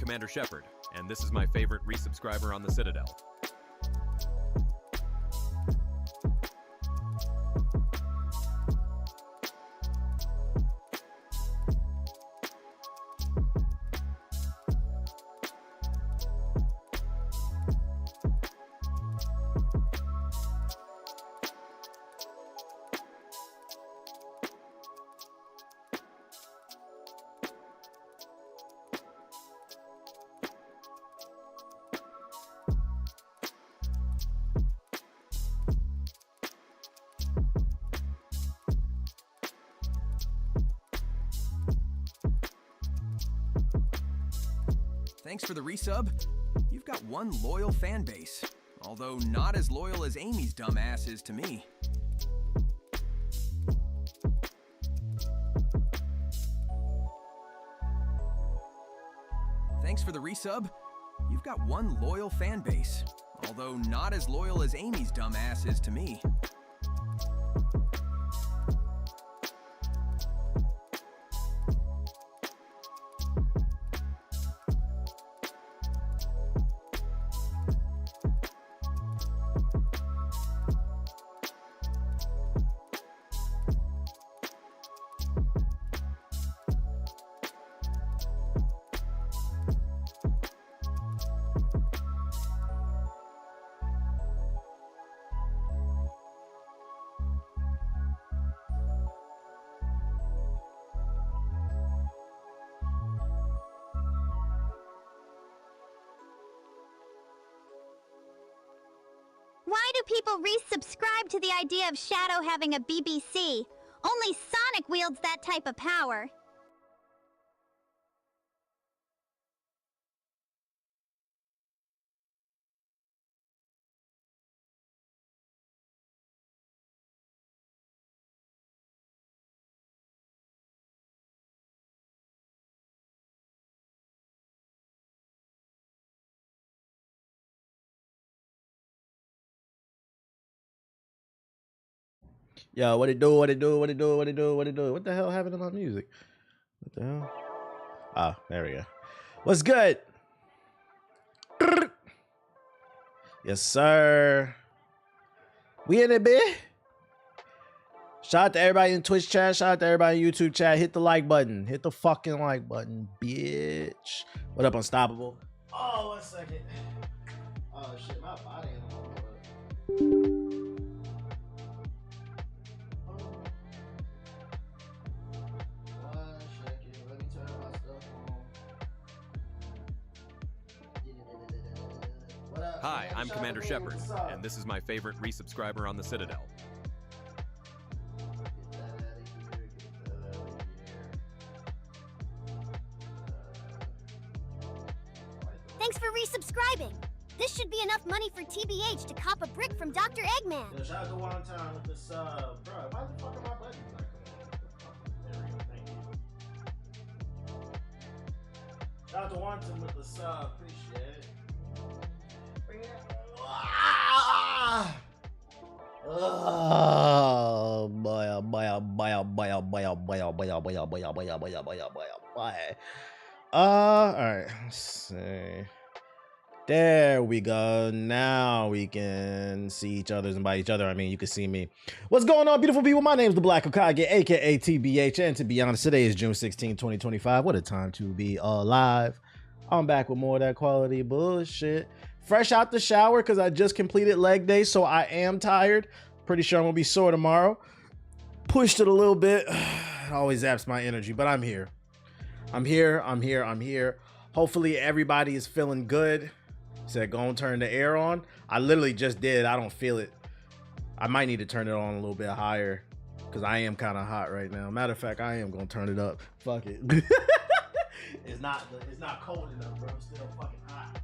Commander Shepard, and this is my favorite resubscriber on the Citadel. Thanks for the resub. You've got one loyal fan base, although not as loyal as Amy's dumb ass is to me. Thanks for the resub. You've got one loyal fan base, although not as loyal as Amy's dumb ass is to me. Why do people resubscribe to the idea of Shadow having a BBC? Only Sonic wields that type of power. Yo, what it do? What it do? What it do? What it do? What it do? What the hell happened to my music? What the hell? Ah, there we go. What's good? Yes, sir. We in it, bitch. Shout out to everybody in Twitch chat. Shout out to everybody in YouTube chat. Hit the like button. Hit the fucking like button, bitch. What up, Unstoppable? Oh, 1 second. Oh, shit. My body ain't on. Hi, I'm Commander Shepard, and this is my favorite resubscriber on the Citadel. Thanks for resubscribing. This should be enough money for TBH to cop a brick from Dr. Eggman. Yo, shout out to One Time with the sub. Bro, why the fuck are my buttons not coming on? There we go, thank you. Shout out to One Time with the sub. Appreciate it. Oh boy, oh boy, oh boy, oh boy, oh boy, oh boy, oh boy, oh boy, oh boy, oh boy, oh boy, oh boy, oh boy, oh boy. All right, let's see. There we go. Now we can see each other's, and by each other I mean you can see me. What's going on, beautiful people? My name is the Black Hokage, aka TBH, and to be honest, today is June 16, 2025. What a time to be alive. I'm back with more of that quality bullshit. Fresh out the shower because I just completed leg day, so I am tired. Pretty sure I'm gonna be sore tomorrow. Pushed it a little bit. It always zaps my energy, but I'm here. I'm here. Hopefully everybody is feeling good. Said go and turn the air on. I literally just did. I don't feel it. I might need to turn it on a little bit higher because I am kind of hot right now. Matter of fact, I am gonna turn it up. Fuck it. It's not cold enough, bro. I'm still fucking hot.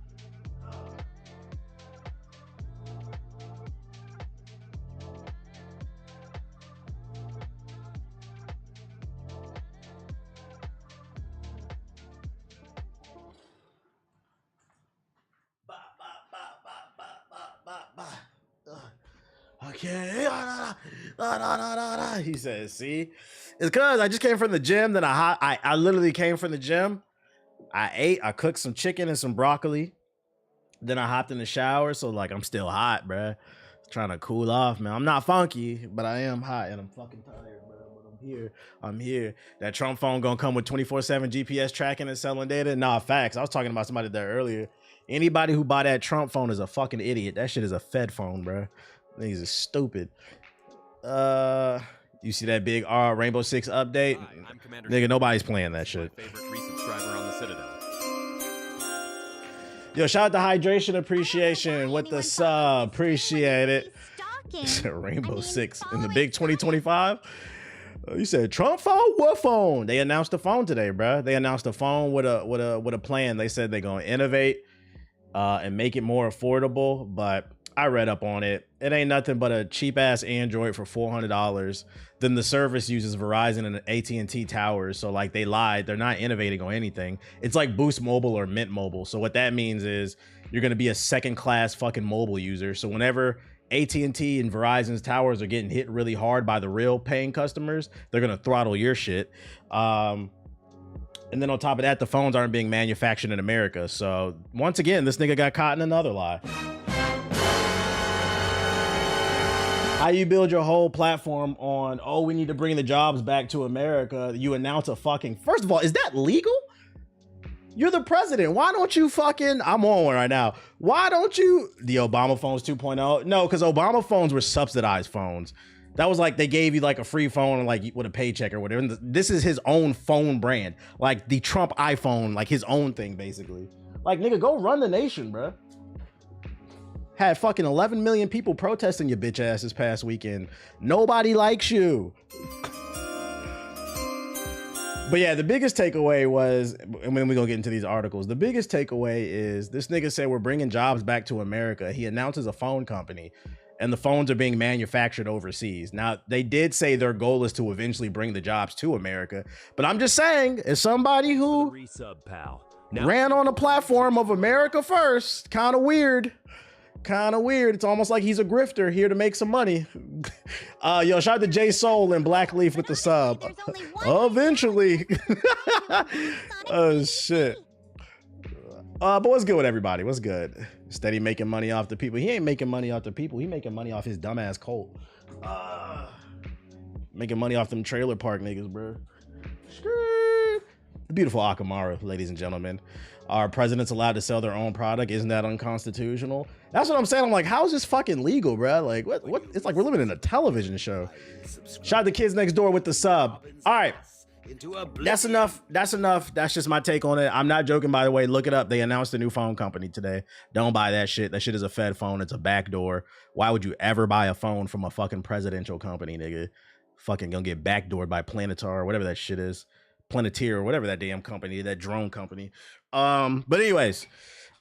Okay. He says, see? It's because I just came from the gym, then I literally came from the gym, I cooked some chicken and some broccoli. Then I hopped in the shower, so like I'm still hot, bruh. Trying to cool off, man. I'm not funky, but I am hot and I'm fucking tired, bro. But I'm here. I'm here. That Trump phone gonna come with 24/7 GPS tracking and selling data? Nah, facts. I was talking about somebody there earlier. Anybody who bought that Trump phone is a fucking idiot. That shit is a Fed phone, bro. These are stupid. You see that big Rainbow Six update? Hi, Nigga, nobody's playing that shit. My favorite resubscriber on the Citadel. Yo, shout out to Hydration Appreciation with the sub. Appreciate it. Rainbow Six in the big 2025. You said Trump phone? What phone? They announced a phone today, bro. They announced a phone with a plan. They said they're gonna innovate and make it more affordable. But I read up on it. It ain't nothing but a cheap ass Android for $400. Then the service uses Verizon and AT&T towers. So like they lied. They're not innovating on anything. It's like Boost Mobile or Mint Mobile. So what that means is you're gonna be a second class fucking mobile user. So whenever AT&T and Verizon's towers are getting hit really hard by the real paying customers, they're gonna throttle your shit. And then on top of that, the phones aren't being manufactured in America. So once again, this nigga got caught in another lie. How you build your whole platform on, oh, we need to bring the jobs back to America. You announce a fucking, first of all, is that legal? You're the president. Why don't you fucking, I'm on one right now. Why don't you, the Obama phones 2.0? No, because Obama phones were subsidized phones. That was like, they gave you like a free phone, like with a paycheck or whatever. And this is his own phone brand. Like the Trump iPhone, like his own thing, basically. Like, nigga, go run the nation, bro. Had fucking 11 million people protesting your bitch ass this past weekend. Nobody likes you. But yeah, the biggest takeaway was, and when we gonna get into these articles, the biggest takeaway is this nigga said we're bringing jobs back to America. He announces a phone company and the phones are being manufactured overseas. Now, they did say their goal is to eventually bring the jobs to America. But I'm just saying, as somebody who ran on a platform of America first, kind of weird. Kind of weird. It's almost like he's a grifter here to make some money. Yo, shout out to J Soul and Black Leaf with the sub. Eventually. Oh shit. But what's good with everybody? What's good? Steady making money off the people. He ain't making money off the people. He making money off his dumbass cult. Making money off them trailer park niggas, bro. The beautiful Akamara, ladies and gentlemen. Our president's allowed to sell their own product. Isn't that unconstitutional? That's what I'm saying. I'm like, how is this fucking legal, bro? Like, what? It's like we're living in a television show. Shout out to Kids Next Door with the sub. All right. That's enough. That's enough. That's just my take on it. I'm not joking, by the way. Look it up. They announced a new phone company today. Don't buy that shit. That shit is a Fed phone. It's a backdoor. Why would you ever buy a phone from a fucking presidential company, nigga? Fucking gonna get backdoored by Planetar or whatever that shit is. Planeteer or whatever that damn company, that drone company. But anyways,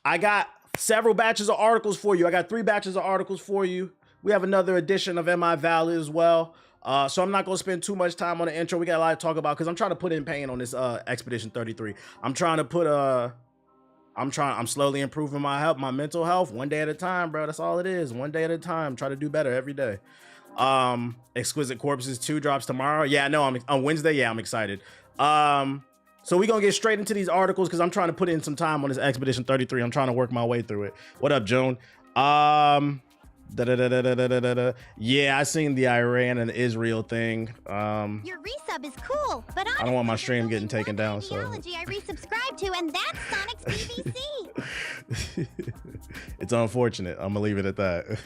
I got several batches of articles for you. I got 3 batches of articles for you. We have another edition of MI Valley as well. So I'm not going to spend too much time on the intro. We got a lot to talk about because I'm trying to put in pain on this Expedition 33. I'm trying to put I'm slowly improving my health, my mental health, one day at a time, bro. That's all it is. One day at a time. Try to do better every day. Exquisite Corpses 2 drops tomorrow. Yeah, no, I'm on Wednesday. Yeah, I'm excited. So we're gonna get straight into these articles because I'm trying to put in some time on this Expedition 33. I'm trying to work my way through it. What up, June? Yeah, I seen the Iran and Israel thing. Your resub is cool, but I don't want my stream getting taken down. So I resubscribe to, and that's Sonic's BBC. It's unfortunate. I'm gonna leave it at that.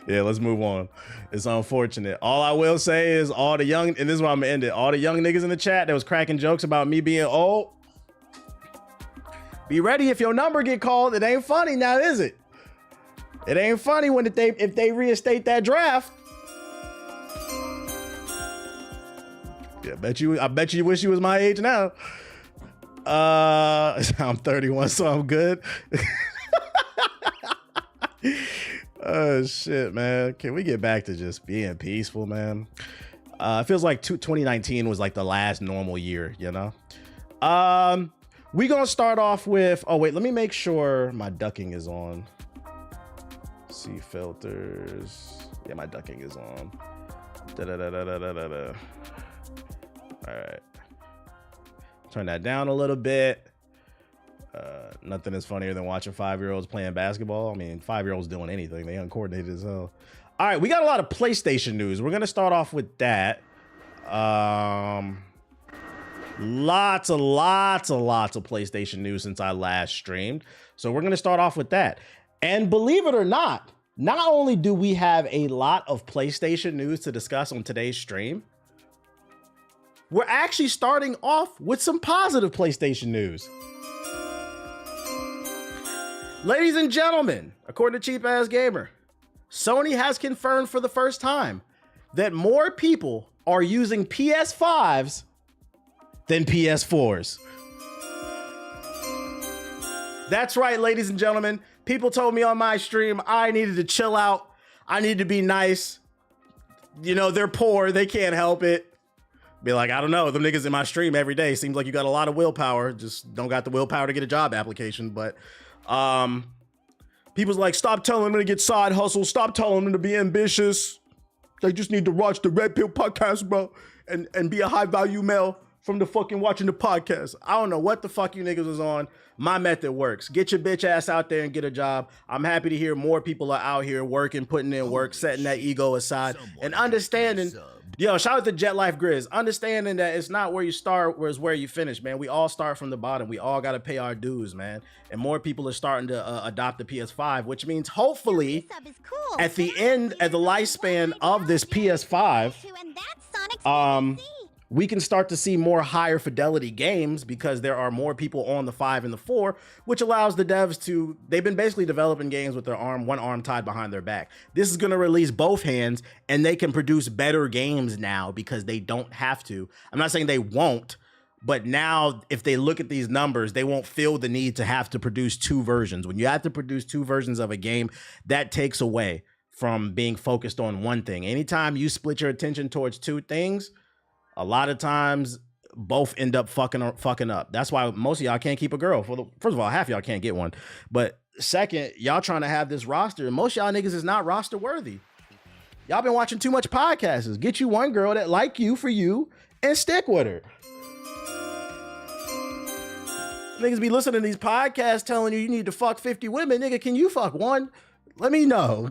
Yeah, let's move on. It's unfortunate. All I will say is all the young, and this is where I'm gonna end it. All the young niggas in the chat that was cracking jokes about me being old. Be ready if your number get called. It ain't funny now, is it? It ain't funny when if they reinstate that draft. Yeah, I bet you wish you was my age now. I'm 31, so I'm good. Oh shit, man. Can we get back to just being peaceful, man? It feels like 2019 was like the last normal year, you know? We gonna start off with, oh wait, let me make sure my ducking is on. See filters. Yeah, my ducking is on. All right. Turn that down a little bit. Nothing is funnier than watching 5-year-olds playing basketball. I mean, 5-year-olds doing anything. They uncoordinated as hell. All right, we got a lot of PlayStation news. We're gonna start off with that. Lots of PlayStation news since I last streamed. So we're gonna start off with that. And believe it or not only do we have a lot of PlayStation news to discuss on today's stream, we're actually starting off with some positive PlayStation news. Ladies and gentlemen, according to Cheap Ass Gamer, Sony has confirmed for the first time that more people are using PS5s than PS4s. That's right, ladies and gentlemen. People told me on my stream I needed to chill out. I need to be nice. You know, they're poor. They can't help it. Be like, I don't know. Them niggas in my stream every day. Seems like you got a lot of willpower. Just don't got the willpower to get a job application. But people's like, stop telling them to get side hustles. Stop telling them to be ambitious. They just need to watch the Red Pill podcast, bro, and be a high value male from the fucking watching the podcast. I don't know what the fuck you niggas was on. My method works. Get your bitch ass out there and get a job. I'm happy to hear more people are out here working, putting in work, setting that ego aside, and understanding. Yo, shout out to Jet Life Grizz. Understanding that it's not where you start, it's where you finish, man. We all start from the bottom. We all got to pay our dues, man. And more people are starting to adopt the PS5, which means hopefully at the end of the lifespan of this PS5, we can start to see more higher fidelity games because there are more people on the 5 and the 4, which allows the devs to, they've been basically developing games with their one arm tied behind their back. This is going to release both hands and they can produce better games now because they don't have to. I'm not saying they won't, but now if they look at these numbers, they won't feel the need to have to produce 2 versions. When you have to produce 2 versions of a game, that takes away from being focused on one thing. Anytime you split your attention towards 2 things, a lot of times both end up fucking up. That's why most of y'all can't keep a girl. First of all, half y'all can't get one. But second, y'all trying to have this roster, and most y'all niggas is not roster worthy. Y'all been watching too much podcasts. Get you one girl that like you for you and stick with her. Niggas be listening to these podcasts telling you need to fuck 50 women. Nigga, can you fuck one? Let me know.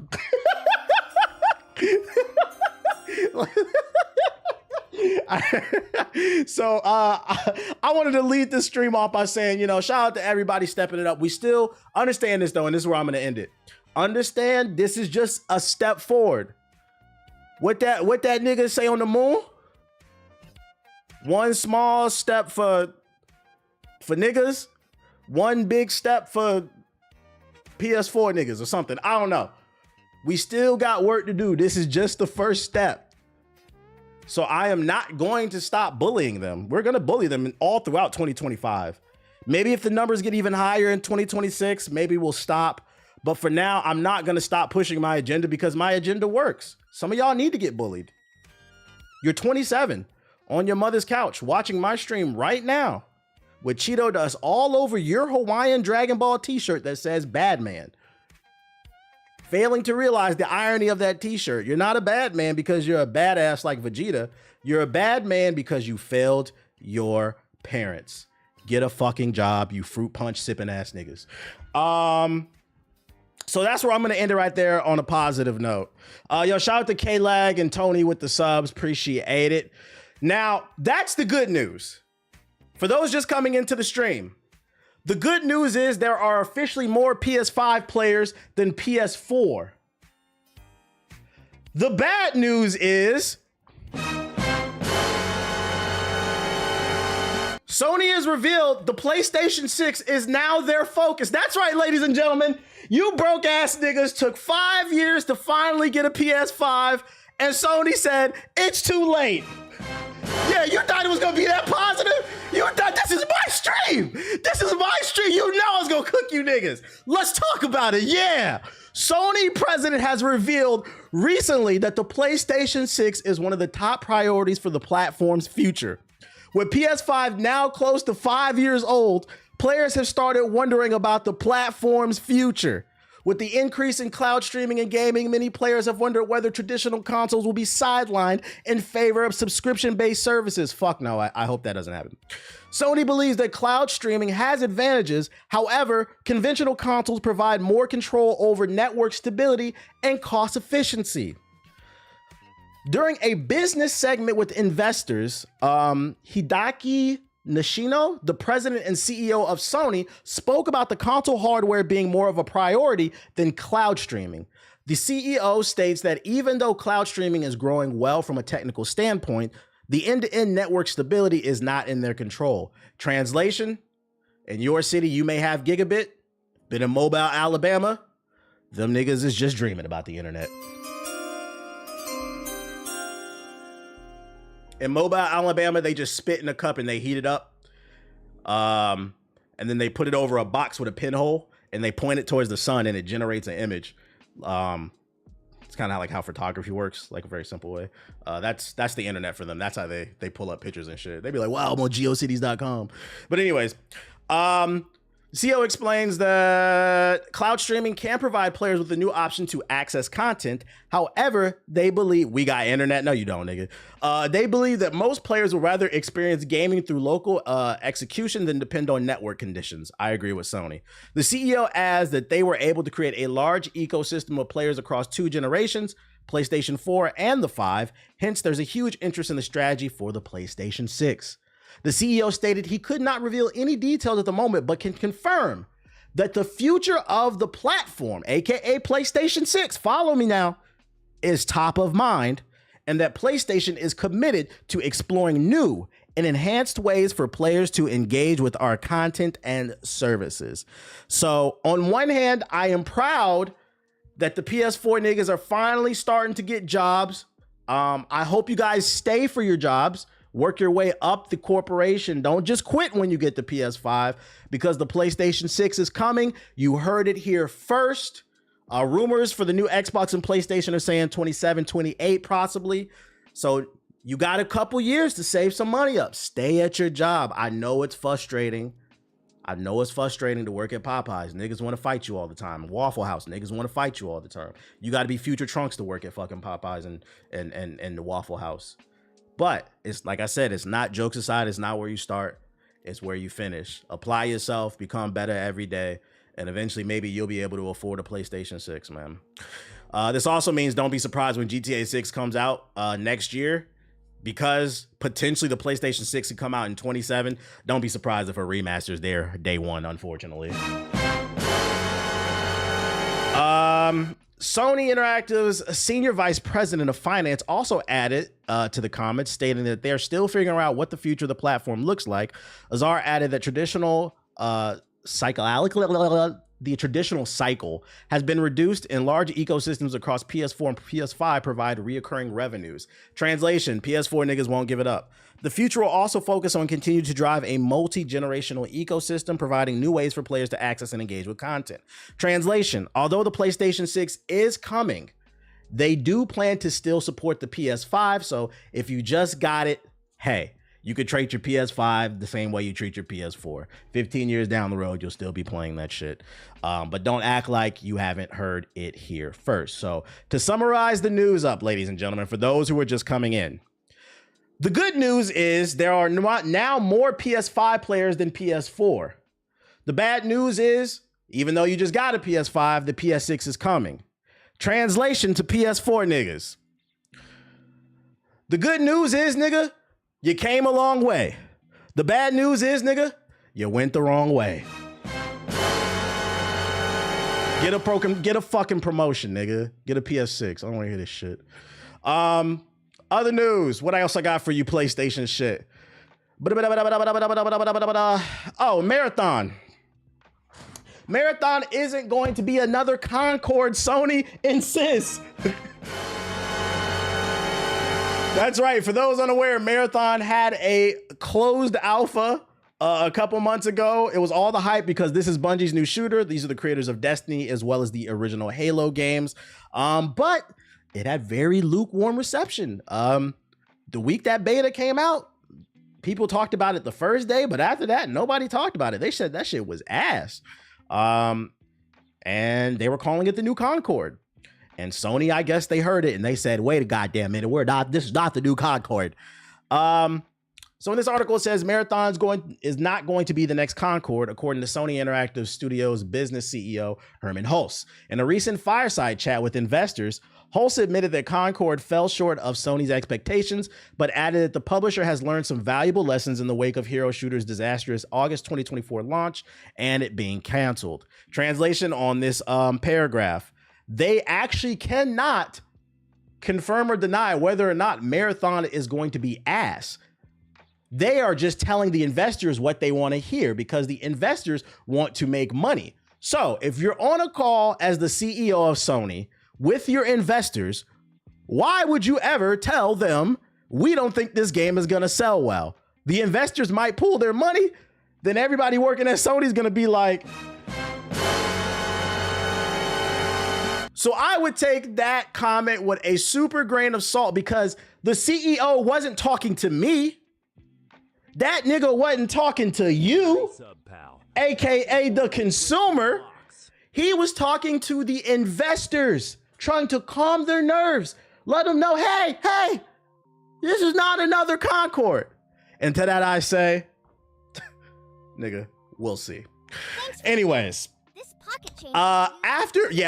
So I wanted to lead this stream off by saying, you know, shout out to everybody stepping it up. We still understand this though, and this is where I'm going to end it. Understand this is just a step forward. What that nigga say on the moon? One small step for niggas, one big step for PS4 niggas or something. I don't know. We still got work to do. This is just the first step. So I am not going to stop bullying them. We're going to bully them all throughout 2025. Maybe if the numbers get even higher in 2026, maybe we'll stop. But for now, I'm not going to stop pushing my agenda because my agenda works. Some of y'all need to get bullied. You're 27 on your mother's couch watching my stream right now with Cheeto dust all over your Hawaiian Dragon Ball t-shirt that says bad man. Failing to realize the irony of that t-shirt. You're not a bad man because you're a badass like Vegeta. You're a bad man because you failed your parents. Get a fucking job, you fruit punch sipping ass niggas. So that's where I'm gonna end it right there on a positive note. Yo, shout out to K-Lag and Tony with the subs. Appreciate it. Now, that's the good news. For those just coming into the stream, the good news is there are officially more PS5 players than PS4. The bad news is Sony has revealed the PlayStation 6 is now their focus. That's right, ladies and gentlemen. You broke ass niggas took 5 years to finally get a PS5, and Sony said it's too late. Yeah, you thought it was gonna be that positive? You thought this is my stream. This is my stream. You know I was gonna cook you niggas. Let's talk about it. Yeah. Sony president has revealed recently that the PlayStation 6 is one of the top priorities for the platform's future. With PS5 now close to 5 years old, players have started wondering about the platform's future. With the increase in cloud streaming and gaming, many players have wondered whether traditional consoles will be sidelined in favor of subscription-based services. Fuck no, I hope that doesn't happen. Sony believes that cloud streaming has advantages. However, conventional consoles provide more control over network stability and cost efficiency. During a business segment with investors, Hideaki Nishino, the president and CEO of Sony, spoke about the console hardware being more of a priority than cloud streaming. The CEO states that even though cloud streaming is growing well from a technical standpoint, the end-to-end network stability is not in their control. Translation, in your city, you may have gigabit, but in Mobile, Alabama, them niggas is just dreaming about the internet. In Mobile, Alabama, they just spit in a cup and they heat it up. And then they put it over a box with a pinhole and they point it towards the sun and it generates an image. It's kind of like how photography works, like a very simple way. That's the internet for them. That's how they pull up pictures and shit. They'd be like, wow, I'm on geocities.com. But anyways, CEO explains that cloud streaming can provide players with a new option to access content. However, they believe we got internet. No, you don't, nigga. They believe that most players will rather experience gaming through local execution than depend on network conditions. I agree with Sony. The CEO adds that they were able to create a large ecosystem of players across 2 generations, PlayStation 4 and the 5. Hence, there's a huge interest in the strategy for the PlayStation 6. The CEO stated he could not reveal any details at the moment, but can confirm that the future of the platform, aka PlayStation 6, follow me now, is top of mind, and that PlayStation is committed to exploring new and enhanced ways for players to engage with our content and services. So on one hand, I am proud that the PS4 niggas are finally starting to get jobs. I hope you guys stay for your jobs. Work your way up the corporation. Don't just quit when you get the PS5 because the PlayStation 6 is coming. You heard it here first. Rumors for the new Xbox and PlayStation are saying 27, 28 possibly. So you got a couple years to save some money up. Stay at your job. I know it's frustrating. I know it's frustrating to work at Popeyes. Niggas want to fight you all the time. Waffle House, niggas want to fight you all the time. You got to be Future Trunks to work at fucking Popeyes and the Waffle House. But it's like I said, it's not, jokes aside, it's not where you start, it's where you finish. Apply yourself, become better every day, and eventually maybe you'll be able to afford a PlayStation 6, man. This also means don't be surprised when GTA 6 comes out next year, because potentially the PlayStation 6 could come out in 27. Don't be surprised if a remaster is there day one, unfortunately. Sony Interactive's senior vice president of finance also added to the comments, stating that they're still figuring out what the future of the platform looks like. Azar added that the traditional cycle has been reduced and large ecosystems across PS4 and PS5 provide reoccurring revenues. Translation, PS4 niggas won't give it up. The future will also focus on continuing to drive a multi-generational ecosystem, providing new ways for players to access and engage with content. Translation, although the PlayStation 6 is coming, they do plan to still support the PS5. So if you just got it, hey, you could treat your PS5 the same way you treat your PS4. 15 years down the road, you'll still be playing that shit. But don't act like you haven't heard it here first. So to summarize the news up, ladies and gentlemen, for those who are just coming in, the good news is there are now more PS5 players than PS4. The bad news is, even though you just got a PS5, the PS6 is coming. Translation to PS4 niggas. The good news is, nigga, you came a long way. The bad news is, nigga, you went the wrong way. Get a fucking promotion, nigga. Get a PS6. I don't want to hear this shit. Other news. What else I got for you, PlayStation shit? Oh, Marathon. Marathon isn't going to be another Concord, Sony insists. That's right. For those unaware, Marathon had a closed alpha a couple months ago. It was all the hype because this is Bungie's new shooter. These are the creators of Destiny as well as the original Halo games. But it had very lukewarm reception. The week that beta came out, people talked about it the first day, but after that, nobody talked about it. They said that shit was ass. and they were calling it the new Concord. And Sony, I guess they heard it and they said, wait a goddamn minute, this is not the new Concord. So in this article, it says Marathon is not going to be the next Concord, according to Sony Interactive Studios business CEO Herman Hulse. In a recent fireside chat with investors, Hulse admitted that Concord fell short of Sony's expectations, but added that the publisher has learned some valuable lessons in the wake of Hero Shooter's disastrous August 2024 launch and it being canceled. Translation on this paragraph: they actually cannot confirm or deny whether or not Marathon is going to be ass. They are just telling the investors what they want to hear because the investors want to make money. So if you're on a call as the CEO of Sony with your investors, why would you ever tell them, we don't think this game is going to sell well? The investors might pull their money. Then everybody working at Sony is going to be like, so I would take that comment with a super grain of salt because the CEO wasn't talking to me. That nigga wasn't talking to you, AKA the consumer. He was talking to the investors, trying to calm their nerves. Let them know, hey, this is not another Concord. And to that I say, nigga, we'll see. Anyways, This pocket change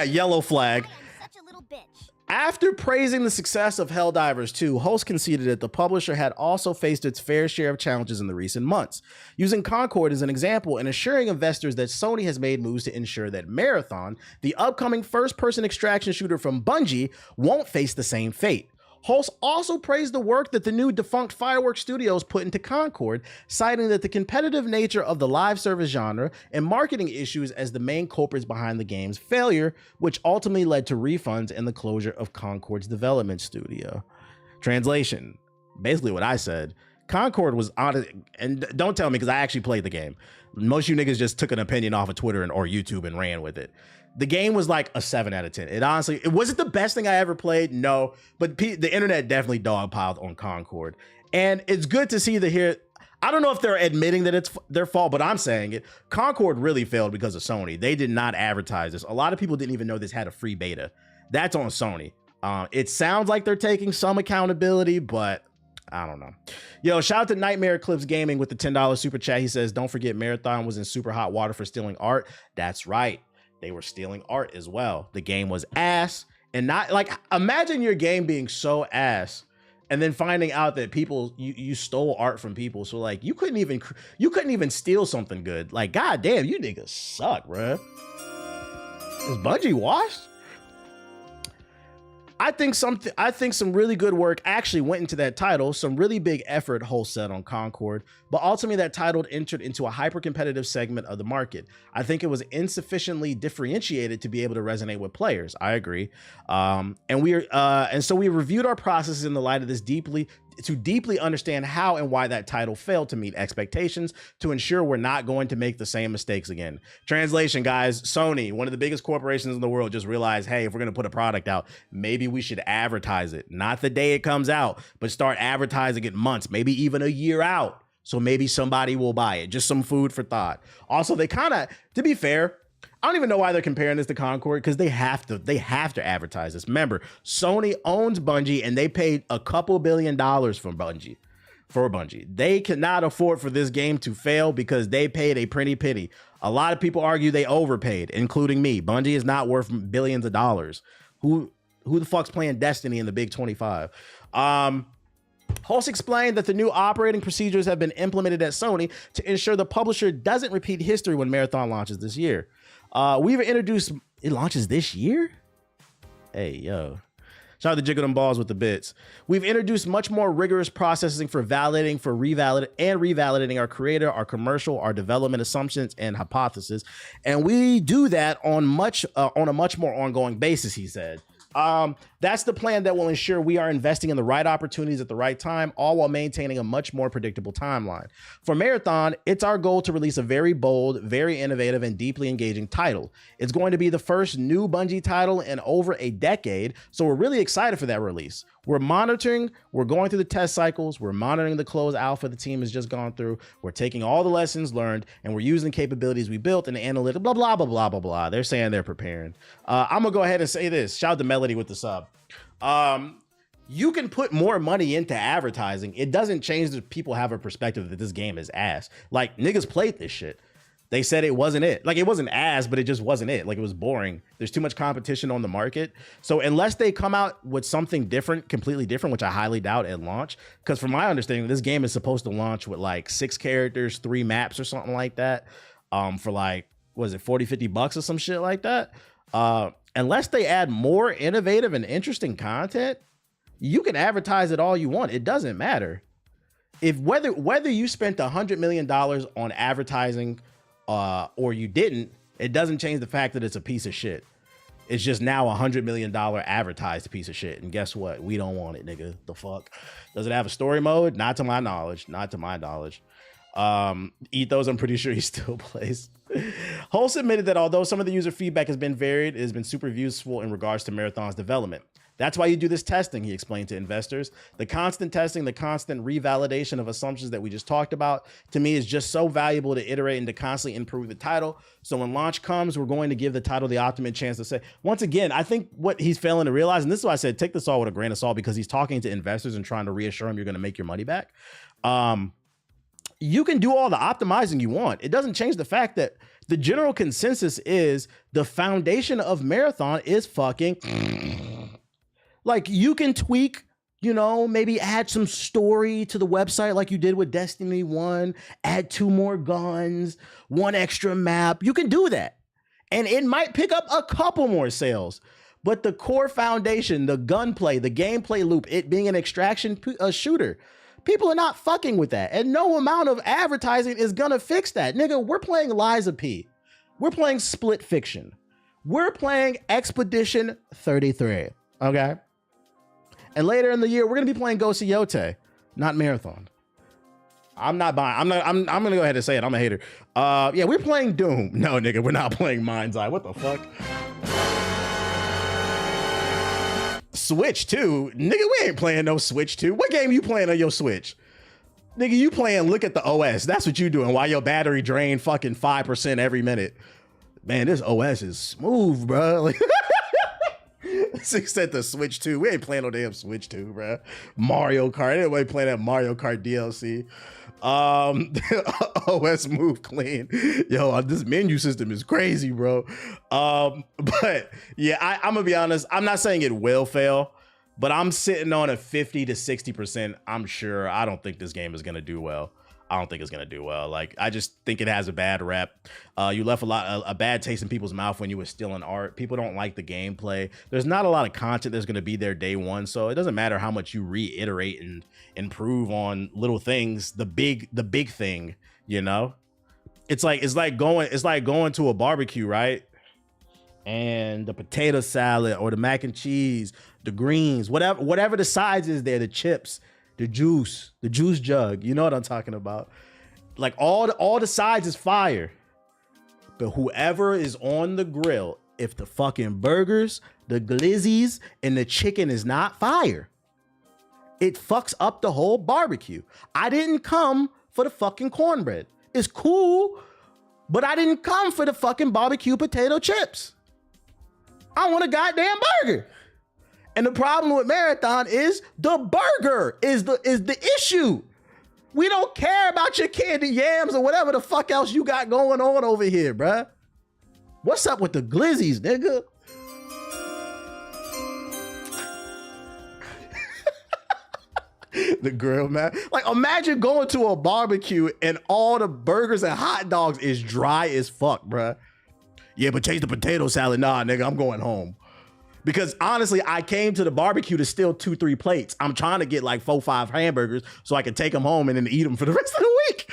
yellow flag. I am such a little bitch. After praising the success of Helldivers 2, Hulse conceded that the publisher had also faced its fair share of challenges in the recent months, using Concord as an example and assuring investors that Sony has made moves to ensure that Marathon, the upcoming first-person extraction shooter from Bungie, won't face the same fate. Hulse also praised the work that the new defunct Fireworks Studios put into Concord, citing that the competitive nature of the live service genre and marketing issues as the main culprits behind the game's failure, which ultimately led to refunds and the closure of Concord's development studio. Translation: basically what I said, Concord was honest, and don't tell me because I actually played the game. Most of you niggas just took an opinion off of Twitter or YouTube and ran with it. The game was like a 7 out of 10. It wasn't the best thing I ever played, no, but the internet definitely dogpiled on Concord. And it's good to see I don't know if they're admitting that it's their fault, but I'm saying it. Concord really failed because of Sony. They did not advertise this. A lot of people didn't even know this had a free beta. That's on Sony. It sounds like they're taking some accountability, but I don't know. Yo, shout out to Nightmare Eclipse Gaming with the $10 super chat. He says, don't forget Marathon was in super hot water for stealing art. That's right. They were stealing art as well. The game was ass, and not like, imagine your game being so ass and then finding out that you stole art from people. So like you couldn't even steal something good. Like, goddamn, you niggas suck, bruh. Is Bungie washed? I think some really good work actually went into that title. Some really big effort Hulse said on Concord, but ultimately that title entered into a hyper-competitive segment of the market. I think it was insufficiently differentiated to be able to resonate with players. I agree. And so we reviewed our processes in the light of this to deeply understand how and why that title failed to meet expectations, to ensure we're not going to make the same mistakes again. Translation, guys, Sony, one of the biggest corporations in the world, just realized, hey, if we're going to put a product out, maybe we should advertise it. Not the day it comes out, but start advertising it months, maybe even a year out. So maybe somebody will buy it. Just some food for thought. Also, they kind of, to be fair, I don't even know why they're comparing this to Concord, because they have to advertise this. Remember, Sony owns Bungie and they paid a couple $2 billion for Bungie. They cannot afford for this game to fail because they paid a pretty penny. A lot of people argue they overpaid, including me. Bungie is not worth billions of dollars. Who the fuck's playing Destiny in the Big 25? Hulse explained that the new operating procedures have been implemented at Sony to ensure the publisher doesn't repeat history when Marathon launches this year. It launches this year? Hey, yo. Shout out to Jiggle Them Balls with the bits. We've introduced much more rigorous processing for revalidating our creator, our commercial, our development assumptions and hypotheses. And we do that on a much more ongoing basis, he said. That's the plan that will ensure we are investing in the right opportunities at the right time, all while maintaining a much more predictable timeline. For Marathon, it's our goal to release a very bold, very innovative, and deeply engaging title. It's going to be the first new Bungie title in over a decade, so we're really excited for that release. We're monitoring, we're going through the test cycles, we're monitoring the closed alpha the team has just gone through, we're taking all the lessons learned, and we're using the capabilities we built and the analytics, blah, blah, blah, blah, blah, blah. They're saying they're preparing. I'm gonna go ahead and say this. Shout out to Melody with the sub. You can put more money into advertising. It doesn't change that people have a perspective that this game is ass. Like, niggas played this shit. They said it wasn't it. Like, it wasn't ass, but it just wasn't it. Like, it was boring. There's too much competition on the market. So unless they come out with something different, completely different, which I highly doubt at launch, because from my understanding, this game is supposed to launch with like 6 characters, 3 maps or something like that, for like, was it 40, 50 bucks or some shit like that? Unless they add more innovative and interesting content, you can advertise it all you want. It doesn't matter. If whether you spent $100 million on advertising or you didn't, it doesn't change the fact that it's a piece of shit. It's just now $100 million advertised piece of shit. And guess what? We don't want it, nigga. The fuck? Does it have a story mode? Not to my knowledge. Not to my knowledge. Ethos, I'm pretty sure he still plays. Holst admitted that although some of the user feedback has been varied, it has been super useful in regards to Marathon's development. That's why you do this testing, he explained to investors. The constant testing, the constant revalidation of assumptions that we just talked about, to me, is just so valuable to iterate and to constantly improve the title. So when launch comes, we're going to give the title the ultimate chance to say. Once again, I think what he's failing to realize, and this is why I said take this all with a grain of salt, because he's talking to investors and trying to reassure them you're going to make your money back. You can do all the optimizing you want. It doesn't change the fact that the general consensus is the foundation of Marathon is fucking... Like, you can tweak, you know, maybe add some story to the website like you did with Destiny 1, add 2 more guns, 1 extra map. You can do that. And it might pick up a couple more sales. But the core foundation, the gunplay, the gameplay loop, it being an extraction shooter, people are not fucking with that. And no amount of advertising is gonna fix that. Nigga, we're playing Liza P. We're playing Split Fiction. We're playing Expedition 33, okay? And later in the year, we're gonna be playing Ghost of Yote, not Marathon. I'm not buying. I'm gonna go ahead and say it. I'm a hater. Yeah, we're playing Doom. No, nigga, we're not playing Mind's Eye. What the fuck? Switch 2? Nigga, we ain't playing no Switch 2. What game you playing on your Switch? Nigga, you playing Look at the OS. That's what you doing while your battery drain fucking 5% every minute. Man, this OS is smooth, bro. Like, except the Switch 2. We ain't playing no damn Switch 2, bro. Mario Kart. Anybody playing that Mario Kart DLC? OS move clean. Yo, this menu system is crazy, bro. But yeah, I'm gonna be honest. I'm not saying it will fail, but I'm sitting on a 50 to 60%. I'm sure. I don't think this game is gonna do well. I don't think it's gonna do well. Like, I just think it has a bad rep. You left a bad taste in people's mouth when you were stealing art. People don't like the gameplay. There's not a lot of content that's gonna be there day one, so it doesn't matter how much you reiterate and improve on little things. The big thing, you know. It's like going to a barbecue, right? And the potato salad or the mac and cheese, the greens, whatever the sides is there, the chips, the juice jug, you know what I'm talking about. Like, all the sides is fire, but whoever is on the grill, if the fucking burgers, the glizzies, and the chicken is not fire, it fucks up the whole barbecue. I didn't come for the fucking cornbread. It's cool, but I didn't come for the fucking barbecue potato chips. I want a goddamn burger. And the problem with Marathon is the burger is the issue. We don't care about your candy yams or whatever the fuck else you got going on over here, bruh. What's up with the glizzies, nigga? The grill, man. Like, imagine going to a barbecue and all the burgers and hot dogs is dry as fuck, bruh. Yeah, but change the potato salad. Nah, nigga, I'm going home. Because honestly, I came to the barbecue to steal 2-3 plates. I'm trying to get like 4-5 hamburgers so I can take them home and then eat them for the rest of the week.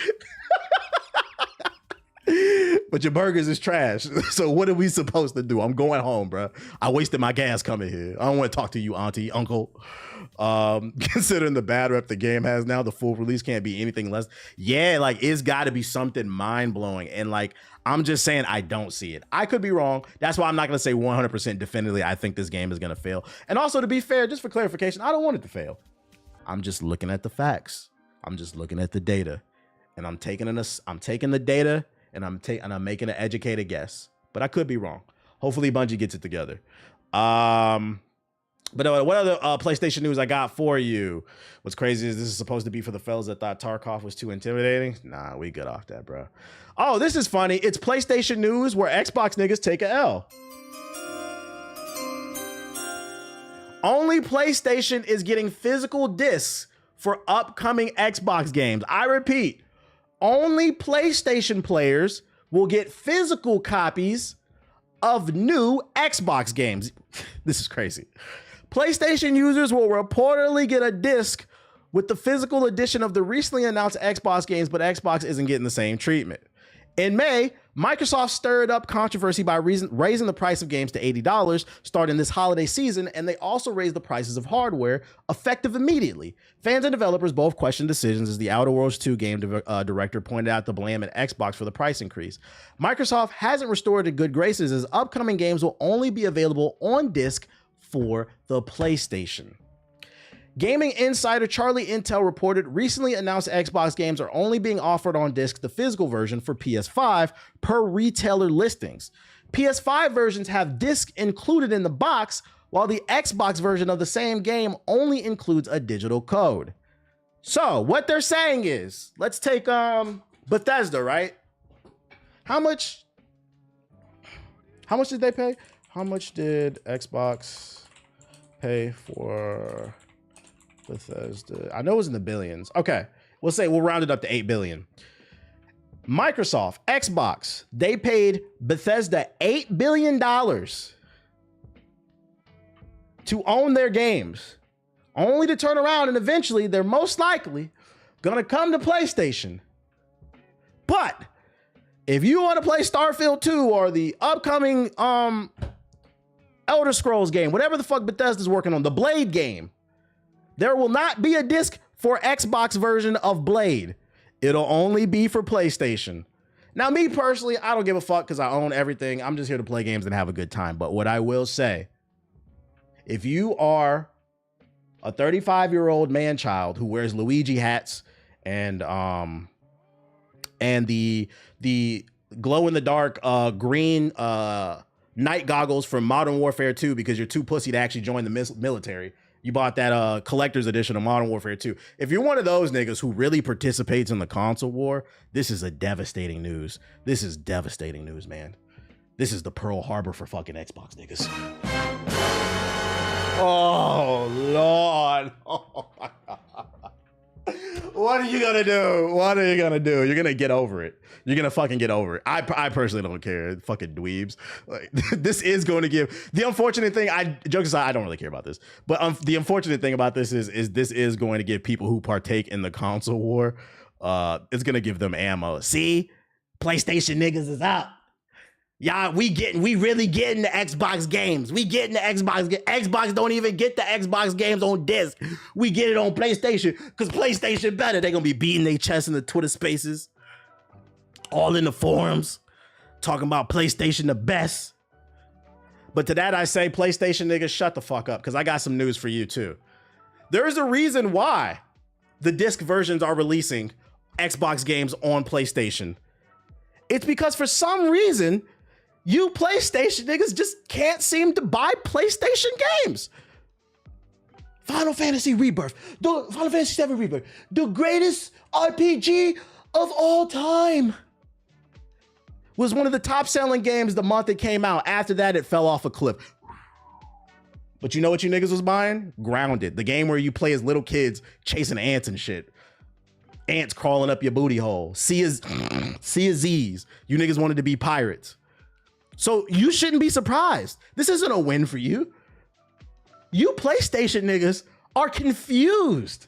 But your burgers is trash. So what are we supposed to do? I'm going home, bro. I wasted my gas coming here. I don't want to talk to you, auntie, uncle. Considering the bad rep the game has now, the full release can't be anything less. Yeah, like it's got to be something mind-blowing. And like, I'm just saying I don't see it. I could be wrong. That's why I'm not going to say 100% definitively I think this game is going to fail. And also, to be fair, just for clarification, I don't want it to fail. I'm just looking at the facts. I'm just looking at the data. And I'm taking the data and I'm making an educated guess. But I could be wrong. Hopefully Bungie gets it together. But what other PlayStation news I got for you? What's crazy is this is supposed to be for the fellas that thought Tarkov was too intimidating. Nah, we good off that, bro. Oh, this is funny. It's PlayStation news where Xbox niggas take a L. Only PlayStation is getting physical discs for upcoming Xbox games. I repeat, only PlayStation players will get physical copies of new Xbox games. This is crazy. PlayStation users will reportedly get a disc with the physical edition of the recently announced Xbox games, but Xbox isn't getting the same treatment. In May, Microsoft stirred up controversy by raising the price of games to $80 starting this holiday season, and they also raised the prices of hardware effective immediately. Fans and developers both questioned decisions as the Outer Worlds 2 game director pointed out the blame at Xbox for the price increase. Microsoft hasn't restored to good graces as upcoming games will only be available on disc for the PlayStation. Gaming insider Charlie Intel reported recently announced Xbox games are only being offered on disc, the physical version for PS5 per retailer listings. PS5 versions have disc included in the box, while the Xbox version of the same game only includes a digital code. So what they're saying is, let's take Bethesda, right? How much did they pay? How much did Xbox pay for Bethesda? I know it was in the billions. Okay, we'll round it up to 8 billion. Microsoft, Xbox, they paid Bethesda $8 billion to own their games, only to turn around and eventually they're most likely gonna come to PlayStation. But if you want to play Starfield 2 or the upcoming Elder Scrolls game, whatever the fuck Bethesda's working on, the Blade game, there will not be a disc for Xbox version of Blade. It'll only be for PlayStation. Now, me personally, I don't give a fuck because I own everything. I'm just here to play games and have a good time. But what I will say, if you are a 35-year-old man-child who wears Luigi hats and the glow-in-the-dark green night goggles from Modern Warfare 2 because you're too pussy to actually join the military. You bought that collector's edition of Modern Warfare 2. If you're one of those niggas who really participates in the console war, this is a devastating news. This is devastating news, man. This is the Pearl Harbor for fucking Xbox niggas. Oh, Lord. Oh, my God. What are you gonna do? What are you gonna do? You're gonna get over it. You're gonna fucking get over it. I personally don't care. Fucking dweebs. Like, this is going to give the unfortunate thing. Jokes aside, I don't really care about this. But the unfortunate thing about this is this is going to give people who partake in the console war. It's gonna give them ammo. See, PlayStation niggas is out. Y'all, we really getting the Xbox games. We getting the Xbox. Xbox don't even get the Xbox games on disc. We get it on PlayStation because PlayStation better. They're going to be beating their chest in the Twitter spaces, all in the forums, talking about PlayStation the best. But to that I say, PlayStation niggas, shut the fuck up because I got some news for you too. There is a reason why the disc versions are releasing Xbox games on PlayStation. It's because for some reason, you PlayStation niggas just can't seem to buy PlayStation games. Final Fantasy Rebirth, Final Fantasy VII Rebirth, the greatest RPG of all time, was one of the top selling games the month it came out. After that, it fell off a cliff. But you know what you niggas was buying? Grounded, the game where you play as little kids chasing ants and shit. Ants crawling up your booty hole. Sea of Z's. You niggas wanted to be pirates. So you shouldn't be surprised. This isn't a win for you. You PlayStation niggas are confused.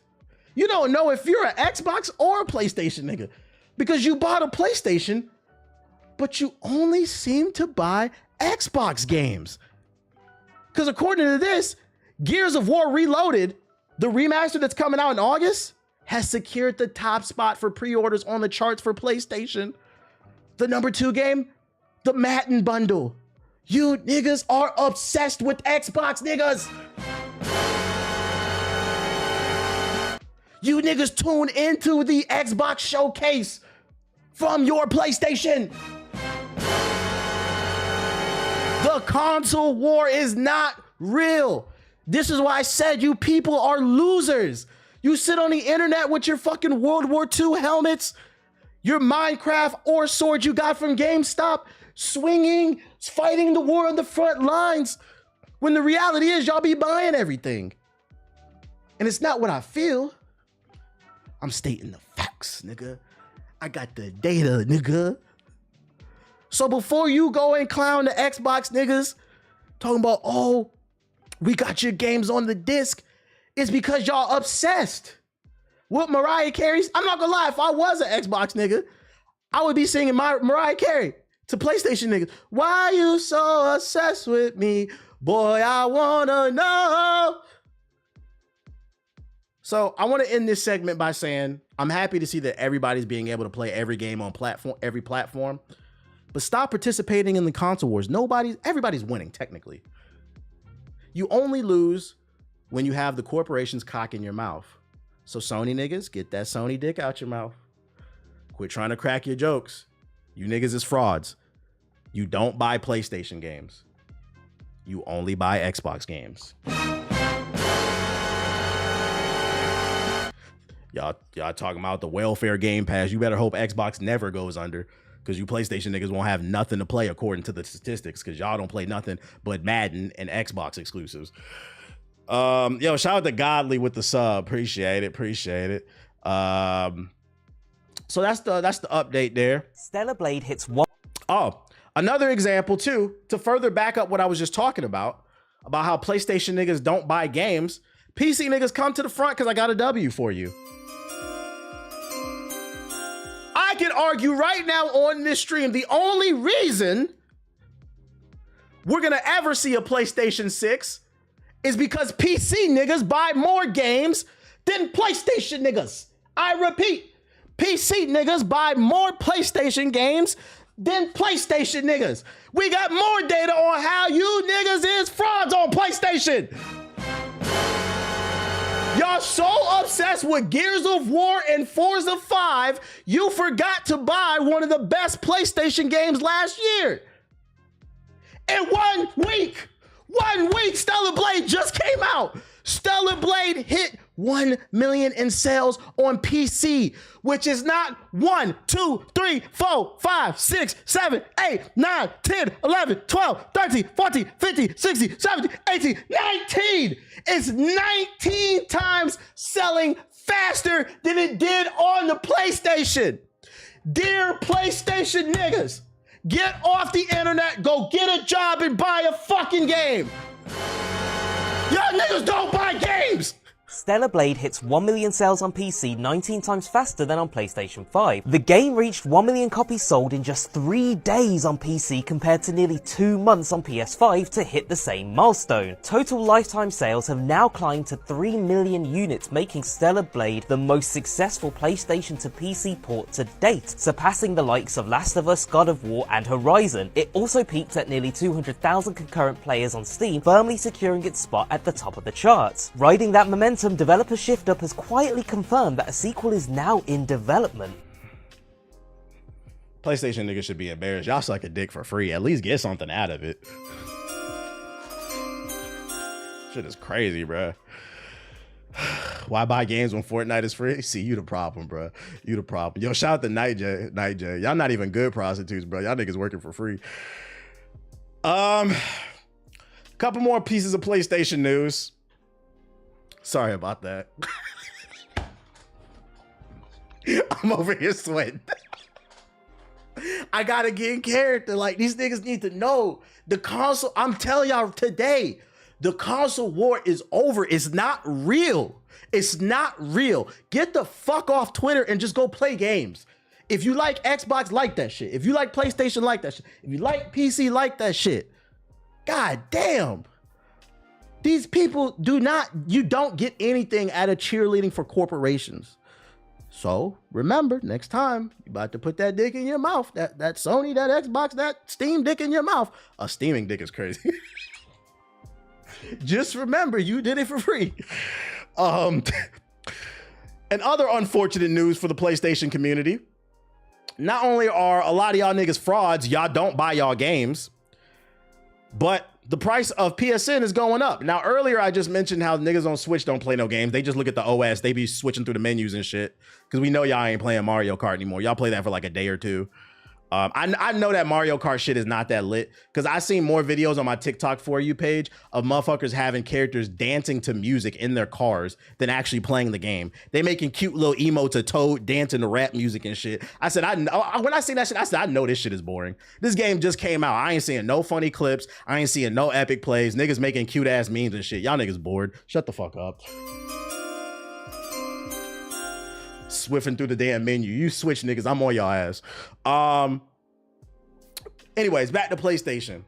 You don't know if you're an Xbox or a PlayStation nigga because you bought a PlayStation, but you only seem to buy Xbox games. Because according to this, Gears of War Reloaded The remaster that's coming out in August has secured the top spot for pre-orders on the charts for PlayStation. The number 2 game, the Madden bundle. You niggas are obsessed with Xbox, niggas. You niggas tune into the Xbox showcase from your PlayStation. The console war is not real. This is why I said you people are losers. You sit on the internet with your fucking World War II helmets, your Minecraft or sword you got from GameStop, swinging, fighting the war on the front lines, when the reality is y'all be buying everything. And it's not what I feel. I'm stating the facts, nigga. I got the data, nigga. So before you go and clown the Xbox niggas, talking about, oh, we got your games on the disc, it's because y'all obsessed with Mariah Carey's. I'm not gonna lie, if I was an Xbox nigga, I would be singing my Mariah Carey to PlayStation niggas. Why you so obsessed with me? Boy, I wanna know. So I want to end this segment by saying I'm happy to see that everybody's being able to play every game on every platform, but stop participating in the console wars. Everybody's winning technically. You only lose when you have the corporation's cock in your mouth. So Sony niggas, get that Sony dick out your mouth. Quit trying to crack your jokes. You niggas is frauds. You don't buy PlayStation games. You only buy Xbox games. Y'all talking about the welfare game pass. You better hope Xbox never goes under, because you PlayStation niggas won't have nothing to play according to the statistics, because y'all don't play nothing but Madden and Xbox exclusives. Yo, shout out to Godly with the sub. Appreciate it. So that's the update there. Stella Blade hits one. Oh, another example too, to further back up what I was just talking about how PlayStation niggas don't buy games. PC niggas, come to the front, because I got a W for you. I can argue right now on this stream, the only reason we're gonna ever see a PlayStation 6 is because PC niggas buy more games than PlayStation niggas. I repeat, PC niggas buy more PlayStation games than PlayStation niggas. We got more data on how you niggas is frauds on PlayStation. Y'all so obsessed with Gears of War and Forza 5, you forgot to buy one of the best PlayStation games last year. In 1 week, Stella Blade just came out. Stella Blade hit 1 million in sales on PC, which is not 1, 2, 3, 4, 5, 6, 7, 8, 9, 10, 11, 12, 13, 14, 15, 16, 17, 18, 19. It's 19 times selling faster than it did on the PlayStation. Dear PlayStation niggas, get off the internet, go get a job and buy a fucking game. Y'all niggas don't buy games. Stella Blade hits 1 million sales on PC 19 times faster than on PlayStation 5. The game reached 1 million copies sold in just 3 days on PC compared to nearly 2 months on PS5 to hit the same milestone. Total lifetime sales have now climbed to 3 million units, making Stella Blade the most successful PlayStation to PC port to date, surpassing the likes of Last of Us, God of War, and Horizon. It also peaked at nearly 200,000 concurrent players on Steam, firmly securing its spot at the top of the charts. Riding that momentum, developer ShiftUp has quietly confirmed that a sequel is now in development. PlayStation niggas should be embarrassed. Y'all suck a dick for free. At least get something out of it. Shit is crazy, bruh. Why buy games when Fortnite is free? See, you the problem, bruh. You the problem. Yo, shout out to Night J. Y'all not even good prostitutes, bro. Y'all niggas working for free. Couple more pieces of PlayStation news. Sorry about that. I'm over here sweating. I gotta get in character. Like, these niggas need to know the console. I'm telling y'all today, the console war is over. It's not real. It's not real. Get the fuck off Twitter and just go play games. If you like Xbox, like that shit. If you like PlayStation, like that shit. If you like PC, like that shit. God damn. These people you don't get anything out of cheerleading for corporations. So remember, next time you about to put that dick in your mouth, that Sony, that Xbox, that Steam dick in your mouth. A steaming dick is crazy. Just remember, you did it for free. And other unfortunate news for the PlayStation community. Not only are a lot of y'all niggas frauds, y'all don't buy y'all games, but the price of PSN is going up. Now, earlier I just mentioned how niggas on Switch don't play no games. They just look at the OS. They be switching through the menus and shit. Because we know y'all ain't playing Mario Kart anymore. Y'all play that for like a day or two. I know that Mario Kart shit is not that lit. Because I seen more videos on my TikTok For You page of motherfuckers having characters dancing to music in their cars than actually playing the game. They making cute little emotes of Toad dancing to rap music and shit. I said, when I seen that shit, I said, I know this shit is boring. This game just came out. I ain't seeing no funny clips. I ain't seeing no epic plays. Niggas making cute ass memes and shit. Y'all niggas bored. Shut the fuck up. Swiffing through the damn menu. You Switch niggas, I'm on y'all ass. Anyways, back to PlayStation.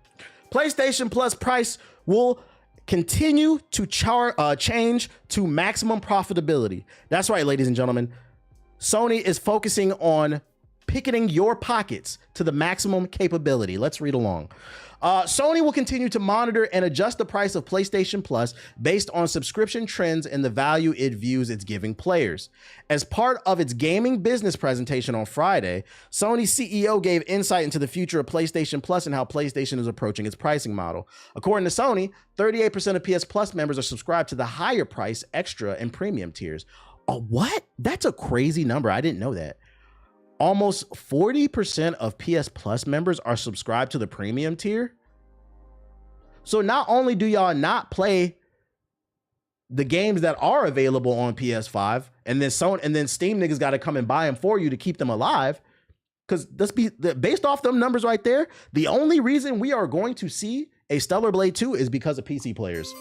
PlayStation Plus price will continue to change to maximum profitability. That's right, ladies and gentlemen. Sony is focusing on picketing your pockets to the maximum capability. Let's read along. Sony will continue to monitor and adjust the price of PlayStation Plus based on subscription trends and the value it views it's giving players. As part of its gaming business presentation on Friday, Sony's CEO gave insight into the future of PlayStation Plus and how PlayStation is approaching its pricing model. According to Sony, 38% of PS Plus members are subscribed to the higher price, extra, and premium tiers. Oh, what? That's a crazy number. I didn't know that. Almost 40% of PS Plus members are subscribed to the premium tier. So not only do y'all not play the games that are available on PS5, and then Steam niggas got to come and buy them for you to keep them alive. Because based off them numbers right there, the only reason we are going to see a Stella Blade 2 is because of PC players.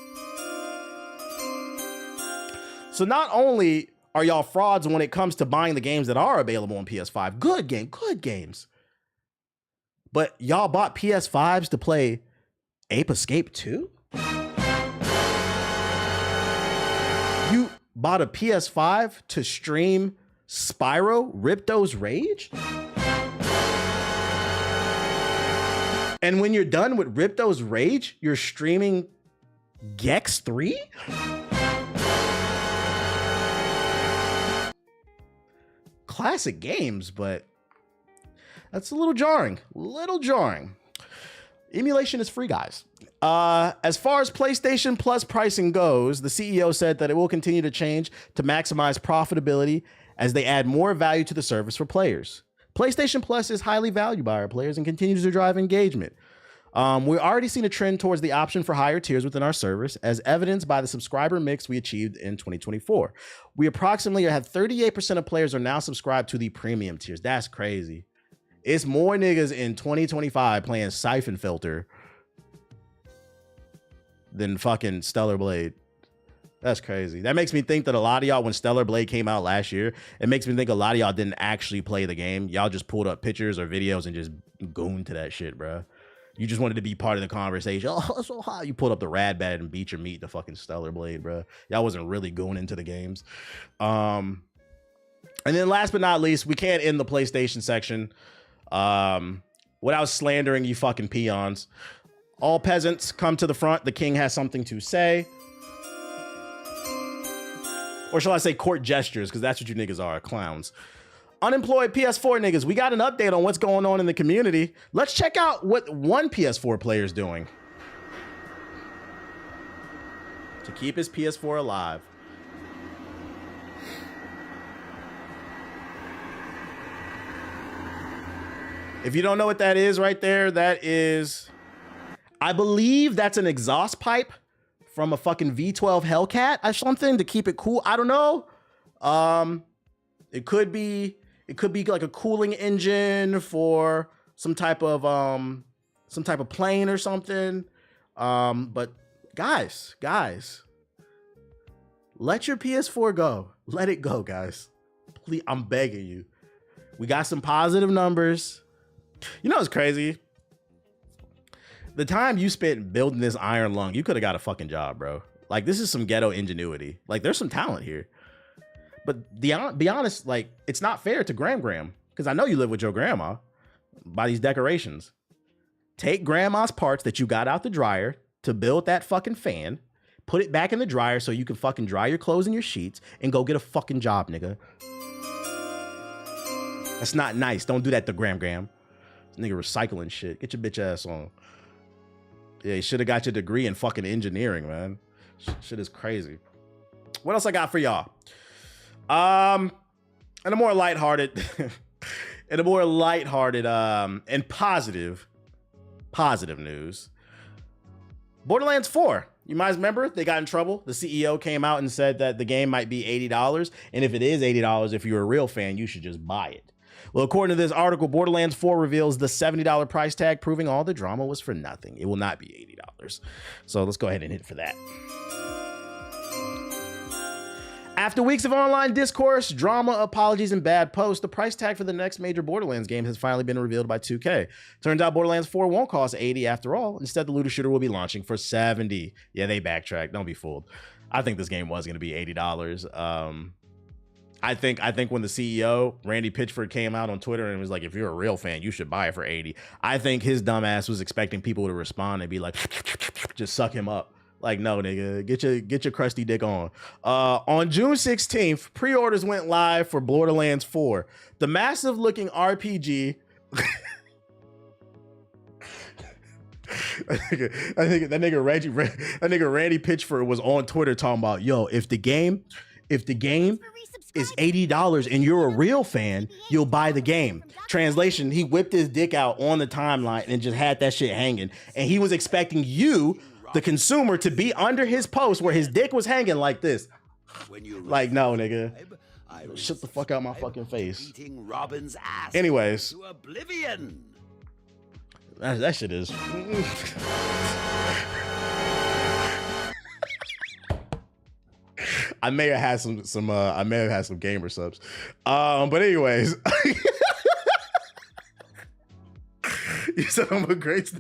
So not only are y'all frauds when it comes to buying the games that are available on PS5? Good games. But y'all bought PS5s to play Ape Escape 2? You bought a PS5 to stream Spyro Ripto's Rage? And when you're done with Ripto's Rage, you're streaming Gex 3? Classic games, but that's a little jarring. Emulation is free, guys. As far as PlayStation Plus pricing goes, the CEO said that it will continue to change to maximize profitability as they add more value to the service for players. PlayStation Plus is highly valued by our players and continues to drive engagement. We're already seeing a trend towards the option for higher tiers within our service, as evidenced by the subscriber mix we achieved in 2024. We approximately have 38% of players are now subscribed to the premium tiers. That's crazy. It's more niggas in 2025 playing Siphon Filter than fucking Stellar Blade. That's crazy. That makes me think that a lot of y'all, when Stellar Blade came out last year, it makes me think a lot of y'all didn't actually play the game. Y'all just pulled up pictures or videos and just gooned to that shit, bro. You just wanted to be part of the conversation. Oh, so how you pulled up the rad bad and beat your meat to fucking Stellar Blade, bro. Y'all wasn't really going into the games. And then last but not least, we can't end the PlayStation section without slandering you fucking peons. All peasants come to the front. The king has something to say. Or shall I say court gestures, because that's what you niggas are, clowns. Unemployed PS4 niggas, we got an update on what's going on in the community. Let's check out what one PS4 player is doing to keep his PS4 alive. If you don't know what that is right there, that is, I believe that's an exhaust pipe from a fucking V12 Hellcat or something to keep it cool. I don't know. It could be like a cooling engine for some type of plane or something. But guys, let your PS4 go. Let it go, guys. Please, I'm begging you. We got some positive numbers. You know what's crazy? the time you spent building this iron lung, you could have got a fucking job, bro. Like, this is some ghetto ingenuity. Like, there's some talent here. But be honest, like, it's not fair to Gram, because I know you live with your grandma, by these decorations. Take grandma's parts that you got out the dryer to build that fucking fan, put it back in the dryer so you can fucking dry your clothes and your sheets, and go get a fucking job, nigga. That's not nice. Don't do that to Gram. This nigga recycling shit. Get your bitch ass on. Yeah, you should have got your degree in fucking engineering, man. Shit is crazy. What else I got for y'all? And a more lighthearted and positive news. Borderlands 4. You might remember they got in trouble. The CEO came out and said that the game might be $80. And if it is $80, if you're a real fan, you should just buy it. Well, according to this article, Borderlands 4 reveals the $70 price tag, proving all the drama was for nothing. It will not be $80. So let's go ahead and hit for that. After weeks of online discourse, drama, apologies, and bad posts, the price tag for the next major Borderlands game has finally been revealed by 2K. Turns out Borderlands 4 won't cost $80 after all. Instead, the looter shooter will be launching for $70. Yeah, they backtracked. Don't be fooled. I think this game was going to be $80. I think when the CEO, Randy Pitchford, came out on Twitter and was like, if you're a real fan, you should buy it for $80. I think his dumbass was expecting people to respond and be like, just suck him up. Like, no, nigga, get your crusty dick on. On June 16th, pre-orders went live for Borderlands 4. The massive looking RPG. I think that nigga Randy Pitchford was on Twitter talking about, yo, if the game is $80 and you're a real fan, you'll buy the game. Translation, he whipped his dick out on the timeline and just had that shit hanging. And he was expecting you, the consumer, to be under his post where his dick was hanging like this. Like, no, nigga. Shut the fuck out my fucking face. Anyways. That shit is. I may have had some gamer subs. But anyways. You said I'm a great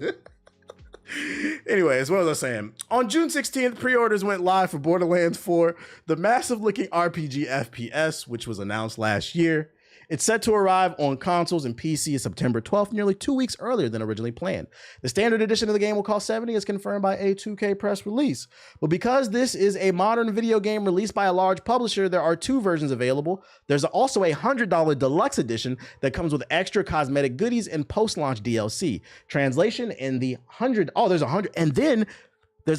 Anyways, what was I saying? On June 16th, pre-orders went live for Borderlands 4, the massive-looking RPG FPS, which was announced last year. It's set to arrive on consoles and PC September 12th, nearly 2 weeks earlier than originally planned. The standard edition of the game will cost $70, as confirmed by a 2K press release. But because this is a modern video game released by a large publisher, there are two versions available. There's also a $100 deluxe edition that comes with extra cosmetic goodies and post-launch DLC. Translation, in the there's a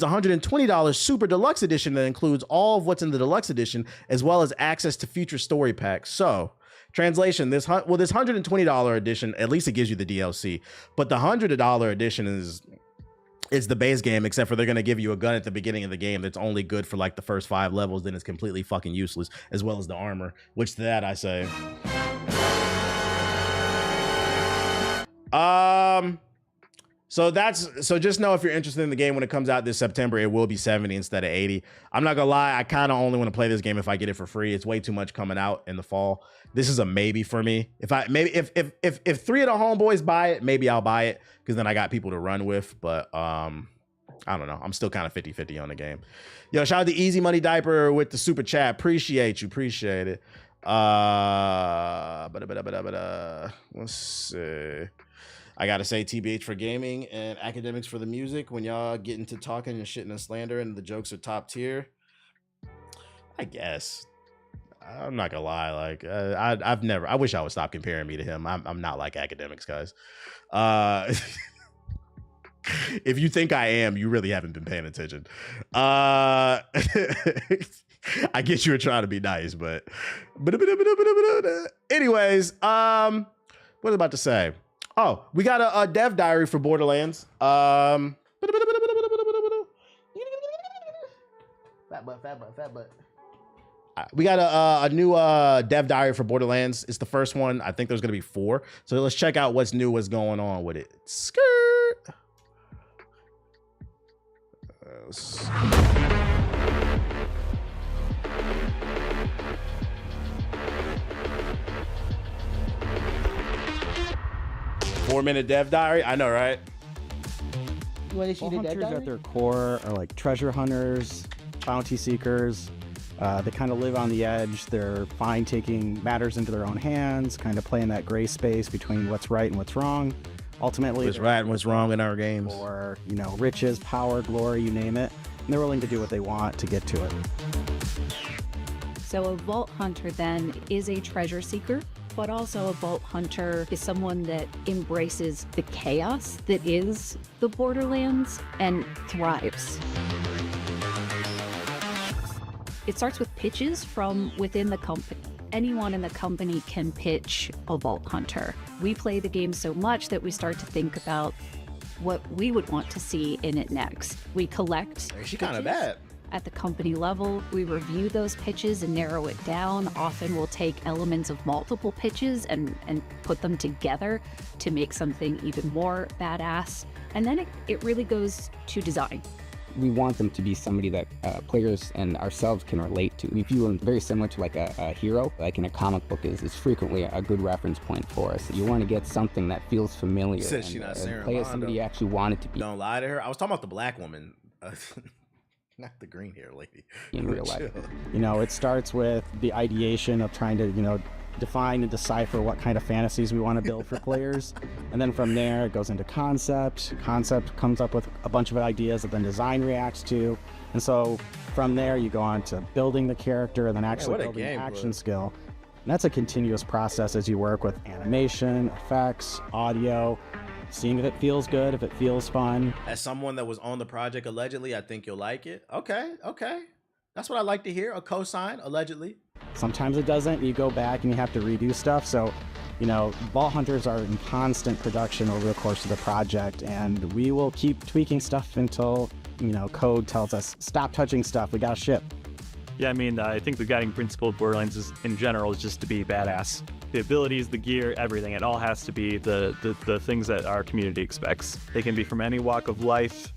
$120 super deluxe edition that includes all of what's in the deluxe edition, as well as access to future story packs. So, translation, this $120 edition, at least it gives you the DLC, but the $100 edition is the base game, except for they're going to give you a gun at the beginning of the game that's only good for like the first 5 levels, then it's completely fucking useless, as well as the armor, which to that I say. So just know, if you're interested in the game when it comes out this September, it will be $70 instead of $80. I'm not gonna lie, I kind of only want to play this game if I get it for free. It's way too much coming out in the fall. This is a maybe for me. If 3 of the homeboys buy it, maybe I'll buy it, because then I got people to run with. But I don't know. I'm still kind of 50-50 on the game. Yo, shout out to Easy Money Diaper with the super chat. Appreciate it. Let's see. I gotta say, TBH for gaming and academics for the music. When y'all get into talking and shitting and slander and the jokes are top tier, I guess. I'm not gonna lie, like I wish I would stop comparing me to him. I'm not like academics, guys. If you think I am, you really haven't been paying attention. I guess you were trying to be nice, but anyways, what was I about to say? Oh, we got a dev diary for Borderlands. Fat butt. We got a new dev diary for Borderlands. It's the first one. I think there's going to be 4. So let's check out what's new, what's going on with it. Skirt. 4-minute dev diary. I know, right? when they see the dead Hunters guy? at their core are like treasure hunters, bounty seekers. They kind of live on the edge. They're fine taking matters into their own hands, kind of playing that gray space between what's right and what's wrong. Ultimately, What's right and what's wrong in our games. or riches, power, glory, you name it. And they're willing to do what they want to get to it. So a vault hunter then is a treasure seeker, but also a vault hunter is someone that embraces the chaos that is the Borderlands and thrives. It starts with pitches from within the company. Anyone in the company can pitch a vault hunter. We play the game so much that we start to think about what we would want to see in it next. We collect She kind of pitches bad. at the company level. We review those pitches and narrow it down. Often we'll take elements of multiple pitches and put them together to make something even more badass. And then it really goes to design. We want them to be somebody that players and ourselves can relate to. We view them very similar to like a hero, like in a comic book is frequently a good reference point for us. You want to get something that feels familiar Said and, she not and Sarah play as Londo. somebody you actually want it to be Don't lie to her. I was talking about the black woman. Not the green hair lady. in real life. Chill. It starts with the ideation of trying to, define and decipher what kind of fantasies we want to build for players. And then from there, it goes into concept. Concept comes up with a bunch of ideas that then design reacts to. And so from there, you go on to building the character and then actually what a building the game, action bro. skill. And that's a continuous process as you work with animation, effects, audio, seeing if it feels good, if it feels fun. As someone that was on the project allegedly, I think you'll like it. Okay. That's what I like to hear. A cosign, allegedly. Sometimes it doesn't. You go back and you have to redo stuff. So, Vault Hunters are in constant production over the course of the project, and we will keep tweaking stuff until, code tells us, stop touching stuff, we gotta ship. Yeah, I think the guiding principle of Borderlands in general is just to be badass. The abilities, the gear, everything, it all has to be the things that our community expects. They can be from any walk of life.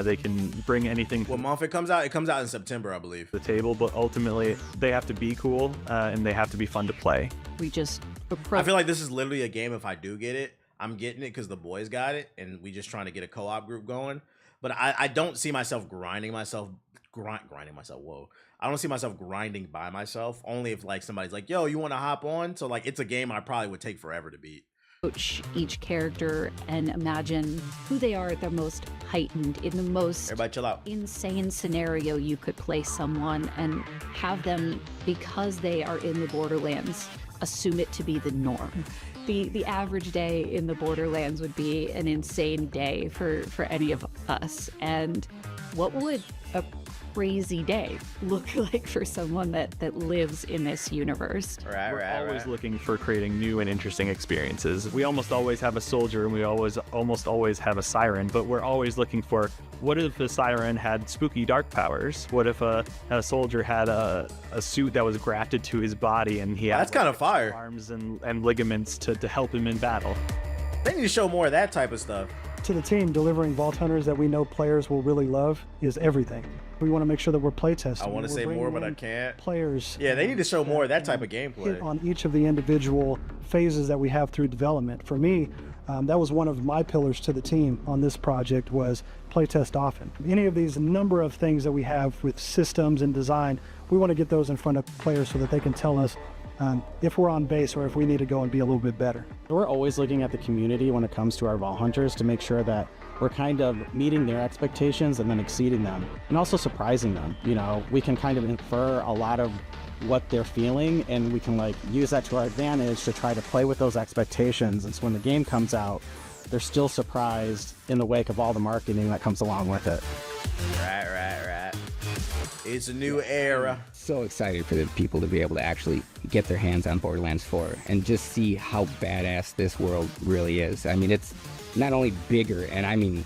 They can bring anything to What month it comes out? It comes out in September, I believe. the table, but ultimately they have to be cool and they have to be fun to play. We just I approach. feel like this is literally a game. If I do get it, I'm getting it because the boys got it, and we just trying to get a co-op group going. But I don't see myself grinding myself. Whoa. I don't see myself grinding by myself. Only if like somebody's like, "Yo, you want to hop on?" So like, it's a game I probably would take forever to beat. Approach each character and imagine who they are at their most heightened, in the most Everybody, chill out. insane scenario you could place someone, and have them, because they are in the Borderlands, assume it to be the norm. The average day in the Borderlands would be an insane day for any of us. And what would a crazy day look like for someone that lives in this universe? We're always looking for creating new and interesting experiences. We almost always have a soldier and we almost always have a siren, but we're always looking for, what if a siren had spooky dark powers? What if a soldier had a suit that was grafted to his body and he had That's kind of fire. arms and ligaments to help him in battle? They need to show more of that type of stuff. To the team, delivering Vault Hunters that we know players will really love is everything. We want to make sure that we're playtesting. I want to We're say more, bringing but I in can't. Players. Yeah, they need to show more of that type of hit gameplay. on each of the individual phases that we have through development. For me, that was one of my pillars to the team on this project, was playtest often. Any of these number of things that we have with systems and design, we want to get those in front of players so that they can tell us if we're on base or if we need to go and be a little bit better. We're always looking at the community when it comes to our Vault Hunters to make sure that we're kind of meeting their expectations and then exceeding them, and also surprising them. We can kind of infer a lot of what they're feeling, and we can use that to our advantage to try to play with those expectations. And so when the game comes out, they're still surprised in the wake of all the marketing that comes along with it. Right. It's a new era. So excited for the people to be able to actually get their hands on Borderlands 4 and just see how badass this world really is. It's not only bigger, and I mean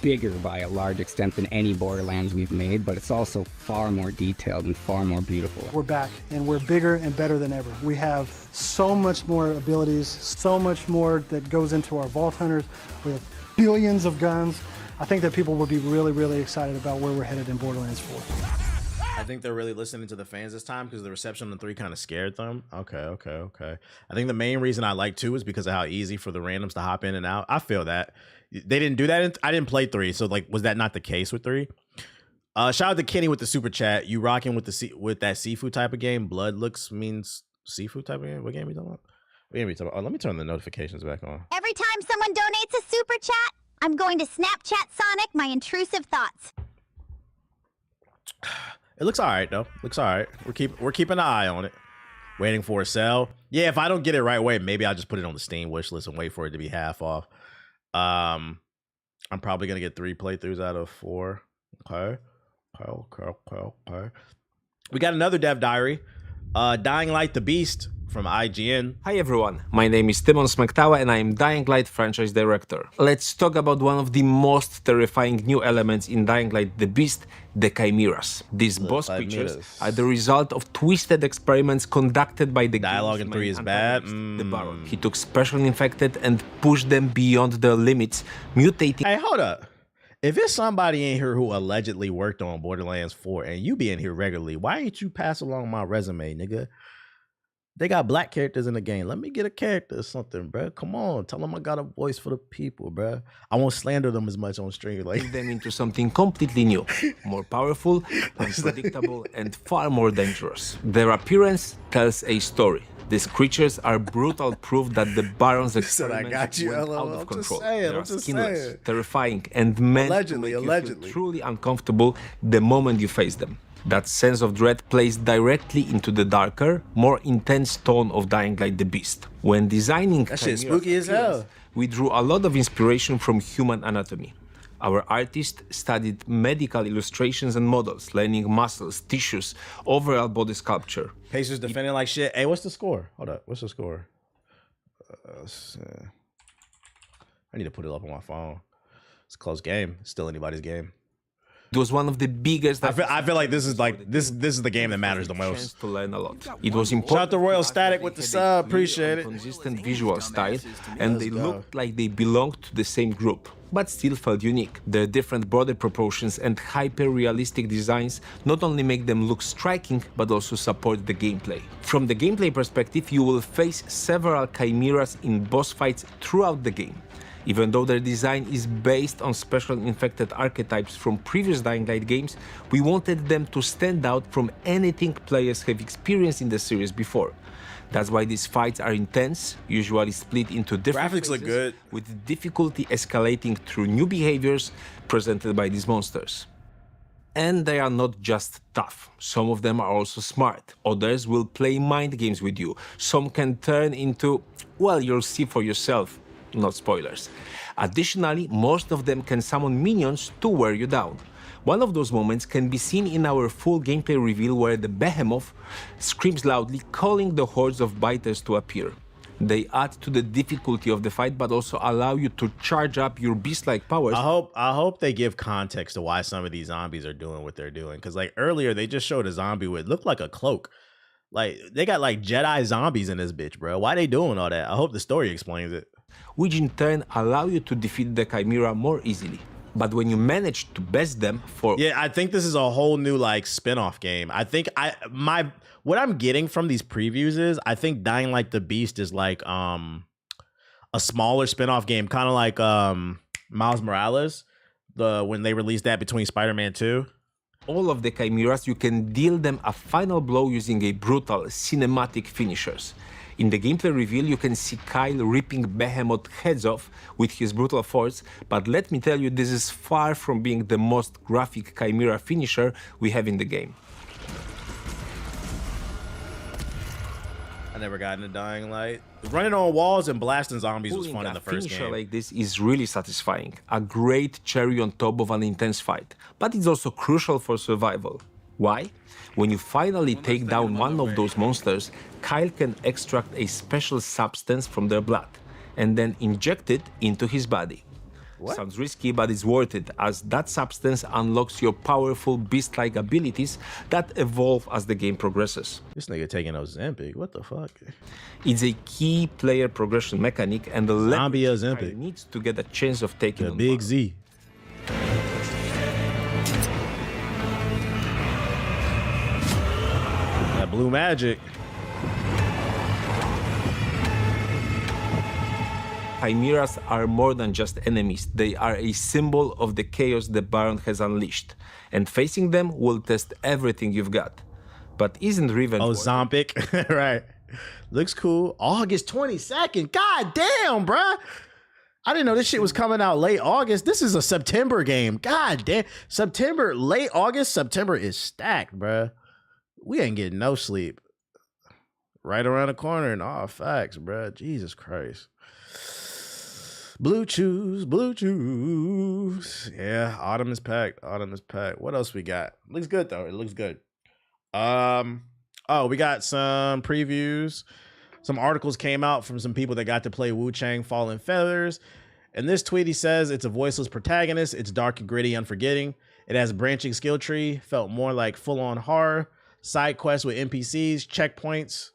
bigger by a large extent than any Borderlands we've made, but it's also far more detailed and far more beautiful. We're back, and we're bigger and better than ever. We have so much more abilities, so much more that goes into our Vault Hunters. We have billions of guns. I think that people will be really, really excited about where we're headed in Borderlands 4. I think they're really listening to the fans this time because the reception on 3 kind of scared them. Okay. I think the main reason I like 2 is because of how easy for the randoms to hop in and out. I feel that. They didn't do that. I didn't play 3, so like, was that not the case with 3? Shout out to Kenny with the super chat. You rocking with that seafood type of game? Blood looks means seafood type of game? What game are you talking about? Oh, let me turn the notifications back on. Every time someone donates a super chat, I'm going to Snapchat Sonic my intrusive thoughts. It looks all right though. Looks all right. We're keeping an eye on it. Waiting for a sale. Yeah, if I don't get it right away, maybe I'll just put it on the Steam wish list and wait for it to be half off. I'm probably gonna get 3 playthroughs out of 4. Okay. We got another dev diary. Dying Light the Beast from IGN. Hi everyone, my name is Timon Smektawa and I am Dying Light franchise director. Let's talk about one of the most terrifying new elements in Dying Light the Beast, the Chimeras. These boss creatures are the result of twisted experiments conducted by the dialogue in 3 is bad. The Baron. He took special infected and pushed them beyond their limits, mutating. Hey, hold up. If it's somebody in here who allegedly worked on Borderlands 4 and you be in here regularly, why ain't you pass along my resume, nigga? They got black characters in the game. Let me get a character or something, bro. Come on, tell them I got a voice for the people, bro. I won't slander them as much on stream. Like them into something completely new, more powerful, unpredictable, and far more dangerous. Their appearance tells a story. These creatures are brutal proof that the Baron's experiments went out of control. They are skinless, terrifying, and meant to make you feel truly uncomfortable the moment you face them. That sense of dread plays directly into the darker, more intense tone of Dying Light the Beast. When designing that shit's spooky as hell, we drew a lot of inspiration from human anatomy. Our artist studied medical illustrations and models, learning muscles, tissues, overall body sculpture. Pacers defending like shit. Hey, what's the score? Hold up, what's the score? I need to put it up on my phone. It's a close game. It's still anybody's game. It was one of the biggest. I feel like this is the game that matters the most. To learn a lot. It was important. Shout out to Royal Static with the sub. Appreciate it. Consistent visual style, and they looked like they belonged to the same group, but still felt unique. Their different body proportions and hyper-realistic designs not only make them look striking, but also support the gameplay. From the gameplay perspective, you will face several chimeras in boss fights throughout the game. Even though their design is based on special infected archetypes from previous Dying Light games, we wanted them to stand out from anything players have experienced in the series before. That's why these fights are intense, usually split into different graphics look good, with difficulty escalating through new behaviors presented by these monsters. And they are not just tough. Some of them are also smart. Others will play mind games with you. Some can turn into, well, you'll see for yourself. Not spoilers. Additionally, most of them can summon minions to wear you down. One of those moments can be seen in our full gameplay reveal where the behemoth screams loudly, calling the hordes of biters to appear. They add to the difficulty of the fight, but also allow you to charge up your beast-like powers. I hope they give context to why some of these zombies are doing what they're doing. Because like earlier, they just showed a zombie with looked like a cloak. Like they got like Jedi zombies in this bitch, bro. Why they doing all that? I hope the story explains it. Which in turn allow you to defeat the Chimera more easily. But when you manage to best them for... Yeah, I think this is a whole new like spin-off game. I think what I'm getting from these previews is I think Dying Light the Beast is like a smaller spin-off game, kind of like Miles Morales, when they released that between Spider-Man 2. All of the Chimeras, you can deal them a final blow using a brutal cinematic finishers. In the gameplay reveal, you can see Kyle ripping Behemoth heads off with his brutal force, but let me tell you, this is far from being the most graphic Chimera finisher we have in the game. I never got into Dying Light. Running on walls and blasting zombies was fun in the first game. A finisher like this is really satisfying. A great cherry on top of an intense fight, but it's also crucial for survival. Why? When you finally take down one of those monsters, Kyle can extract a special substance from their blood and then inject it into his body. What? Sounds risky, but it's worth it, as that substance unlocks your powerful beast-like abilities that evolve as the game progresses. This nigga taking Ozempic, what the fuck? It's a key player progression mechanic, and the zombie Ozempic needs to get a chance of taking the big Z. Blue magic. Chimeras are more than just enemies. They are a symbol of the chaos the Baron has unleashed. And facing them will test everything you've got. But isn't revenge? Oh, Zompic. Right. Looks cool. August 22nd. God damn, bruh. I didn't know this shit was coming out late August. This is a September game. God damn. September, late August, September is stacked, bruh. We ain't getting no sleep. Right around the corner and all facts, bruh. Jesus Christ. Blue chews, blue chews. Yeah, autumn is packed. Autumn is packed. What else we got? Looks good though. It looks good. Oh, we got some previews. Some articles came out from some people that got to play Wu Chang Fallen Feathers. In this tweet, he says it's a voiceless protagonist. It's dark and gritty, unforgetting. It has a branching skill tree. Felt more like full-on horror. Side quests with NPCs, checkpoints.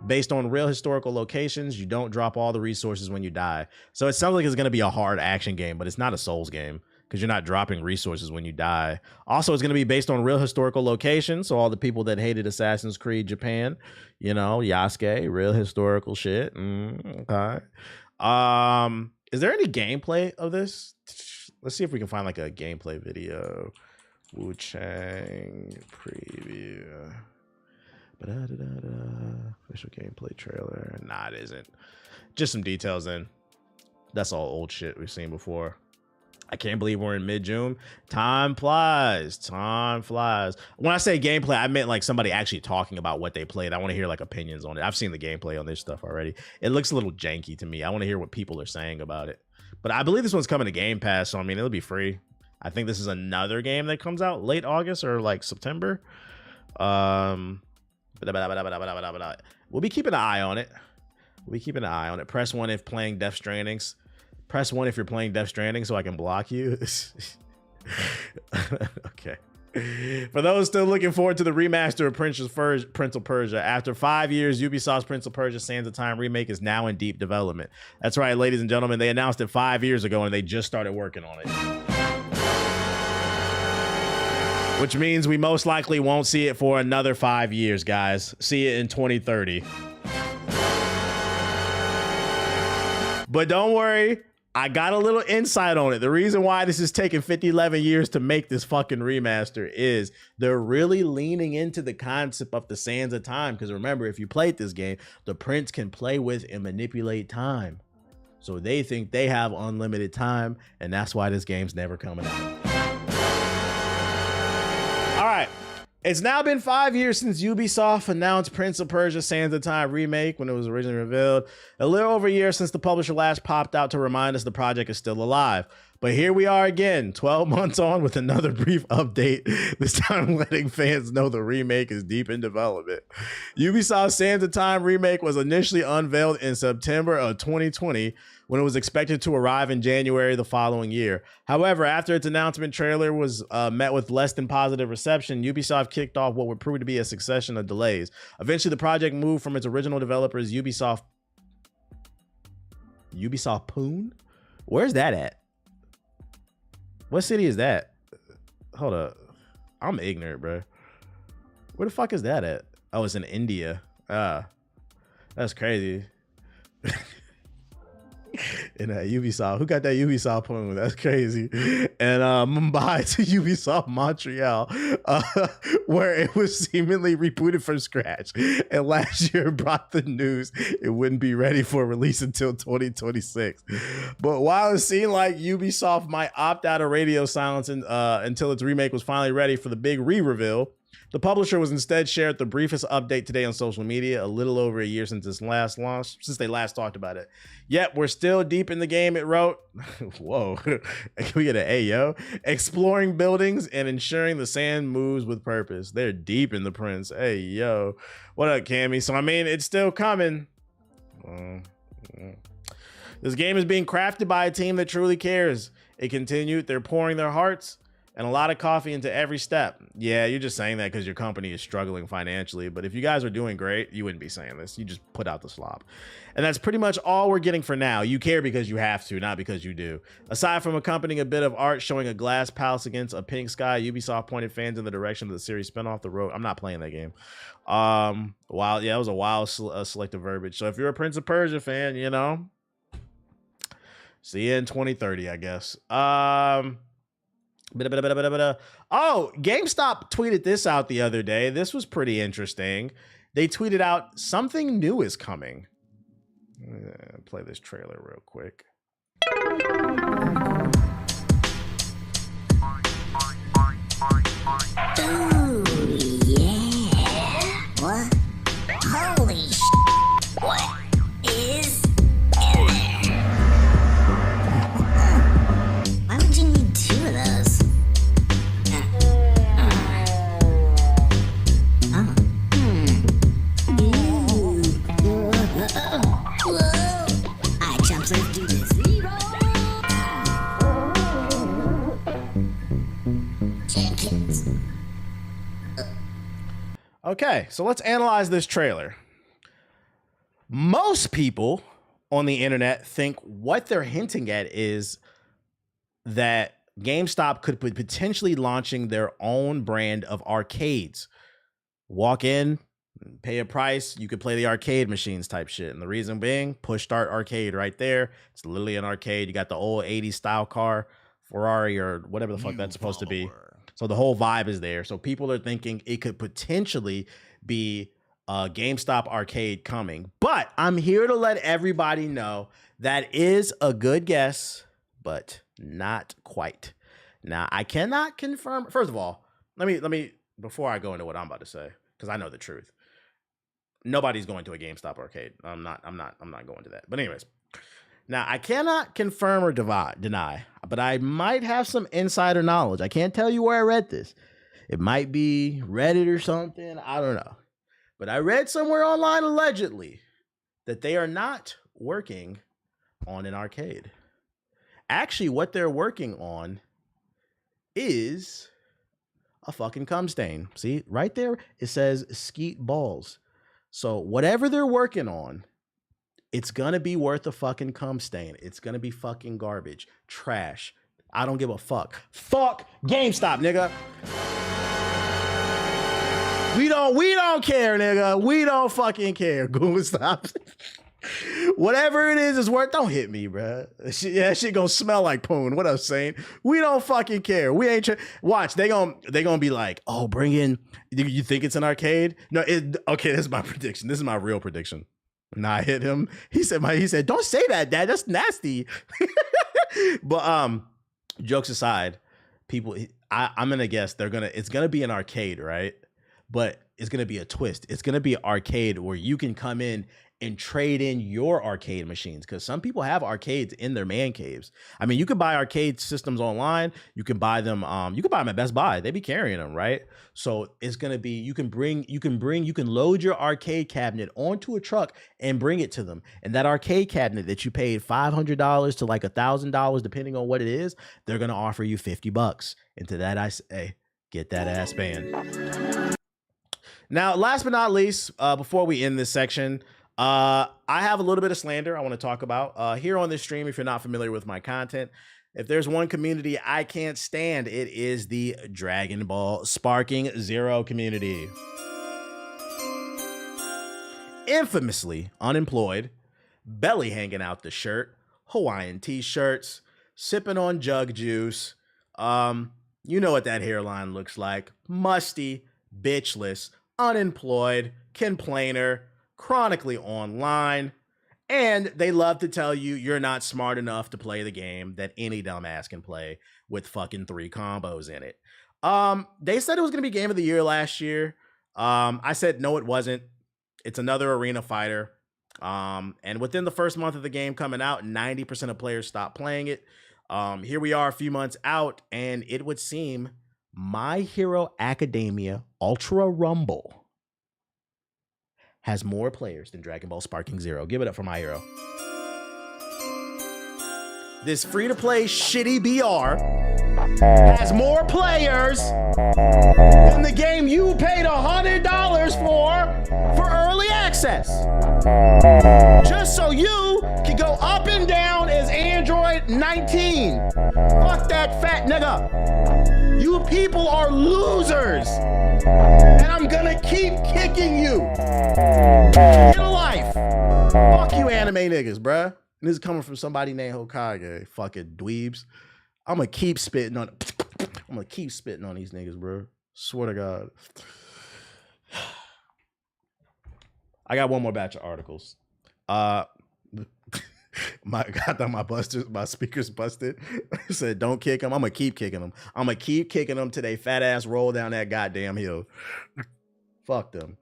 Based on real historical locations, you don't drop all the resources when you die. So it sounds like it's going to be a hard action game, but it's not a Souls game because you're not dropping resources when you die. Also, it's going to be based on real historical locations. So all the people that hated Assassin's Creed Japan, you know, Yasuke, real historical shit. Okay. Is there any gameplay of this? Let's see if we can find like a gameplay video. Wu Chang preview. Official gameplay trailer. Nah, it isn't. Just some details in. That's all old shit we've seen before. I can't believe we're in mid-June. Time flies. Time flies. When I say gameplay, I meant like somebody actually talking about what they played. I want to hear like opinions on it. I've seen the gameplay on this stuff already. It looks a little janky to me. I want to hear what people are saying about it. But I believe this one's coming to Game Pass, so I mean, it'll be free. I think this is another game that comes out late August or like September. We'll be keeping an eye on it. We'll be keeping an eye on it. Press 1 if playing Death Stranding. Press 1 if you're playing Death Stranding so I can block you. Okay. For those still looking forward to the remaster of Prince of Persia, after 5 years, Ubisoft's Prince of Persia Sands of Time remake is now in deep development. That's right, ladies and gentlemen. They announced it 5 years ago and they just started working on it. Which means we most likely won't see it for another 5 years, guys. See it in 2030. But don't worry, I got a little insight on it. The reason why this is taking 11 years to make this fucking remaster is they're really leaning into the concept of the Sands of Time. Because remember, if you played this game, the prince can play with and manipulate time. So they think they have unlimited time, and that's why this game's never coming out. All right. It's now been 5 years since Ubisoft announced Prince of Persia Sands of Time remake when it was originally revealed. A little over a year since the publisher last popped out to remind us the project is still alive. But here we are again, 12 months on with another brief update, this time letting fans know the remake is deep in development. Ubisoft's Sands of Time remake was initially unveiled in September of 2020 when it was expected to arrive in January the following year. However, after its announcement trailer was met with less than positive reception, Ubisoft kicked off what would prove to be a succession of delays. Eventually, the project moved from its original developers, Ubisoft Poon? Where's that at? What city is that? Hold up. I'm ignorant, bro. Where the fuck is that at? Oh, it's in India. That's crazy. And Ubisoft, who got that Ubisoft phone? That's crazy. And Mumbai to Ubisoft Montreal, where it was seemingly rebooted from scratch. And last year brought the news it wouldn't be ready for release until 2026. But while it seemed like Ubisoft might opt out of radio silence until its remake was finally ready for the big re-reveal, the publisher was instead shared the briefest update today on social media, a little over a year since its last launch, since they last talked about it. Yep, we're still deep in the game, it wrote. Whoa, can we get an Ayo? Exploring buildings and ensuring the sand moves with purpose. They're deep in the prince. Hey, yo. What up, Cammy? So, I mean, it's still coming. This game is being crafted by a team that truly cares. It continued, they're pouring their hearts and a lot of coffee into every step. Yeah, you're just saying that because your company is struggling financially. But if you guys are doing great, you wouldn't be saying this. You just put out the slop. And that's pretty much all we're getting for now. You care because you have to, not because you do. Aside from accompanying a bit of art showing a glass palace against a pink sky, Ubisoft pointed fans in the direction of the series spinoff, The Road. I'm not playing that game. Wild, yeah, it was a wild selective verbiage. So if you're a Prince of Persia fan, you know, see you in 2030, I guess. Oh, GameStop tweeted this out the other day. This was pretty interesting. They tweeted out something new is coming. Play this trailer real quick. Ooh, yeah. What? Holy sh**. What is in there? Why would you need 2 of those? Alright, chumps, let's do this. Jenkins. Okay, so let's analyze this trailer. Most people on the internet think what they're hinting at is that GameStop could be potentially launching their own brand of arcades. Walk in, pay a price, you could play the arcade machines type shit. And the reason being, push start arcade right there. It's literally an arcade. You got the old 80s style car, Ferrari or whatever the fuck that's supposed to be. So the whole vibe is there. So people are thinking it could potentially be a GameStop arcade coming. But I'm here to let everybody know that is a good guess, but not quite. Now, I cannot confirm. First of all, let me before I go into what I'm about to say, because I know the truth. Nobody's going to a GameStop arcade. I'm not going to that. But anyways, now I cannot confirm or deny, but I might have some insider knowledge. I can't tell you where I read this. It might be Reddit or something. I don't know. But I read somewhere online allegedly that they are not working on an arcade. Actually, what they're working on is a fucking cum stain. See, right there, it says Skeet Balls. So whatever they're working on, it's going to be worth a fucking cum stain. It's going to be fucking garbage. Trash. I don't give a fuck. Fuck GameStop, nigga. We don't care, nigga. We don't fucking care. Google stop. Whatever it is worth. Don't hit me, bro. Yeah, shit gonna smell like poon. What I'm saying. We don't fucking care. We ain't. Watch. They gonna be like, oh, bring in. You think it's an arcade? No. Okay. This is my prediction. This is my real prediction. Nah, I hit him. He said, don't say that, Dad. That's nasty. But jokes aside, people. I'm gonna guess it's gonna be an arcade, right? But it's going to be a twist. It's going to be an arcade where you can come in and trade in your arcade machines, because some people have arcades in their man caves. I mean, you can buy arcade systems online. You can buy them. You can buy them at Best Buy. They be carrying them, right? So it's going to be, you can load your arcade cabinet onto a truck and bring it to them. And that arcade cabinet that you paid $500 to like $1,000, depending on what it is, they're going to offer you $50. And to that, I say, get that ass banned. Now, last but not least, before we end this section, I have a little bit of slander I want to talk about here on this stream. If you're not familiar with my content, if there's one community I can't stand, it is the Dragon Ball Sparking Zero community. Infamously unemployed, belly hanging out the shirt, Hawaiian t-shirts, sipping on jug juice. You know what that hairline looks like. Musty, bitchless, unemployed, complainer, chronically online, and they love to tell you you're not smart enough to play the game that any dumbass can play with fucking 3 combos in it. They said it was going to be Game of the Year last year. I said, no, it wasn't. It's another arena fighter. And within the first month of the game coming out, 90% of players stopped playing it. Here we are a few months out, and it would seem My Hero Academia Ultra Rumble has more players than Dragon Ball Sparking Zero. Give it up for My Hero. This free-to-play shitty BR has more players than the game you paid $100 for early access. Just so you can go up and down as Android 19. Fuck that fat nigga. You people are losers. And I'm gonna keep kicking you. Get a life. Fuck you anime niggas, bruh. And this is coming from somebody named Hokage. Fucking dweebs. I'm gonna keep spitting on these niggas, bro. Swear to God. I got one more batch of articles. I thought my speakers busted. I said, don't kick them. I'm gonna keep kicking them. I'm gonna keep kicking them till they fat ass roll down that goddamn hill. Fuck them.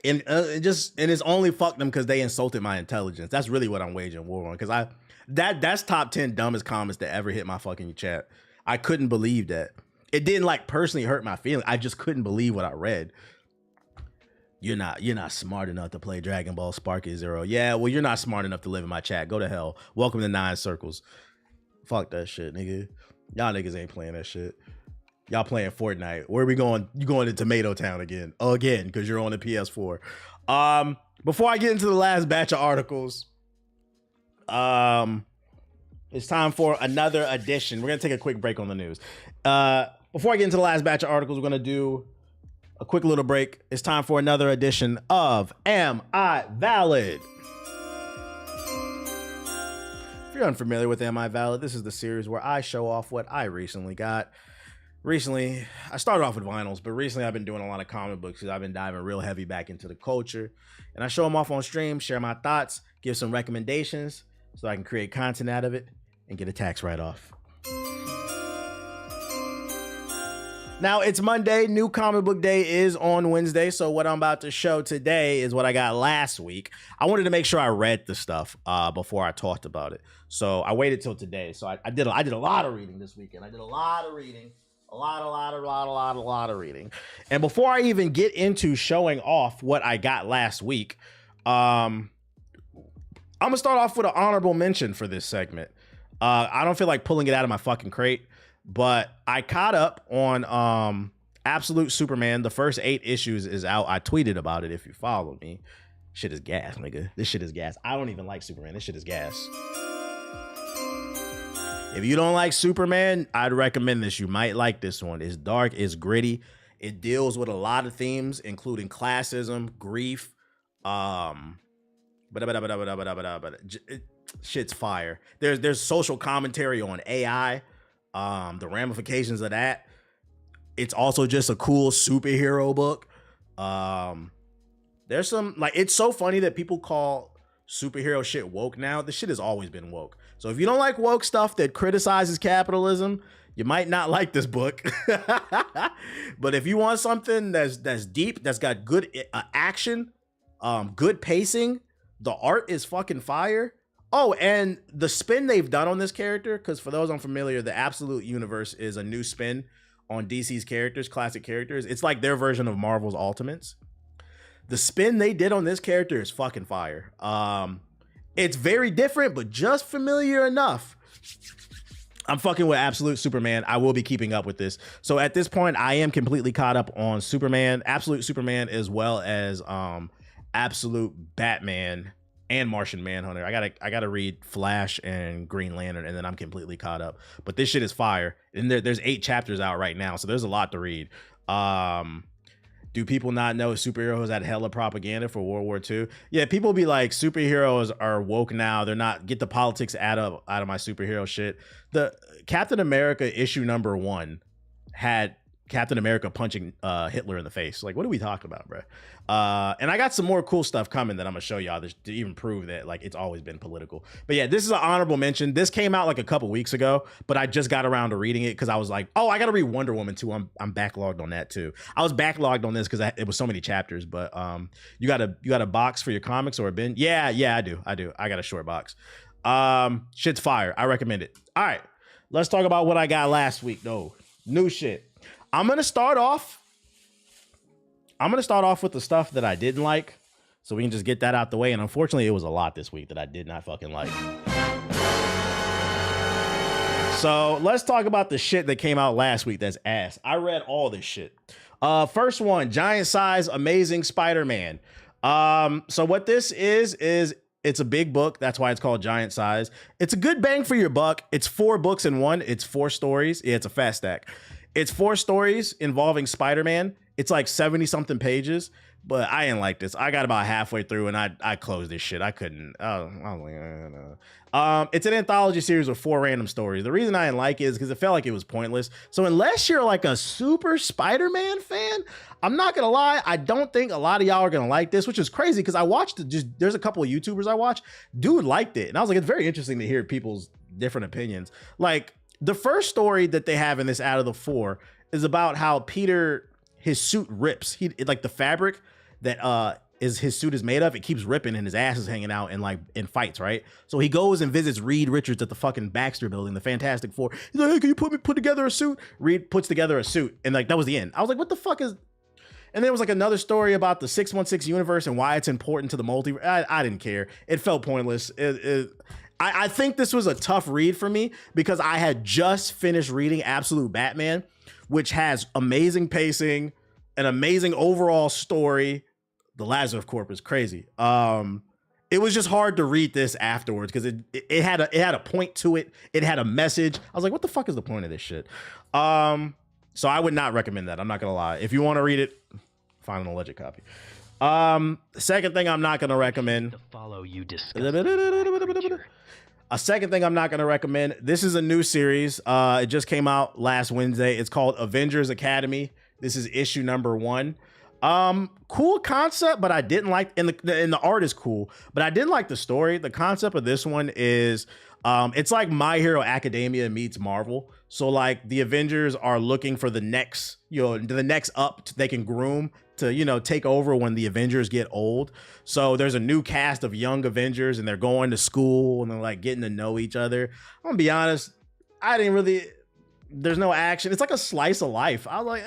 And it's only fuck them because they insulted my intelligence. That's really what I'm waging war on. Because that's top 10 dumbest comments that ever hit my fucking chat. I couldn't believe that. It didn't like personally hurt my feelings. I just couldn't believe what I read. You're not smart enough to play Dragon Ball Sparky Zero. Yeah, well, you're not smart enough to live in my chat. Go to hell. Welcome to 9 Circles. Fuck that shit, nigga. Y'all niggas ain't playing that shit. Y'all playing Fortnite. Where are we going? You going to Tomato Town again? Again, because you're on the PS4. Before I get into the last batch of articles, it's time for another edition. We're gonna take a quick break on the news. Before I get into the last batch of articles, we're gonna do a quick little break. It's time for another edition of Am I Valid? If you're unfamiliar with Am I Valid, this is the series where I show off what I recently got. Recently, I started off with vinyls, but recently I've been doing a lot of comic books because I've been diving real heavy back into the culture. And I show them off on stream, share my thoughts, give some recommendations so I can create content out of it and get a tax write-off. Now, it's Monday. New comic book day is on Wednesday. So what I'm about to show today is what I got last week. I wanted to make sure I read the stuff before I talked about it. So I waited till today. So I did a lot of reading this weekend. I did a lot of reading. A lot of reading. And before I even get into showing off what I got last week, I'm going to start off with an honorable mention for this segment. I don't feel like pulling it out of my fucking crate, but I caught up on Absolute Superman. The first 8 issues is out. I tweeted about it if you follow me. Shit is gas, nigga. This shit is gas. I don't even like Superman. This shit is gas. If you don't like Superman, I'd recommend this. You might like this one. It's dark, it's gritty. It deals with a lot of themes, including classism, grief. Shit's fire. There's social commentary on AI, the ramifications of that. It's also just a cool superhero book. There's some, like, it's so funny that people call superhero shit woke now. This shit has always been woke. So if you don't like woke stuff that criticizes capitalism, you might not like this book. But if you want something that's deep, that's got good action, good pacing, the art is fucking fire. Oh, and the spin they've done on this character, because for those unfamiliar, the Absolute Universe is a new spin on DC's characters, classic characters. It's like their version of Marvel's Ultimates. The spin they did on this character is fucking fire. It's very different, but just familiar enough. I'm fucking with Absolute Superman. I will be keeping up with this. So at this point, I am completely caught up on Superman, Absolute Superman, as well as Absolute Batman and Martian Manhunter. I gotta read Flash and Green Lantern, and then I'm completely caught up. But this shit is fire. And there's 8 chapters out right now, so there's a lot to read. Do people not know superheroes had hella propaganda for World War II? Yeah, people be like, superheroes are woke now. They're not, get the politics out of my superhero shit. The Captain America issue #1 had Captain America punching Hitler in the face. Like, what are we talking about, bro? And I got some more cool stuff coming that I'm gonna show y'all to even prove that, like, it's always been political. But yeah, this is an honorable mention. This came out like a couple weeks ago, but I just got around to reading it because I was like, oh, I gotta read Wonder Woman too. I'm backlogged on that too. I was backlogged on this because it was so many chapters. But you got a box for your comics or a bin? Yeah, I do. I got a short box. Shit's fire. I recommend it. All right, let's talk about what I got last week though. New shit. I'm gonna start off with the stuff that I didn't like, so we can just get that out the way. And unfortunately, it was a lot this week that I did not fucking like. So let's talk about the shit that came out last week that's ass. I read all this shit. First one, Giant Size Amazing Spider-Man. So what this is it's a big book. That's why it's called Giant Size. It's a good bang for your buck. It's 4 books in one. It's 4 stories. Yeah, it's a fast stack. It's 4 stories involving Spider-Man. It's like 70 something pages, but I didn't like this. I got about halfway through and I closed this shit. I couldn't. I was like, no. It's an anthology series with 4 random stories. The reason I didn't like it is because it felt like it was pointless. So unless you're like a super Spider-Man fan, I'm not gonna lie, I don't think a lot of y'all are gonna like this, which is crazy because I watched there's a couple of YouTubers I watched. Dude liked it. And I was like, it's very interesting to hear people's different opinions. Like the first story that they have in this out of the 4 is about how Peter, his suit rips. Like the fabric that his suit is made of, it keeps ripping and his ass is hanging out in fights, right? So he goes and visits Reed Richards at the fucking Baxter building, the Fantastic Four. He's like, hey, can you put together a suit? Reed puts together a suit, and like that was the end. I was like, what the fuck is? And there was like another story about the 616 universe and why it's important to the multiverse. I didn't care. It felt pointless. I think this was a tough read for me because I had just finished reading Absolute Batman, which has amazing pacing, an amazing overall story. The Lazarus Corp is crazy. It was just hard to read this afterwards because it had a point to it. It had a message. I was like, what the fuck is the point of this shit? So I would not recommend that. I'm not gonna lie. If you want to read it, find an alleged copy. Second thing I'm not gonna recommend. Follow you A second thing I'm not going to recommend. This is a new series. It just came out last Wednesday. It's called Avengers Academy. This is issue number 1. Cool concept, but I didn't like, and the art is cool, but I didn't like the story. The concept of this one is, it's like My Hero Academia meets Marvel. So like the Avengers are looking for the next, the next up they can groom to, take over when the Avengers get old. So there's a new cast of young Avengers and they're going to school and they're like getting to know each other. I'm gonna be honest, there's no action. It's like a slice of life. I was like,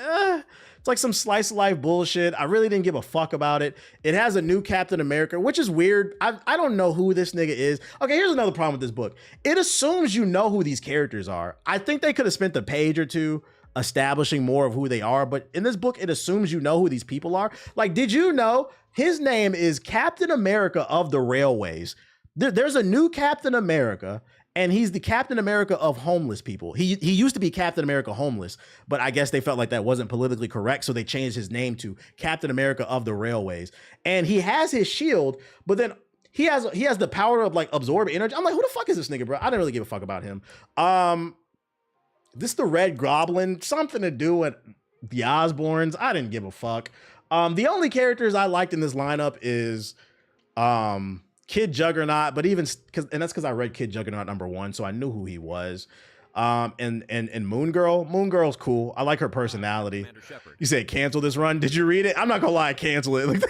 it's like some slice of life bullshit. I really didn't give a fuck about it. It has a new Captain America, which is weird. I don't know who this nigga is. Okay, here's another problem with this book. It assumes you know who these characters are. I think they could have spent a page or two establishing more of who they are, but in this book, it assumes you know who these people are. Like, did you know his name is Captain America of the Railways? There's a new Captain America, and he's the Captain America of homeless people. He used to be Captain America homeless, but I guess they felt like that wasn't politically correct, so they changed his name to Captain America of the Railways. And he has his shield, but then he has the power of like absorb energy. I'm like, who the fuck is this nigga, bro? I didn't really give a fuck about him. This the Red Goblin, something to do with the Osborns. I didn't give a fuck. The only characters I liked in this lineup is Kid Juggernaut, but and that's because I read Kid Juggernaut #1, so I knew who he was. And Moon Girl. Moon Girl's cool. I like her personality. You said cancel this run. Did you read it? I'm not gonna lie, cancel it.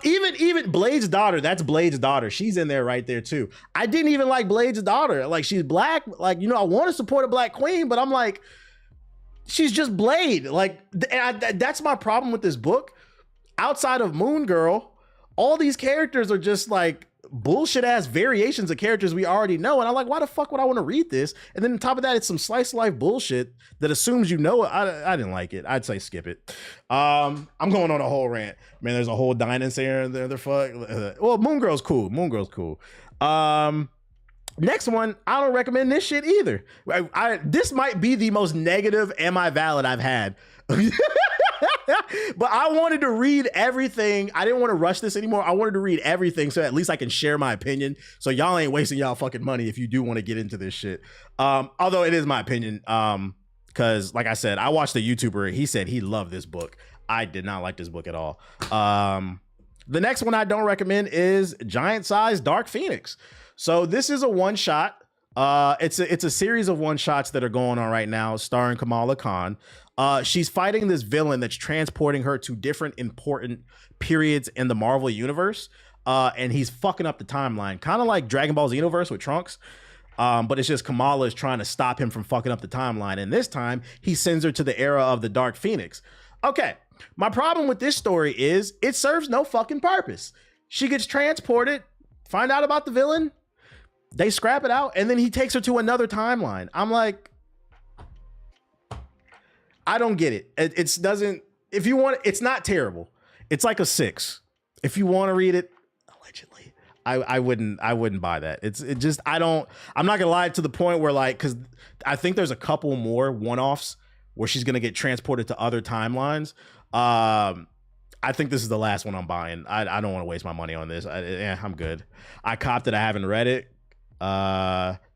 Even Blade's daughter, that's Blade's daughter. She's in there right there too. I didn't even like Blade's daughter. Like, she's black. Like, I want to support a black queen, but I'm like, she's just Blade. Like, that's my problem with this book. Outside of Moon Girl, all these characters are just like bullshit ass variations of characters we already know. And I'm like, why the fuck would I want to read this? And then on top of that, it's some slice of life bullshit that assumes you know it. I didn't like it. I'd say skip it. I'm going on a whole rant. Man, there's a whole dinosaur in there. They're fuck. Well, Moon Girl's cool. Moon Girl's cool. Next one, I don't recommend this shit either. This might be the most negative Am I Valid I've had. But I wanted to read everything. I didn't want to rush this anymore. I wanted to read everything so at least I can share my opinion. So y'all ain't wasting y'all fucking money if you do want to get into this shit. Although it is my opinion. Because like I said, I watched a YouTuber. He said he loved this book. I did not like this book at all. The next one I don't recommend is Giant Size Dark Phoenix. So this is a one shot. It's a series of one shots that are going on right now, starring Kamala Khan. She's fighting this villain that's transporting her to different important periods in the Marvel universe. And he's fucking up the timeline, kind of like Dragon Ball Xenoverse with Trunks. But it's just Kamala is trying to stop him from fucking up the timeline. And this time he sends her to the era of the Dark Phoenix. Okay, my problem with this story is it serves no fucking purpose. She gets transported, find out about the villain. They scrap it out, and then he takes her to another timeline. I'm like, I don't get it. It doesn't. If you want, it's not terrible. It's like a 6. If you want to read it, allegedly, I wouldn't buy that. I'm not gonna lie, to the point where, like, because I think there's a couple more one-offs where she's gonna get transported to other timelines. I think this is the last one I'm buying. I don't want to waste my money on this. I'm good. I copped it. I haven't read it.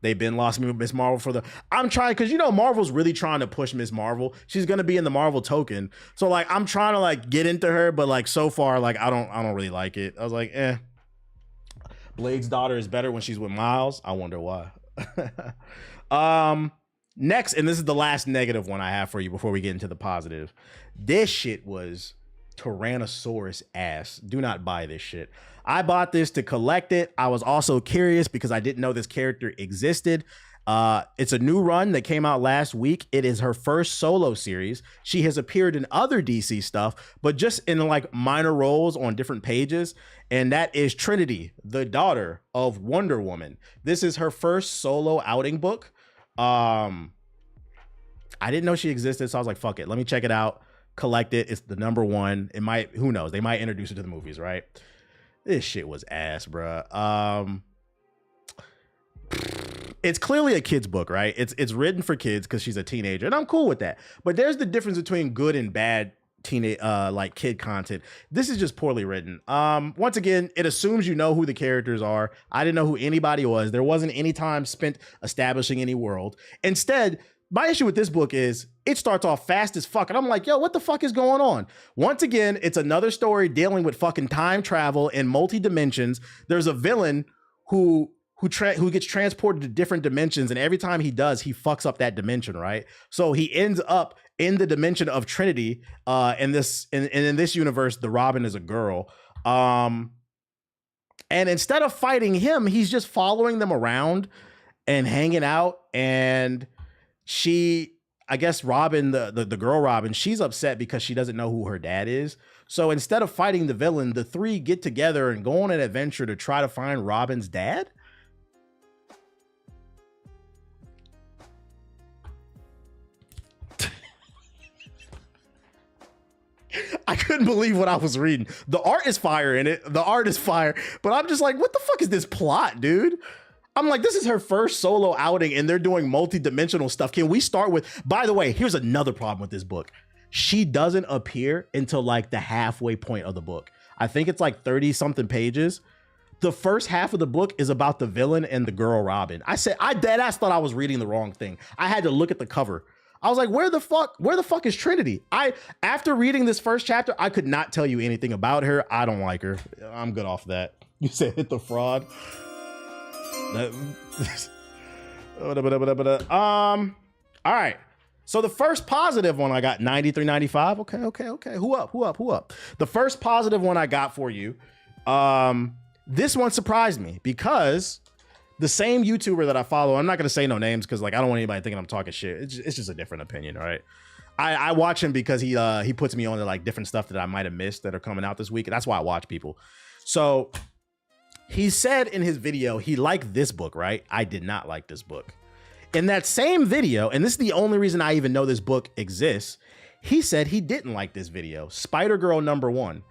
They've been lost me with Miss Marvel I'm trying, because Marvel's really trying to push Miss Marvel. She's gonna be in the Marvel token, so like I'm trying to like get into her, but like so far like I don't really like it. I was like, Blade's daughter is better when she's with Miles. I wonder why. Next, and this is the last negative one I have for you before we get into the positive. This shit was Tyrannosaurus ass. Do not buy this shit. I bought this to collect it. I was also curious because I didn't know this character existed. It's a new run that came out last week. It is her first solo series. She has appeared in other DC stuff, but just in like minor roles on different pages. And that is Trinity, the daughter of Wonder Woman. This is her first solo outing book. I didn't know she existed, so I was like, fuck it. Let me check it out. Collect it. It's the #1. It might, who knows? They might introduce it to the movies, right? This shit was ass, bruh. It's clearly a kid's book, right? It's written for kids because she's a teenager, and I'm cool with that. But there's the difference between good and bad teenage like kid content. This is just poorly written. Once again, it assumes you know who the characters are. I didn't know who anybody was. There wasn't any time spent establishing any world. Instead, my issue with this book is it starts off fast as fuck. And I'm like, yo, what the fuck is going on? Once again, it's another story dealing with fucking time travel and multi-dimensions. There's a villain who gets transported to different dimensions. And every time he does, he fucks up that dimension, right? So he ends up in the dimension of Trinity. In this universe, the Robin is a girl. And instead of fighting him, he's just following them around and hanging out. And I guess Robin, the girl Robin, she's upset because she doesn't know who her dad is. So instead of fighting the villain, the three get together and go on an adventure to try to find Robin's dad. I couldn't believe what I was reading. The art is fire in it. The art is fire. But I'm just like, what the fuck is this plot, dude? I'm like, this is her first solo outing and they're doing multi-dimensional stuff. Can we start with, by the way, here's another problem with this book. She doesn't appear until like the halfway point of the book. I think it's like 30 something pages. The first half of the book is about the villain and the girl Robin. I deadass thought I was reading the wrong thing. I had to look at the cover. I was like, where the fuck is Trinity? After reading this first chapter, I could not tell you anything about her. I don't like her. I'm good off that. You said hit the fraud. All right. So the first positive one I got 93.95. Okay. Who up? The first positive one I got for you. This one surprised me because the same YouTuber that I follow, I'm not going to say no names because like I don't want anybody thinking I'm talking shit. It's just a different opinion, all right? I watch him because he puts me on to like different stuff that I might have missed that are coming out this week. And that's why I watch people. So he said in his video, he liked this book, right? I did not like this book. In that same video, and this is the only reason I even know this book exists, he said he didn't like this video, Spider-Girl #1.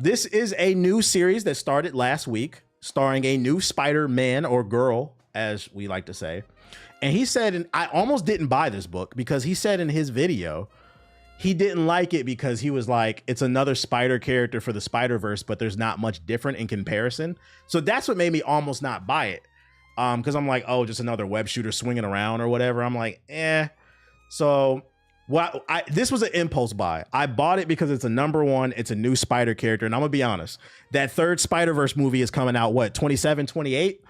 This is a new series that started last week, starring a new Spider-Man or girl, as we like to say. And he said, and I almost didn't buy this book because he said in his video, he didn't like it because he was like, it's another Spider character for the Spider-Verse, but there's not much different in comparison. So that's what made me almost not buy it. Because I'm like, oh, just another web shooter swinging around or whatever. I'm like, So this was an impulse buy. I bought it because it's a #1. It's a new Spider character. And I'm going to be honest, that third Spider-Verse movie is coming out, what, 27, 28?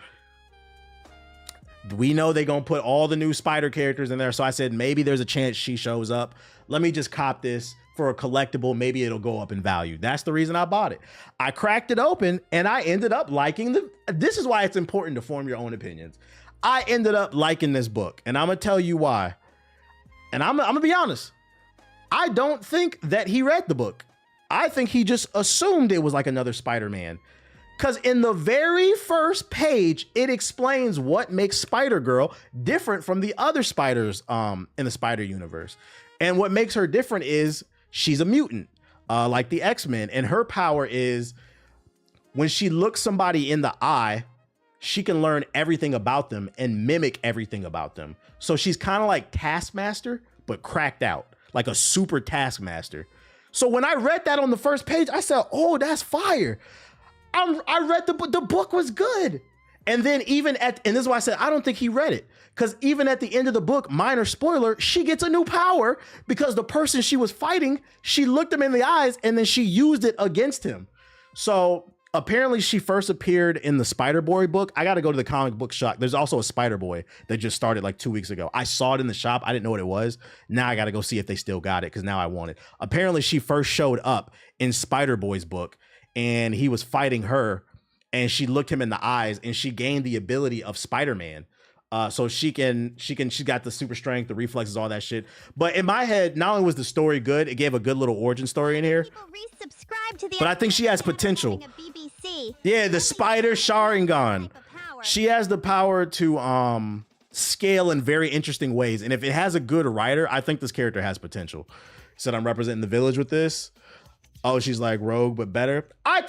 We know they're going to put all the new Spider characters in there. So I said, maybe there's a chance she shows up. Let me just cop this for a collectible. Maybe it'll go up in value. That's the reason I bought it. I cracked it open and I ended up liking this is why it's important to form your own opinions. I ended up liking this book and I'm going to tell you why. And I'm going to be honest. I don't think that he read the book. I think he just assumed it was like another Spider-Man. Because in the very first page, it explains what makes Spider-Girl different from the other spiders in the Spider Universe. And what makes her different is she's a mutant, like the X-Men. And her power is when she looks somebody in the eye, she can learn everything about them and mimic everything about them. So she's kind of like Taskmaster, but cracked out, like a super Taskmaster. So when I read that on the first page, I said, oh, that's fire. I read the book was good. And then even and this is why I said, I don't think he read it. Because even at the end of the book, minor spoiler, she gets a new power because the person she was fighting, she looked him in the eyes and then she used it against him. So apparently she first appeared in the Spider-Boy book. I got to go to the comic book shop. There's also a Spider-Boy that just started like 2 weeks ago. I saw it in the shop. I didn't know what it was. Now I got to go see if they still got it because now I want it. Apparently she first showed up in Spider-Boy's book and he was fighting her and she looked him in the eyes and she gained the ability of Spider-Man. So she's got the super strength, the reflexes, all that shit. But in my head, not only was the story good, it gave a good little origin story in here. But I think she has potential. Yeah, the Spider Sharingan. She has the power to scale in very interesting ways. And if it has a good writer, I think this character has potential. Said I'm representing the village with this. Oh, she's like Rogue, but better. I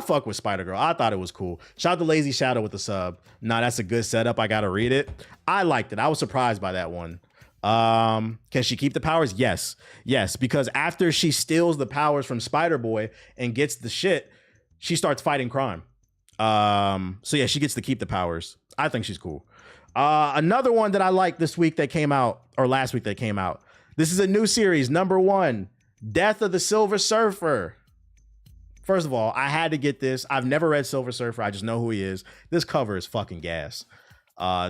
fuck with Spider-Girl. I thought it was cool. Shout out to Lazy Shadow with the sub. Nah, that's a good setup. I gotta read it. I liked it. I was surprised by that one. Can she keep the powers? Yes. Yes, because after she steals the powers from Spider-Boy and gets the shit, she starts fighting crime. So yeah, she gets to keep the powers. I think she's cool. Another one that I liked this week that came out, or last week that came out. This is a new series, #1. Death of the Silver Surfer. First of all, I had to get this. I've never read Silver Surfer. I just know who he is. This cover is fucking gas.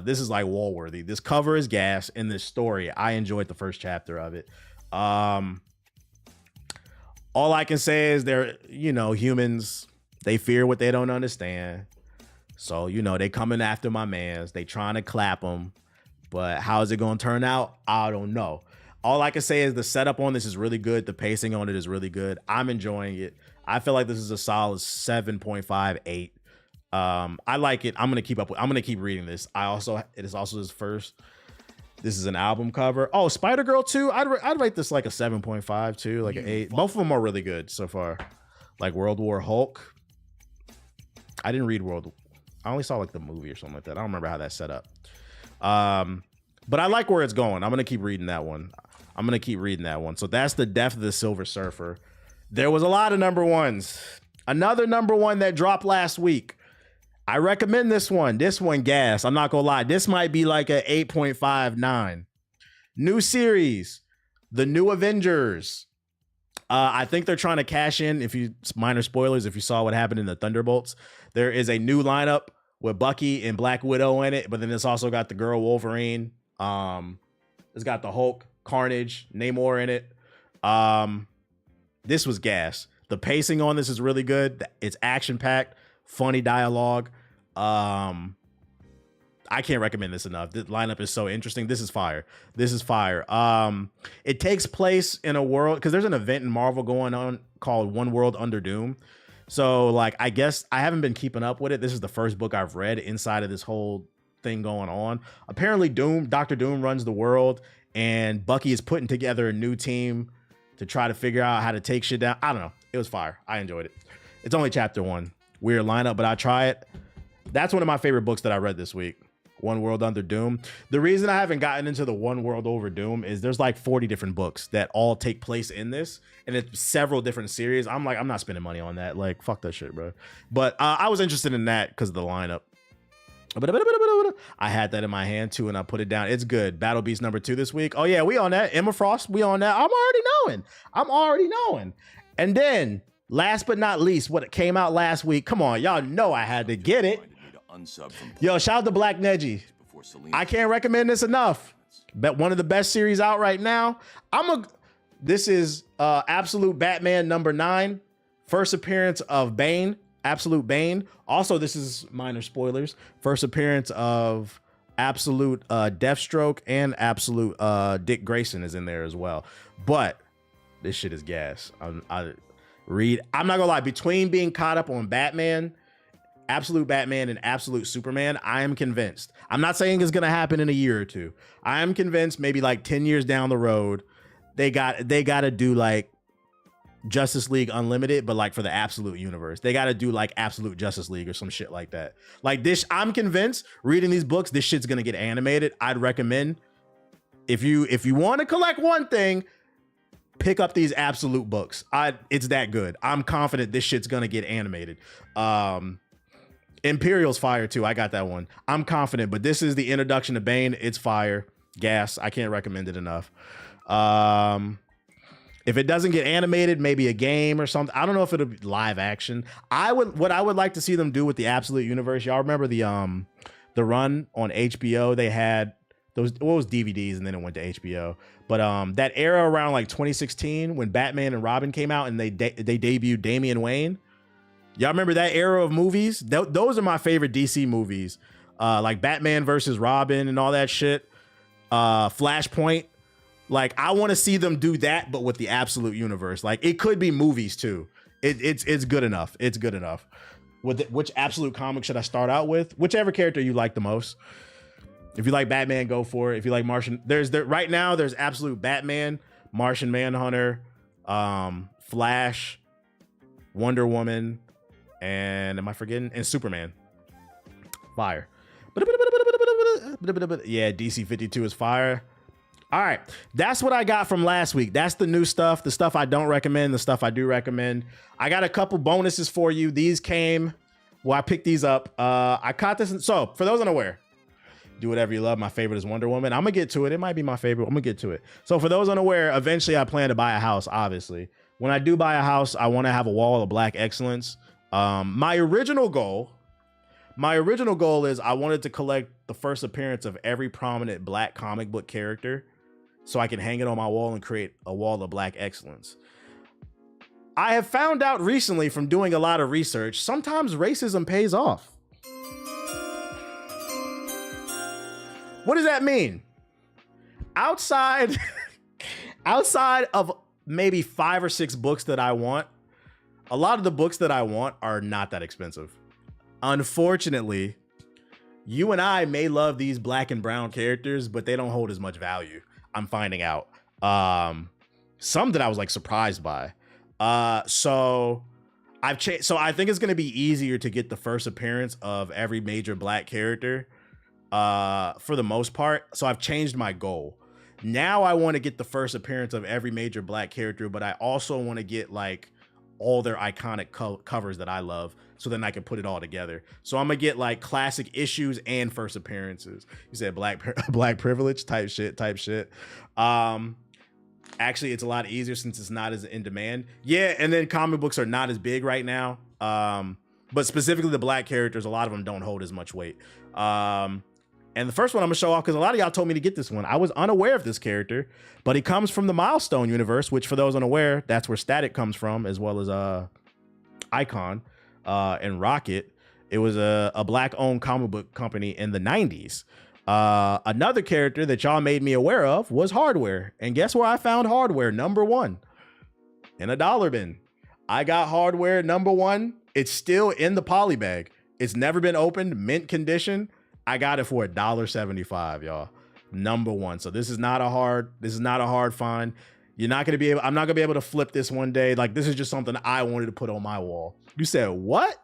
This is like wall-worthy. This cover is gas in this story. I enjoyed the first chapter of it. All I can say is they're, humans, they fear what they don't understand. So, they coming after my mans. They trying to clap him. But how is it going to turn out? I don't know. All I can say is the setup on this is really good. The pacing on it is really good. I'm enjoying it. I feel like this is a solid 7.5, 8. I like it. I'm gonna keep reading this. It is also his first. This is an album cover. Oh, Spider-Girl 2. I'd rate this like a 7.5 too, like an 8. Both of them are really good so far. Like World War Hulk. I didn't read I only saw like the movie or something like that. I don't remember how that's set up. But I like where it's going. I'm gonna keep reading that one. So that's the Death of the Silver Surfer. There was a lot of #1s. Another #1 that dropped last week. I recommend this one. This one gas. I'm not gonna lie. This might be like a 8.59. New series, The New Avengers. I think they're trying to cash in. Minor spoilers, if you saw what happened in the Thunderbolts, there is a new lineup with Bucky and Black Widow in it, but then it's also got the girl Wolverine. It's got the Hulk, Carnage, Namor in it. This was gas. The pacing on this is really good. It's action-packed, funny dialogue. I can't recommend this enough. The lineup is so interesting. This is fire. It takes place in a world, because there's an event in Marvel going on called One World Under Doom. So, like, I guess I haven't been keeping up with it. This is the first book I've read inside of this whole thing going on. Apparently, Dr. Doom runs the world, and Bucky is putting together a new team to try to figure out how to take shit down. I don't know. It was fire. I enjoyed it. It's only chapter 1. Weird lineup, but I try it. That's one of my favorite books that I read this week. One World Under Doom. The reason I haven't gotten into the One World Over Doom is there's like 40 different books that all take place in this, and it's several different series. I'm like, I'm not spending money on that. Like, fuck that shit, bro. But I was interested in that because of the lineup. I had that in my hand too, and I put it down. It's good. Battle Beast #2 this week. Oh yeah, we on that. Emma Frost, we on that. I'm already knowing. And then, last but not least, what came out last week. Come on, y'all know I had to get it. Yo, shout out to Black Neji. I can't recommend this enough. But one of the best series out right now. This is Absolute Batman #9. First appearance of Bane. Absolute Bane. Also, this is minor spoilers. First appearance of Absolute Deathstroke, and Absolute Dick Grayson is in there as well. But this shit is gas. I'm not gonna lie. Between being caught up on Batman Absolute Batman and Absolute Superman, I am convinced. I'm not saying it's gonna happen in a year or two. I am convinced maybe like 10 years down the road, they gotta do like Justice League Unlimited, but like for the Absolute universe. They gotta do like Absolute Justice League or some shit like that. Like this, I'm convinced reading these books, this shit's gonna get animated. I'd recommend if you want to collect one thing, pick up these Absolute books. It's that good. I'm confident this shit's gonna get animated. Imperial's fire too. I got that one. I'm confident, but this is the introduction to Bane. It's fire. Gas. I can't recommend it enough. If it doesn't get animated, maybe a game or something. I don't know if it'll be live action. What I would like to see them do with the Absolute Universe. Y'all remember the run on HBO? They had those, what was DVDs and then it went to HBO. But that era around like 2016 when Batman and Robin came out and they debuted Damian Wayne. Y'all remember that era of movies? Those are my favorite DC movies. Like Batman versus Robin and all that shit. Flashpoint. Like, I want to see them do that, but with the Absolute Universe. Like, it could be movies too. It's good enough. It's good enough. Which Absolute comic should I start out with? Whichever character you like the most. If you like Batman, go for it. If you like Martian, right now there's Absolute Batman, Martian Manhunter, Flash, Wonder Woman, and am I forgetting? And Superman. Fire. Yeah, DC 52 is fire. All right, that's what I got from last week. That's the new stuff, the stuff I don't recommend, the stuff I do recommend. I got a couple bonuses for you. These came, well, I picked these up. I caught this. So for those unaware, do whatever you love. My favorite is Wonder Woman. I'm gonna get to it. It might be my favorite. I'm gonna get to it. So for those unaware, eventually I plan to buy a house, obviously. When I do buy a house, I want to have a wall of black excellence. My original goal is I wanted to collect the first appearance of every prominent black comic book character so I can hang it on my wall and create a wall of black excellence. I have found out recently from doing a lot of research, sometimes racism pays off. What does that mean? Outside of maybe 5 or 6 books that I want, a lot of the books that I want are not that expensive. Unfortunately, you and I may love these black and brown characters, but they don't hold as much value. I'm finding out. Some that I was like surprised by. So I've changed. So I think it's going to be easier to get the first appearance of every major black character for the most part. So I've changed my goal. Now I want to get the first appearance of every major black character, but I also want to get like all their iconic covers that I love, so then I can put it all together. So I'm gonna get like classic issues and first appearances. You said black privilege type shit. Actually, it's a lot easier since it's not as in demand. Yeah, and then comic books are not as big right now. But specifically the black characters, a lot of them don't hold as much weight. And the first one I'm gonna show off, because a lot of y'all told me to get this one. I was unaware of this character, but he comes from the Milestone universe, which for those unaware, that's where Static comes from, as well as Icon and Rocket. It was a black-owned comic book company in the 90s. Another character that y'all made me aware of was Hardware. And guess where I found Hardware? #1 in a dollar bin. I got Hardware #1. It's still in the poly bag. It's never been opened, mint condition. I got it for $1.75, y'all. #1. So this is not a hard find. I'm not gonna be able to flip this one day. Like, this is just something I wanted to put on my wall. You said what?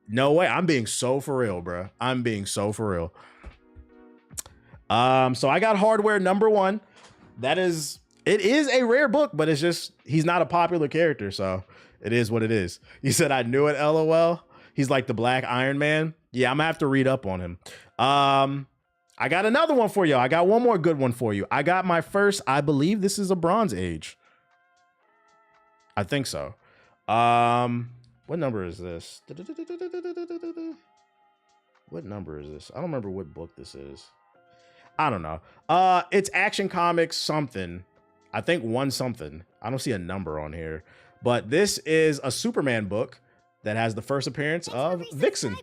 No way. I'm being so for real, bro. I'm being so for real. So I got Hardware #1. It is a rare book, but it's just, he's not a popular character, so it is what it is. You said I knew it, LOL. He's like the Black Iron Man. Yeah, I'm gonna have to read up on him. I got another one for y'all. I got one more good one for you. I got my first, I believe this is a Bronze Age. I think so. What number is this? What number is this? I don't remember what book this is. I don't know. It's Action Comics something. I think 1 something. I don't see a number on here. But this is a Superman book that has the first appearance of Vixen.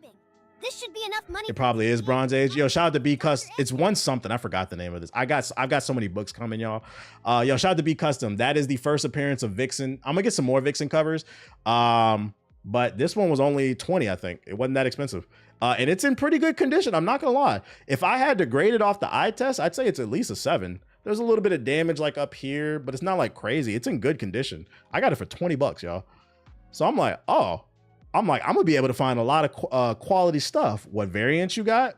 This should be enough money. It probably is Bronze Age. Yo, shout out to B Custom. It's 1 something. I forgot the name of this. I've got so many books coming, y'all. Yo, shout out to B Custom. That is the first appearance of Vixen. I'm gonna get some more Vixen covers. but this one was only 20, I think. It wasn't that expensive. And it's in pretty good condition. I'm not gonna lie. If I had to grade it off the eye test, I'd say it's at least a 7. There's a little bit of damage like up here, but it's not like crazy. It's in good condition. I got it for 20 bucks, y'all. So I'm like, oh, I'm gonna be able to find a lot of quality stuff. What variants you got?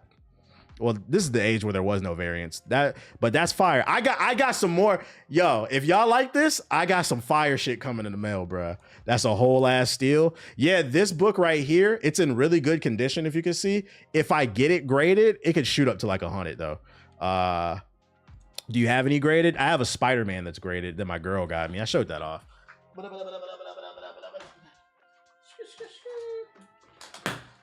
Well, this is the age where there was no variants. But that's fire. I got some more. Yo, if y'all like this, I got some fire shit coming in the mail, bruh. That's a whole ass steal. Yeah, this book right here, it's in really good condition, if you can see. If I get it graded, it could shoot up to like 100 though. Do you have any graded? I have a Spider-Man that's graded that my girl got me. I showed that off.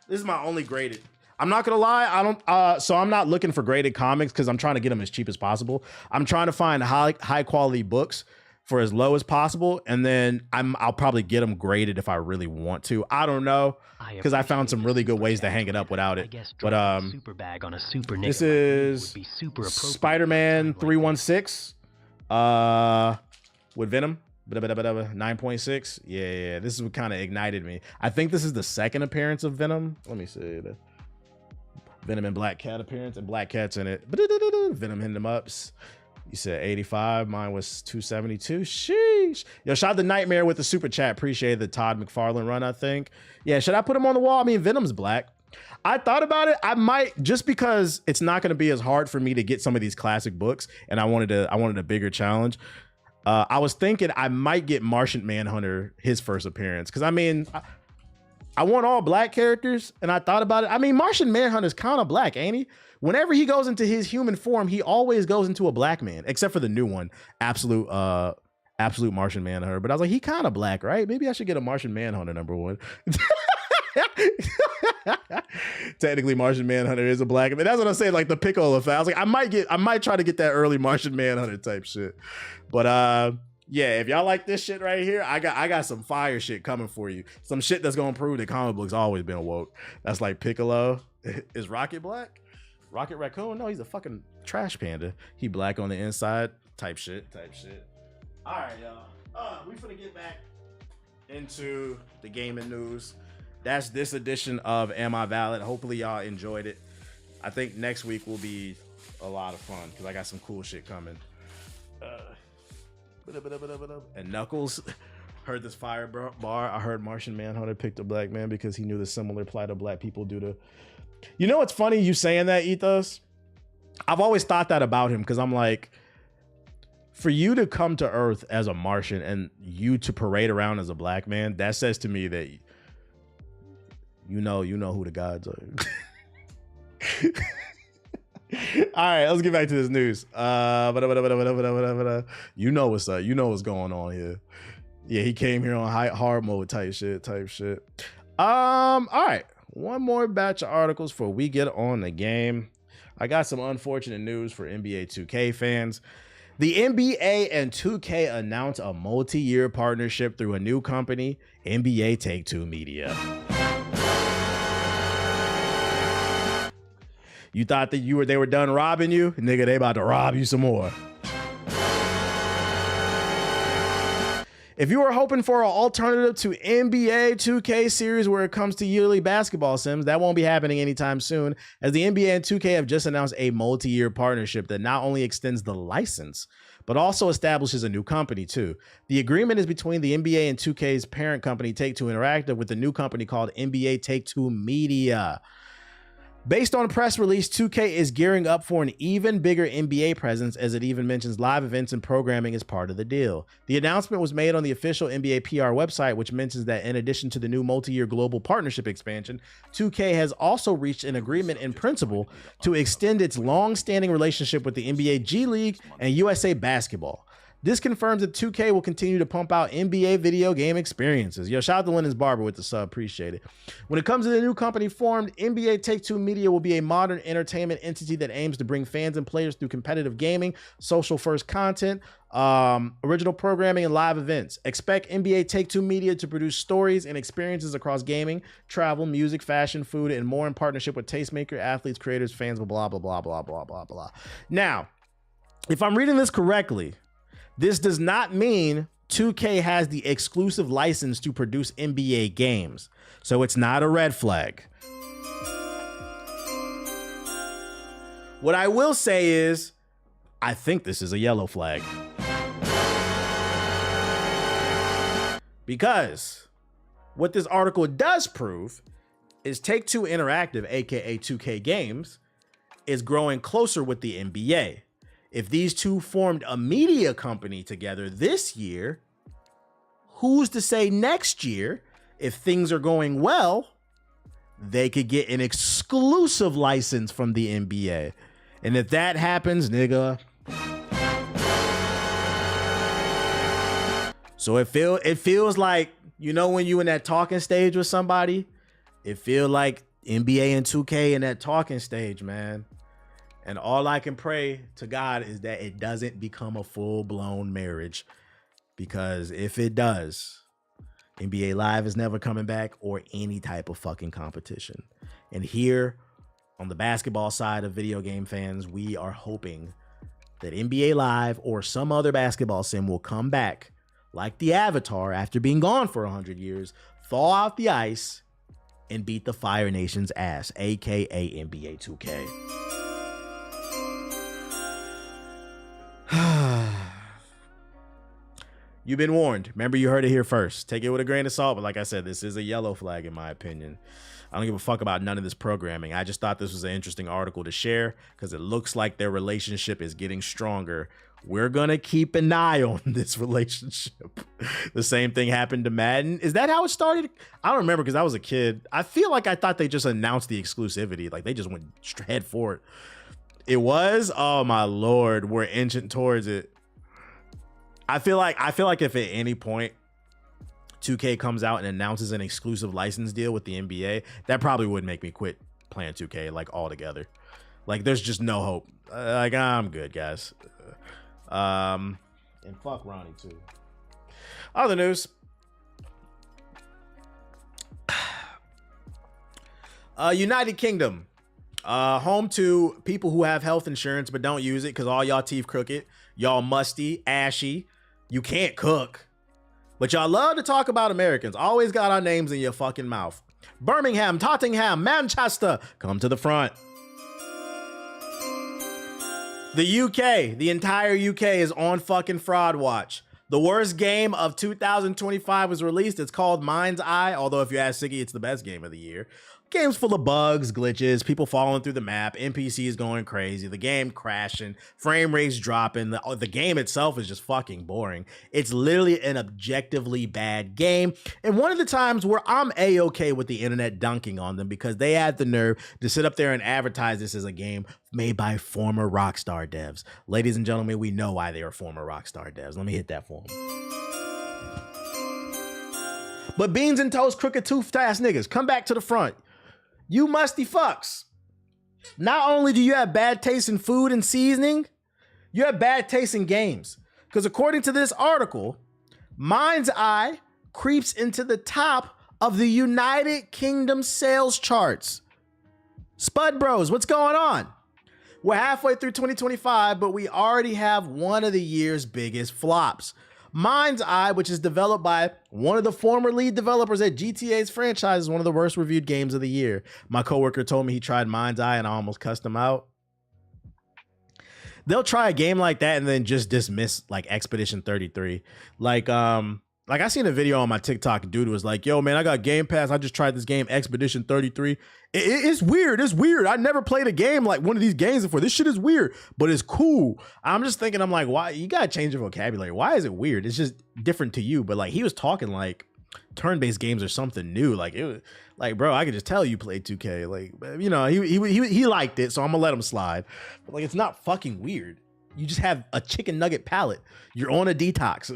This is my only graded. I'm not gonna lie, I don't. So I'm not looking for graded comics because I'm trying to get them as cheap as possible. I'm trying to find high quality books for as low as possible, and then I'll probably get them graded if I really want to. I don't know, because I found some really good ways to hang it up without it. But super bag on a super this is Spider-Man 316 with Venom. 9.6. Yeah, this is what kind of ignited me. I think this is the second appearance of Venom. Let me see. The Venom and Black Cat appearance, and Black Cat's in it. Venom hitting them ups. You said 85. Mine was 272. Sheesh. Yo, shout out to Nightmare with the super chat. Appreciate the Todd McFarlane run, I think. Yeah, should I put him on the wall? I mean, Venom's black. I thought about it. I might, just because it's not going to be as hard for me to get some of these classic books, and I wanted a bigger challenge. I was thinking I might get Martian Manhunter his first appearance, because I mean, I want all black characters, and I thought about it. I mean, Martian Manhunter's kind of black, ain't he? Whenever he goes into his human form, he always goes into a black man, except for the new one, Absolute Martian Manhunter. But I was like, he kind of black, right? Maybe I should get a Martian Manhunter #1. Technically, Martian Manhunter is a black man. That's what I'm saying, like the Piccolo effect. I was like, I might try to get that early Martian Manhunter type shit. But yeah, if y'all like this shit right here, I got some fire shit coming for you. Some shit that's gonna prove that comic books always been woke. That's like Piccolo. Is Rocket black? Rocket Raccoon? No, he's a fucking trash panda. He black on the inside. Type shit. All right, y'all. We finna get back into the gaming news. That's this edition of Am I Valid? Hopefully y'all enjoyed it. I think next week will be a lot of fun because I got some cool shit coming. And Knuckles heard this fire bar. I heard Martian Manhunter picked a black man because he knew the similar plight of black people due to... You know what's funny, you saying that, Ethos? I've always thought that about him, because I'm like, for you to come to Earth as a Martian and you to parade around as a black man, that says to me that you know who the gods are. All right, let's get back to this news. You know what's up. You know what's going on here. Yeah, he came here on hard mode type shit. All right. One more batch of articles before we get on the game. I got some unfortunate news for NBA 2K fans. The NBA and 2K announced a multi-year partnership through a new company, NBA Take-Two Media. You thought that they were done robbing you? Nigga, they about to rob you some more. If you were hoping for an alternative to NBA 2K series where it comes to yearly basketball sims, that won't be happening anytime soon, as the NBA and 2K have just announced a multi-year partnership that not only extends the license, but also establishes a new company too. The agreement is between the NBA and 2K's parent company, Take-Two Interactive, with a new company called NBA Take-Two Media. Based on a press release, 2K is gearing up for an even bigger NBA presence, as it even mentions live events and programming as part of the deal. The announcement was made on the official NBA PR website, which mentions that in addition to the new multi-year global partnership expansion, 2K has also reached an agreement in principle to extend its long-standing relationship with the NBA G League and USA Basketball. This confirms that 2K will continue to pump out NBA video game experiences. Yo, shout out to Lennon's Barber with the sub. Appreciate it. When it comes to the new company formed, NBA Take-Two Media will be a modern entertainment entity that aims to bring fans and players through competitive gaming, social-first content, original programming, and live events. Expect NBA Take-Two Media to produce stories and experiences across gaming, travel, music, fashion, food, and more in partnership with tastemakers, athletes, creators, fans, blah, blah, blah, blah, blah, blah, blah. Now, if I'm reading this correctly, this does not mean 2K has the exclusive license to produce NBA games, so it's not a red flag. What I will say is, I think this is a yellow flag. Because what this article does prove is Take-Two Interactive, aka 2K Games, is growing closer with the NBA. If these two formed a media company together this year, who's to say next year, if things are going well, they could get an exclusive license from the NBA. And if that happens, nigga. So it feels like, you know, when you in that talking stage with somebody, it feel like NBA and 2K in that talking stage, man. And all I can pray to God is that it doesn't become a full-blown marriage. Because if it does, NBA Live is never coming back, or any type of fucking competition. And here on the basketball side of video game fans, we are hoping that NBA Live or some other basketball sim will come back like the Avatar after being gone for 100 years, thaw out the ice, and beat the Fire Nation's ass, aka NBA 2K. You've been warned. Remember, you heard it here first. Take it with a grain of salt, but like I said, this is a yellow flag in my opinion. I don't give a fuck about none of this programming. I just thought this was an interesting article to share because it looks like their relationship is getting stronger. We're gonna keep an eye on this relationship. The same thing happened to Madden. Is that how it started? I don't remember because I was a kid. I feel like I thought they just announced the exclusivity. Like they just went head for it. It was? Oh my Lord, we're inching towards it. I feel like if at any point 2K comes out and announces an exclusive license deal with the NBA, that probably would make me quit playing 2K like altogether. Like there's just no hope. Like I'm good, guys. And fuck Ronnie too. Other news. United Kingdom. Home to people who have health insurance but don't use it because all y'all teeth crooked. Y'all musty, ashy. You can't cook. But y'all love to talk about Americans. Always got our names in your fucking mouth. Birmingham, Tottenham, Manchester, come to the front. The UK, the entire UK is on fucking fraud watch. The worst game of 2025 was released. It's called Mind's Eye, although if you ask Siggy, it's the best game of the year. Game's full of bugs, glitches, people falling through the map, NPCs going crazy, the game crashing, frame rates dropping. The game itself is just fucking boring. It's literally an objectively bad game. And one of the times where I'm A-okay with the internet dunking on them because they had the nerve to sit up there and advertise this as a game made by former Rockstar devs. Ladies and gentlemen, we know why they are former Rockstar devs. Let me hit that for them. But beans and toast, crooked toothed ass niggas, come back to the front. You musty fucks. Not only do you have bad taste in food and seasoning, you have bad taste in games. Because according to this article, Mind's Eye creeps into the top of the United Kingdom sales charts. Spud Bros, what's going on? We're halfway through 2025, but we already have one of the year's biggest flops. Mind's Eye, which is developed by one of the former lead developers at GTA's franchise, is one of the worst reviewed games of the year. My coworker told me he tried Mind's Eye and I almost cussed him out. They'll try a game like that and then just dismiss like Expedition 33. Like I seen a video on my TikTok. Dude was like, yo, man, I got Game Pass. I just tried this game, Expedition 33. It's weird. It's weird. I never played a game like one of these games before. This shit is weird, but it's cool. I'm just thinking, I'm like, why? You got to change your vocabulary. Why is it weird? It's just different to you. But like, he was talking like turn-based games are something new. Like, it was like, bro, I could just tell you played 2K. Like, you know, he liked it. So I'm going to let him slide. But like, it's not fucking weird. You just have a chicken nugget palate. You're on a detox.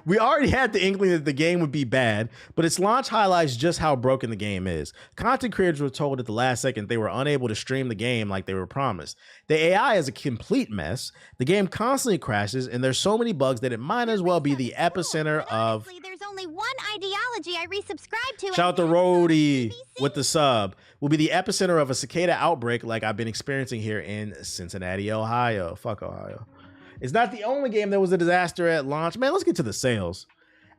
We already had the inkling that the game would be bad, but its launch highlights just how broken the game is. Content creators were told at the last second they were unable to stream the game like they were promised. The AI is a complete mess. The game constantly crashes, and there's so many bugs that it might as well be the epicenter of... There's only one ideology I resubscribe to. Shout out to Rhodey with the sub. Will be the epicenter of a cicada outbreak like I've been experiencing here in Cincinnati, Ohio. Fuck Ohio. It's not the only game that was a disaster at launch. Man, let's get to the sales.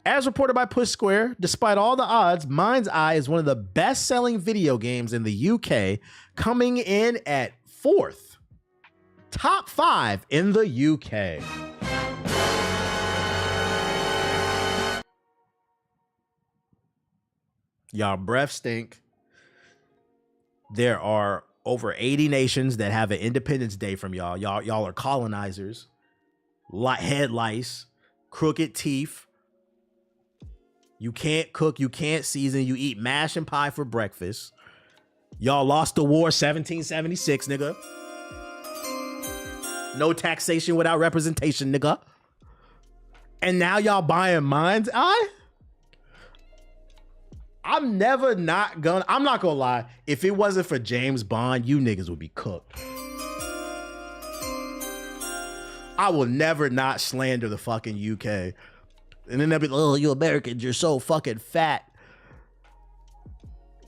As reported by Push Square, despite all the odds, Mind's Eye is one of the best-selling video games in the UK, coming in at 4th. Top 5 in the UK. Y'all breath stink. There are over 80 nations that have an Independence Day from y'all. Y'all are colonizers. Head lice. Crooked teeth. You can't cook. You can't season. You eat mash and pie for breakfast. Y'all lost the war 1776, nigga. No taxation without representation, nigga. And now y'all buying Mind's Eye? I'm not gonna lie. If it wasn't for James Bond, you niggas would be cooked. I will never not slander the fucking UK. And then they'll be like, oh, you Americans, you're so fucking fat.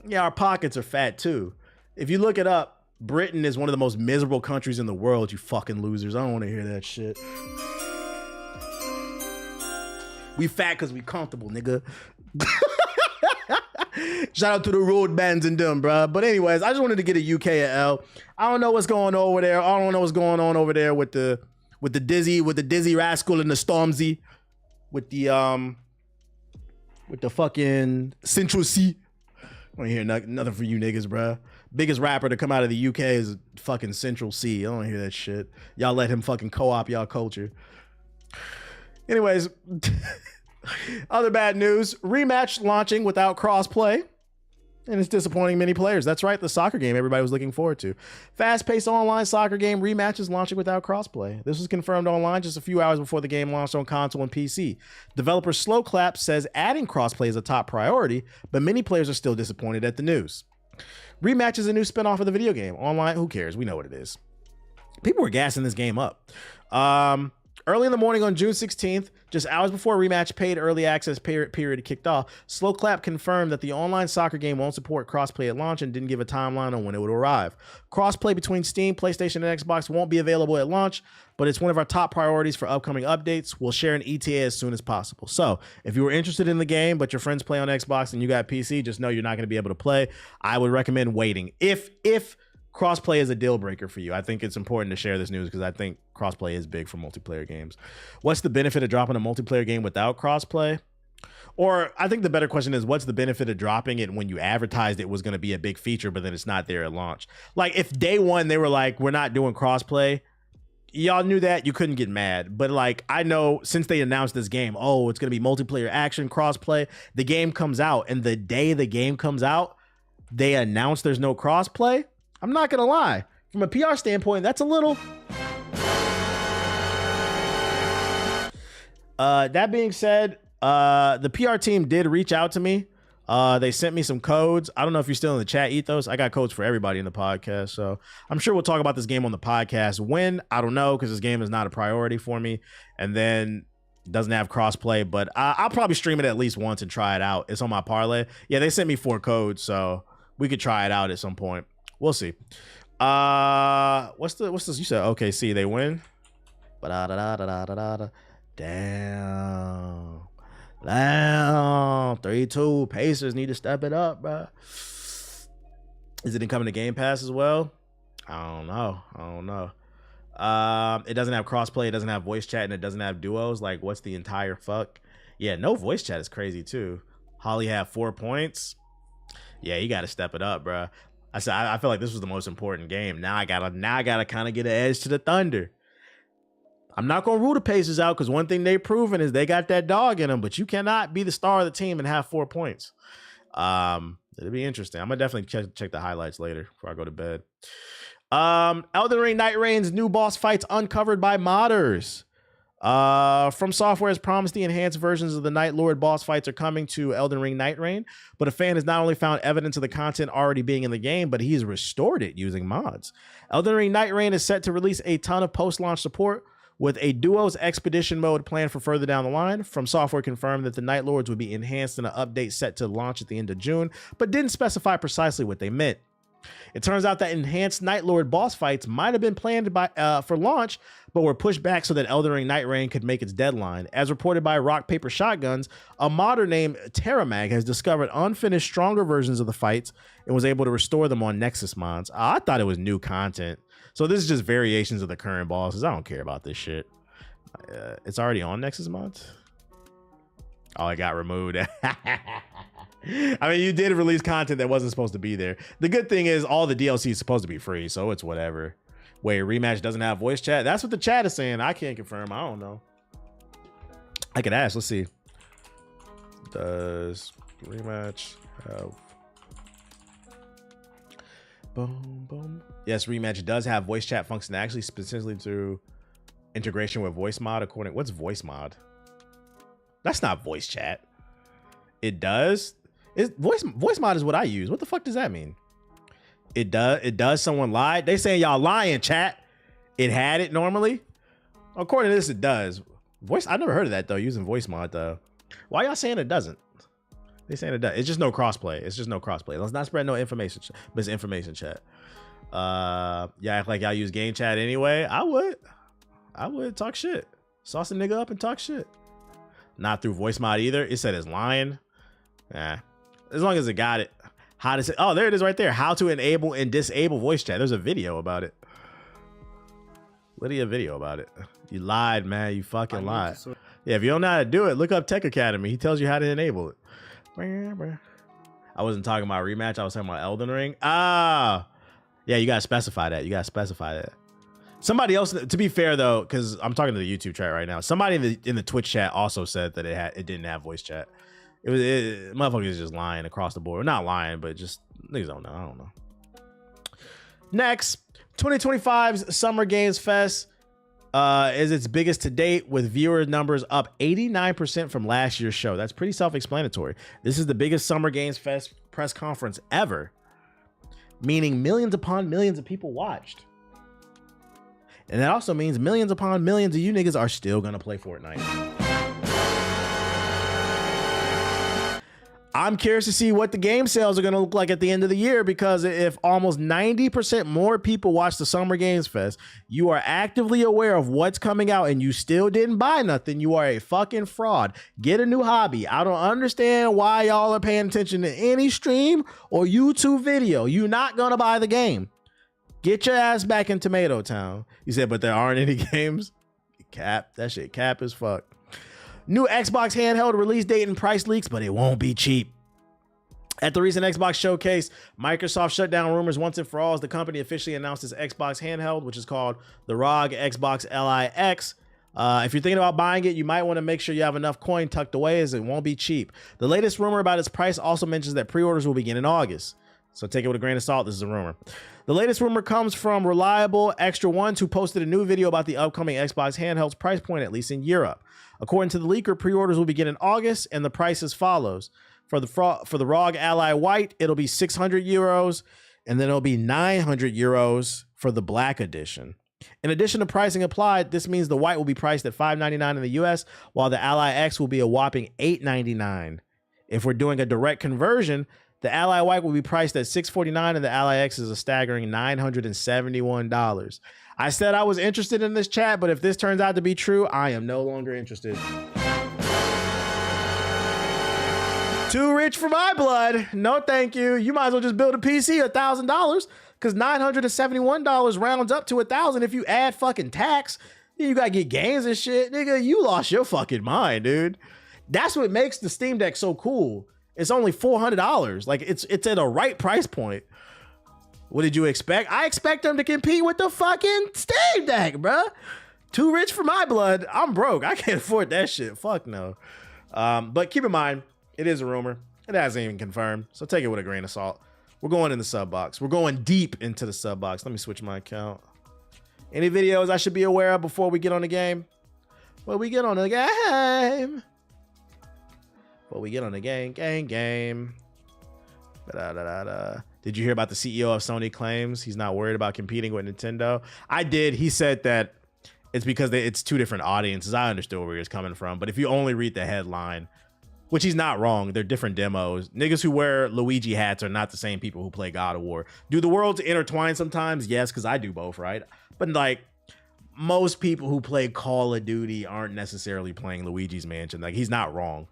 Yeah, our pockets are fat too. If you look it up, Britain is one of the most miserable countries in the world, you fucking losers. I don't want to hear that shit. We fat because we comfortable, nigga. Shout out to the road bands and them, bro. But anyways, I just wanted to get a UK at L. I don't know what's going on over there. I don't know what's going on over there with the Dizzy Rascal and the Stormzy, with the fucking Central C. I don't hear nothing from you niggas, bro. Biggest rapper to come out of the UK is fucking Central C. I don't hear that shit. Y'all let him fucking co-op y'all culture. Anyways, other bad news. Rematch launching without crossplay. And it's disappointing many players. That's right, the soccer game everybody was looking forward to. Fast-paced online soccer game Rematch is launching without crossplay. This was confirmed online just a few hours before the game launched on console and PC. Developer Slowclap says adding crossplay is a top priority, but many players are still disappointed at the news. Rematch is a new spinoff of the video game. Online, who cares? We know what it is. People were gassing this game up. Early in the morning on June 16th, just hours before Rematch paid early access period kicked off, Slowclap confirmed that the online soccer game won't support crossplay at launch and didn't give a timeline on when it would arrive. Crossplay between Steam, PlayStation, and Xbox won't be available at launch, but it's one of our top priorities for upcoming updates. We'll share an ETA as soon as possible. So if you were interested in the game, but your friends play on Xbox and you got PC, just know you're not going to be able to play. I would recommend waiting. If crossplay is a deal breaker for you, I think it's important to share this news because I think crossplay is big for multiplayer games. What's the benefit of dropping a multiplayer game without crossplay? Or I think the better question is, what's the benefit of dropping it when you advertised it was going to be a big feature, but then it's not there at launch? Like if day one they were like, we're not doing crossplay, y'all knew that, you couldn't get mad. But like, I know since they announced this game, oh, it's going to be multiplayer action crossplay, the game comes out, and the day the game comes out, they announce there's no crossplay. I'm not gonna lie, from a PR standpoint, that's a little. That being said, the PR team did reach out to me. They sent me some codes. I don't know if you're still in the chat, Ethos. I got codes for everybody in the podcast, so I'm sure we'll talk about this game on the podcast. When? I don't know, because this game is not a priority for me, and then doesn't have crossplay, but I'll probably stream it at least once and try it out. It's on my parlay. Yeah, they sent me 4 codes, so we could try it out at some point. We'll see. What's this? You said OKC, they win. Damn. 3-2. Pacers need to step it up, bro. Is it coming to Game Pass as well? I don't know. It doesn't have crossplay. It doesn't have voice chat, and it doesn't have duos. Like, what's the entire fuck? Yeah, no voice chat is crazy too. Holly had 4 points. Yeah, you got to step it up, bro. I said I feel like this was the most important game. Now I gotta kind of get an edge to the Thunder. I'm not gonna rule the Pacers out because one thing they've proven is they got that dog in them. But you cannot be the star of the team and have 4 points. It'll be interesting. I'm gonna definitely check the highlights later before I go to bed. Elden Ring Night Reign's new boss fights uncovered by modders. From Software has promised the enhanced versions of the Night Lord boss fights are coming to Elden Ring Night Reign, but a fan has not only found evidence of the content already being in the game, but he's restored it using mods. Elden Ring Night Reign is set to release a ton of post-launch support, with a Duos Expedition mode planned for further down the line. From Software confirmed that the Night Lords would be enhanced in an update set to launch at the end of June, but didn't specify precisely what they meant. It turns out that enhanced Night Lord boss fights might have been planned for launch, but were pushed back so that Elden Ring Night Rain could make its deadline. As reported by Rock Paper Shotguns, a modder named Terramag has discovered unfinished, stronger versions of the fights and was able to restore them on Nexus mods. I thought it was new content. So this is just variations of the current bosses. I don't care about this shit. It's already on Nexus mods? Oh, it got removed. I mean, you did release content that wasn't supposed to be there. The good thing is all the DLC is supposed to be free, so it's whatever. Wait, Rematch doesn't have voice chat? That's what the chat is saying. I can't confirm. I don't know. I could ask. Let's see. Does Rematch have... Boom, boom. Yes, Rematch does have voice chat function, actually, specifically through integration with voice mod. According, what's voice mod? That's not voice chat. It does. Voice mod is what I use. What the fuck does that mean? It does. Someone lied. They saying y'all lying, chat. It had it normally. According to this, it does. Voice. I never heard of that though. Using voice mod though. Why y'all saying it doesn't? They saying it does. It's just no crossplay. It's just no crossplay. Let's not spread no information. But it's information chat. Yeah, act like y'all use game chat anyway. I would talk shit. Sauce a nigga up and talk shit. Not through voice mod either. It said it's lying. Nah. As long as it got it. How to say, oh, there it is right there. How to enable and disable voice chat. There's a video about it. Literally a video about it. You lied, man. You fucking lied. Yeah, if you don't know how to do it, look up Tech Academy. He tells you how to enable it. I wasn't talking about Rematch. I was talking about Elden Ring. Ah, yeah, you gotta specify that. You gotta specify that. Somebody else, to be fair though, because I'm talking to the YouTube chat right now. Somebody in the Twitch chat also said that it didn't have voice chat. Motherfuckers just lying across the board. Not lying, but just niggas don't know. I don't know. Next, 2025's Summer Games Fest is its biggest to date, with viewer numbers up 89% from last year's show. That's pretty self-explanatory. This is the biggest Summer Games Fest press conference ever, meaning millions upon millions of people watched. And that also means millions upon millions of you niggas are still gonna play Fortnite. I'm curious to see what the game sales are going to look like at the end of the year, because if almost 90% more people watch the Summer Games Fest, you are actively aware of what's coming out and you still didn't buy nothing, you are a fucking fraud. Get a new hobby. I don't understand why y'all are paying attention to any stream or YouTube video. You're not going to buy the game. Get your ass back in Tomato Town. You said, but there aren't any games? Cap. That shit cap as fuck. New Xbox handheld release date and price leaks, but it won't be cheap. At the recent Xbox showcase, Microsoft shut down rumors once and for all as the company officially announced its Xbox handheld, which is called the ROG Xbox LIX. If you're thinking about buying it, you might want to make sure you have enough coin tucked away, as it won't be cheap. The latest rumor about its price also mentions that pre-orders will begin in August. So take it with a grain of salt. This is a rumor. The latest rumor comes from Reliable Extra Ones, who posted a new video about the upcoming Xbox handheld's price point, at least in Europe. According to the leaker, pre-orders will begin in August, and the price as follows. For the ROG Ally White, it'll be 600 euros, and then it'll be 900 euros for the Black Edition. In addition to pricing applied, this means the White will be priced at $599 in the US, while the Ally X will be a whopping $899. If we're doing a direct conversion, the Ally White will be priced at $649, and the Ally X is a staggering $971. I said I was interested in this, chat, but if this turns out to be true, I am no longer interested. Too rich for my blood. No, thank you. You might as well just build a PC $1,000, because $971 rounds up to $1,000 if you add fucking tax. You gotta get games and shit. Nigga, you lost your fucking mind, dude. That's what makes the Steam Deck so cool. It's only $400. Like, it's at a right price point. What did you expect? I expect them to compete with the fucking Steam Deck, bruh. Too rich for my blood. I'm broke. I can't afford that shit. Fuck no. But keep in mind, it is a rumor. It hasn't even confirmed. So take it with a grain of salt. We're going in the sub box. We're going deep into the sub box. Let me switch my account. Any videos I should be aware of before we get on the game? Before we get on the game. Before we get on the game. Did you hear about the CEO of Sony claims he's not worried about competing with Nintendo? I did. He said that it's because it's two different audiences. I understood where he was coming from. But if you only read the headline, Which he's not wrong. They're different demos. Niggas who wear Luigi hats are not the same people who play God of War. Do the worlds intertwine sometimes? Yes, because I do both, right? But like most people who play Call of Duty aren't necessarily playing Luigi's Mansion. Like he's not wrong.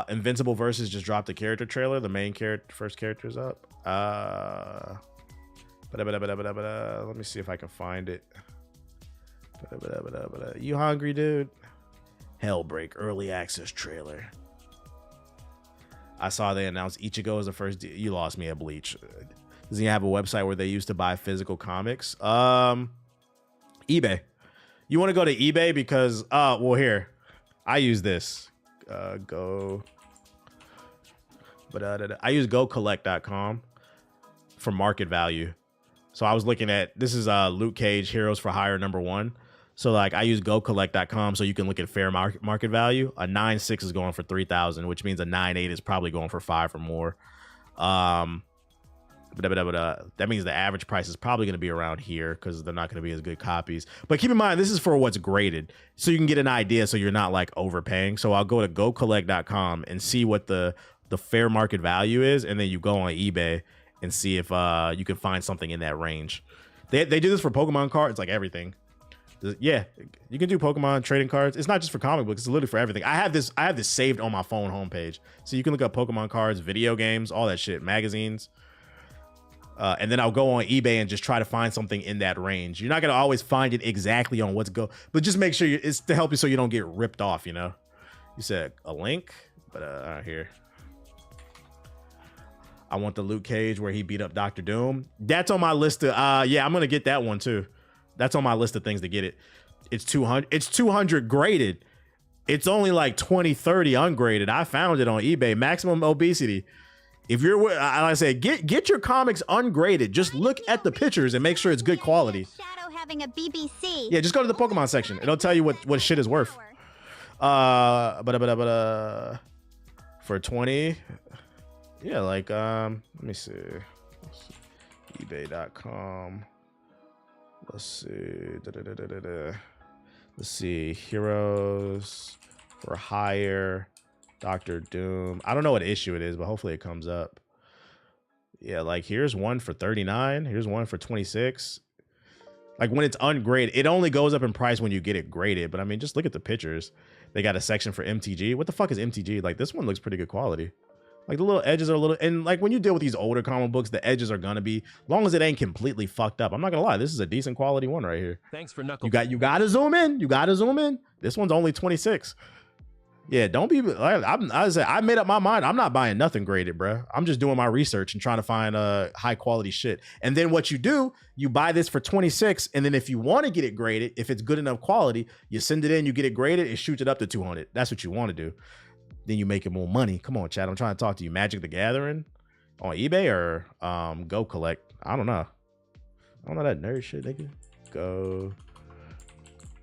Invincible Versus just dropped a character trailer. The main character, first character is up. Let me see if I can find it. You hungry, dude? Hellbreak early access trailer. I saw they announced Ichigo as the first. You lost me at Bleach. Does he have a website where they used to buy physical comics? eBay. You want to go to eBay because well here, I use this. I use GoCollect.com for market value. So I was looking at this is Luke Cage Heroes for Hire #1. So like I use GoCollect.com so you can look at fair market value. A 9.6 is going for 3,000, which means a 9.8 is probably going for 5 or more. That means the average price is probably going to be around here because they're not going to be as good copies. But keep in mind, this is for what's graded, so you can get an idea so you're not like overpaying. So I'll go to GoCollect.com and see what the fair market value is, and then you go on eBay and see if you can find something in that range. They do this for Pokemon cards, like everything. Yeah, you can do Pokemon trading cards. It's not just for comic books; it's literally for everything. I have this saved on my phone homepage, so you can look up Pokemon cards, video games, all that shit, magazines, and then I'll go on eBay and just try to find something in that range. You're not gonna always find it exactly on what's go, but just make sure it's to help you so you don't get ripped off. You know, you said a link, but here. I want the Luke Cage where he beat up Dr. Doom. That's on my list of yeah, I'm gonna get that one too. That's on my list of things to get it. It's 200. It's 200 graded. It's only like 20, 30 ungraded. I found it on eBay. Maximum obesity. If you're, like I said, get your comics ungraded. Just look at the pictures and make sure it's good quality. Shadow having a BBC. Yeah, just go to the Pokemon section. It'll tell you what shit is worth. For 20. Yeah, like let me see. eBay.com. Let's see. Let's see. Heroes for Hire. Dr. Doom. I don't know what issue it is, but hopefully it comes up. Yeah, like here's one for 39. Here's one for 26. Like when it's ungraded, it only goes up in price when you get it graded. But I mean, just look at the pictures. They got a section for MTG. What the fuck is MTG? Like this one looks pretty good quality. Like the little edges are a little, and like when you deal with these older comic books, the edges are gonna be, long as it ain't completely fucked up. I'm not gonna lie, this is a decent quality one right here. Thanks for knuckle. You gotta zoom in. You gotta zoom in. This one's only 26. Yeah, don't be. I made up my mind. I'm not buying nothing graded, bro. I'm just doing my research and trying to find high quality shit. And then what you do, you buy this for 26, and then if you want to get it graded, if it's good enough quality, you send it in, you get it graded, it shoots it up to 200. That's what you want to do. Then you make it more money. Come on, Chad. I'm trying to talk to you. Magic the Gathering on eBay or Go Collect. I don't know. I don't know that nerd shit, nigga. Go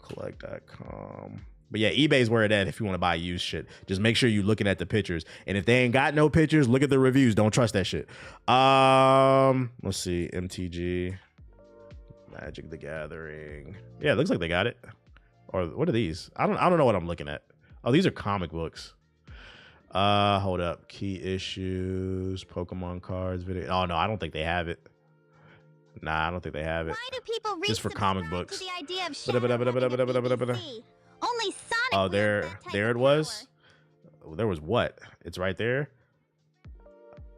Collect.com. But yeah, eBay's where it at if you want to buy used shit. Just make sure you're looking at the pictures. And if they ain't got no pictures, look at the reviews. Don't trust that shit. Let's see. MTG. Magic the Gathering. Yeah, it looks like they got it. Or what are these? I don't know what I'm looking at. Oh, these are comic books. Hold up. Key issues, Pokemon cards, video. Oh no, I don't think they have it. Nah, I don't think they have it. Why do people just for comic books? To the idea of Shadow having a BBC? Only Sonic. Oh, there it was. There was what? It's right there.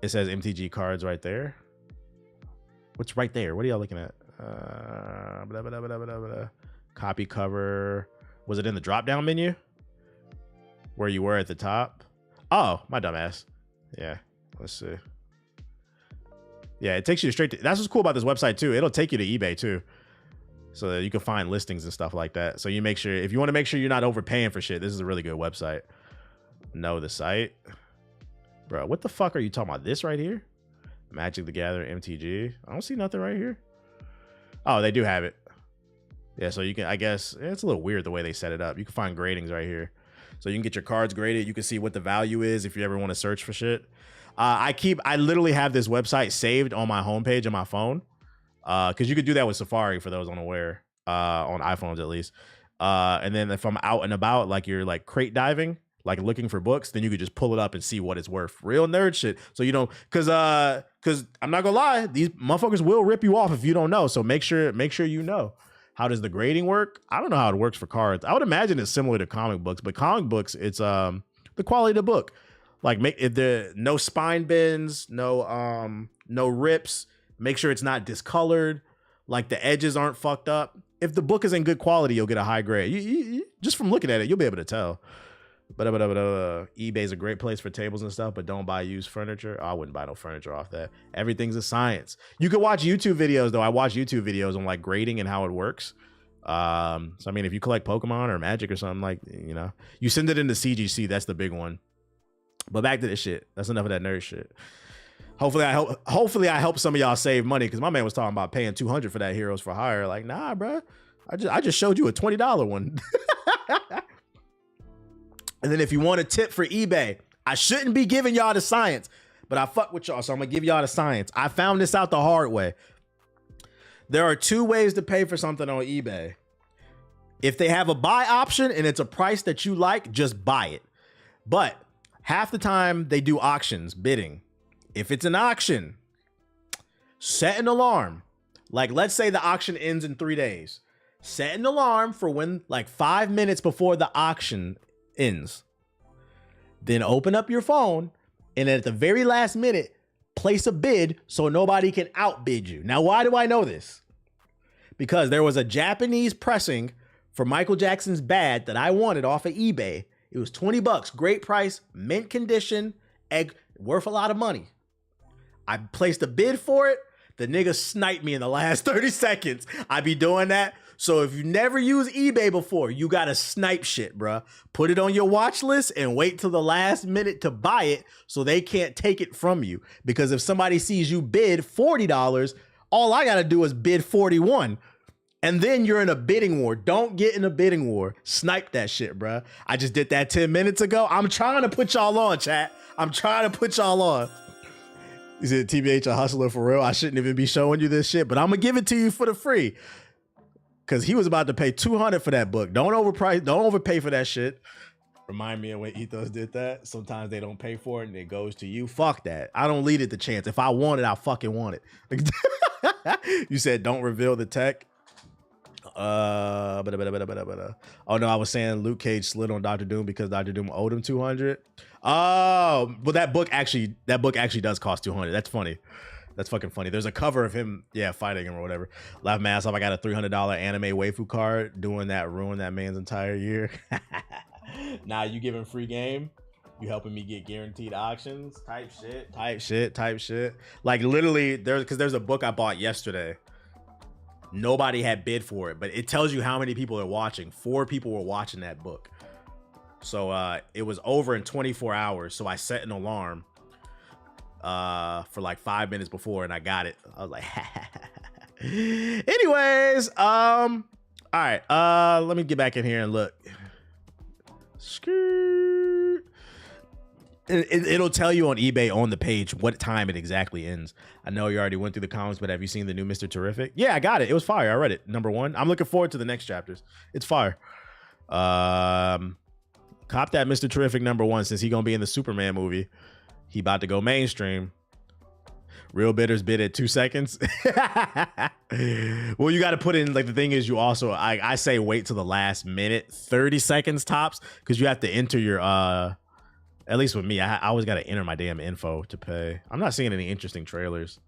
It says MTG cards right there. What's right there? What are y'all looking at? Copy cover. Was it in the drop down menu? Where you were at the top? Oh, my dumbass. Yeah, let's see. Yeah, it takes you straight to, that's what's cool about this website too. It'll take you to eBay too, so that you can find listings and stuff like that. So you make sure, if you want to make sure you're not overpaying for shit, this is a really good website. Know the site. Bro, what the fuck are you talking about? This right here? Magic the Gathering MTG. I don't see nothing right here. Oh, they do have it. Yeah, so you can, I guess, it's a little weird the way they set it up. You can find gradings right here. So you can get your cards graded. You can see what the value is if you ever want to search for shit. I literally have this website saved on my homepage on my phone. Because you could do that with Safari for those unaware, on iPhones at least. And then if I'm out and about, like you're like crate diving, like looking for books, then you could just pull it up and see what it's worth. Real nerd shit. So you don't, cause I'm not gonna lie, these motherfuckers will rip you off if you don't know. So make sure you know. How does the grading work? I don't know how it works for cards. I would imagine it's similar to comic books, but comic books, it's the quality of the book. Like if there no spine bends, no rips. Make sure it's not discolored. Like the edges aren't fucked up. If the book is in good quality, you'll get a high grade. You just from looking at it, you'll be able to tell. But eBay's a great place for tables and stuff, but don't buy used furniture. I wouldn't buy no furniture off that. Everything's a science. You could watch YouTube videos though. I watch YouTube videos on like grading and how it works. So I mean, if you collect Pokemon or Magic or something, like, you know, you send it into CGC. That's the big one. But back to this shit. That's enough of that nerd shit. Hopefully I help some of y'all save money, because my man was talking about paying $200 for that Heroes for Hire. Like, nah, bro. I just showed you a $20 one. And then if you want a tip for eBay, I shouldn't be giving y'all the science, but I fuck with y'all, so I'm gonna give y'all the science. I found this out the hard way. There are 2 ways to pay for something on eBay. If they have a buy option and it's a price that you like, just buy it. But half the time they do auctions, bidding. If it's an auction, set an alarm. Like, let's say the auction ends in 3 days. Set an alarm for when, like 5 minutes before the auction ends. Then open up your phone and at the very last minute, place a bid so nobody can outbid you. Now, why do I know this? Because there was a Japanese pressing for Michael Jackson's Bad that I wanted off of eBay. It was $20, great price, mint condition, worth a lot of money. I placed a bid for it. The nigga sniped me in the last 30 seconds. I be doing that. So if you never used eBay before, you gotta snipe shit, bruh. Put it on your watch list and wait till the last minute to buy it so they can't take it from you. Because if somebody sees you bid $40, all I gotta do is bid $41. And then you're in a bidding war. Don't get in a bidding war. Snipe that shit, bruh. I just did that 10 minutes ago. I'm trying to put y'all on, chat. I'm trying to put y'all on. Is it TBH a hustler for real? I shouldn't even be showing you this shit, but I'm gonna give it to you for the free. Cause he was about to pay $200 for that book. Don't overpay for that shit. Remind me of when Ethos did that. Sometimes they don't pay for it and it goes to you. Fuck that. I don't lead it to chance. If I want it, I fucking want it. You said don't reveal the tech. Oh no, I was saying Luke Cage slid on Dr. Doom because Dr. Doom owed him $200. Oh, but that book actually does cost $200. That's funny. That's fucking funny. There's a cover of him, fighting him or whatever. Laugh my ass off. I got a $300 anime waifu card. Doing that ruined that man's entire year. Nah, you giving free game? You helping me get guaranteed auctions? Type shit. Like literally, there's a book I bought yesterday. Nobody had bid for it, but it tells you how many people are watching. 4 people were watching that book. So it was over in 24 hours. So I set an alarm for like 5 minutes before and I got it. I was like, anyways, all right, let me get back in here and look. It'll tell you on eBay on the page what time it exactly ends. I know you already went through the comics, but have you seen the new Mr. Terrific? Yeah, I got it. It was fire. I read it. #1. I'm looking forward to the next chapters. It's fire. Cop that Mr. Terrific #1 since he gonna be in the Superman movie. He about to go mainstream. Real bidders bid at 2 seconds. Well, you got to put in, like, the thing is, you also, I say wait till the last minute, 30 seconds tops, because you have to enter your, at least with me, I always got to enter my damn info to pay. I'm not seeing any interesting trailers.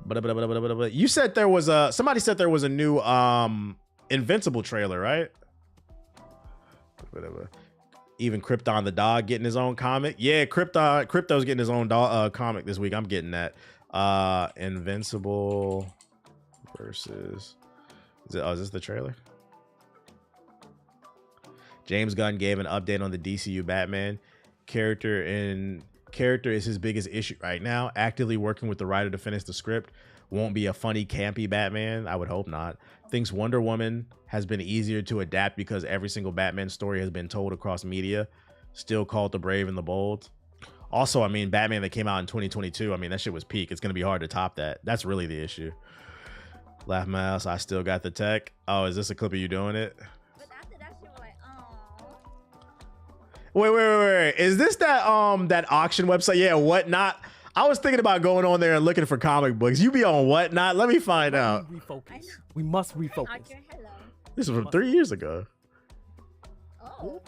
But you said there was somebody said there was a new Invincible trailer, right? Whatever. Even Krypton the dog getting his own comic. Yeah, Crypto's getting his own comic this week. I'm getting that. Invincible versus is this the trailer? James Gunn gave an update on the DCU Batman. Character is his biggest issue right now. Actively working with the writer to finish the script. Won't be a funny, campy Batman. I would hope not. Thinks Wonder Woman has been easier to adapt because every single Batman story has been told across media. Still called The Brave and the Bold. Also, I mean, Batman that came out in 2022, I mean, that shit was peak. It's going to be hard to top that. That's really the issue. Laugh Mouse, I still got the tech. Oh, is this a clip of you doing it? Wait. Is this that auction website? Yeah, Whatnot. I was thinking about going on there and looking for comic books. You be on Whatnot? Let me find out. Refocus. We must refocus. This was from 3 years ago. Oh.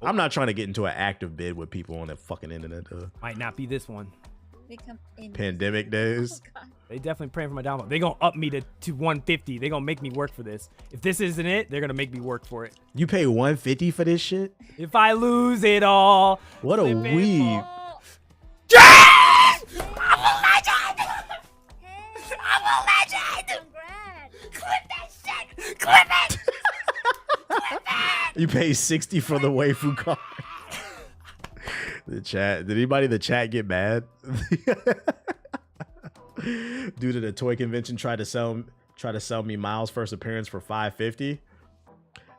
I'm not trying to get into an active bid with people on that fucking internet. Might not be this one. Pandemic days. They definitely praying for my download. They gonna up me to 150. They gonna make me work for this. If this isn't it, they're gonna make me work for it. You pay 150 for this shit? If I lose it all. What a weeb. I'm a legend! Clip that shit! Clip it! You pay 60 for the waifu card. The chat. Did anybody in the chat get mad? Dude at a toy convention tried to sell me Miles' first appearance for $550.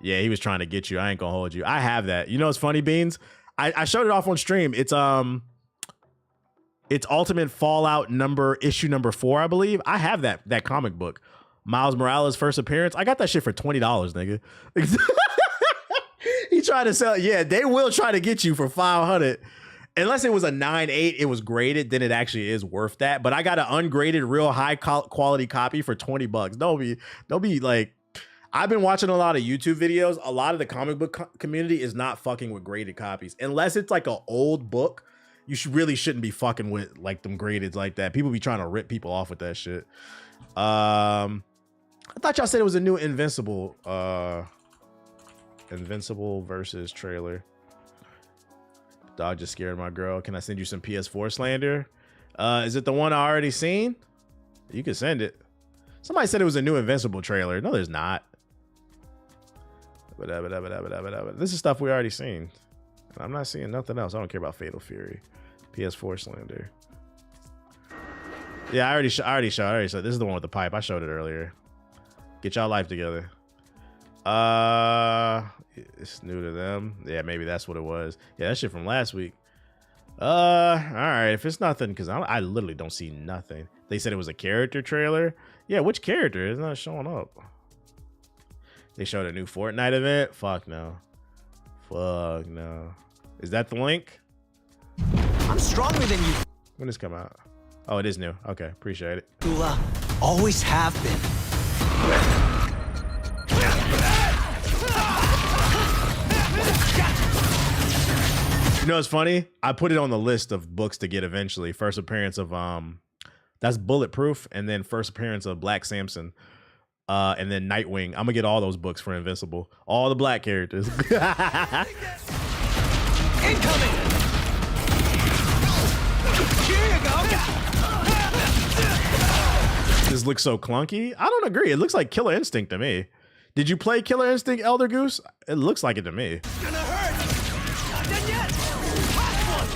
Yeah, he was trying to get you. I ain't gonna hold you. I have that. You know what's funny, Beans? I showed it off on stream. It's Ultimate Fallout issue number 4, I believe. I have that comic book. Miles Morales' first appearance. I got that shit for $20, nigga. He tried to sell. Yeah, they will try to get you for $500. Unless it was a 9.8, it was graded, then it actually is worth that. But I got an ungraded, real high quality copy for $20. Don't be like. I've been watching a lot of YouTube videos. A lot of the comic book community is not fucking with graded copies, unless it's like an old book. You really shouldn't be fucking with like them graded like that. People be trying to rip people off with that shit. I thought y'all said it was a new Invincible versus trailer. Dog just scared my girl. Can I send you some PS4 slander? Is it the one I already seen? You can send it. Somebody said it was a new Invincible trailer. No, there's not. This is stuff we already seen. I'm not seeing nothing else. I don't care about Fatal Fury. PS4 slander. Yeah, I already showed. This is the one with the pipe. I showed it earlier. Get y'all life together. It's new to them. Yeah, maybe that's what it was. Yeah, that shit from last week. All right. If it's nothing, because I literally don't see nothing. They said it was a character trailer. Yeah, which character? It's not showing up. They showed a new Fortnite event. Fuck no. Fuck no. Is that the link? I'm stronger than you. When does this come out? Oh, it is new. Okay, appreciate it. Ula, always have been. You know what's funny? I put it on the list of books to get eventually. First appearance of that's Bulletproof, and then first appearance of Black Samson, and then Nightwing. I'm gonna get all those books for Invincible. All the black characters. Incoming! Here you go! This looks so clunky. I don't agree. It looks like Killer Instinct to me. Did you play Killer Instinct, Elder Goose? It looks like it to me. Gonna hurt! Not done yet! Hot one!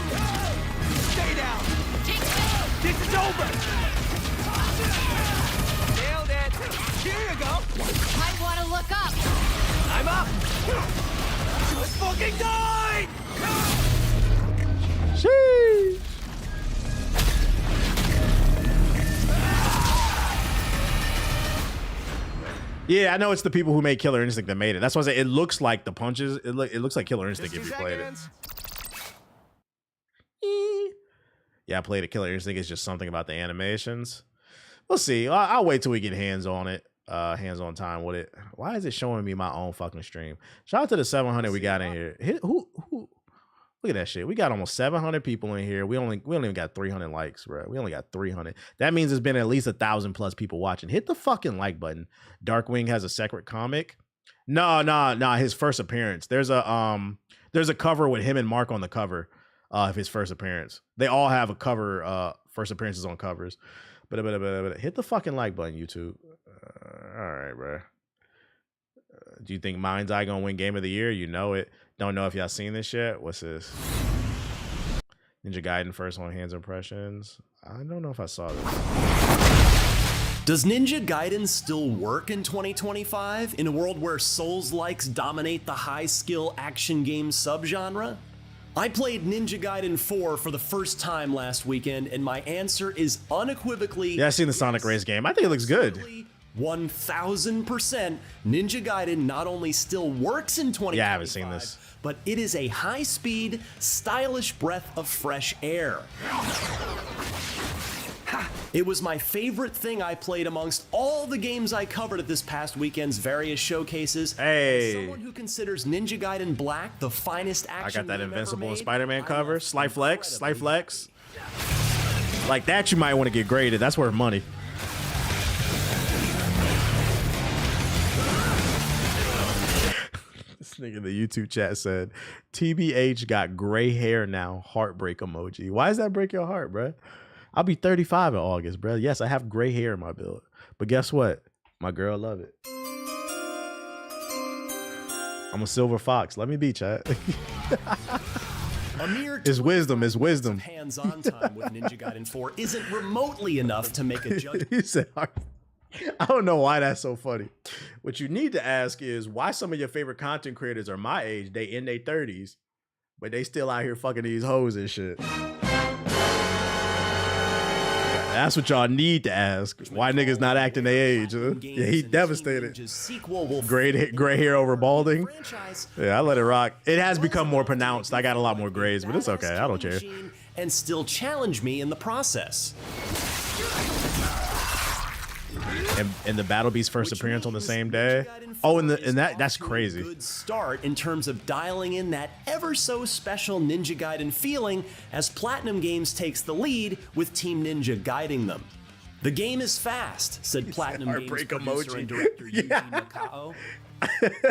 Stay down! This is over! Nailed it! Here you go! I want to look up. I'm up! Let's fucking die! Sheesh. Yeah, I know it's the people who made Killer Instinct that made it. That's why I say it looks like the punches. It looks like Killer Instinct if you played it. Yeah, I played a Killer Instinct. It's just something about the animations. We'll see. I'll wait till we get hands on it. Hands-on time with it. Why is it showing me my own fucking stream? Shout out to the 700 we got in here. Who? Look at that shit. We got almost 700 people in here. We don't even got 300 likes, bro. We only got 300. That means there's been at least 1,000 plus people watching. Hit the fucking like button. Darkwing has a separate comic. No. His first appearance. There's a cover with him and Mark on the cover of his first appearance. They all have a cover. First appearances on covers. But hit the fucking like button, YouTube. All right, bro. Do you think Mind's Eye gonna win Game of the Year? You know it. Don't know if y'all seen this yet. What's this? Ninja Gaiden first on hands impressions. I don't know if I saw this. Does Ninja Gaiden still work in 2025 in a world where Souls-likes dominate the high-skill action game subgenre? I played Ninja Gaiden 4 for the first time last weekend, and my answer is unequivocally... Yeah, I seen the Sonic Race game. I think it looks good. 1000%, Ninja Gaiden not only still works in 2025, Yeah, I haven't seen this. but it is a high-speed, stylish breath of fresh air. It was my favorite thing I played amongst all the games I covered at this past weekend's various showcases. Hey. As someone who considers Ninja Gaiden Black the finest action I got that game Invincible ever and made, Spider-Man I'm cover. Slight flex, incredibly slight flex. Like that, you might want to get graded. That's worth money. This nigga in the YouTube chat said, TBH got gray hair now. Heartbreak emoji. Why does that break your heart, bruh? I'll be 35 in August, bruh. Yes, I have gray hair in my build. But guess what? My girl love it. I'm a silver fox. Let me be, chat. It's wisdom. It's wisdom. Hands-on time with Ninja Gaiden 4 isn't remotely enough to make a judgment. He said, I don't know why that's so funny. What you need to ask is why some of your favorite content creators are my age, they in their 30s, but they still out here fucking these hoes and shit. That's what y'all need to ask. Why niggas not acting their age? Huh? Yeah, he devastated. Gray hair over balding. Yeah, I let it rock. It has become more pronounced. I got a lot more grays, but it's okay. I don't care. And still challenge me in the process. And the Battle Beast first appearance on the same day. Oh, and that's crazy. Good start in terms of dialing in that ever so special Ninja Gaiden feeling as Platinum Games takes the lead with Team Ninja guiding them. The game is fast, said Platinum Games producer and director Yuji Nakao.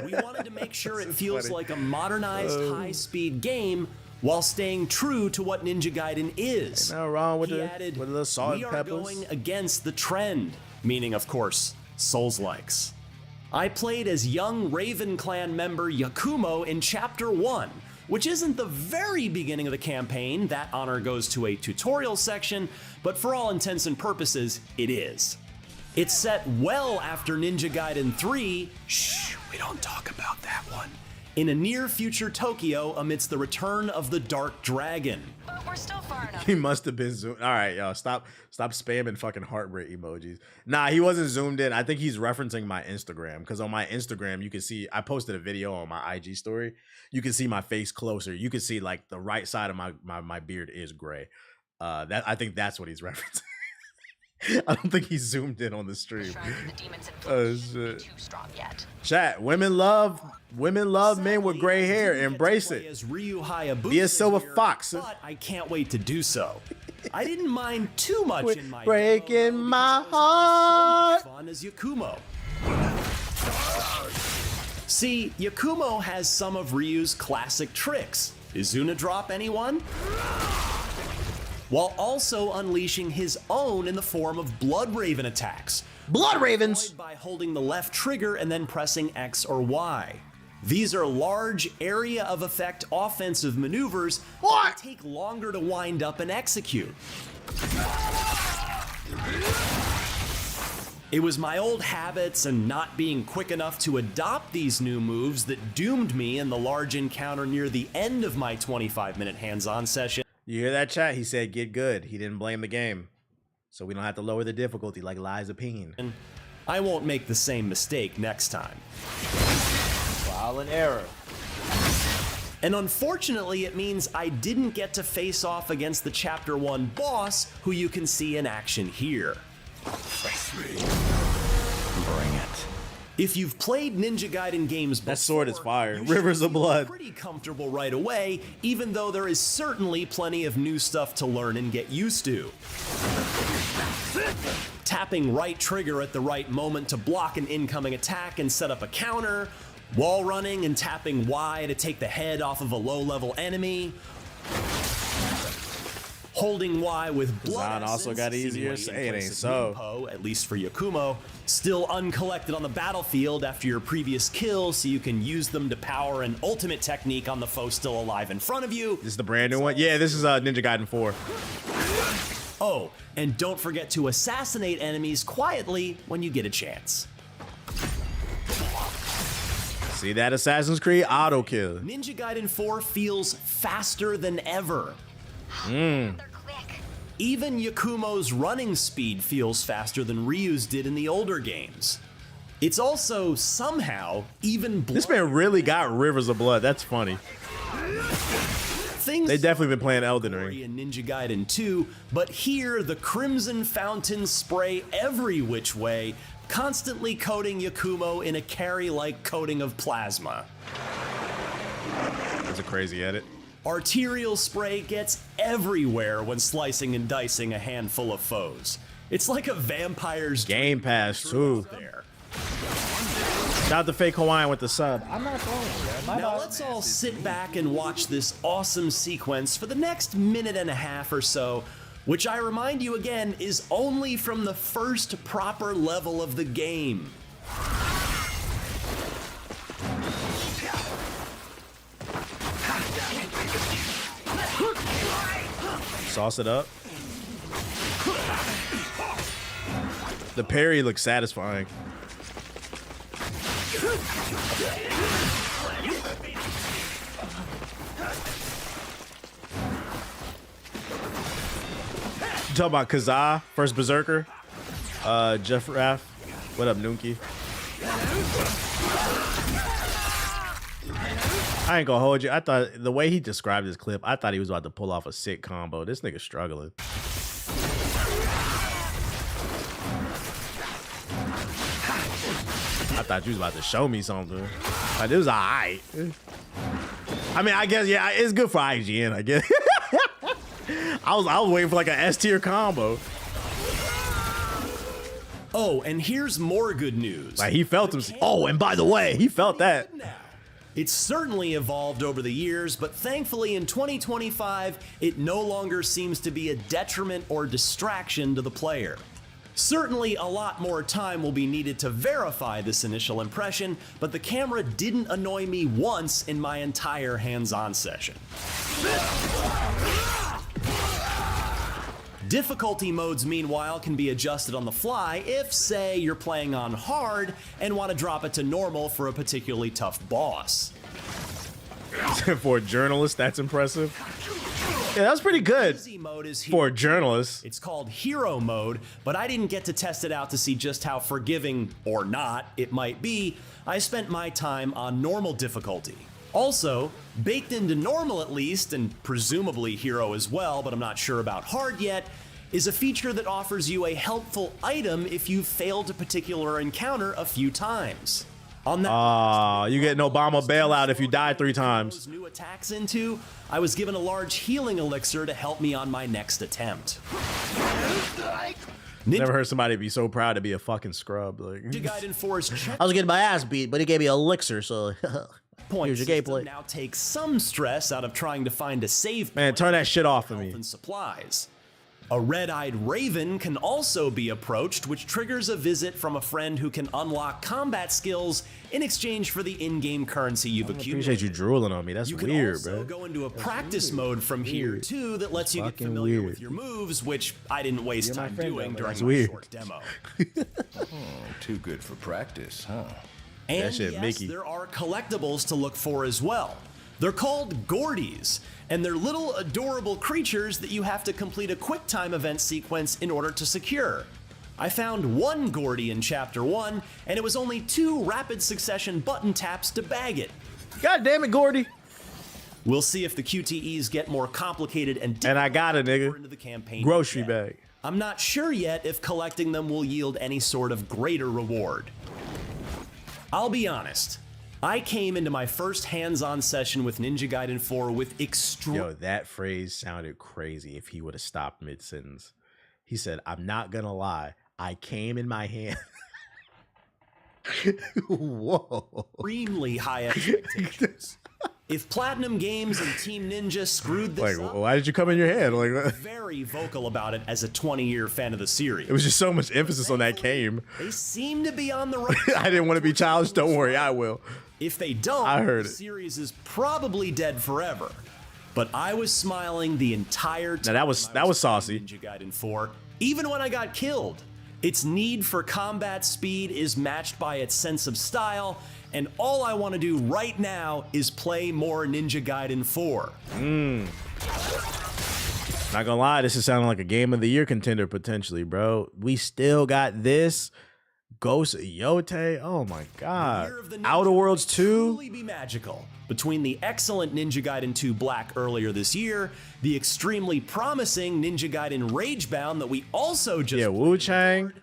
We wanted to make sure it feels like a modernized high-speed game while staying true to what Ninja Gaiden is. Ain't nothing wrong with He it. added, With the salt and we are peppers. going against the trend, meaning, of course, Souls-likes. I played as young Raven Clan member Yakumo in Chapter 1, which isn't the very beginning of the campaign. That honor goes to a tutorial section, but for all intents and purposes, it is. It's set well after Ninja Gaiden 3. Shh, we don't talk about that one. In a near-future Tokyo amidst the return of the Dark Dragon. But we're still far enough. He must have been zoomed. All right, y'all, stop spamming fucking heartbreak emojis. Nah, he wasn't zoomed in. I think he's referencing my Instagram, because on my Instagram, you can see, I posted a video on my IG story. You can see my face closer. You can see like the right side of my beard is gray. I think that's what he's referencing. I don't think he zoomed in on the stream. Oh shit. Chat, women love men with gray hair. Embrace it. Be a silver fox. But I can't wait to do so. I didn't mind too much in my breaking my heart. So much fun as Yakumo. See, Yakumo has some of Ryu's classic tricks. Izuna drop anyone? While also unleashing his own in the form of Blood Raven attacks. Blood Ravens! By holding the left trigger and then pressing X or Y. These are large area of effect offensive maneuvers that take longer to wind up and execute. It was my old habits and not being quick enough to adopt these new moves that doomed me in the large encounter near the end of my 25-minute hands-on session. You hear that, chat? He said get good. He didn't blame the game. So we don't have to lower the difficulty like Liza Peen. I won't make the same mistake next time. Trial and error. And unfortunately, it means I didn't get to face off against the Chapter 1 boss, who you can see in action here. Bring it. If you've played Ninja Gaiden games before, that sword is fire. Rivers of blood. Pretty comfortable right away, even though there is certainly plenty of new stuff to learn and get used to. Tapping right trigger at the right moment to block an incoming attack and set up a counter, wall running and tapping Y to take the head off of a low-level enemy, holding Y with blood also got easier. Say it ain't so. Nimpo, at least for Yakumo, still uncollected on the battlefield after your previous kill, so you can use them to power an ultimate technique on the foe still alive in front of you. This is the brand new one? Yeah, this is Ninja Gaiden 4. Oh, and don't forget to assassinate enemies quietly when you get a chance. See that Assassin's Creed auto kill. Ninja Gaiden 4 feels faster than ever. Even Yakumo's running speed feels faster than Ryu's did in the older games. It's also somehow even This man really got rivers of blood. That's funny. They definitely been playing Elden Ring. In Ninja Gaiden 2, but here the crimson fountains spray every which way, constantly coating Yakumo in a carry-like coating of plasma. That's a crazy edit. Arterial spray gets everywhere when slicing and dicing a handful of foes. It's like a vampire's Game Pass too. There. Shout out to Fake Hawaiian with the sub. I'm not going. Now let's all sit back and watch this awesome sequence for the next minute and a half or so, which I remind you again is only from the first proper level of the game. Sauce it up. The parry looks satisfying. You talking about Kazaa, first Berserker? Jeff Raff. What up, Nunki? I ain't gonna hold you. I thought the way he described this clip, I thought he was about to pull off a sick combo. This nigga struggling. I thought you was about to show me something. Like, this was alright. I mean, I guess, yeah, it's good for IGN, I guess. I was waiting for like an S tier combo. Oh, and here's more good news. Like, he felt him. Oh, and by the way, he felt that. It's certainly evolved over the years, but thankfully in 2025, it no longer seems to be a detriment or distraction to the player. Certainly a lot more time will be needed to verify this initial impression, but the camera didn't annoy me once in my entire hands-on session. Difficulty modes, meanwhile, can be adjusted on the fly if, say, you're playing on hard and want to drop it to normal for a particularly tough boss. For a journalist, that's impressive. Yeah, that was pretty good for a journalist. It's called Hero Mode, but I didn't get to test it out to see just how forgiving, or not, it might be. I spent my time on normal difficulty. Also, baked into normal at least, and presumably hero as well, but I'm not sure about hard yet, is a feature that offers you a helpful item if you've failed a particular encounter a few times. On that you get an Obama bailout if you die 3 times. New attacks into, I was given a large healing elixir to help me on my next attempt. Never heard somebody be so proud to be a fucking scrub. Like, Ninja Gaiden 4's I was getting my ass beat, but he gave me an elixir, so point here's your gameplay. now takes some stress out of trying to find a save Man, turn that shit off for me. and supplies. A red-eyed raven can also be approached, which triggers a visit from a friend who can unlock combat skills in exchange for the in-game currency you've I accumulated. appreciate you drooling on me. That's You can weird, also bro. go into a practice mode from here too that lets you get familiar with your moves, which I didn't waste time doing during my short demo. Too good for practice, huh? And That shit, yes, Mickey. there are collectibles to look for as well. They're called Gordies, and they're little adorable creatures that you have to complete a QuickTime event sequence in order to secure. I found one Gordie in Chapter 1, and it was only 2 rapid succession button taps to bag it. God damn it, Gordy. We'll see if the QTEs get more complicated and I got it, nigga. into the campaign. Grocery bag. I'm not sure yet if collecting them will yield any sort of greater reward. I'll be honest, I came into my first hands-on session with Ninja Gaiden 4 with Yo, that phrase sounded crazy if he would have stopped mid-sentence. He said, I'm not gonna lie, I came in my hand. Whoa. extremely high expectations. If Platinum Games and Team Ninja screwed this Like, up, why did you come in your hand? Like, very vocal about it as a 20-year fan of the series. it was just so much emphasis on that came. They seem to be on the right I didn't want to be childish. Don't worry, I will. If they don't, I heard the it. series is probably dead forever. But I was smiling the entire time. Now that was saucy. Ninja Gaiden 4, even when I got killed. Its need for combat speed is matched by its sense of style, and all I want to do right now is play more Ninja Gaiden 4. Not gonna lie, this is sounding like a game of the year contender potentially, bro. We still got this. Ghost of Yote. Oh my god. Outer Worlds 2. Truly be magical. Between the excellent Ninja Gaiden 2 Black earlier this year, the extremely promising Ninja Gaiden Ragebound that we also just Wu Chang,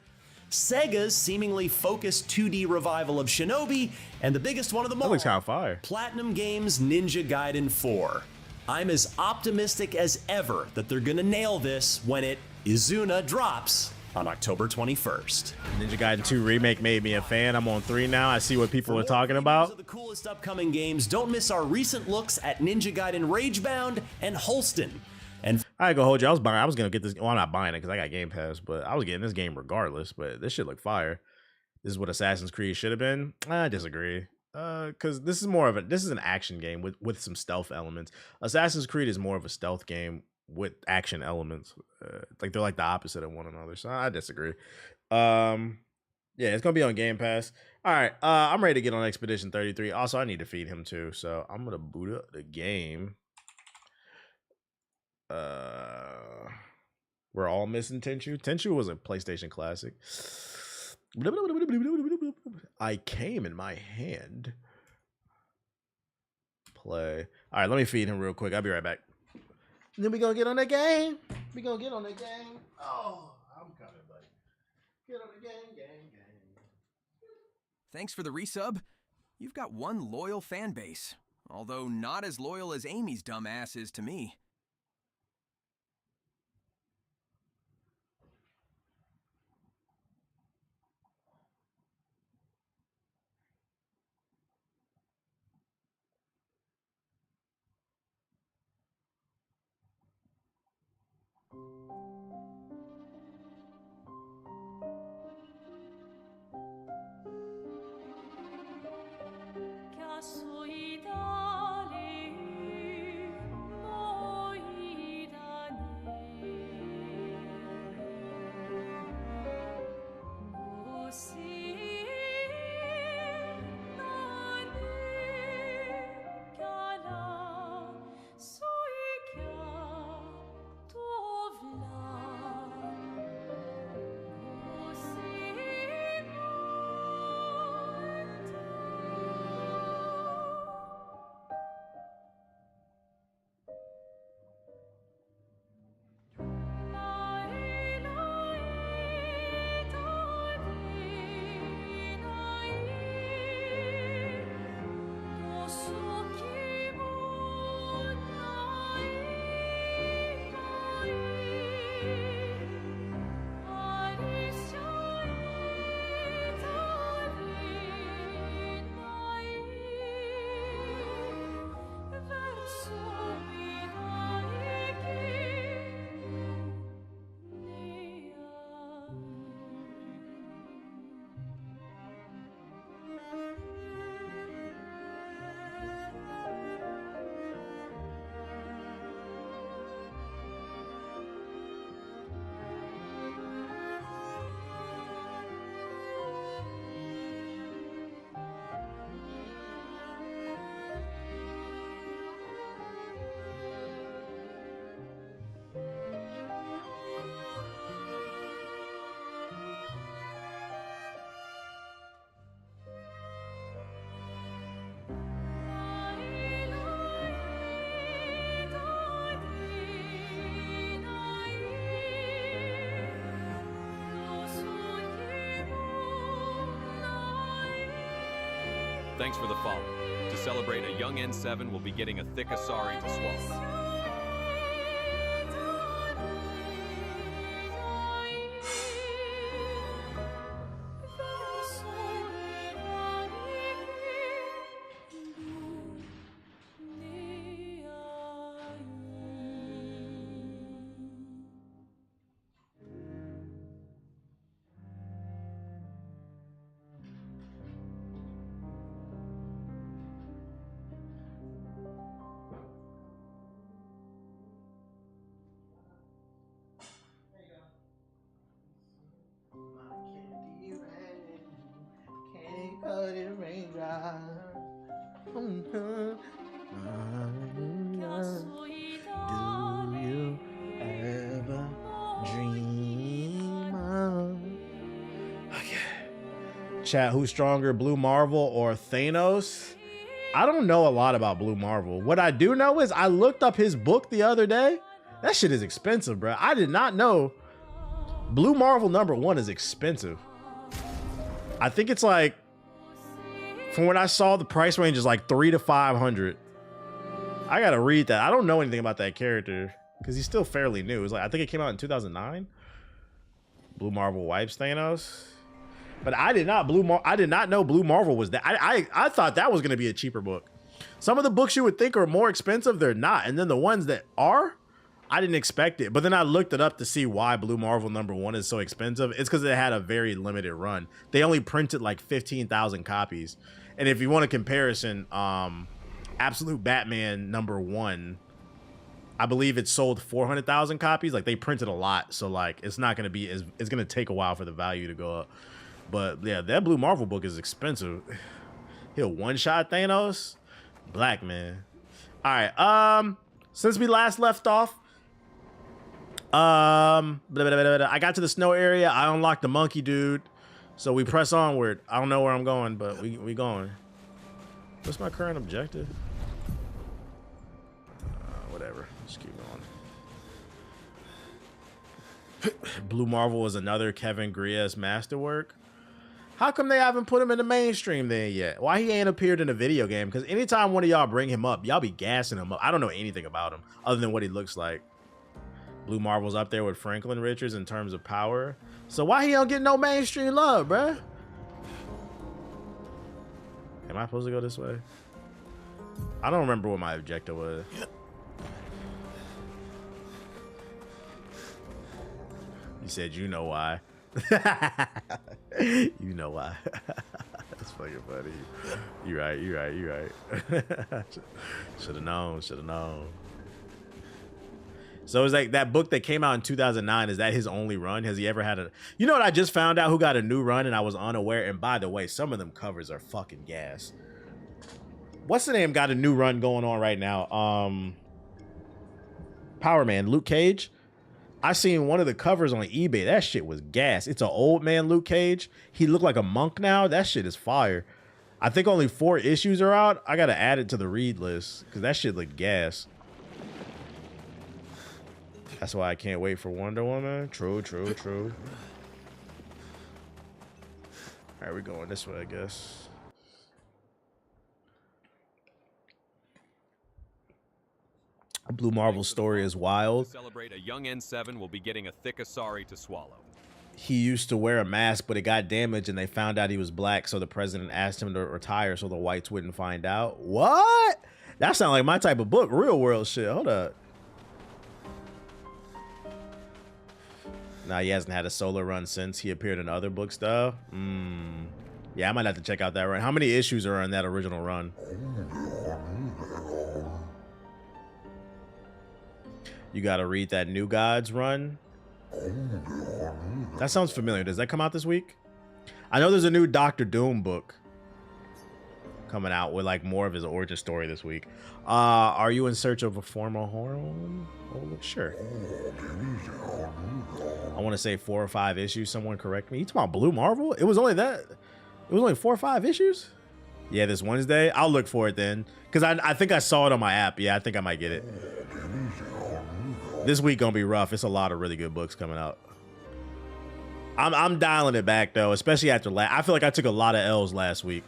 Sega's seemingly focused 2D revival of Shinobi, and the biggest one of them all, looks kind of fire. Platinum Games Ninja Gaiden 4. I'm as optimistic as ever that they're gonna nail this when it, Izuna, drops on October 21st. Ninja Gaiden 2 Remake made me a fan. I'm on 3 now. I see what people are talking about. The coolest upcoming games, don't miss our recent looks at Ninja Gaiden Ragebound and Holston. And I ain't gonna hold you. I was gonna get this. Well, I'm not buying it because I got Game Pass, but I was getting this game regardless. But this shit look fire. This is what Assassin's Creed should have been. I disagree. Because this is an action game with some stealth elements. Assassin's Creed is more of a stealth game with action elements. Like they're like the opposite of one another. So I disagree. Yeah, it's gonna be on Game Pass. All right, I'm ready to get on Expedition 33. Also, I need to feed him too, so I'm gonna boot up the game. We're all missing Tenchu. Tenchu was a PlayStation classic. I came in my hand. Play. All right, let me feed him real quick. I'll be right back. And then we gonna get on the game. We gonna get on the game. Oh, I'm coming, buddy. Get on the game. Thanks for the resub. You've got one loyal fan base, although not as loyal as Amy's dumb ass is to me. Thanks for the follow. To celebrate, a young N7 will be getting a thick Asari to swallow. Chat, who's stronger, Blue Marvel or Thanos? I don't know a lot about Blue Marvel. What I do know is I looked up his book the other day. That shit is expensive, bro. I did not know Blue Marvel #1 is expensive. I think it's like, from what I saw, the price range is like $300 to $500. I gotta read that. I don't know anything about that character because he's still fairly new. It's like, I think it came out in 2009. Blue Marvel wipes Thanos. But I did not know Blue Marvel was that. I thought that was gonna be a cheaper book. Some of the books you would think are more expensive, they're not. And then the ones that are, I didn't expect it. But then I looked it up to see why Blue Marvel #1 is so expensive. It's because it had a very limited run. They only printed like 15,000 copies. And if you want a comparison, Absolute Batman #1, I believe it sold 400,000 copies. Like, they printed a lot. So like, it's not gonna be it's gonna take a while for the value to go up. But yeah, that Blue Marvel book is expensive. He'll one-shot Thanos. Black man. All right. Since we last left off, I got to the snow area. I unlocked the monkey dude. So we press onward. I don't know where I'm going, but we going. What's my current objective? Whatever. Just keep going. Blue Marvel is another Kevin Griess masterwork. How come they haven't put him in the mainstream then yet? Why he ain't appeared in a video game? Because anytime one of y'all bring him up, y'all be gassing him up. I don't know anything about him other than what he looks like. Blue Marvel's up there with Franklin Richards in terms of power. So why he don't get no mainstream love, bruh? Am I supposed to go this way? I don't remember what my objective was. You said you know why. You know why. That's fucking funny. You right. Should have known. So it's like that book that came out in 2009. Is that his only run? Has he ever had a... You know what? I just found out who got a new run and I was unaware. And by the way, some of them covers are fucking gas. What's the name got a new run going on right now? Power Man, Luke Cage. I seen one of the covers on eBay. That shit was gas. It's an old man Luke Cage. He looked like a monk now. That shit is fire. I think only 4 issues are out. I gotta add it to the read list because that shit looked gas. That's why I can't wait for Wonder Woman. True. All right, we're going this way, I guess. Blue Marvel's story is wild. To celebrate, a young N7 will be getting a thick asari to swallow. He used to wear a mask, but it got damaged and they found out he was black, so the president asked him to retire so the whites wouldn't find out. What? That sounds like my type of book. Real world shit. Hold up. Nah, he hasn't had a solo run since he appeared in other books, though. Yeah, I might have to check out that run. How many issues are on that original run? You gotta read that New Gods run. That sounds familiar. Does that come out this week? I know there's a new Doctor Doom book coming out with like more of his origin story this week. Are you in search of a former home? Oh, sure. I want to say 4 or 5 issues. Someone correct me. You talking about Blue Marvel? It was only that. It was only 4 or 5 issues. Yeah, this Wednesday. I'll look for it then, because I think I saw it on my app. Yeah, I think I might get it. This week gonna be rough. It's a lot of really good books coming out. I'm dialing it back though, especially after I feel like I took a lot of L's last week.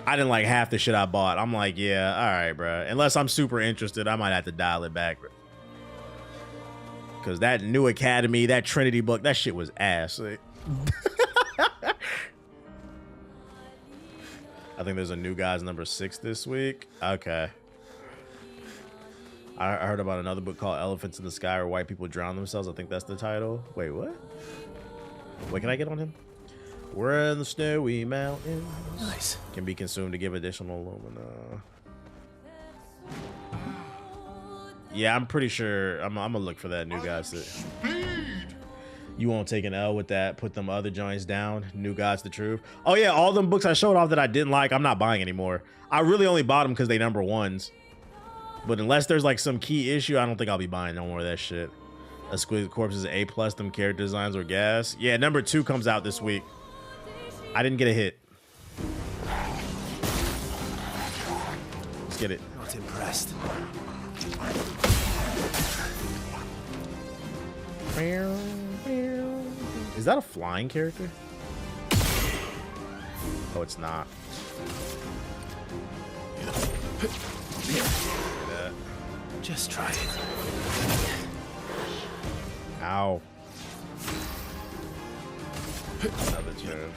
I didn't like half the shit I bought. I'm like, yeah, all right, bro. Unless I'm super interested, I might have to dial it back. Because that New Academy, that Trinity book, that shit was ass. I think there's a New Guys #6 this week. Okay. I heard about another book called Elephants in the Sky, where white people drown themselves. I think that's the title. Wait, what? Wait, can I get on him? We're in the snowy mountains. Nice. Can be consumed to give additional lumina. Yeah, I'm pretty sure. I'm gonna look for that New Gods. You won't take an L with that. Put them other joints down. New Gods, the truth. Oh yeah, all them books I showed off that I didn't like, I'm not buying anymore. I really only bought them because they #1s. But unless there's like some key issue, I don't think I'll be buying no more of that shit. Exquisite Corpse is A+. Them character designs were gas. Yeah, #2 comes out this week. I didn't get a hit. Let's get it. Not impressed. Is that a flying character? Oh, it's not. Just try it. Ow. Another turn.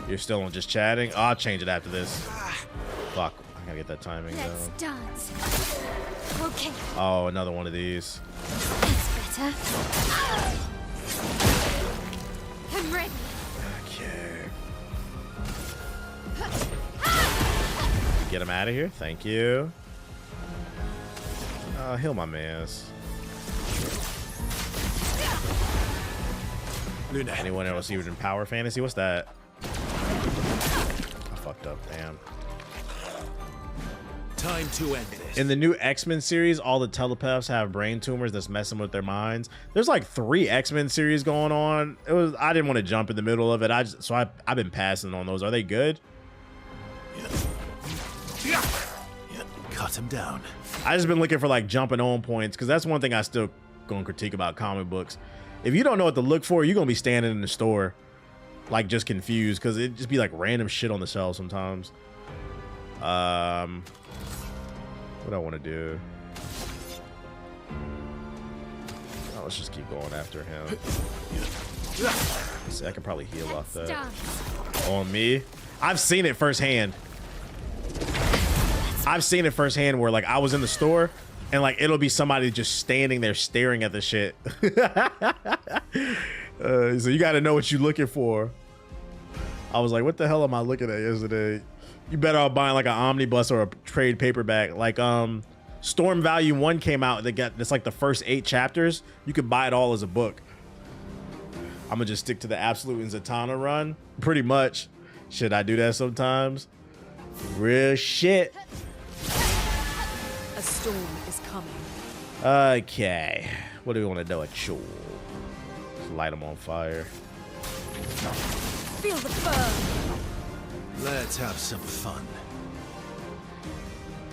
You're still on just chatting? Oh, I'll change it after this. Fuck. I gotta get that timing Let's down. dance. Okay, Oh, another one of these. that's better. I'm ready. Okay. Get him out of here. Thank you. Heal my mans. Anyone else using Power Fantasy? What's that? I fucked up. Damn. Time to end this. In the new X-Men series, all the telepaths have brain tumors that's messing with their minds. There's like 3 X-Men series going on. I didn't want to jump in the middle of it. I've been passing on those. Are they good? Cut him down. I just been looking for like jumping on points because that's one thing I still gonna critique about comic books. If you don't know what to look for, you're gonna be standing in the store like just confused because it just be like random shit on the shelf sometimes. What I want to do? Oh, let's just keep going after him. See, I can probably heal off that. On me? I've seen it firsthand. I've seen it firsthand where like I was in the store and like it'll be somebody just standing there staring at the shit. So you got to know what you're looking for. I was like, what the hell am I looking at yesterday? You better off buying like an omnibus or a trade paperback. Like Storm Volume 1 came out. That's like the first 8 chapters. You could buy it all as a book. I'm gonna just stick to the Absolute and Zatanna run. Pretty much. Should I do that sometimes? Real shit. A storm is coming. Okay. What do we want to do? A chore. Light them on fire. Feel the burn. Let's have some fun.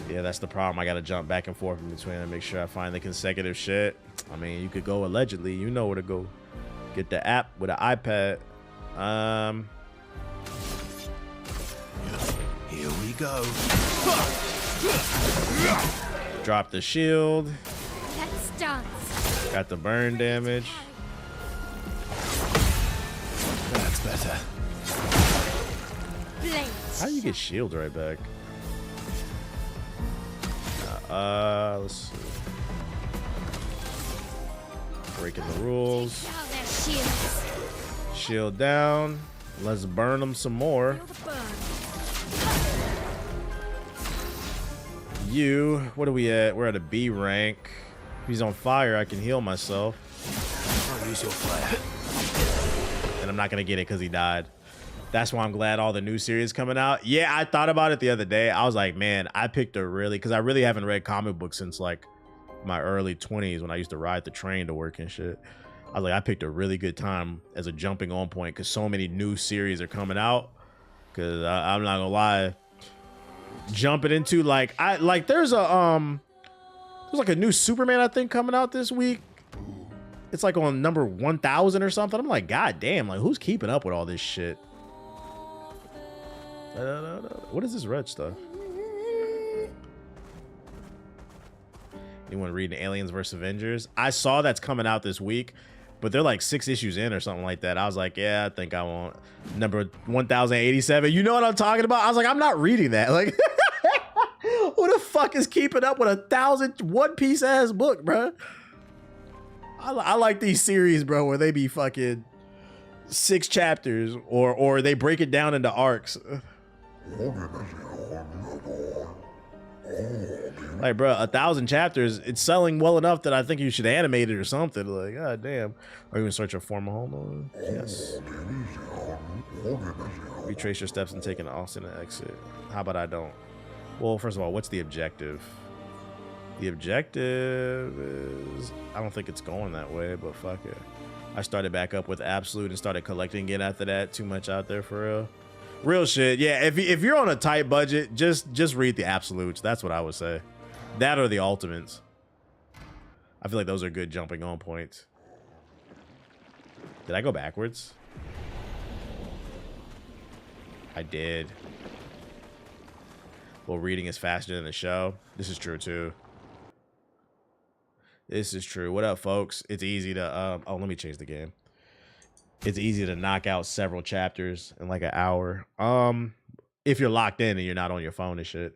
Yeah, that's the problem. I gotta jump back and forth in between and make sure I find the consecutive shit. I mean, you could go allegedly. You know where to go. Get the app with an iPad. Here we go. Drop the shield. Let's dance. Got the burn damage. That's better. Blade. How do you get shield right back? Let's see. Breaking the rules. Down their shields. Shield down. Let's burn them some more. You, what are we at? We're at a B rank. If he's on fire, I can heal myself. I'll use your flare. And I'm not gonna get it because he died. That's why I'm glad all the new series coming out. Yeah, I thought about it the other day. I was like, man, I picked a because I really haven't read comic books since like my early 20s when I used to ride the train to work and shit. I was like, I picked a really good time as a jumping on point because so many new series are coming out. Because I'm not gonna lie, jumping into like there's a new Superman I think coming out this week. It's like on number 1000 or something. I'm like, god damn, like who's keeping up with all this shit? What is this red stuff? Anyone reading Aliens vs Avengers? I saw that's coming out this week, but they're like 6 issues in or something like that. I was like, yeah, I think I want number 1087. You know what I'm talking about? I was like, I'm not reading that. Like, who the fuck is keeping up with 1,000 One Piece ass book, bro? I like these series, bro, where they be fucking 6 chapters or they break it down into arcs. Like, bro, 1,000 chapters, it's selling well enough that I think you should animate it or something. Like, god damn. Are you in search of former home? Yes. Retrace your steps and take an alternate exit. How about I don't? Well, first of all, what's the objective? The objective is, I don't think it's going that way, but fuck it. I started back up with Absolute and started collecting it after that. Too much out there for real. Real shit. Yeah, if you're on a tight budget, just read the Absolutes. That's what I would say. That or the Ultimates. I feel like those are good jumping on points. Did I go backwards? I did. Well, reading is faster than the show. This is true too. This is true. What up, folks? It's easy to oh, let me change the game. It's easy to knock out several chapters in like an hour. If you're locked in and you're not on your phone and shit.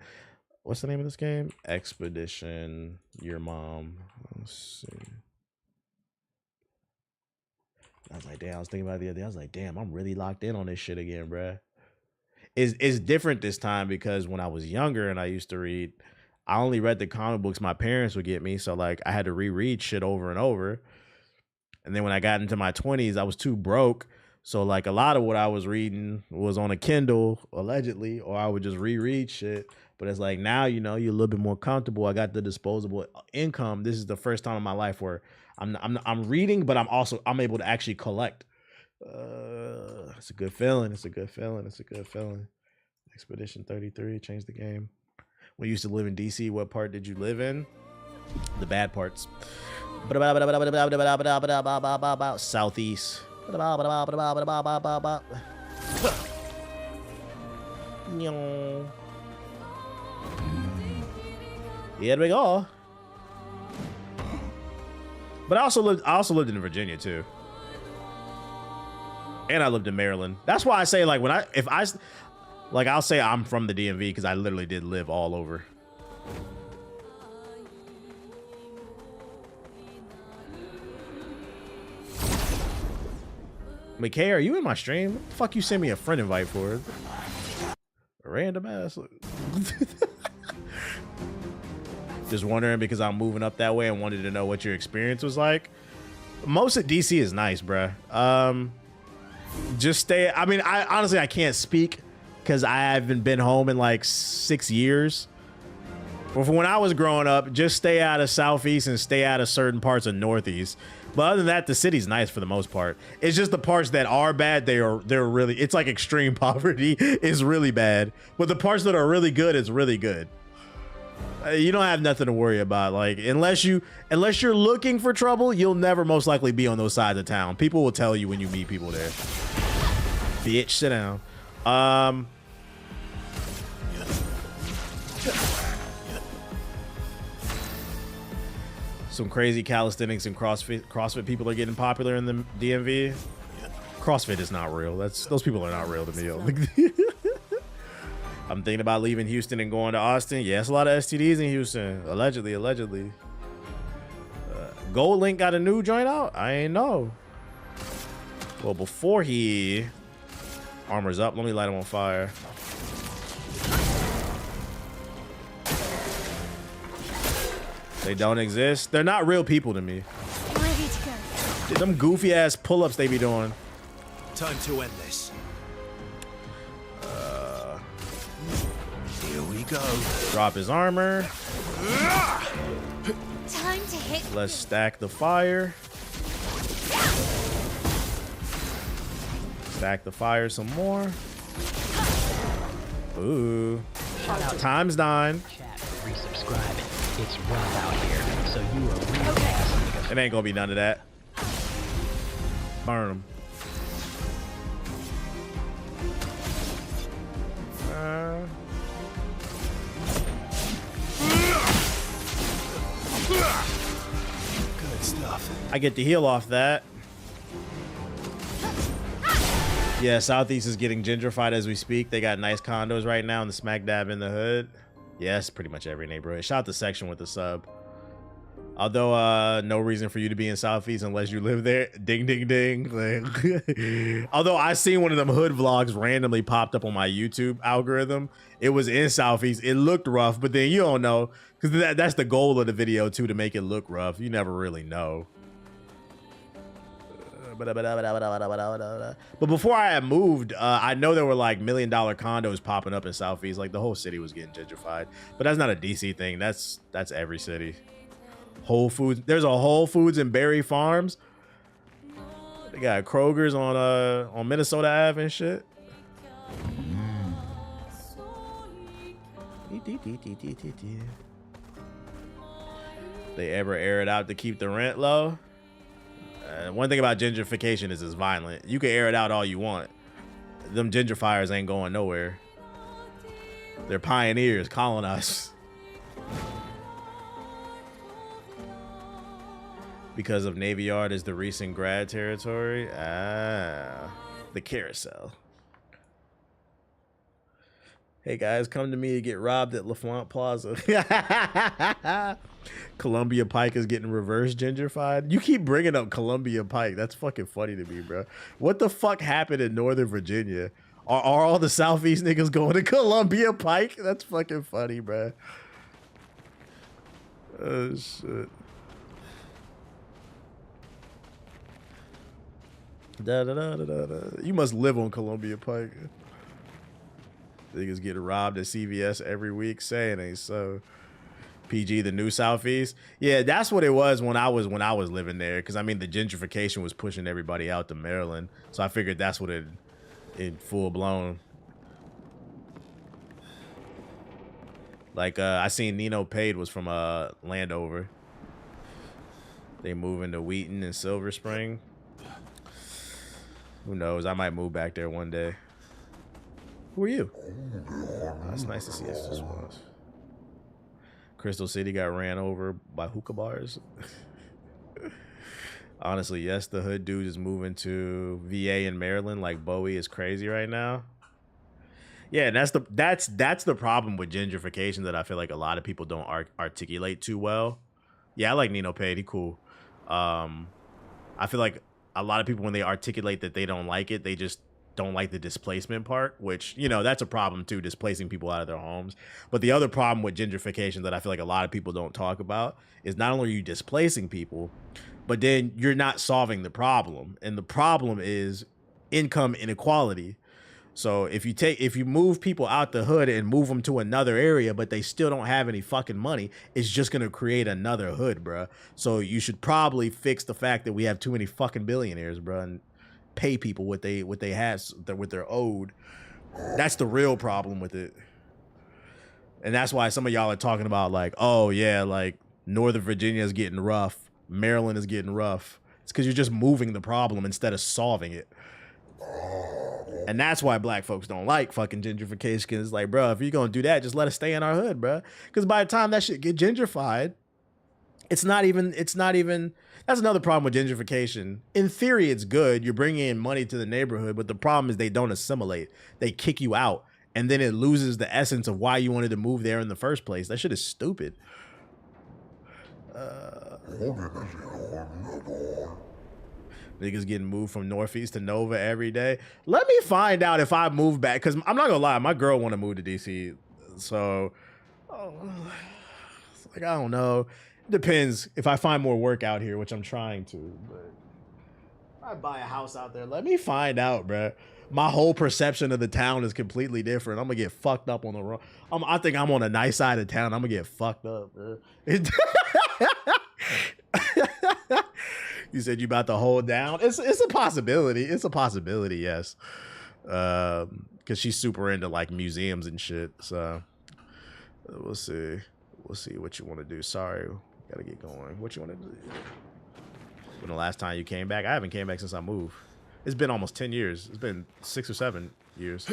What's the name of this game? Expedition Your Mom. Let's see. I was like, damn, I was thinking about it the other day. I was like, damn, I'm really locked in on this shit again, bruh. It's different this time because when I was younger and I used to read, I only read the comic books my parents would get me. So like I had to reread shit over and over. And then when I got into my 20s, I was too broke. So like a lot of what I was reading was on a Kindle, allegedly, or I would just reread shit. But it's like now, you know, you're a little bit more comfortable. I got the disposable income. This is the first time in my life where I'm reading, but I'm able to actually collect. It's a good feeling. It's a good feeling. It's a good feeling. Expedition 33 changed the game. When you used to live in DC, what part did you live in? The bad parts. Southeast. Here we go. But I also lived in Virginia too. And I lived in Maryland. That's why I say like I'll say I'm from the DMV because I literally did live all over. McKay, are you in my stream? What the fuck you send me a friend invite for? A random ass. Just wondering because I'm moving up that way and wanted to know what your experience was like. Most of DC is nice, bruh. Just stay. I mean, I honestly can't speak because I haven't been home in like 6 years. But from when I was growing up, just stay out of Southeast and stay out of certain parts of Northeast. But other than that, the city's nice for the most part. It's just the parts that are bad, they're really, it's like extreme poverty is really bad. But the parts that are really good, it's really good. You don't have nothing to worry about. Like unless you're looking for trouble, you'll never most likely be on those sides of town. People will tell you when you meet people there. Bitch, sit down. Some crazy calisthenics and CrossFit people are getting popular in the DMV. CrossFit is not real. Those people are not real to me. I'm thinking about leaving Houston and going to Austin. Yeah, it's a lot of STDs in Houston. Allegedly. Gold Link got a new joint out? I ain't know. Well, before he armors up, let me light him on fire. They don't exist. They're not real people to me. Ready to go. Them goofy ass pull-ups they be doing. Time to end this. Here we go. Drop his armor. Time to hit. Let's stack the fire. Stack the fire some more. Ooh. Times 9. Resubscribe. It's rough out here, so you are really fast. It ain't gonna be none of that. Burn them. Good stuff. I get to heal off that. Yeah, Southeast is getting gentrified as we speak. They got nice condos right now in the smack dab in the hood. Yes, pretty much every neighborhood. Shout out to Section with the sub. Although no reason for you to be in Southeast unless you live there. Ding, ding, ding. Like, although I seen one of them hood vlogs randomly popped up on my YouTube algorithm. It was in Southeast. It looked rough, but then you don't know. Because that's the goal of the video too, to make it look rough. You never really know. But before I had moved, I know there were like $1 million condos popping up in Southeast. Like the whole city was getting gentrified. But that's not a DC thing. That's every city. Whole Foods. There's a Whole Foods in Berry Farms. They got Kroger's on Minnesota Ave and shit. They ever air it out to keep the rent low? One thing about gentrification is it's violent. You can air it out all you want. Them gentrifiers ain't going nowhere. They're pioneers calling us. Because of Navy Yard is the recent grad territory. Ah, the carousel. Hey guys, come to me to get robbed at LaFont Plaza. Columbia Pike is getting reverse gentrified. You keep bringing up Columbia Pike. That's fucking funny to me, bro. What the fuck happened in Northern Virginia? Are all the Southeast niggas going to Columbia Pike? That's fucking funny, bro. Oh, shit. You must live on Columbia Pike. Niggas get robbed at CVS every week. Saying ain't so. PG, the new Southeast. Yeah, that's what it was when I was living there. Because I mean, the gentrification was pushing everybody out to Maryland, so I figured that's what it full blown. Like I seen Nino Paid was from Landover. They moving to Wheaton and Silver Spring. Who knows? I might move back there one day. Who are you? Oh, it's nice to see us this once. Crystal City got ran over by hookah bars. Honestly, yes, the hood dude is moving to VA in Maryland like Bowie is crazy right now. Yeah, and that's the problem with gentrification that I feel like a lot of people don't articulate too well. Yeah, I like Nino Paid. He cool. I feel like a lot of people, when they articulate that they don't like it, they just don't like the displacement part, which, you know, that's a problem too, displacing people out of their homes. But the other problem with gentrification that I feel like a lot of people don't talk about is not only are you displacing people, but then you're not solving the problem. And the problem is income inequality. So if you move people out the hood and move them to another area, but they still don't have any fucking money, it's just going to create another hood, bruh. So you should probably fix the fact that we have too many fucking billionaires, bruh, and pay people what they have, what they're owed. That's the real problem with it. And that's why some of y'all are talking about like, oh yeah, like Northern Virginia is getting rough, Maryland is getting rough. It's because you're just moving the problem instead of solving it. And that's why black folks don't like fucking gentrification. Cause it's like, bro, if you're gonna do that, just let us stay in our hood, bro. Because by the time that shit get gentrified, it's not even. That's another problem with gentrification. In theory, it's good. You're bringing in money to the neighborhood, but the problem is they don't assimilate. They kick you out, and then it loses the essence of why you wanted to move there in the first place. That shit is stupid. Niggas getting moved from Northeast to Nova every day. Let me find out if I move back, because I'm not gonna lie, my girl want to move to DC. So, it's like, I don't know. Depends if I find more work out here, which I'm trying to. But if I buy a house out there, let me find out, bro. My whole perception of the town is completely different. I'm gonna get fucked up on the wrong. I think I'm on the nice side of town. I'm gonna get fucked up, bro. You said you about to hold down. It's a possibility. It's a possibility, yes. Because she's super into like museums and shit. So we'll see. We'll see what you want to do. Sorry, gotta get going. What you want to do? When the last time you came back? I haven't came back since I moved. It's been almost 10 years. It's been 6 or 7 years.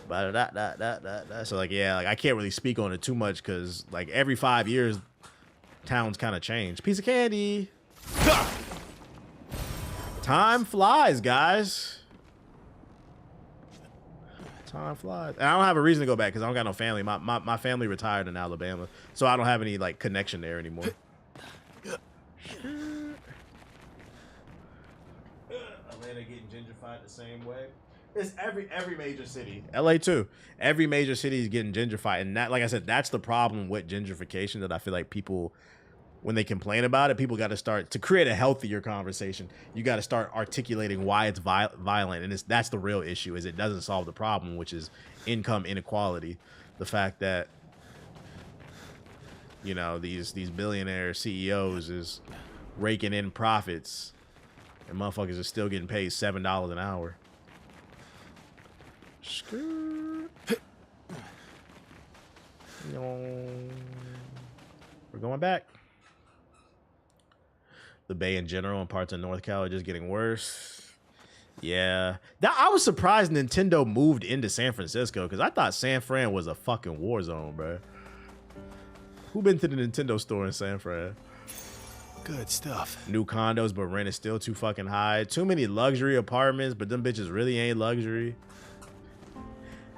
So like, yeah, like I can't really speak on it too much because like every 5 years, towns kind of change. Piece of candy. Time flies, guys. Time flies. And I don't have a reason to go back because I don't got no family. My family retired in Alabama, so I don't have any like connection there anymore. Atlanta getting gentrified the same way. It's every major city. LA too. Every major city is getting gentrified, and that, like I said, that's the problem with gentrification that I feel like people, when they complain about it, people got to start to create a healthier conversation. You got to start articulating why it's violent, and that's the real issue. Is it doesn't solve the problem, which is income inequality. The fact that, you know, these billionaire CEOs is raking in profits And motherfuckers are still getting paid $7 an hour. We're going back. The Bay in general and parts of North Cal are just getting worse. Yeah. I was surprised Nintendo moved into San Francisco because I thought San Fran was a fucking war zone, bro. Who been to the Nintendo store in San Fran? Good stuff. New condos, but rent is still too fucking high. Too many luxury apartments, but them bitches really ain't luxury.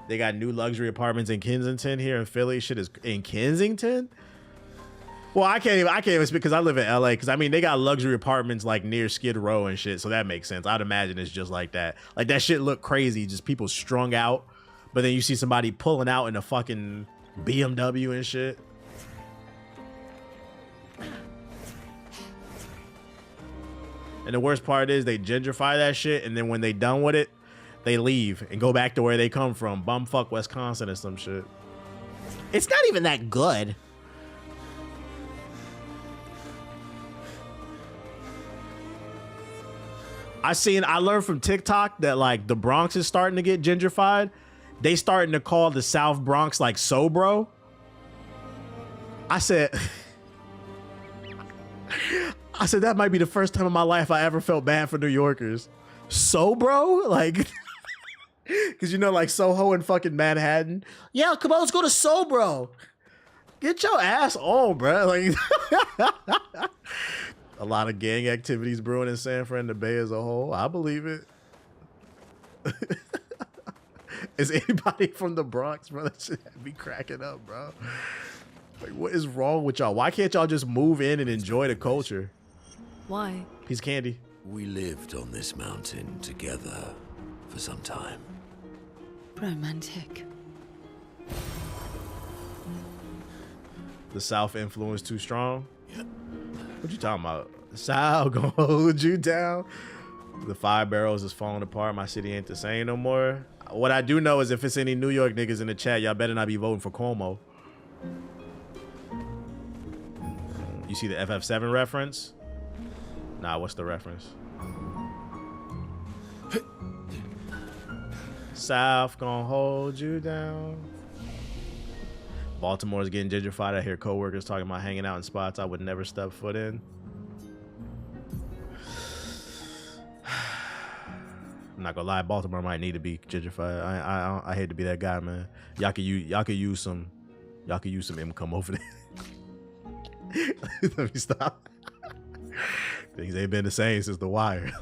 They got new luxury apartments in Kensington here in Philly. Shit is in Kensington? Well, I can't even speak because I live in LA. Because I mean, they got luxury apartments like near Skid Row and shit, so that makes sense. I'd imagine it's just like that. Like that shit look crazy, just people strung out. But then you see somebody pulling out in a fucking BMW and shit. And the worst part is they gentrify that shit, and then when they done with it, they leave and go back to where they come from, bumfuck Wisconsin or some shit. It's not even that good. I learned from TikTok that like the Bronx is starting to get gentrified. They starting to call the South Bronx like Sobro. I said that might be the first time in my life I ever felt bad for New Yorkers. Sobro? Like, cause you know, like Soho and fucking Manhattan. Yeah, come on, let's go to Sobro. Get your ass on, bro. Like a lot of gang activities brewing in San Fran, the Bay as a whole. I believe it. Is anybody from the Bronx, bro? That shit had me cracking up, bro. Like, what is wrong with y'all? Why can't y'all just move in and enjoy the culture? Why? Piece of candy. We lived on this mountain together for some time. Romantic. The South influence too strong? Yeah. What you talking about? The South gonna hold you down? The 5 barrels is falling apart. My city ain't the same no more. What I do know is if it's any New York niggas in the chat, y'all better not be voting for Cuomo. You see the FF7 reference? Nah, what's the reference? South gonna hold you down. Baltimore's getting gentrified. I hear coworkers talking about hanging out in spots I would never step foot in. I'm not gonna lie, Baltimore might need to be gentrified. I hate to be that guy, man. Y'all could use some income over there. Let me stop. Things ain't been the same since The Wire.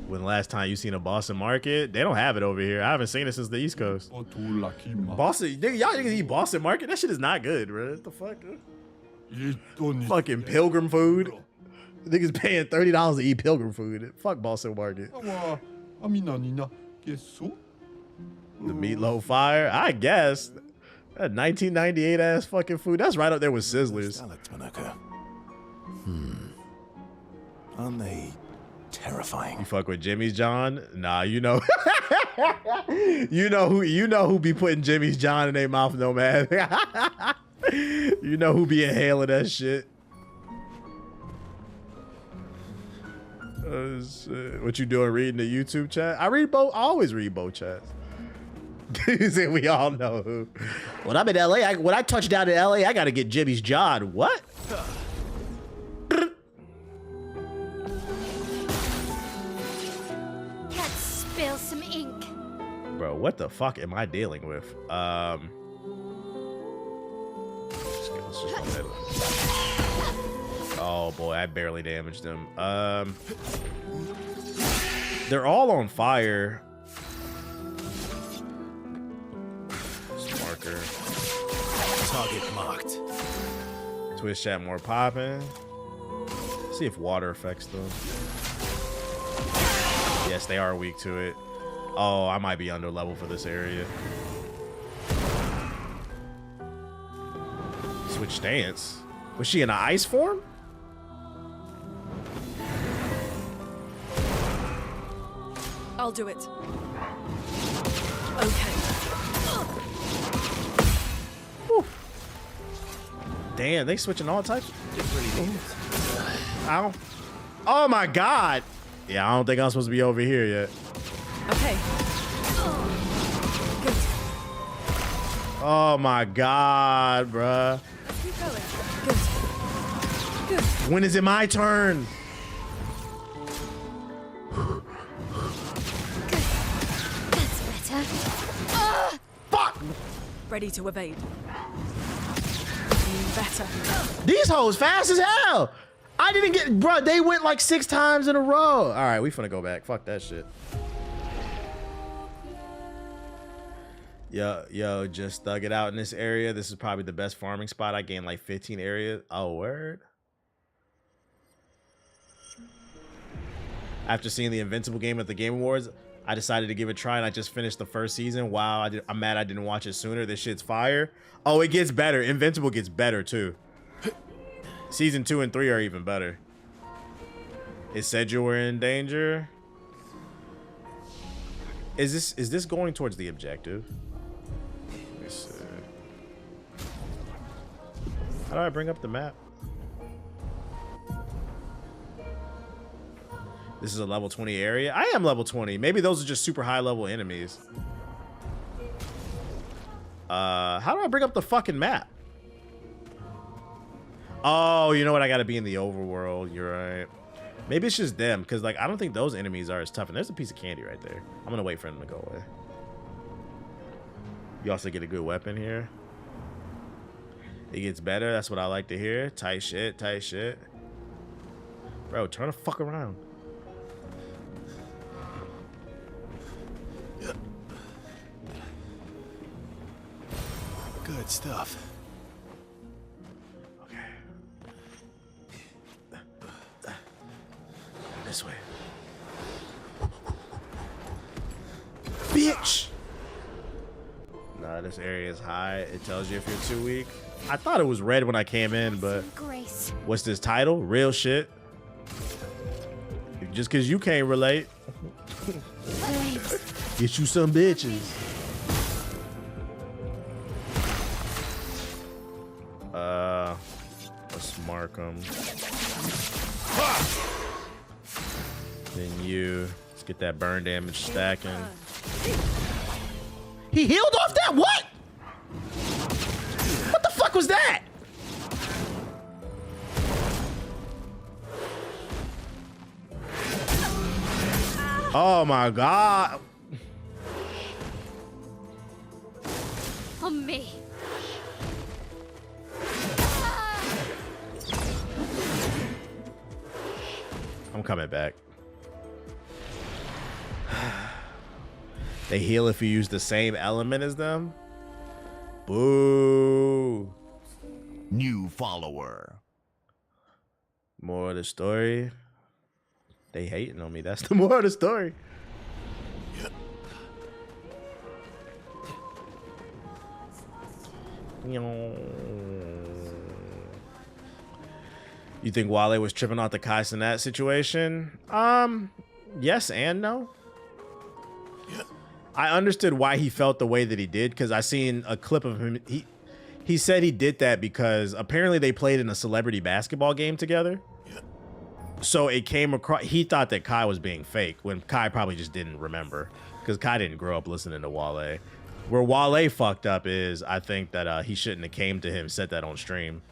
When the last time you seen a Boston market? They don't have it over here. I haven't seen it since the East Coast. Boston, nigga, y'all niggas eat Boston market? That shit is not good, bro. What the fuck? Fucking pilgrim food. Niggas paying $30 to eat pilgrim food. Fuck Boston market. The meatloaf fire? I guess. That 1998 ass fucking food. That's right up there with Sizzlers. Aren't they terrifying? You fuck with Jimmy's John? Nah, you know. you know who be putting Jimmy's John in their mouth, no man. You know who be inhaling that shit. Shit. What you doing reading the YouTube chat? I always read both chats. We all know who. When I'm in LA, when I touch down in LA, I gotta get Jimmy's John. What? Let's spill some ink. Bro, what the fuck am I dealing with? Oh boy, I barely damaged them. They're all on fire. Marker. Target marked. Twitch chat more popping. See if water affects them. Yes, they are weak to it. Oh, I might be under level for this area. Switch stance. Was she in an ice form? I'll do it. Okay. Whew. Damn, they switching all types. Ow. Oh my God. Yeah, I don't think I'm supposed to be over here yet. Okay. Good. Oh my God, bruh. Let's keep going. Good. Good. When is it my turn? That's better. Fuck! Ready to evade. Better. These hoes fast as hell. I didn't get, bruh, they went like 6 times in a row. All right, we finna go back. Fuck that shit. Yo, just thug it out in this area. This is probably the best farming spot. I gained like 15 areas. Oh, word. After seeing the Invincible game at the Game Awards, I decided to give it a try, and I just finished the first season. Wow, I'm mad I didn't watch it sooner. This shit's fire. Oh, it gets better. Invincible gets better, too. Season 2 and 3 are even better. It said you were in danger. Is this going towards the objective? Let me see. How do I bring up the map? This is a level 20 area. I am level 20. Maybe those are just super high level enemies. How do I bring up the fucking map? Oh, you know what? I gotta be in the overworld. You're right. Maybe it's just them, because like I don't think those enemies are as tough. And there's a piece of candy right there. I'm gonna wait for them to go away. You also get a good weapon here. It gets better. That's what I like to hear. Tight shit, tight shit. Bro, turn the fuck around. Good stuff. This way. Bitch! Nah, this area is high. It tells you if you're too weak. I thought it was red when I came in, but Grace. what's this title? Real shit. Just cause you can't relate. Get you some bitches. Let's mark them. Then you. Let's get that burn damage stacking. He healed off that? What? What the fuck was that? Oh my God. On me. I'm coming back. They heal if you use the same element as them. Boo. New follower. More of the story. They hating on me. That's the more of the story. You think Wale was tripping off the Kais in that situation? Yes and no. I understood why he felt the way that he did, because I seen a clip of him. He said he did that because apparently they played in a celebrity basketball game together. So it came across, he thought that Kai was being fake when Kai probably just didn't remember, because Kai didn't grow up listening to Wale. Where Wale fucked up is, I think that he shouldn't have came to him, said that on stream.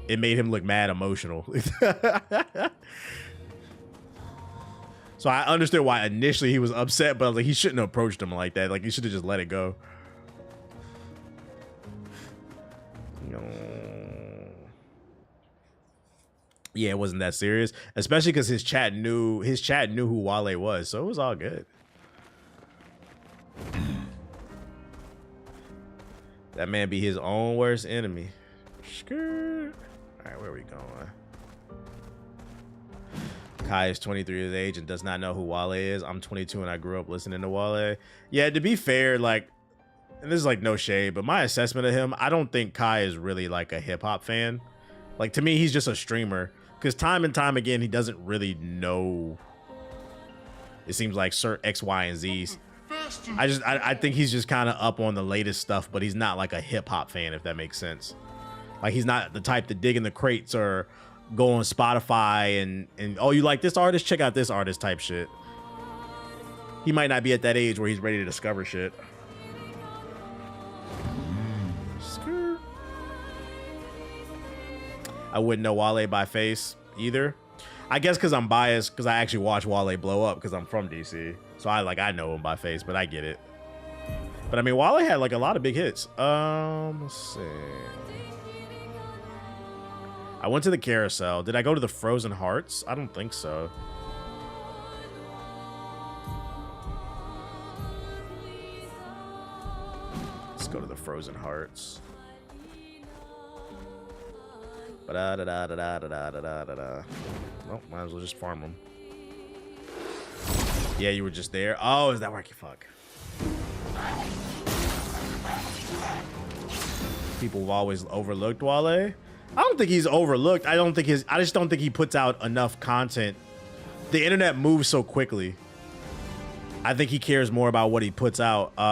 It made him look mad emotional. So I understood why initially he was upset, but I was like, he shouldn't have approached him like that. Like, he should have just let it go. No. Yeah, it wasn't that serious, especially because his chat knew who Wale was, so it was all good. That man be his own worst enemy. Skirt. All right, where are we going? Kai is 23 years of age and does not know who Wale is. I'm 22 and I grew up listening to Wale. Yeah, to be fair, like, and this is like no shade, but my assessment of him, I don't think Kai is really like a hip hop fan. Like, to me, he's just a streamer, because time and time again, he doesn't really know. It seems like Sir X, Y, and Z's. I think he's just kind of up on the latest stuff, but he's not like a hip hop fan, if that makes sense. Like, he's not the type to dig in the crates or go on Spotify and oh, you like this artist? Check out this artist type shit. He might not be at that age where he's ready to discover shit. I wouldn't know Wale by face either. I guess because I'm biased, because I actually watched Wale blow up because I'm from DC. So I know him by face, but I get it. But I mean, Wale had like a lot of big hits. Let's see. I went to the carousel. Did I go to the Frozen Hearts? I don't think so. Let's go to the Frozen Hearts. Ba-da-da-da-da-da-da-da-da-da. Well, might as well just farm them. Yeah, you were just there. Oh, is that where I can fuck? People have always overlooked Wale. I don't think he's overlooked. I just don't think he puts out enough content. The internet moves so quickly. I think he cares more about what he puts out. So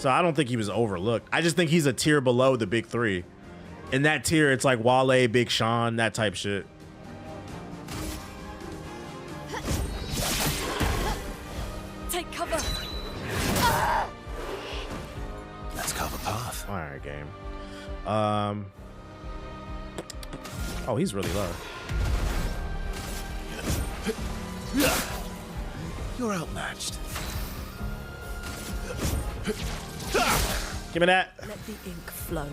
I don't think he was overlooked. I just think he's a tier below the big three. In that tier, it's like Wale, Big Sean, that type shit. Take cover. Let's cover path. All right, game. Oh, he's really low. You're outmatched. Give me that. Let the ink flow.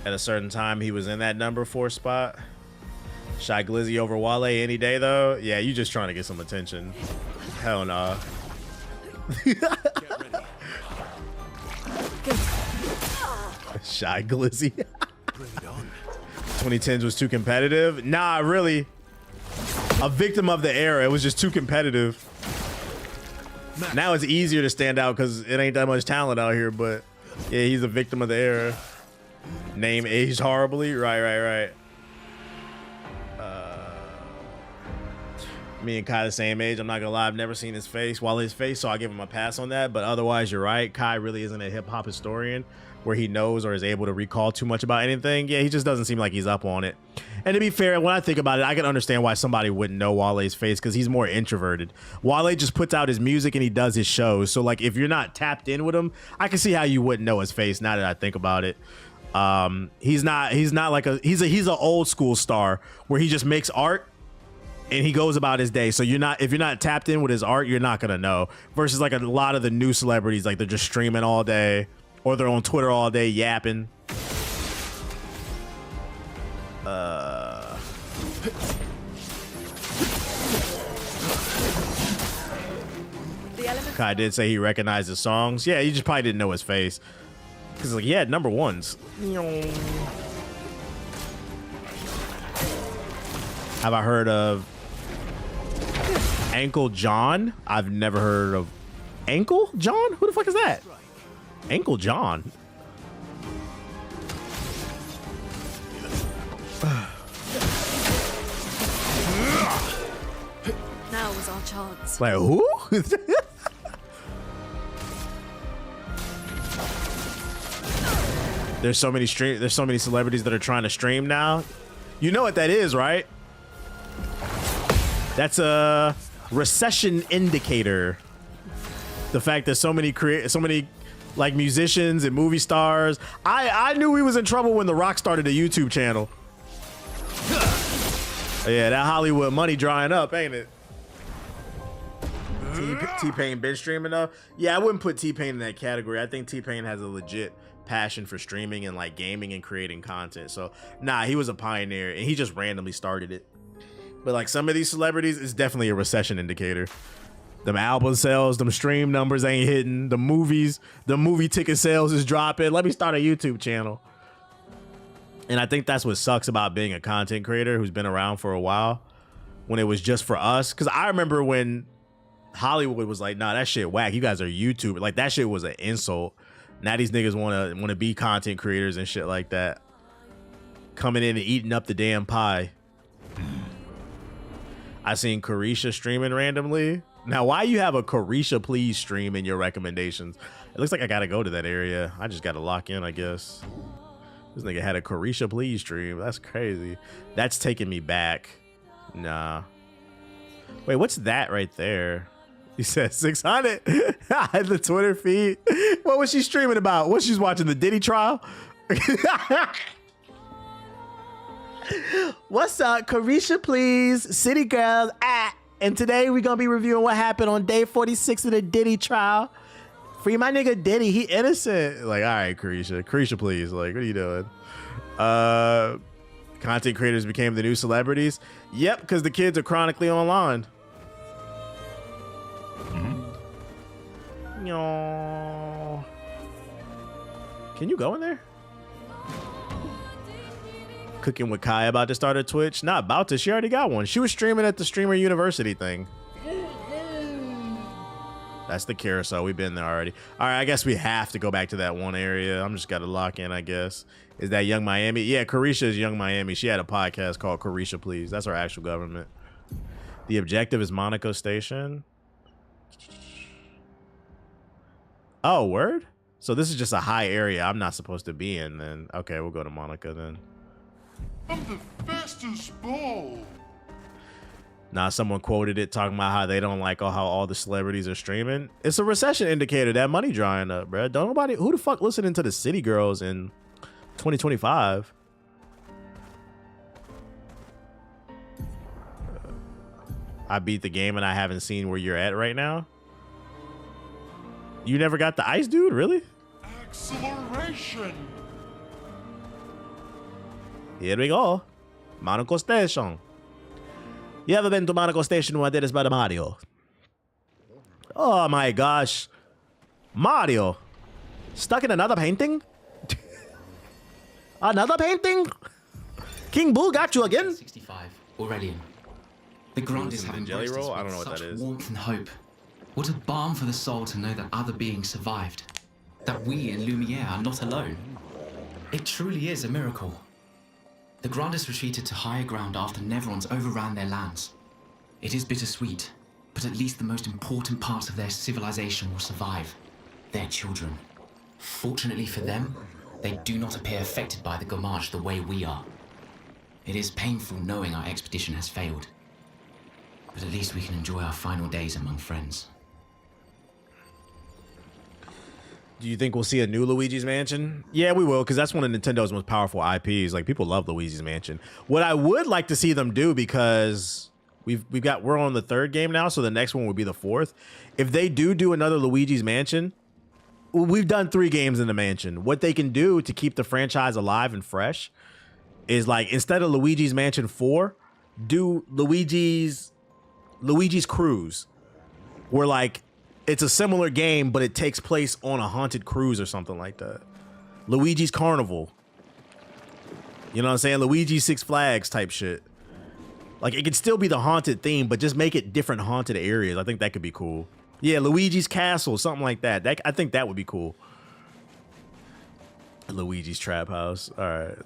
At a certain time, he was in that number 4 spot. Shy Glizzy over Wale any day, though. Yeah, you just trying to get some attention. Hell no. Shy Glizzy. 2010s was too competitive. Nah, really. A victim of the era. It was just too competitive. Now it's easier to stand out because it ain't that much talent out here, but yeah, he's a victim of the era. Name aged horribly. Right. Me and Kai the same age. I'm not gonna lie, I've never seen his face, Wale's face, so I'll give him a pass on that. But otherwise, you're right. Kai really isn't a hip-hop historian where he knows or is able to recall too much about anything. Yeah, he just doesn't seem like he's up on it. And to be fair, when I think about it, I can understand why somebody wouldn't know Wale's face because he's more introverted. Wale just puts out his music and he does his shows. So like, if you're not tapped in with him, I can see how you wouldn't know his face. Now that I think about it, he's an old school star where he just makes art and he goes about his day. So if you're not tapped in with his art, you're not gonna know. Versus like a lot of the new celebrities, like they're just streaming all day or they're on Twitter all day yapping. Kai did say he recognized his songs. Yeah, you just probably didn't know his face. Because like, he had number ones. Have I heard of Ankle John? I've never heard of Ankle John? Who the fuck is that? Ankle John. Now was our chance. Like who? There's so many celebrities that are trying to stream now. You know what that is, right? That's a recession indicator. The fact that so many like musicians and movie stars. I knew he was in trouble when The Rock started a YouTube channel. Yeah, that Hollywood money drying up, ain't it? T-Pain been streaming though? Yeah, I wouldn't put T-Pain in that category. I think T-Pain has a legit passion for streaming and like gaming and creating content. So nah, he was a pioneer and he just randomly started it. But like some of these celebrities, it's definitely a recession indicator. Them album sales, them stream numbers ain't hitting. The movie ticket sales is dropping. Let me start a YouTube channel. And I think that's what sucks about being a content creator who's been around for a while, when it was just for us. Because I remember when Hollywood was like, nah, that shit whack. You guys are YouTubers. Like that shit was an insult. Now these niggas want to be content creators and shit like that. Coming in and eating up the damn pie. I seen Carisha streaming randomly. Now, why you have a Carisha Please stream in your recommendations? It looks like I gotta go to that area. I just gotta lock in, I guess. This nigga had a Carisha Please stream. That's crazy. That's taking me back. Nah. Wait, what's that right there? He said 600. The Twitter feed. What was she streaming about? What she's watching, the Diddy trial? What's up, Carisha Please, City Girls, and today we're gonna be reviewing what happened on day 46 of the Diddy trial. Free my nigga Diddy, he innocent. Like, all right, Carisha Please, like, what are you doing? Content creators became the new celebrities. Yep, because the kids are chronically online. No. Can you go in there? Cooking with Kai about to start a Twitch. Not about to. She already got one. She was streaming at the Streamer University thing. That's the carousel. We've been there already. All right, I guess we have to go back to that one area. I'm just got to lock in, I guess. Is that Young Miami? Yeah, Carisha is Young Miami. She had a podcast called Carisha Please. That's our actual government. The objective is Monaco Station. Oh, word? So this is just a high area I'm not supposed to be in then. Okay, we'll go to Monaco then. I'm the fastest ball. Now someone quoted it talking about how they don't like how all the celebrities are streaming. It's a recession indicator. That money drying up, bro. Don't nobody, who the fuck listening to the City Girls in 2025? I beat the game and I haven't seen where you're at right now. You never got the ice, dude? Really? Acceleration. Here we go. Monaco Station. You ever been to Monaco Station where there is by the Mario? Oh my gosh. Mario. Stuck in another painting? Another painting? King Boo got you again? 65. Aurelian. The Grandes have jelly embraced us roll? I don't with know what such that is. warmth and hope. What a balm for the soul to know that other beings survived. That we in Lumiere are not alone. It truly is a miracle. The Grandes retreated to higher ground after Neverons overran their lands. It is bittersweet, but at least the most important parts of their civilization will survive. Their children. Fortunately for them, they do not appear affected by the Gommage the way we are. It is painful knowing our expedition has failed. But at least we can enjoy our final days among friends. Do you think we'll see a new Luigi's Mansion? Yeah, we will, because that's one of Nintendo's most powerful IPs. Like, people love Luigi's Mansion. What I would like to see them do, because we're on the third game now, so the next one would be the fourth. If they do another Luigi's Mansion, we've done 3 games in the mansion. What they can do to keep the franchise alive and fresh is, like, instead of Luigi's Mansion 4, do Luigi's Cruise, where, like, it's a similar game, but it takes place on a haunted cruise or something like that. Luigi's Carnival. You know what I'm saying? Luigi's Six Flags type shit. Like, it could still be the haunted theme, but just make it different haunted areas. I think that could be cool. Yeah, Luigi's Castle, something like that. I think that would be cool. Luigi's Trap House. All right.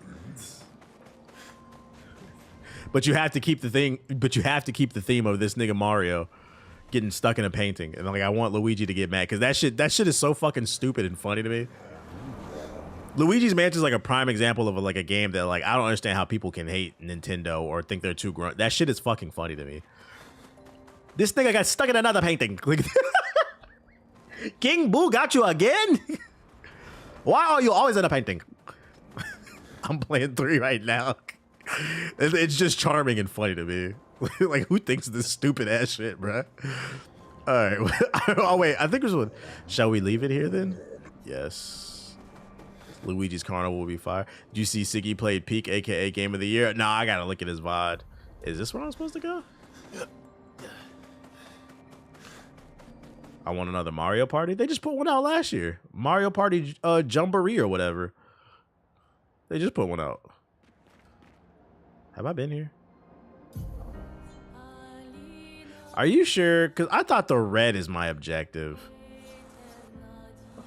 But you have to keep the thing. But you have to keep the theme of this nigga Mario getting stuck in a painting, and like I want Luigi to get mad because that shit is so fucking stupid and funny to me. Luigi's Mansion is like a prime example of a game that like I don't understand how people can hate Nintendo or think they're too grunt. That shit is fucking funny to me. This nigga got stuck in another painting. King Boo got you again? Why are you always in a painting? I'm playing 3 right now. It's just charming and funny to me. Like, who thinks this stupid ass shit, bruh? All right. Oh, wait. I think there's one. Shall we leave it here then? Yes. Luigi's Carnival will be fire. Did you see Siggy played Peak, aka Game of the Year? Nah, I gotta look at his VOD. Is this where I'm supposed to go? I want another Mario Party. They just put one out last year. Mario Party Jamboree or whatever. They just put one out. Have I been here? Are you sure? Because I thought the red is my objective.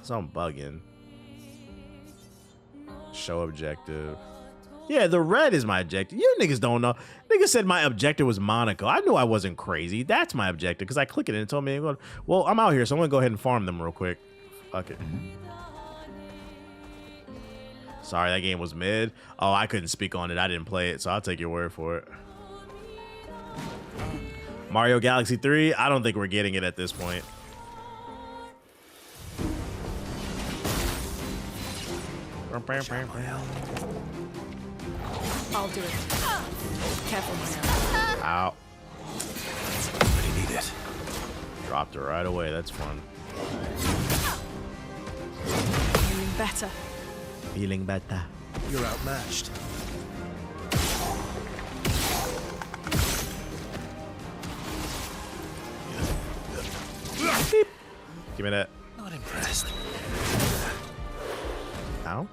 So I'm bugging. Show objective. Yeah, the red is my objective. You niggas don't know. Niggas said my objective was Monaco. I knew I wasn't crazy. That's my objective because I clicked it and it told me, well, I'm out here, so I'm going to go ahead and farm them real quick. Fuck it. Sorry, that game was mid. Oh, I couldn't speak on it. I didn't play it, so I'll take your word for it. Mario Galaxy 3, I don't think we're getting it at this point. I'll do it. Careful, man. Ow. Really need it. Dropped her right away. That's fun. Feeling better. Feeling better. You're outmatched. Beep. Give me that. Not impressed. Ow.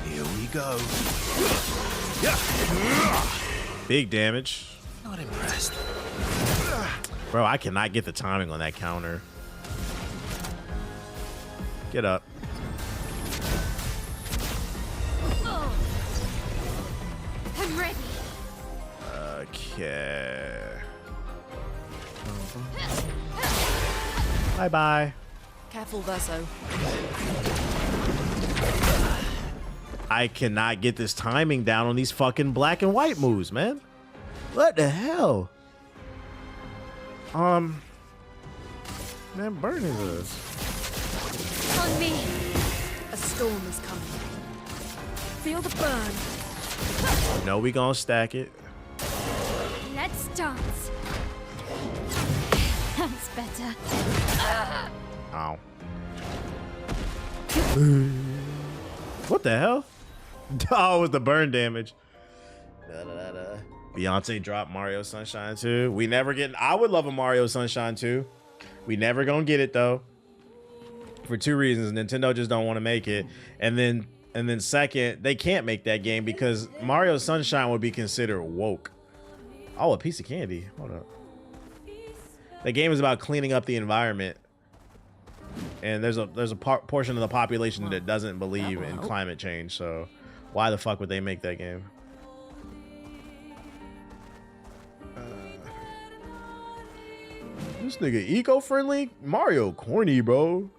Here we go. Big damage. Not impressed. Bro, I cannot get the timing on that counter. Get up. I'm ready. Okay. Bye-bye. Careful, Verso. I cannot get this timing down on these fucking black and white moves, man. What the hell? Man, burn is On me. A storm is coming. Feel the burn. You know we gonna stack it. Let's dance. That's better. Ow. What the hell? Oh, it was the burn damage. Beyonce dropped Mario Sunshine 2. We never get. I would love a Mario Sunshine 2. We never gonna get it though. For two reasons. Nintendo just don't want to make it. And then second, they can't make that game because Mario Sunshine would be considered woke. Oh, a piece of candy. Hold up. The game is about cleaning up the environment. And there's a portion of the population that doesn't believe in climate change. So why the fuck would they make that game? This nigga eco-friendly? Mario corny, bro.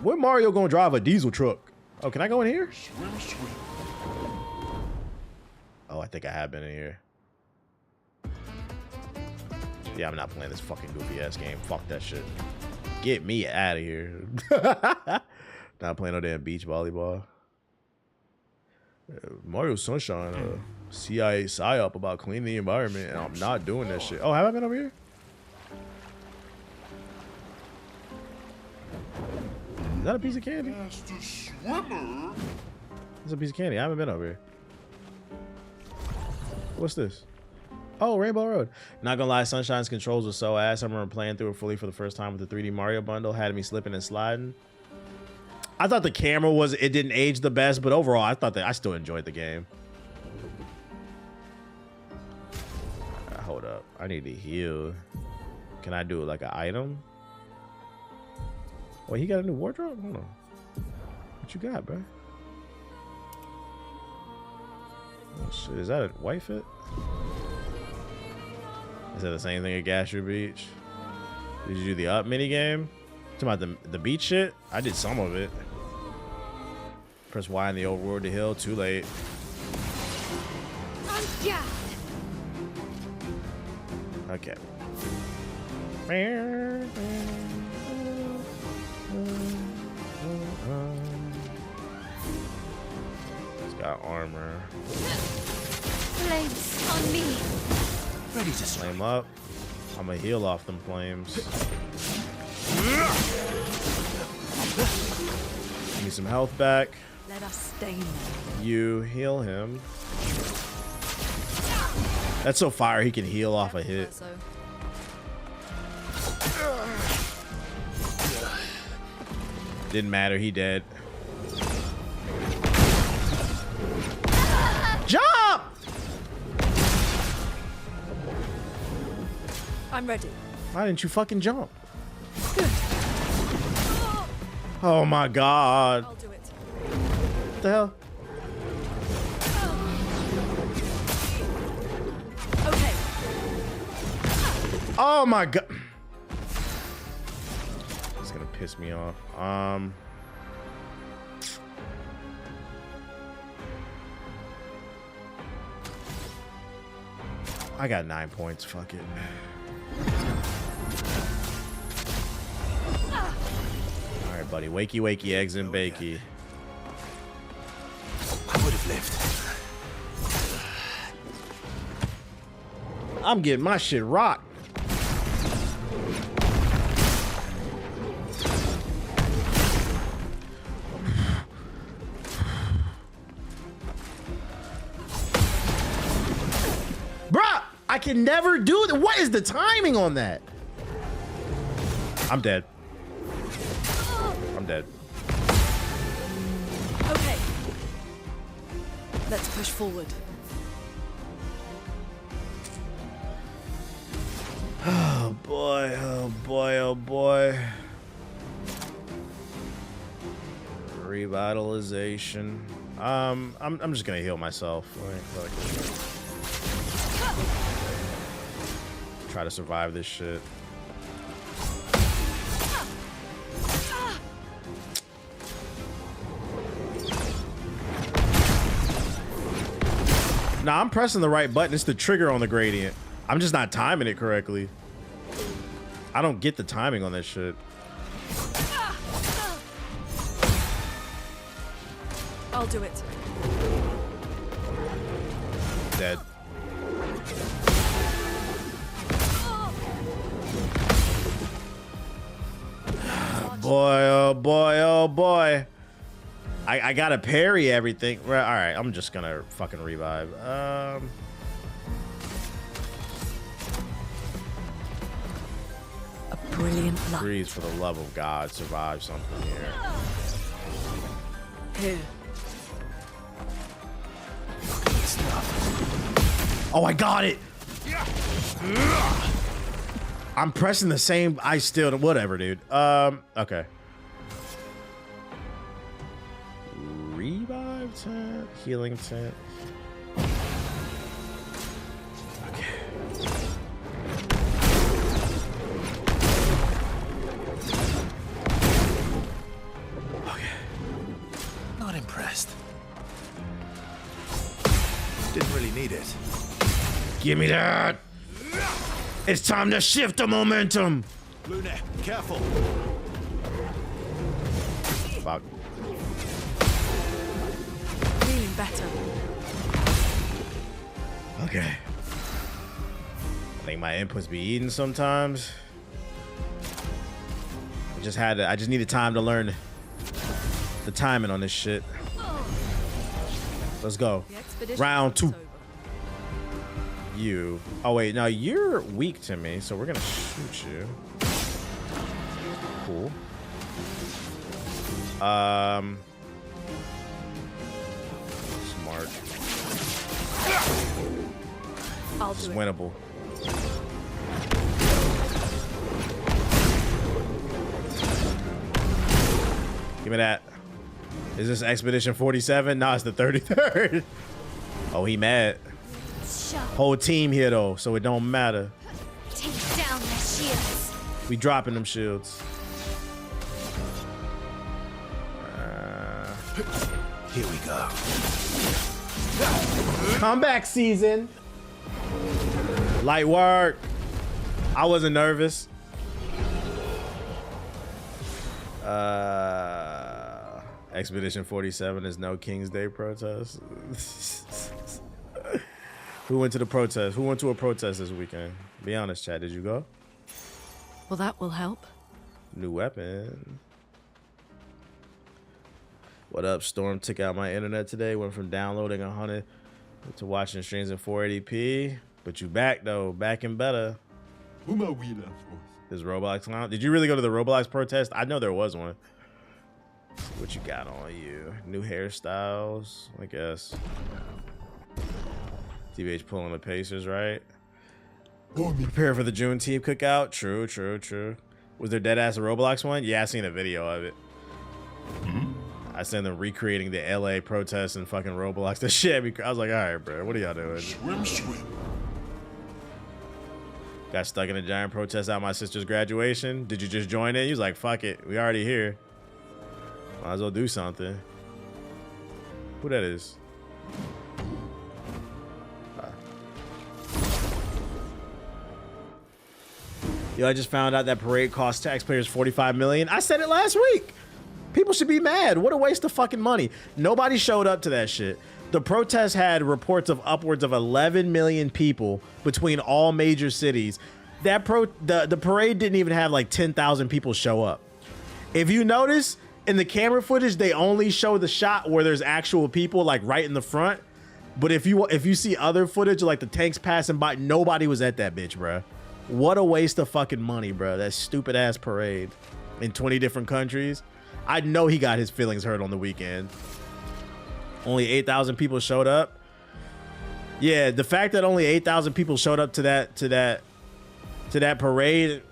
When Mario gonna drive a diesel truck? Oh, can I go in here? Oh, I think I have been in here. Yeah, I'm not playing this fucking goofy ass game. Fuck that shit. Get me out of here. Not playing no damn beach volleyball. Mario Sunshine, CIA psyop about cleaning the environment, and I'm not doing that shit. Oh, have I been over here? Is that a piece of candy? It's a piece of candy. I haven't been over here. What's this? Oh, Rainbow Road. Not gonna lie, Sunshine's controls were so ass. I remember playing through it fully for the first time with the 3D Mario bundle. Had me slipping and sliding. I thought the camera it didn't age the best, but overall, I thought that I still enjoyed the game. Hold up. I need to heal. Can I do like an item? Wait, he got a new wardrobe? Hold on. What you got, bro? Oh shit, is that a white fit? Is that the same thing at Gasher Beach? Did you do the up mini game? Talking about the beach shit? I did some of it. Press Y in the overworld to hill. Too late. Okay. It's got armor. Flames on me. Ready to flame up. I'm gonna heal off them flames. Give me some health back. Let us stain them. You heal him. That's so fire, he can heal off a hit. Didn't matter, he dead. Jump! I'm ready. Why didn't you fucking jump? Oh my god. I'll do it. What the hell? Okay. Oh my god. piss me off. I got 9 points. Fuck it. All right, buddy. Wakey, wakey, eggs and bakey. I would have lived. I'm getting my shit rocked. Bruh, I can never do that. What is the timing on that? I'm dead. I'm dead. Okay. Let's push forward. Oh boy, oh boy, oh boy. Revitalization. I'm just gonna heal myself. Try to survive this shit. Nah, I'm pressing the right button. It's the trigger on the gradient. I'm just not timing it correctly. I don't get the timing on this shit. I'll do it. Dead. Boy, oh boy, oh boy. I gotta parry everything. All right, I'm just gonna fucking revive. A brilliant light. Please, for the love of God, survive something here. Here. Oh, I got it. I'm pressing the same. I still whatever, dude. Okay. Revive tent, healing tent. Okay. Okay. Not impressed. Didn't really need it. Give me that. It's time to shift the momentum. Lune, careful. Fuck. Feeling better. Okay. I think my inputs be eating sometimes. I just needed time to learn the timing on this shit. Let's go. Round 2. You. Oh wait, now you're weak to me, so we're gonna shoot you. Cool. Smart. I'll This is do it. winnable. Give me that. Is this Expedition 47? No, it's the 33rd. Oh, he mad. Whole team here though, so it don't matter. Take down their shields. We dropping them shields. Here we go. Comeback season. Light work. I wasn't nervous. Expedition 47 is no King's Day protest. Who went to the protest? Who went to a protest this weekend? Be honest, chat. Did you go? Well, that will help. New weapon. What up, Storm? Took out my internet today. Went from downloading 100 to watching streams in 480p. But you back though. Back and better. This Roblox clown. Did you really go to the Roblox protest? I know there was one. What you got on you? New hairstyles, I guess. TBH pulling the Pacers, right? Prepare for the Juneteenth cookout. True, true, true. Was there dead ass a Roblox one? Yeah, I seen a video of it. I seen them recreating the LA protests and fucking Roblox. The shit. I was like, all right, bro, what are y'all doing? Swim, swim. Got stuck in a giant protest at my sister's graduation. Did you just join in? He was like, fuck it. We already here. Might as well do something. Who that is? Yo, I just found out that parade cost taxpayers $45 million. I said it last week. People should be mad. What a waste of fucking money. Nobody showed up to that shit. The protest had reports of upwards of 11 million people between all major cities. The parade didn't even have like 10,000 people show up. If you notice in the camera footage, they only show the shot where there's actual people like right in the front. But if you see other footage like the tanks passing by, nobody was at that bitch, bruh. What a waste of fucking money, bro. That stupid ass parade in 20 different countries. I know he got his feelings hurt on the weekend. Only 8,000 people showed up. Yeah, the fact that only 8,000 people showed up to that parade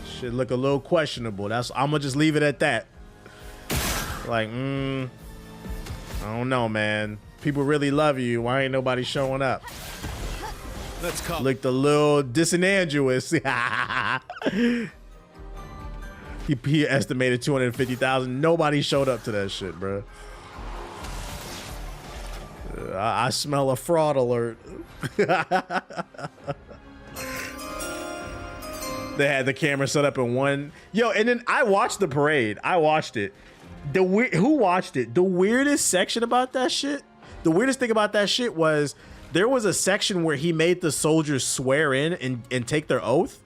should look a little questionable. I'm gonna just leave it at that. Like, I don't know, man. People really love you. Why ain't nobody showing up? Let's call. Looked a little disingenuous. He estimated 250,000. Nobody showed up to that shit, bro. I smell a fraud alert. They had the camera set up in one. Yo, and then I watched the parade. I watched it. Who watched it? The weirdest section about that shit? The weirdest thing about that shit was there was a section where he made the soldiers swear in and take their oath.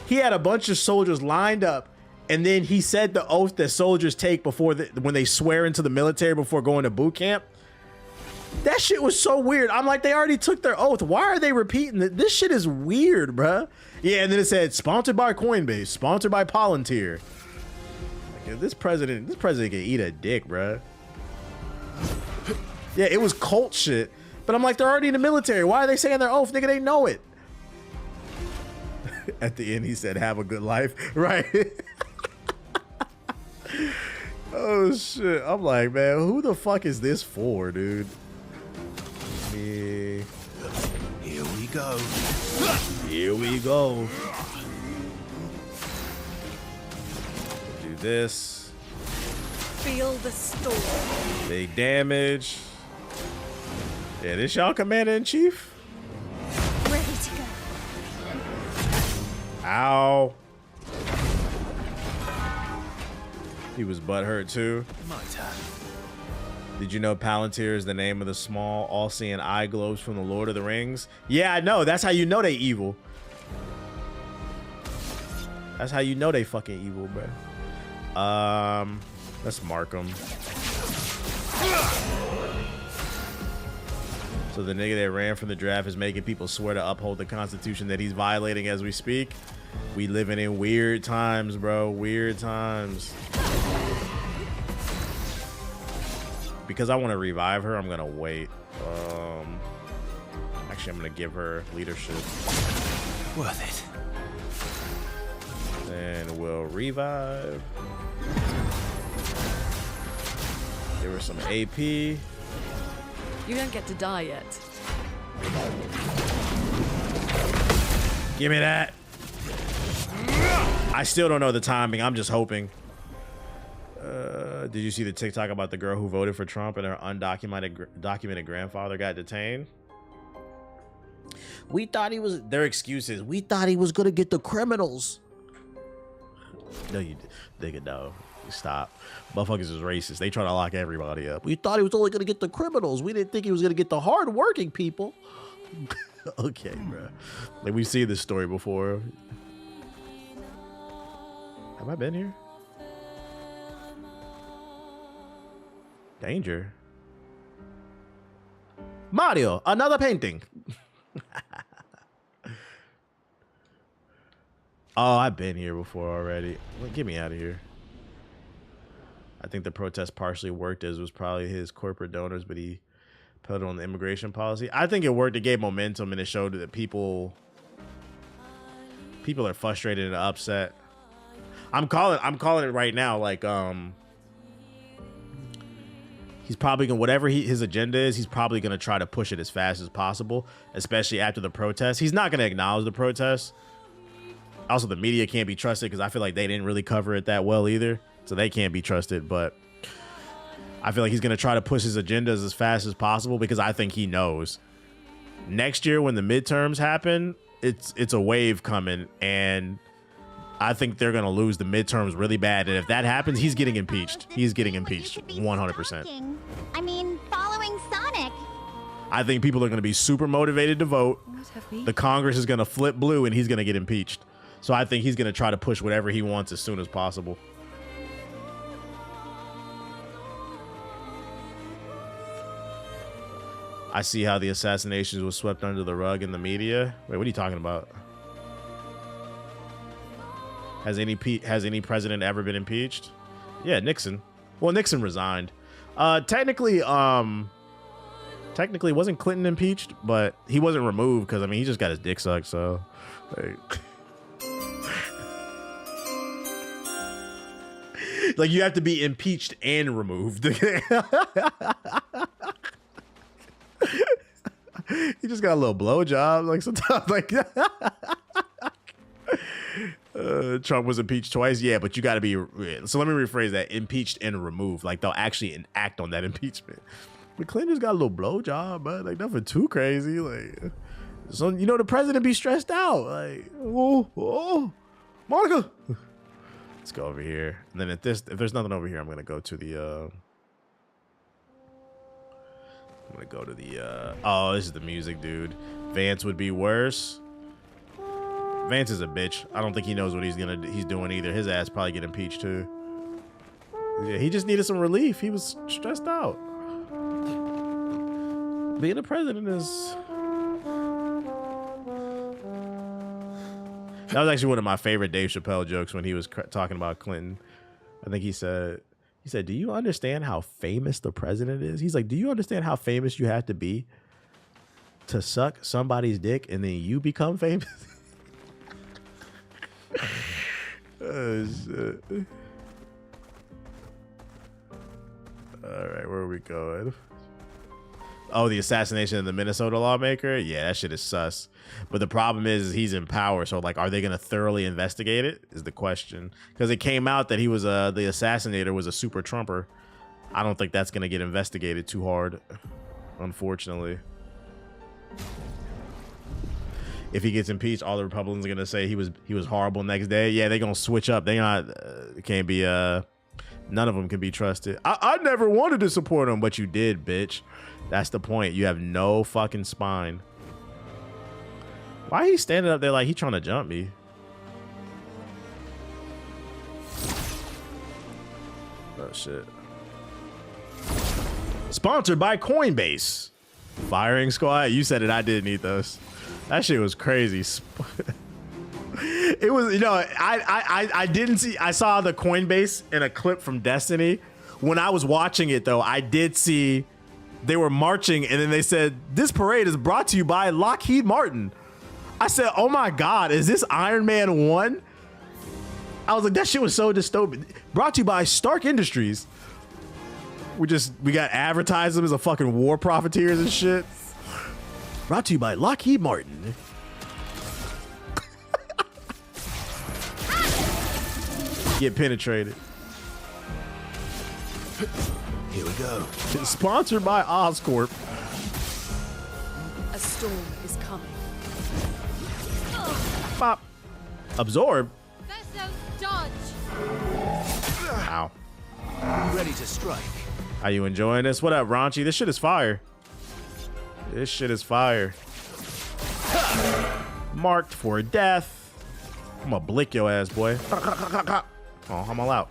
He had a bunch of soldiers lined up, and then he said the oath that soldiers take before when they swear into the military before going to boot camp. That shit was so weird. I'm like, they already took their oath. Why are they repeating it? This shit is weird, bruh. Yeah, and then it said sponsored by Coinbase, sponsored by Palantir. Like, this president can eat a dick, bruh. Yeah, it was cult shit. But I'm like, they're already in the military. Why are they saying their oath? Nigga, they know it. At the end, he said, have a good life. Right. Oh, shit. I'm like, man, who the fuck is this for, dude? Me. Here we go. Here we go. Do this. Feel the storm. Big damage. Yeah, this y'all commander-in-chief? Ready to go. Ow. He was butthurt too. My turn. Did you know Palantir is the name of the small, all-seeing eye globes from the Lord of the Rings? Yeah, I know. That's how you know they evil. That's how you know they fucking evil, bro. Let's mark them. So the nigga that ran from the draft is making people swear to uphold the Constitution that he's violating as we speak. We living in weird times, bro. Weird times. Because I want to revive her, I'm gonna wait. Actually, I'm gonna give her leadership. Worth it. Then we'll revive. Give her some AP. You don't get to die yet. Give me that. I still don't know the timing. I'm just hoping. Did you see the TikTok about the girl who voted for Trump and her undocumented grandfather got detained? We thought he was... Their excuses. We thought he was going to get the criminals. No, you nigga, no. Stop. Motherfuckers is racist. They trying to lock everybody up. We thought he was only going to get the criminals. We didn't think he was going to get the hard-working people. Okay, bro. Like, we've seen this story before. Have I been here? Danger. Mario, another painting. Oh, I've been here before already. Well, get me out of here. I think the protest partially worked as was probably his corporate donors, but he put it on the immigration policy. I think it worked. It gave momentum and it showed that people are frustrated and upset. I'm calling it right now. Like, He's probably gonna, whatever his agenda is, he's probably gonna try to push it as fast as possible, especially after the protests. He's not gonna acknowledge the protests. Also, the media can't be trusted because I feel like they didn't really cover it that well either, so they can't be trusted. But I feel like he's gonna try to push his agendas as fast as possible because I think he knows next year when the midterms happen, it's a wave coming, and I think they're going to lose the midterms really bad. And if that happens, he's getting impeached. He's getting impeached 100%. I mean, following Sonic. I think people are going to be super motivated to vote. The Congress is going to flip blue and he's going to get impeached. So I think he's going to try to push whatever he wants as soon as possible. I see how the assassinations was swept under the rug in the media. Wait, what are you talking about? Has any president ever been impeached? Yeah, Nixon. Well, Nixon resigned. Technically wasn't Clinton impeached, but he wasn't removed because I mean he just got his dick sucked. So, like you have to be impeached and removed. He just got a little blowjob, like sometimes, like. Trump was impeached twice. Yeah, but you got to be. So let me rephrase that: impeached and removed. Like they'll actually enact on that impeachment. But Clinton just got a little blowjob, but like nothing too crazy. Like, so you know the president be stressed out. Like, oh, Monica. Let's go over here. And then if there's nothing over here, I'm gonna go to the. I'm gonna go to the. Oh, this is the music, dude. Vance would be worse. Vance is a bitch. I don't think he knows what he's doing either. His ass probably get impeached too. Yeah, he just needed some relief. He was stressed out. Being a president is. That was actually one of my favorite Dave Chappelle jokes when he was talking about Clinton. I think he said, "Do you understand how famous the president is?" He's like, "Do you understand how famous you have to be to suck somebody's dick and then you become famous?" Oh, shit. All right, where are we going? Oh, the assassination of the Minnesota lawmaker? Yeah, that shit is sus. But the problem is he's in power, so like, are they going to thoroughly investigate it is the question. Because it came out that he was the assassinator was a super Trumper. I don't think that's going to get investigated too hard, unfortunately. If he gets impeached, all the Republicans are gonna say he was horrible next day. Yeah, they're gonna switch up. They not can't be none of them can be trusted. I never wanted to support him, but you did, bitch. That's the point. You have no fucking spine. Why he standing up there like he trying to jump me? Oh shit. Sponsored by Coinbase. Firing squad. You said it. I did need those. That shit was crazy. It was, you know, I didn't see, I saw the Coinbase in a clip from Destiny. When I was watching it though, I did see they were marching and then they said, "This parade is brought to you by Lockheed Martin." I said, "Oh my God, is this Iron Man 1? I was like, that shit was so dystopian. Brought to you by Stark Industries. We got advertised them as a fucking war profiteers and shit. Brought to you by Lockheed Martin. Get penetrated. Here we go. It's sponsored by Oscorp. A storm is coming. Pop. Absorb. Vessel dodge. Ow. Ready to strike. Are you enjoying this? What up, Raunchy? This shit is fire. This shit is fire. Marked for death. I'm gonna blick your ass, boy. Oh, I'm all out.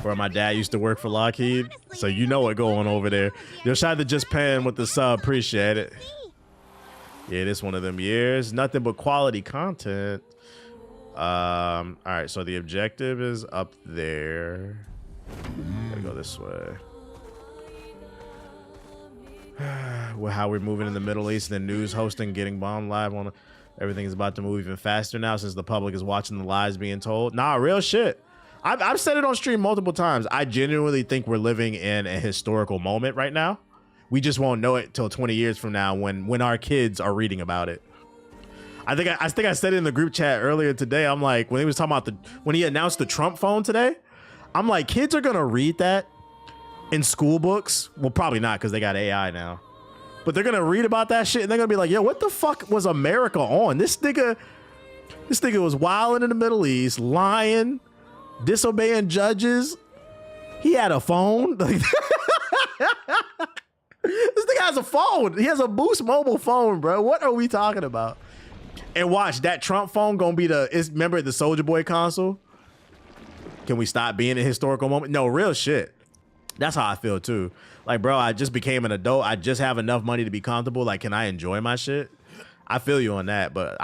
Where my dad used to work for Lockheed, so you know what going over there. Yo, shout out to Just Paying with the sub. Appreciate it. Yeah, this one of them years. Nothing but quality content. All right, so the objective is up there. Gotta go this way. Well, how we're moving in the Middle East, and the news hosting getting bombed live on everything is about to move even faster now since the public is watching the lies being told. Nah, real shit. I've said it on stream multiple times. I genuinely think we're living in a historical moment right now. We just won't know it till 20 years from now when our kids are reading about it. I think I said it in the group chat earlier today. I'm like, when he was talking about when he announced the Trump phone today, I'm like, kids are gonna read that in school books. Well, probably not because they got AI now. But they're gonna read about that shit and they're gonna be like, yo, what the fuck was America on? This nigga was wilding in the Middle East, lying, disobeying judges. He had a phone. Like, this nigga has a phone. He has a Boost mobile phone, bro. What are we talking about? And watch, that Trump phone gonna be remember the Soulja Boy console? Can we stop being a historical moment? No, real shit. That's how I feel too. Like, bro, I just became an adult. I just have enough money to be comfortable. Like, can I enjoy my shit? I feel you on that, but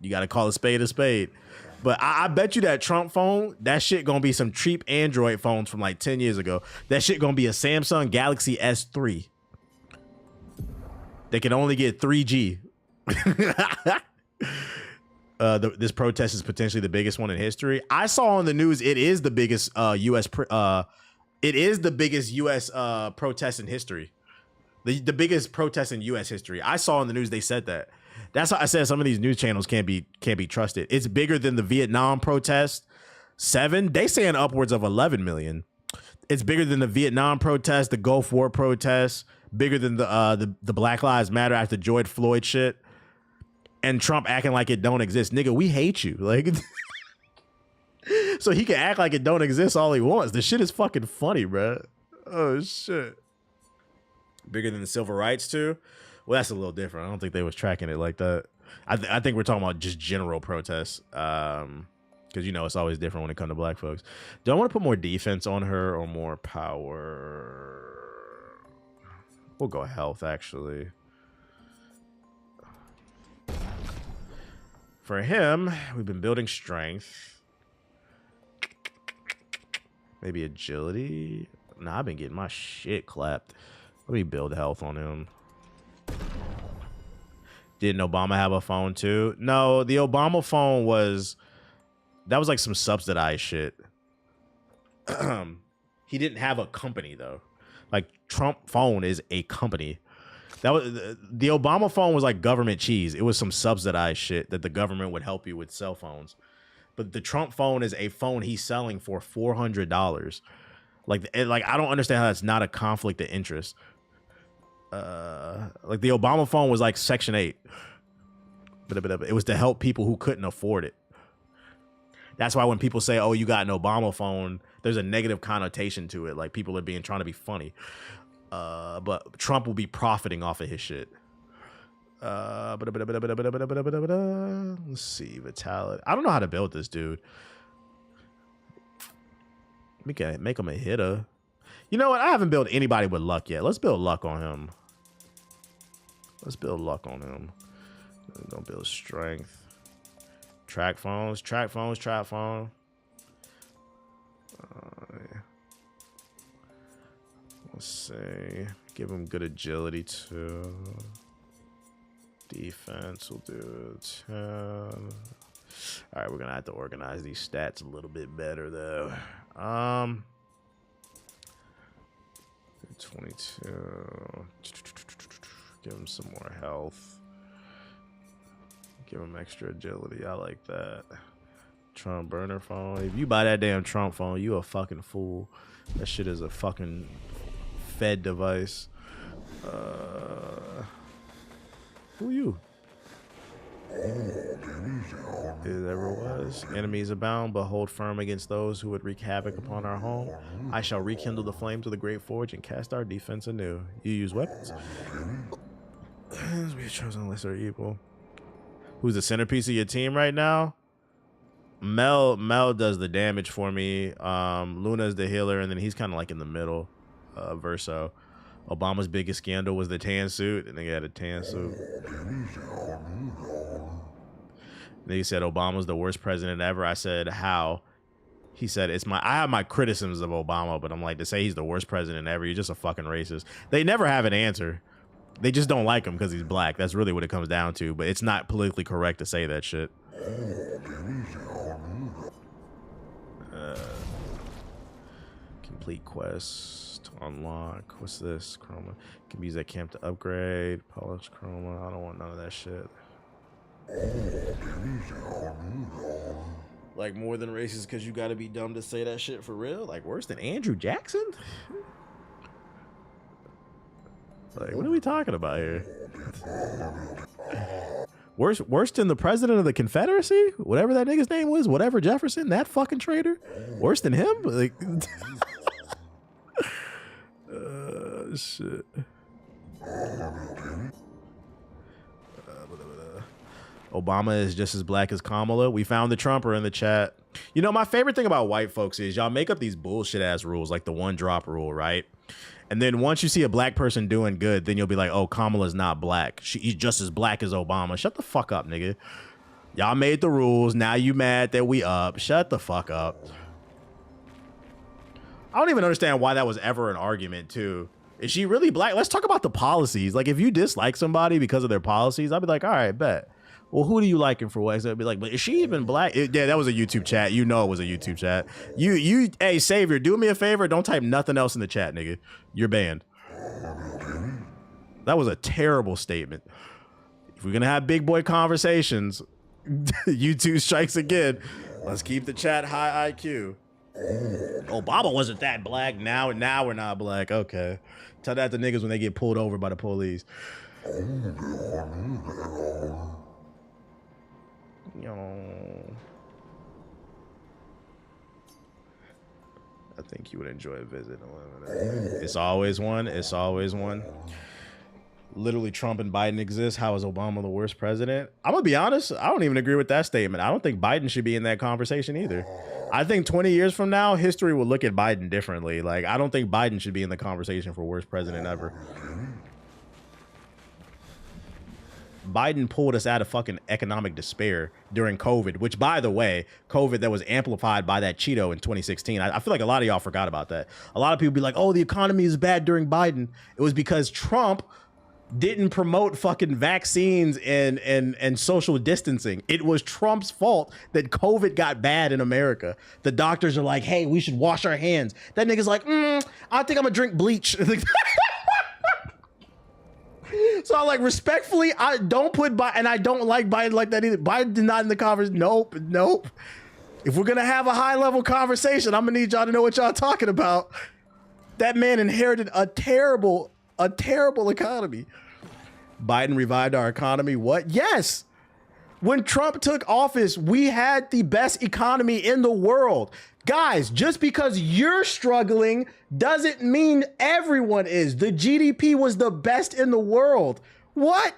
you gotta call a spade a spade. But I bet you that Trump phone, that shit gonna be some cheap Android phones from like 10 years ago. That shit gonna be a Samsung Galaxy S3. They can only get 3G. This protest is potentially the biggest one in history. I saw on the news it is the biggest U.S. Protest in history. The biggest protest in U.S. history. I saw on the news they said that. That's why I said some of these news channels can't be trusted. It's bigger than the Vietnam protest. 7. They saying upwards of 11 million. It's bigger than the Vietnam protest, the Gulf War protest. Bigger than the Black Lives Matter after George Floyd shit. And Trump acting like it don't exist. Nigga, we hate you. Like, so he can act like it don't exist all he wants. The shit is fucking funny, bro. Oh, shit. Bigger than the civil rights, too? Well, that's a little different. I don't think they was tracking it like that. I think we're talking about just general protests. Because, you know, it's always different when it comes to black folks. Do I want to put more defense on her or more power? We'll go health, actually. For him, we've been building strength. Maybe agility. Nah, I've been getting my shit clapped. Let me build health on him. Didn't Obama have a phone too? No, the Obama phone that was like some subsidized shit. He didn't have a company though. Like Trump phone is a company. That was the Obama phone was like government cheese. It was some subsidized shit that the government would help you with cell phones. But the Trump phone is a phone he's selling for $400. Like I don't understand how that's not a conflict of interest. Like the Obama phone was like Section 8. But it was to help people who couldn't afford it. That's why when people say, "Oh, you got an Obama phone," there's a negative connotation to it. Like people are trying to be funny. But Trump will be profiting off of his shit. Let's see, vitality. I don't know how to build this dude. We can make him a hitter. You know what? I haven't built anybody with luck yet. Let's build luck on him. We're gonna build strength. Track phone. Yeah. Let's see. Give him good agility too. Defense will do 10. All right, we're gonna have to organize these stats a little bit better though. 22. Give him some more health. Give him extra agility. I like that. Trump burner phone. If you buy that damn Trump phone, you a fucking fool. That shit is a fucking Fed device. Who you? It ever was. Enemies abound, but hold firm against those who would wreak havoc upon our home. I shall rekindle the flames of the great forge and cast our defense anew. You use weapons. We have chosen lesser evil. Who's the centerpiece of your team right now? Mel does the damage for me. Luna's the healer, and then he's kind of like in the middle. Verso. Obama's biggest scandal was the tan suit, and they had a tan suit. Then he said Obama's the worst president ever. I said, how? He said, I have my criticisms of Obama, but I'm like, to say he's the worst president ever, you're just a fucking racist. They never have an answer. They just don't like him because he's black. That's really what it comes down to, but it's not politically correct to say that shit. Complete quest. Unlock. What's this? Chroma. Can be used at camp to upgrade. Polish chroma. I don't want none of that shit. Like more than racist because you gotta be dumb to say that shit for real? Like worse than Andrew Jackson? Like what are we talking about here? Worse than the president of the Confederacy? Whatever that nigga's name was, whatever Jefferson, that fucking traitor? Worse than him? Like shit. Obama is just as black as Kamala. We found the Trumper in the chat. You know, my favorite thing about white folks is y'all make up these bullshit ass rules, like the one drop rule, right? And then once you see a black person doing good, then you'll be like, oh, Kamala's not black. She's just as black as Obama. Shut the fuck up, nigga. Y'all made the rules. Now you mad that we up. Shut the fuck up. I don't even understand why that was ever an argument, too. Is she really black? Let's talk about the policies. Like, if you dislike somebody because of their policies, I'd be like, all right, bet. Well, who do you liking for what? I'd be like, but is she even black? Yeah, that was a YouTube chat. You know it was a YouTube chat. Hey, Savior, do me a favor. Don't type nothing else in the chat, nigga. You're banned. That was a terrible statement. If we're going to have big boy conversations, YouTube strikes again. Let's keep the chat high IQ. Obama wasn't that black. Now we're not black. Okay. Tell that to niggas when they get pulled over by the police. I think you would enjoy a visit. It's always one. It's always one. Literally, Trump and Biden exist. How is Obama the worst president? I'm gonna be honest. I don't even agree with that statement. I don't think Biden should be in that conversation either. I think 20 years from now, history will look at Biden differently. Like, I don't think Biden should be in the conversation for worst president ever. Biden pulled us out of fucking economic despair during COVID, which, by the way, COVID that was amplified by that Cheeto in 2016. I feel like a lot of y'all forgot about that. A lot of people be like, oh, the economy is bad during Biden. It was because Trump didn't promote fucking vaccines and social distancing. It was Trump's fault that COVID got bad in America. The doctors are like, hey, we should wash our hands. That nigga's like, I think I'm gonna drink bleach. So I'm like, respectfully, I don't put Biden, and I don't like Biden like that either. Biden's not in the conversation. Nope. If we're gonna have a high level conversation, I'm gonna need y'all to know what y'all talking about. That man inherited a terrible economy. Biden revived our economy. What? Yes. When Trump took office, we had the best economy in the world. Guys, just because you're struggling doesn't mean everyone is. The GDP was the best in the world. What?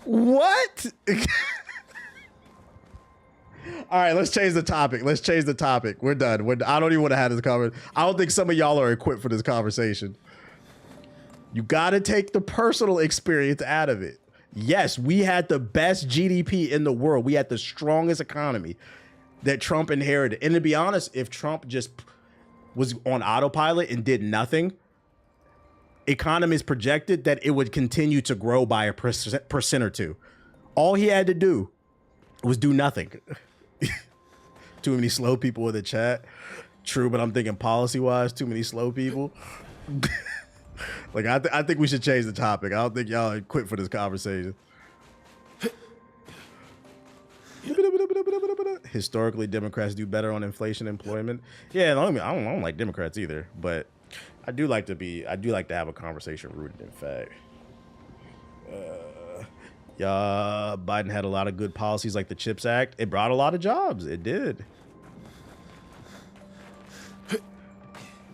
All right, let's change the topic. We're done. I don't even want to have this conversation. I don't think some of y'all are equipped for this conversation. You got to take the personal experience out of it. Yes, we had the best GDP in the world. We had the strongest economy that Trump inherited. And to be honest, if Trump just was on autopilot and did nothing, economists projected that it would continue to grow by a percent or two. All he had to do was do nothing. Too many slow people in the chat. True, but I'm thinking policy-wise, too many slow people. Like, I think we should change the topic. I don't think y'all are equipped for this conversation. Historically, Democrats do better on inflation employment. Yeah, I don't like Democrats either, but I do like to have a conversation rooted in fact. Yeah, Biden had a lot of good policies like the CHIPS Act. It brought a lot of jobs. It did.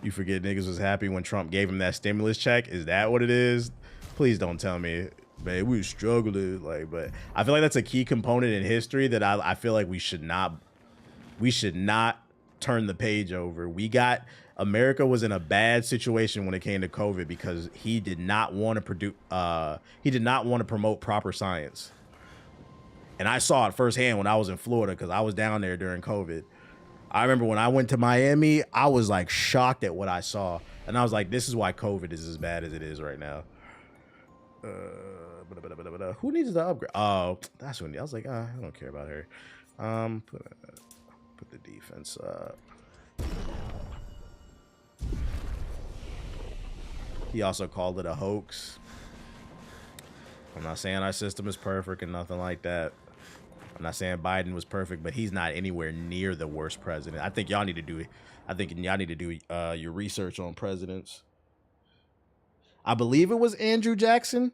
You forget niggas was happy when Trump gave him that stimulus check? Is that what it is? Please don't tell me. Man, we were struggling. Like, but I feel like that's a key component in history that I feel like we should not turn the page over. America was in a bad situation when it came to COVID because he did not want to promote proper science. And I saw it firsthand when I was in Florida because I was down there during COVID. I remember when I went to Miami, I was like shocked at what I saw. And I was like, this is why COVID is as bad as it is right now. Who needs the upgrade? Oh, that's when I was like, I don't care about her. Put the defense up. He also called it a hoax. I'm not saying our system is perfect and nothing like that. I'm not saying Biden was perfect, but he's not anywhere near the worst president. I think y'all need to do your research on presidents. I believe it was Andrew Jackson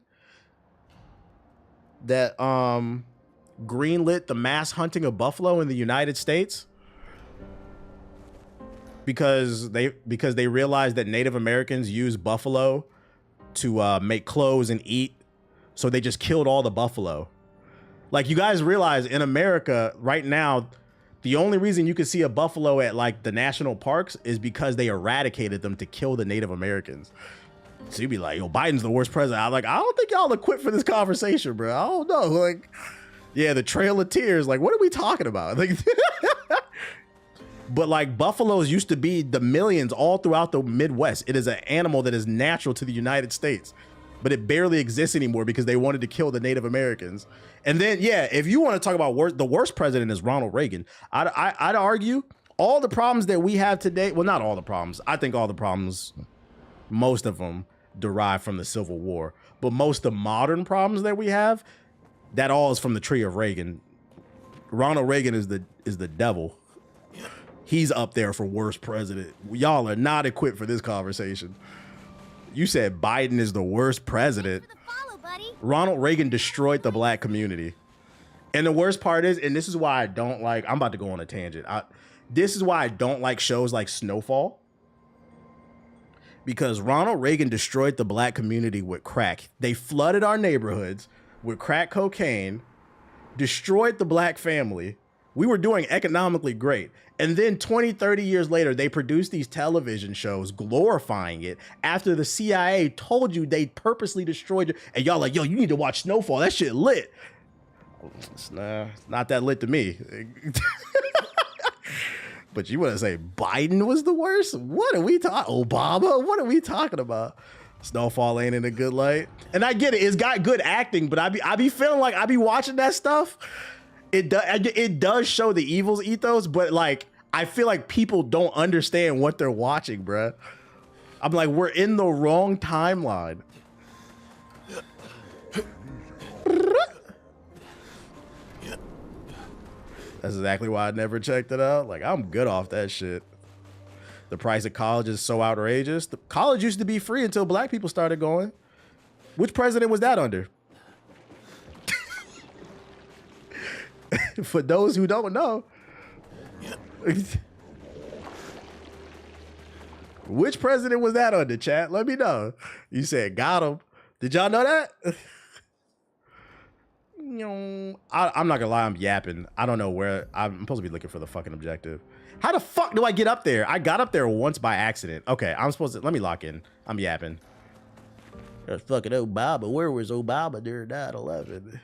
that greenlit the mass hunting of buffalo in the United States because they realized that Native Americans use buffalo to make clothes and eat, so they just killed all the buffalo. Like, you guys realize in America right now, the only reason you can see a buffalo at like the national parks is because they eradicated them to kill the Native Americans. So you'd be like, yo, Biden's the worst president. I'm like, I don't think y'all equipped for this conversation, bro. I don't know. Like, yeah, the Trail of Tears. Like, what are we talking about? Like, but like, buffaloes used to be the millions all throughout the Midwest. It is an animal that is natural to the United States, but it barely exists anymore because they wanted to kill the Native Americans. And then, yeah, if you want to talk about the worst president is Ronald Reagan. I'd argue all the problems that we have today, well, not all the problems. I think all the problems, most of them derive from the Civil War, but most of the modern problems that we have, that all is from the tree of Reagan. Ronald Reagan is the devil. He's up there for worst president. Y'all are not equipped for this conversation. You said Biden is the worst president. Ronald Reagan destroyed the black community. And the worst part is, and this is why I don't like, I'm about to go on a tangent. This is why I don't like shows like Snowfall. Because Ronald Reagan destroyed the black community with crack. They flooded our neighborhoods with crack cocaine, destroyed the black family. We were doing economically great. And then 20, 30 years later, they produced these television shows glorifying it after the CIA told you they purposely destroyed it. And y'all like, yo, you need to watch Snowfall. That shit lit. It's not that lit to me. But you want to say Biden was the worst? What are we talking? Obama? What are we talking about? Snowfall ain't in a good light. And I get it. It's got good acting, but I be feeling like I be watching that stuff. It does show the evil's ethos, but like, I feel like people don't understand what they're watching, bruh. I'm like, we're in the wrong timeline. That's exactly why I never checked it out. Like, I'm good off that shit. The price of college is so outrageous. College used to be free until black people started going. Which president was that under? For those who don't know. Which president was that under, chat? Let me know. You said got him. Did y'all know that? I'm not gonna lie, I'm yapping. I don't know where. I'm supposed to be looking for the fucking objective. How the fuck do I get up there? I got up there once by accident. Okay, I'm supposed to, let me lock in. I'm yapping. There's fucking Obama. Where was Obama during 9/11?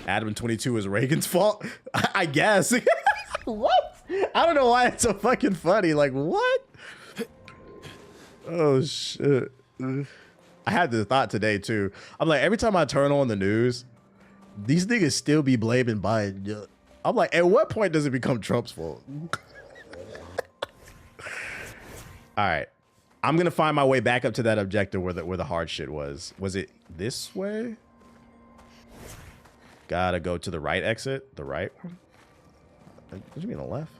Adam 22 is Reagan's fault? I guess. What? I don't know why it's so fucking funny. Like, what? Oh, shit. I had this thought today, too. I'm like, every time I turn on the news, these niggas still be blaming Biden. I'm like, at what point does it become Trump's fault? All right. I'm going to find my way back up to that objective where the hard shit was. Was it this way? Gotta go to the right exit. The right one? What do you mean the left?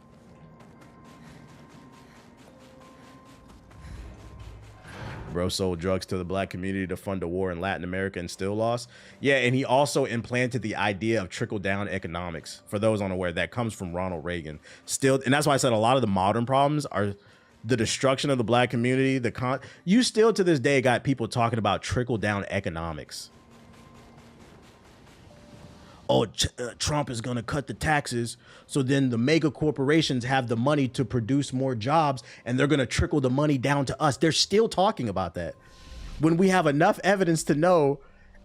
Bro sold drugs to the black community to fund a war in Latin America and still lost. Yeah, and he also implanted the idea of trickle-down economics. For those unaware, that comes from Ronald Reagan. Still, and that's why I said a lot of the modern problems are the destruction of the black community. You still to this day got people talking about trickle-down economics. Oh, Trump is going to cut the taxes, so then the mega corporations have the money to produce more jobs, and they're going to trickle the money down to us. They're still talking about that. When we have enough evidence to know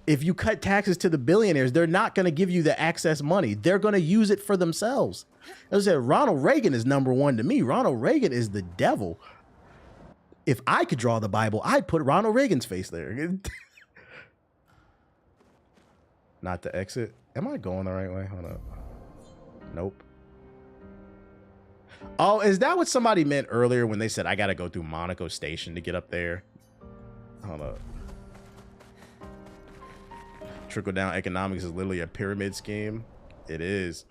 if you cut taxes to the billionaires, they're not going to give you the excess money. They're going to use it for themselves. As I said, Ronald Reagan is number one to me. Ronald Reagan is the devil. If I could draw the Bible, I'd put Ronald Reagan's face there. Not the exit. Am I going the right way? Hold up. Nope. Oh, is that what somebody meant earlier when they said I gotta go through Monaco Station to get up there? Hold up. Trickle down economics is literally a pyramid scheme. It is.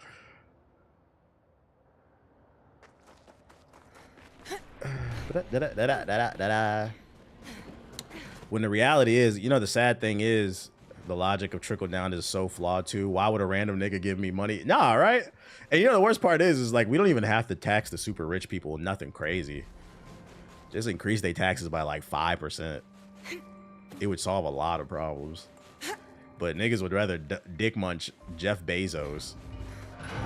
When the reality is, you know, the sad thing is the logic of trickle down is so flawed too. Why would a random nigga give me money? Nah, right? And you know, the worst part is like, we don't even have to tax the super rich people. Nothing crazy. Just increase their taxes by like 5%. It would solve a lot of problems. But niggas would rather dick munch Jeff Bezos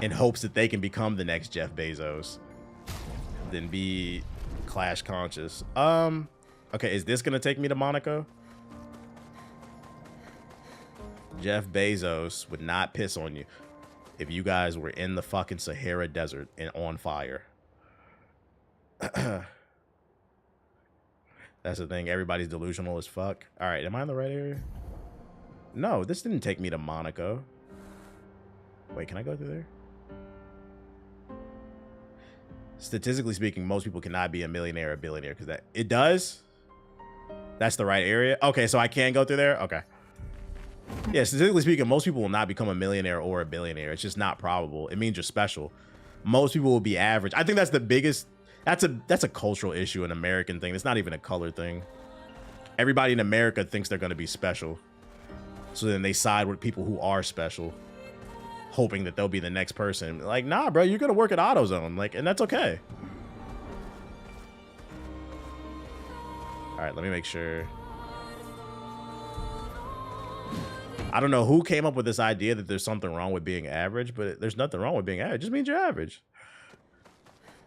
in hopes that they can become the next Jeff Bezos than be clash conscious. Okay, is this gonna take me to Monaco? Jeff Bezos would not piss on you if you guys were in the fucking Sahara Desert and on fire. That's the thing. Everybody's delusional as fuck. All right, am I in the right area? No, this didn't take me to Monaco. Wait, can I go through there? Statistically speaking, most people cannot be a millionaire or a billionaire because that it does. That's the right area. Okay, so I can go through there. Okay. Yeah, statistically speaking, most people will not become a millionaire or a billionaire. It's just not probable. It means you're special. Most people will be average. I think that's the biggest. That's a cultural issue, an American thing. It's not even a color thing. Everybody in America thinks they're going to be special. So then they side with people who are special, hoping that they'll be the next person. Like, nah, bro, you're going to work at AutoZone. Like, and that's okay. All right, let me make sure. I don't know who came up with this idea that there's something wrong with being average, but there's nothing wrong with being average. It just means you're average.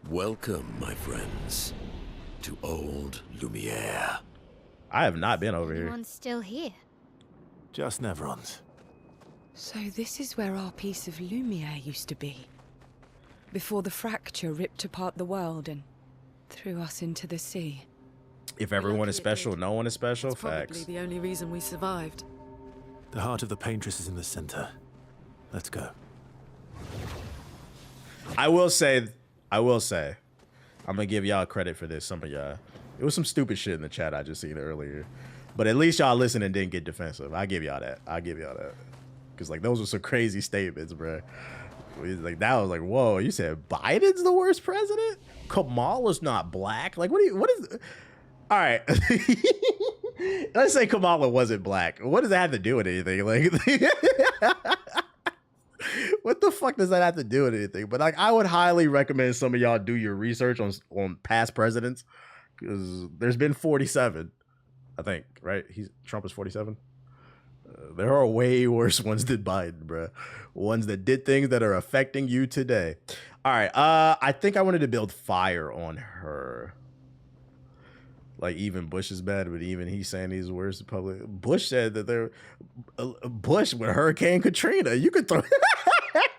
Welcome, my friends, to old Lumiere. I have not been over here. Everyone's still here. Just Nevrons. So this is where our piece of Lumiere used to be. Before the fracture ripped apart the world and threw us into the sea. If everyone is special, no one is special. That's Facts. probably the only reason we survived. The heart of the paintress is in the center. Let's go. I will say, I'm gonna give y'all credit for this. Some of y'all, it was some stupid shit in the chat I just seen earlier, but at least y'all listened and didn't get defensive. I give y'all that. Because like those were some crazy statements, bro. Like that was like, whoa, you said Biden's the worst president? Kamala's not black. Like what is? All right. Let's say Kamala wasn't black. What does that have to do with anything? Like, what the fuck does that have to do with anything? But like, I would highly recommend some of y'all do your research on past presidents, because there's been 47, I think, right? Trump is 47. There are way worse ones than Biden, bro. Ones that did things that are affecting you today. All right. I think I wanted to build fire on her. Like, even Bush is bad, but even he's saying he's worse in public. Bush said that Bush with Hurricane Katrina, you could throw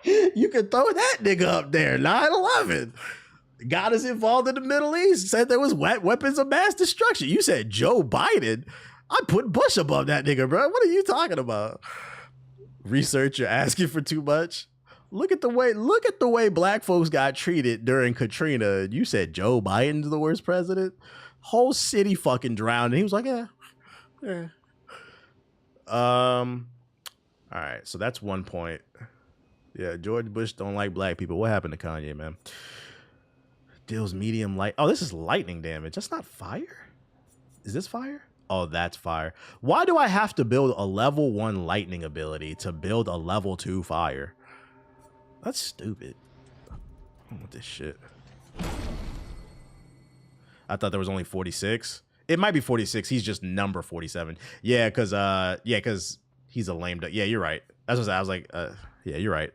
you could throw that nigga up there. 9/11 got us involved in the Middle East. Said there was weapons of mass destruction. You said Joe Biden. I put Bush above that nigga, bro. What are you talking about? Research, you're asking for too much. Look at the way black folks got treated during Katrina. You said Joe Biden's the worst president. Whole city fucking drowned. And he was like, yeah. All right, so that's 1 point. Yeah, George Bush don't like black people. What happened to Kanye, man? Deals medium light. Oh, this is lightning damage. That's not fire. Is this fire? Oh, that's fire. Why do I have to build a level 1 lightning ability to build a level 2 fire? That's stupid. I don't want this shit. I thought there was only 46. It might be 46. He's just number 47. Yeah, because he's a lame duck. Yeah, you're right. That's what I was like. Yeah, you're right.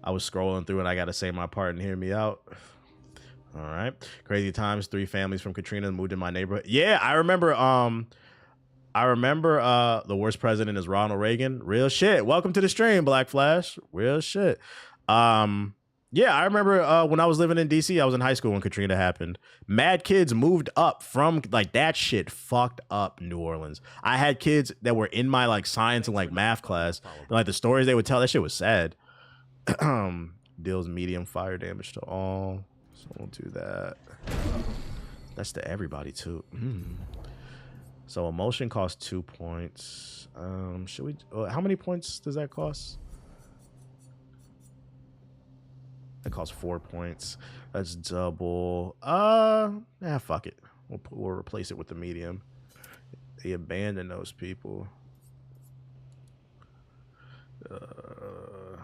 I was scrolling through and I got to say my part and hear me out. All right. Crazy times. 3 families from Katrina moved in my neighborhood. Yeah, I remember. The worst president is Ronald Reagan. Real shit. Welcome to the stream, Black Flash. Real shit. Yeah, I remember when I was living in DC, I was in high school when Katrina happened. Mad kids moved up from like that shit fucked up New Orleans. I had kids that were in my like science and like math class. And, like the stories they would tell, that shit was sad. Deals medium fire damage to all. So we'll do that. That's to everybody too. So emotion costs 2 points. Should we how many points does that cost? That costs 4 points. That's double. Fuck it. We'll replace it with the medium. They abandon those people.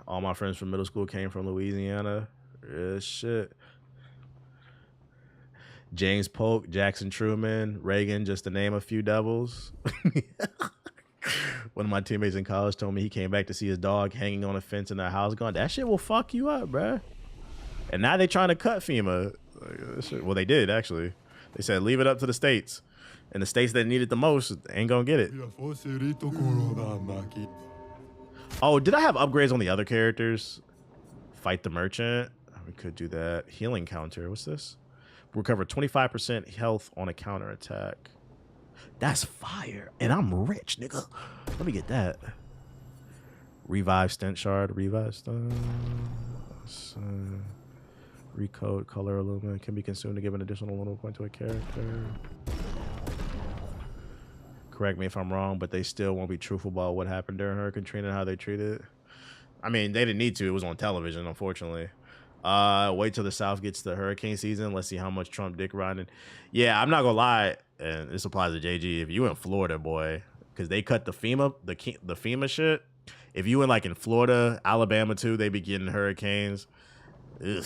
All my friends from middle school came from Louisiana. Shit. James Polk, Jackson Truman, Reagan, just to name a few devils. One of my teammates in college told me he came back to see his dog hanging on a fence in their house going, that shit will fuck you up, bruh. And now they trying to cut FEMA. Well, they did, actually. They said, leave it up to the states. And the states that need it the most ain't gonna get it. Oh, did I have upgrades on the other characters? Fight the merchant. We could do that. Healing counter. What's this? Recover 25% health on a counter attack. That's fire. And I'm rich, nigga. Let me get that. Revive Stent Shard. Revive Stun. Recode color illumina can be consumed to give an additional 1 point to a character. Correct me if I'm wrong, but they still won't be truthful about what happened during Hurricane Katrina and how they treated it. I mean, they didn't need to. It was on television, unfortunately. Wait till the South gets to hurricane season. Let's see how much Trump dick riding. Yeah, I'm not gonna lie, and this applies to JG. If you in Florida, boy, because they cut the FEMA shit. If you in like in Florida, Alabama too, they be getting hurricanes. Ugh.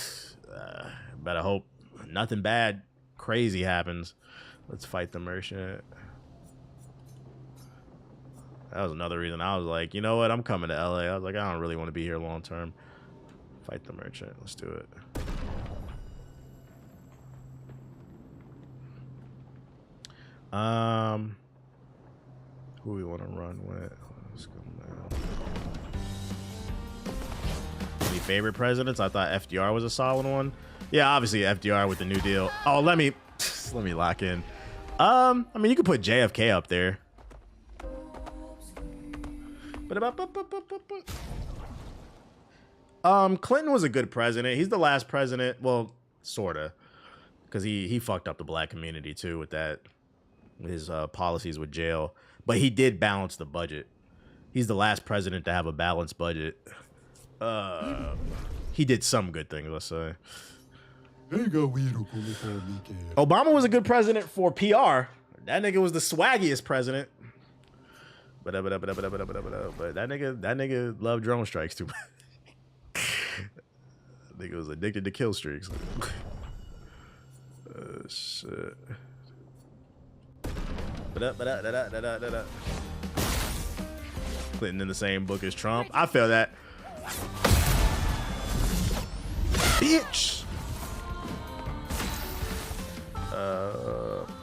Better hope nothing bad, crazy happens. Let's fight the merchant. That was another reason I was like, you know what? I'm coming to LA. I was like, I don't really want to be here long term. Fight the merchant. Let's do it. Who we want to run with? Let's go now. Any favorite presidents? I thought FDR was a solid one. Yeah, obviously FDR with the New Deal. Oh, let me lock in. I mean, you could put JFK up there. Clinton was a good president. He's the last president, well, sorta, because he fucked up the black community too with that, his policies with jail. But he did balance the budget. He's the last president to have a balanced budget. He did some good things, let's say. Obama was a good president for PR. That nigga was the swaggiest president. But that nigga loved drone strikes too much. Nigga was addicted to kill streaks. Shit. Clinton in the same book as Trump. I feel that. Bitch.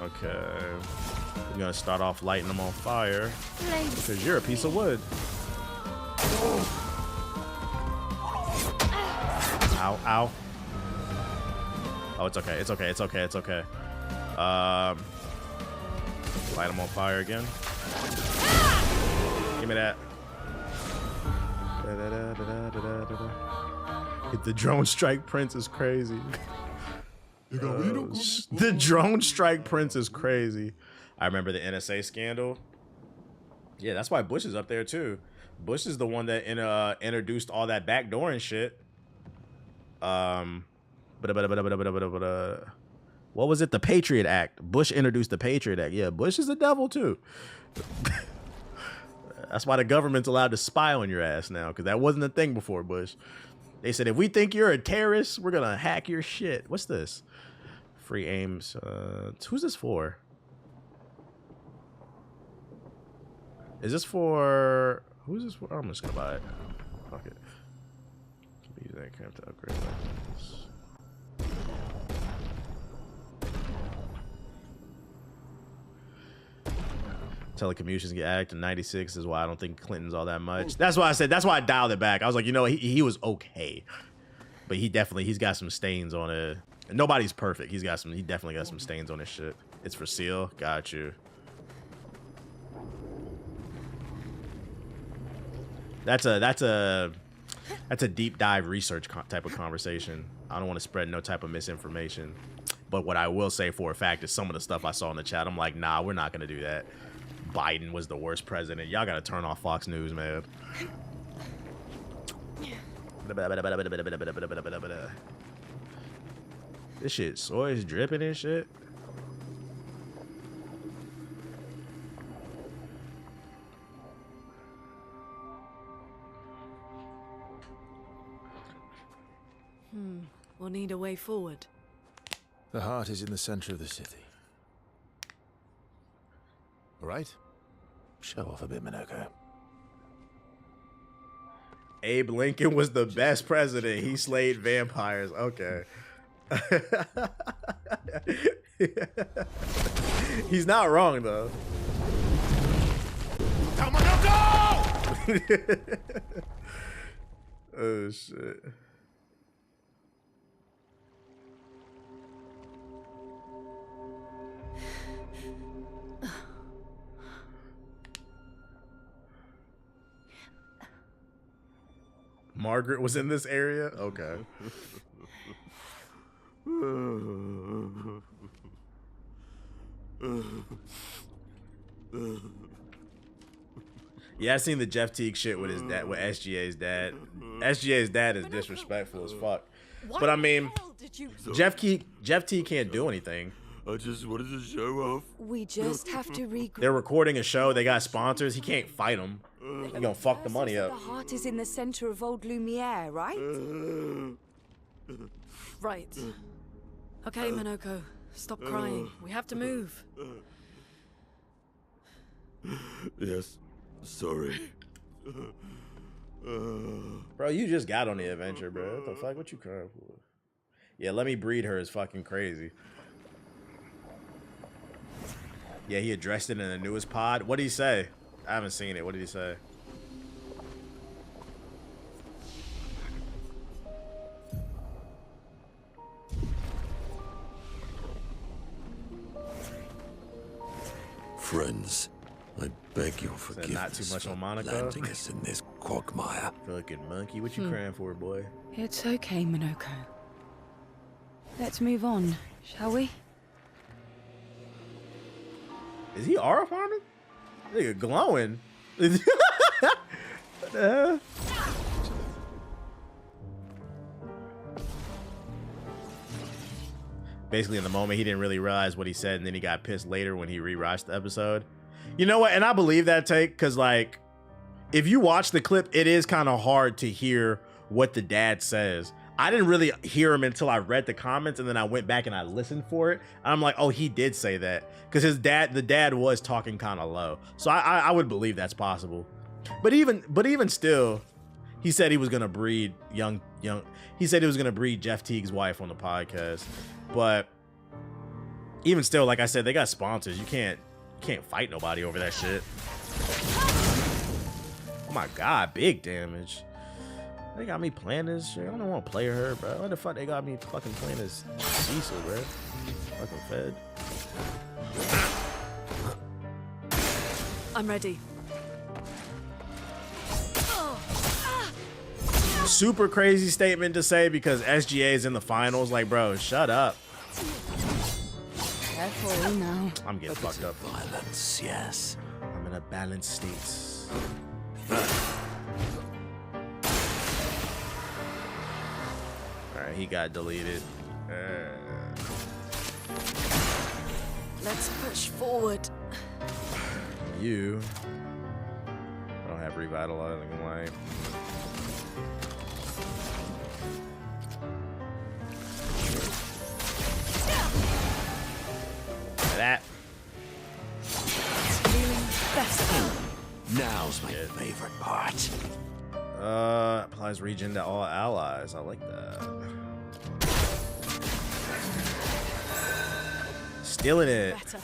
Okay. We're gonna start off lighting them on fire because you're a piece of wood. Ow, ow. Oh, it's okay. It's okay. It's okay. It's okay. Light them on fire again. Give me that. The drone strike prince is crazy. The drone strike prince is crazy. I remember the NSA scandal. Yeah, that's why Bush is up there too. Bush is the one that introduced all that backdoor and shit. What was it? The Patriot Act. Bush introduced the Patriot Act. Yeah, Bush is the devil too. That's why the government's allowed to spy on your ass now, because that wasn't a thing before Bush. They said, if we think you're a terrorist, we're going to hack your shit. What's this? Free aims. Who's this for? Is this for... Who's this for? I'm just going to buy it. Fuck it. Use that crap to upgrade weapons. Telecommunications get added to 96 is why I don't think Clinton's all that much. That's why I said, that's why I dialed it back. I was like, you know, he was okay. But he's got some stains on it. Nobody's perfect. He definitely got some stains on his shit. It's for seal. Got you. That's a deep dive research type of conversation. I don't want to spread no type of misinformation. But what I will say for a fact is some of the stuff I saw in the chat, I'm like, nah, we're not gonna do that. Biden was the worst president. Y'all gotta turn off Fox News, man. This shit, soy is dripping and shit. We'll need a way forward. The heart is in the center of the city. All right? Show off a bit, Minoko. Abe Lincoln was the best president. He slayed vampires. Okay. He's not wrong, though. Oh, shit. Margaret was in this area? Okay. Yeah, I seen the Jeff Teague shit with his dad, with SGA's dad. SGA's dad is disrespectful as fuck. But I mean, Jeff Teague can't do anything. I just wanted to show off. We just have to regroup. They're recording a show. They got sponsors. He can't fight them. He gonna fuck the money up. The heart is in the center of old Lumiere, right? Right. Okay, Minoko. Stop crying. We have to move. Yes. Sorry. Bro, you just got on the adventure, bro. What the fuck? What you crying for? Yeah, let me breed her is fucking crazy. Yeah, he addressed it in the newest pod. What did he say? I haven't seen it. What did he say? Friends, I beg your forgiveness. Not too much on Monica. Landing us in this quagmire. Fucking monkey, what you crying for, boy? It's okay, Minoko. Let's move on, shall we? Is he aura farming? Nigga glowing. Basically, in the moment, he didn't really realize what he said, and then he got pissed later when he rewatched the episode. You know what? And I believe that take, because, like, if you watch the clip, it is kind of hard to hear what the dad says. I didn't really hear him until I read the comments, and then I went back and I listened for it. And I'm like, oh, he did say that. Because the dad was talking kind of low. So I would believe that's possible. But even still, he said he was gonna breed he said he was gonna breed Jeff Teague's wife on the podcast. But even still, like I said, they got sponsors. You can't fight nobody over that shit. Oh my god, big damage. They got me playing this shit. I don't want to play her, bro. What the fuck they got me fucking playing this Cecil, bro? Fucking fed. I'm ready. Super crazy statement to say because SGA is in the finals. Like, bro, shut up. Careful now. I'm getting fucked up. Violence, yes. I'm in a balanced state. Alright, he got deleted. Let's push forward. You. I don't have revitalizing light. That. Feeling better. Now's my favorite part. Applies regen to all allies. I like that. Stealing it. Better.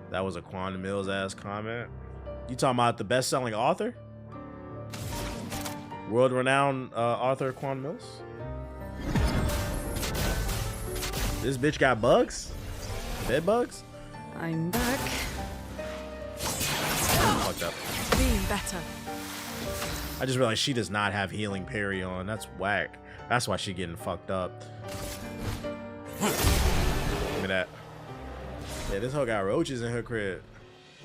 That was a Quantum Mills ass comment. You talking about the best-selling author? World-renowned author Quan Mills. This bitch got bugs? Bed bugs? I'm back. Fucked up. Being better. I just realized she does not have healing parry on. That's whack. That's why she getting fucked up. Give me that. Yeah, this hoe got roaches in her crib.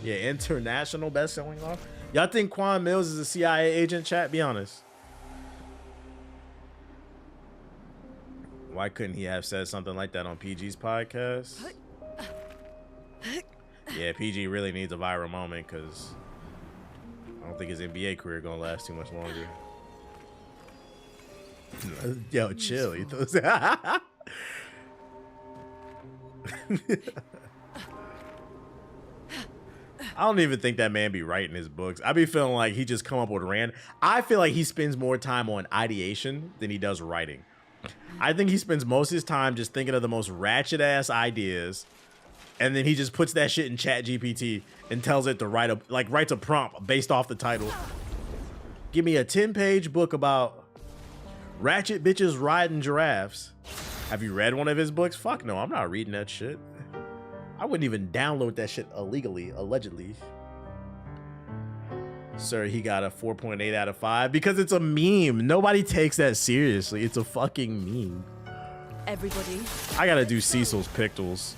Yeah, international best-selling author. Y'all think Quan Mills is a CIA agent, chat? Be honest. Why couldn't he have said something like that on PG's podcast? Yeah, PG really needs a viral moment because I don't think his NBA career gonna last too much longer. Yo, chill. He throws I don't even think that man be writing his books. I be feeling like he just come up with random. I feel like he spends more time on ideation than he does writing. I think he spends most of his time just thinking of the most ratchet ass ideas, and then he just puts that shit in Chat GPT and tells it to writes a prompt based off the title. Give me a 10-page book about ratchet bitches riding giraffes. Have you read one of his books? Fuck no, I'm not reading that shit. I wouldn't even download that shit illegally, allegedly. Sir, he got a 4.8 out of 5 because it's a meme. Nobody takes that seriously. It's a fucking meme. Everybody. I gotta do Cecil's Pictals.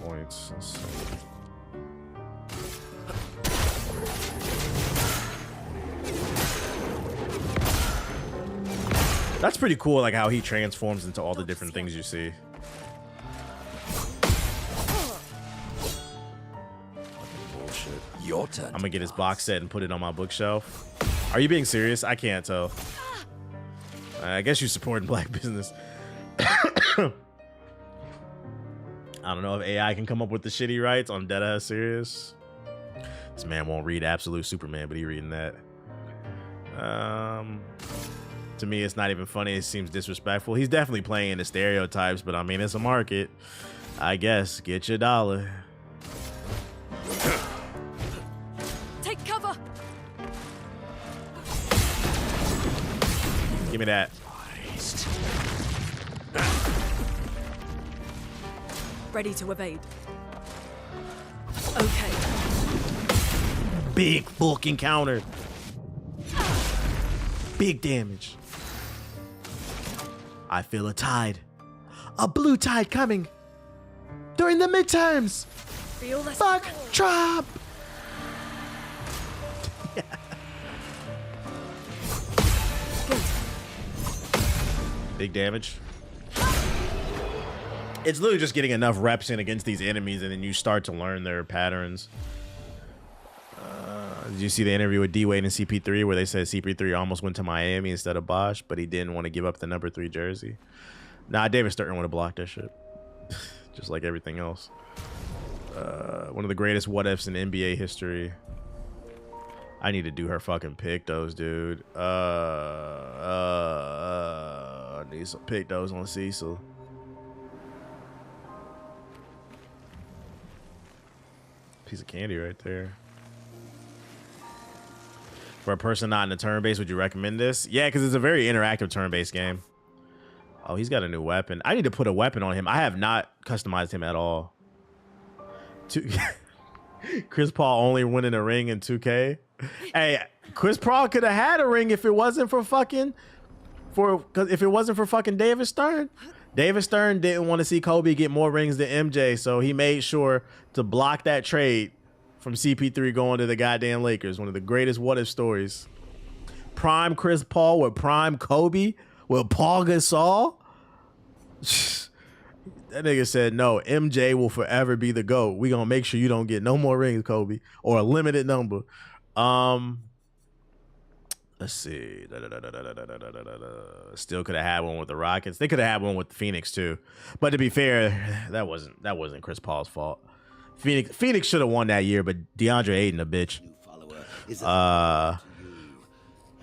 Points. That's pretty cool, like how he transforms into all the different things you see. Your turn. I'm gonna get his box set and put it on my bookshelf. Are you being serious? I can't tell. I guess you supporting black business. I don't know if AI can come up with the shit he writes on Deadass Serious. This man won't read Absolute Superman, but he reading that. To me, it's not even funny. It seems disrespectful. He's definitely playing into stereotypes, but I mean, it's a market. I guess. Get your dollar. Take cover. Give me that. Ready to evade. Okay. Big bulk encounter. Big damage. I feel a tide. A blue tide coming. During the midterms. Feel the Fuck Trump. Big damage. It's literally just getting enough reps in against these enemies, and then you start to learn their patterns. Did you see the interview with D-Wade and CP3 where they said CP3 almost went to Miami instead of Bosch, but he didn't want to give up the number 3 jersey? Nah, David Stern would have blocked that shit. Just like everything else. One of the greatest what-ifs in NBA history. I need to do her fucking Pictos, dude. I need some Pictos on Cecil. Piece of candy right there. For a person not in the turn-based, would you recommend this? Yeah, because it's a very interactive turn-based game. Oh, he's got a new weapon. I need to put a weapon on him. I have not customized him at all. Chris Paul only winning a ring in 2K. Hey, Chris Paul could have had a ring if it wasn't for fucking David Stern. David Stern didn't want to see Kobe get more rings than MJ, so he made sure to block that trade from CP3 going to the goddamn Lakers. One of the greatest what-if stories. Prime Chris Paul with prime Kobe with Paul Gasol. That nigga said, no, MJ will forever be the GOAT. We gonna make sure you don't get no more rings, Kobe, or a limited number. Let's see. Still could have had one with the Rockets. They could have had one with the Phoenix too. But to be fair, that wasn't Chris Paul's fault. Phoenix should have won that year, but DeAndre Ayton a bitch.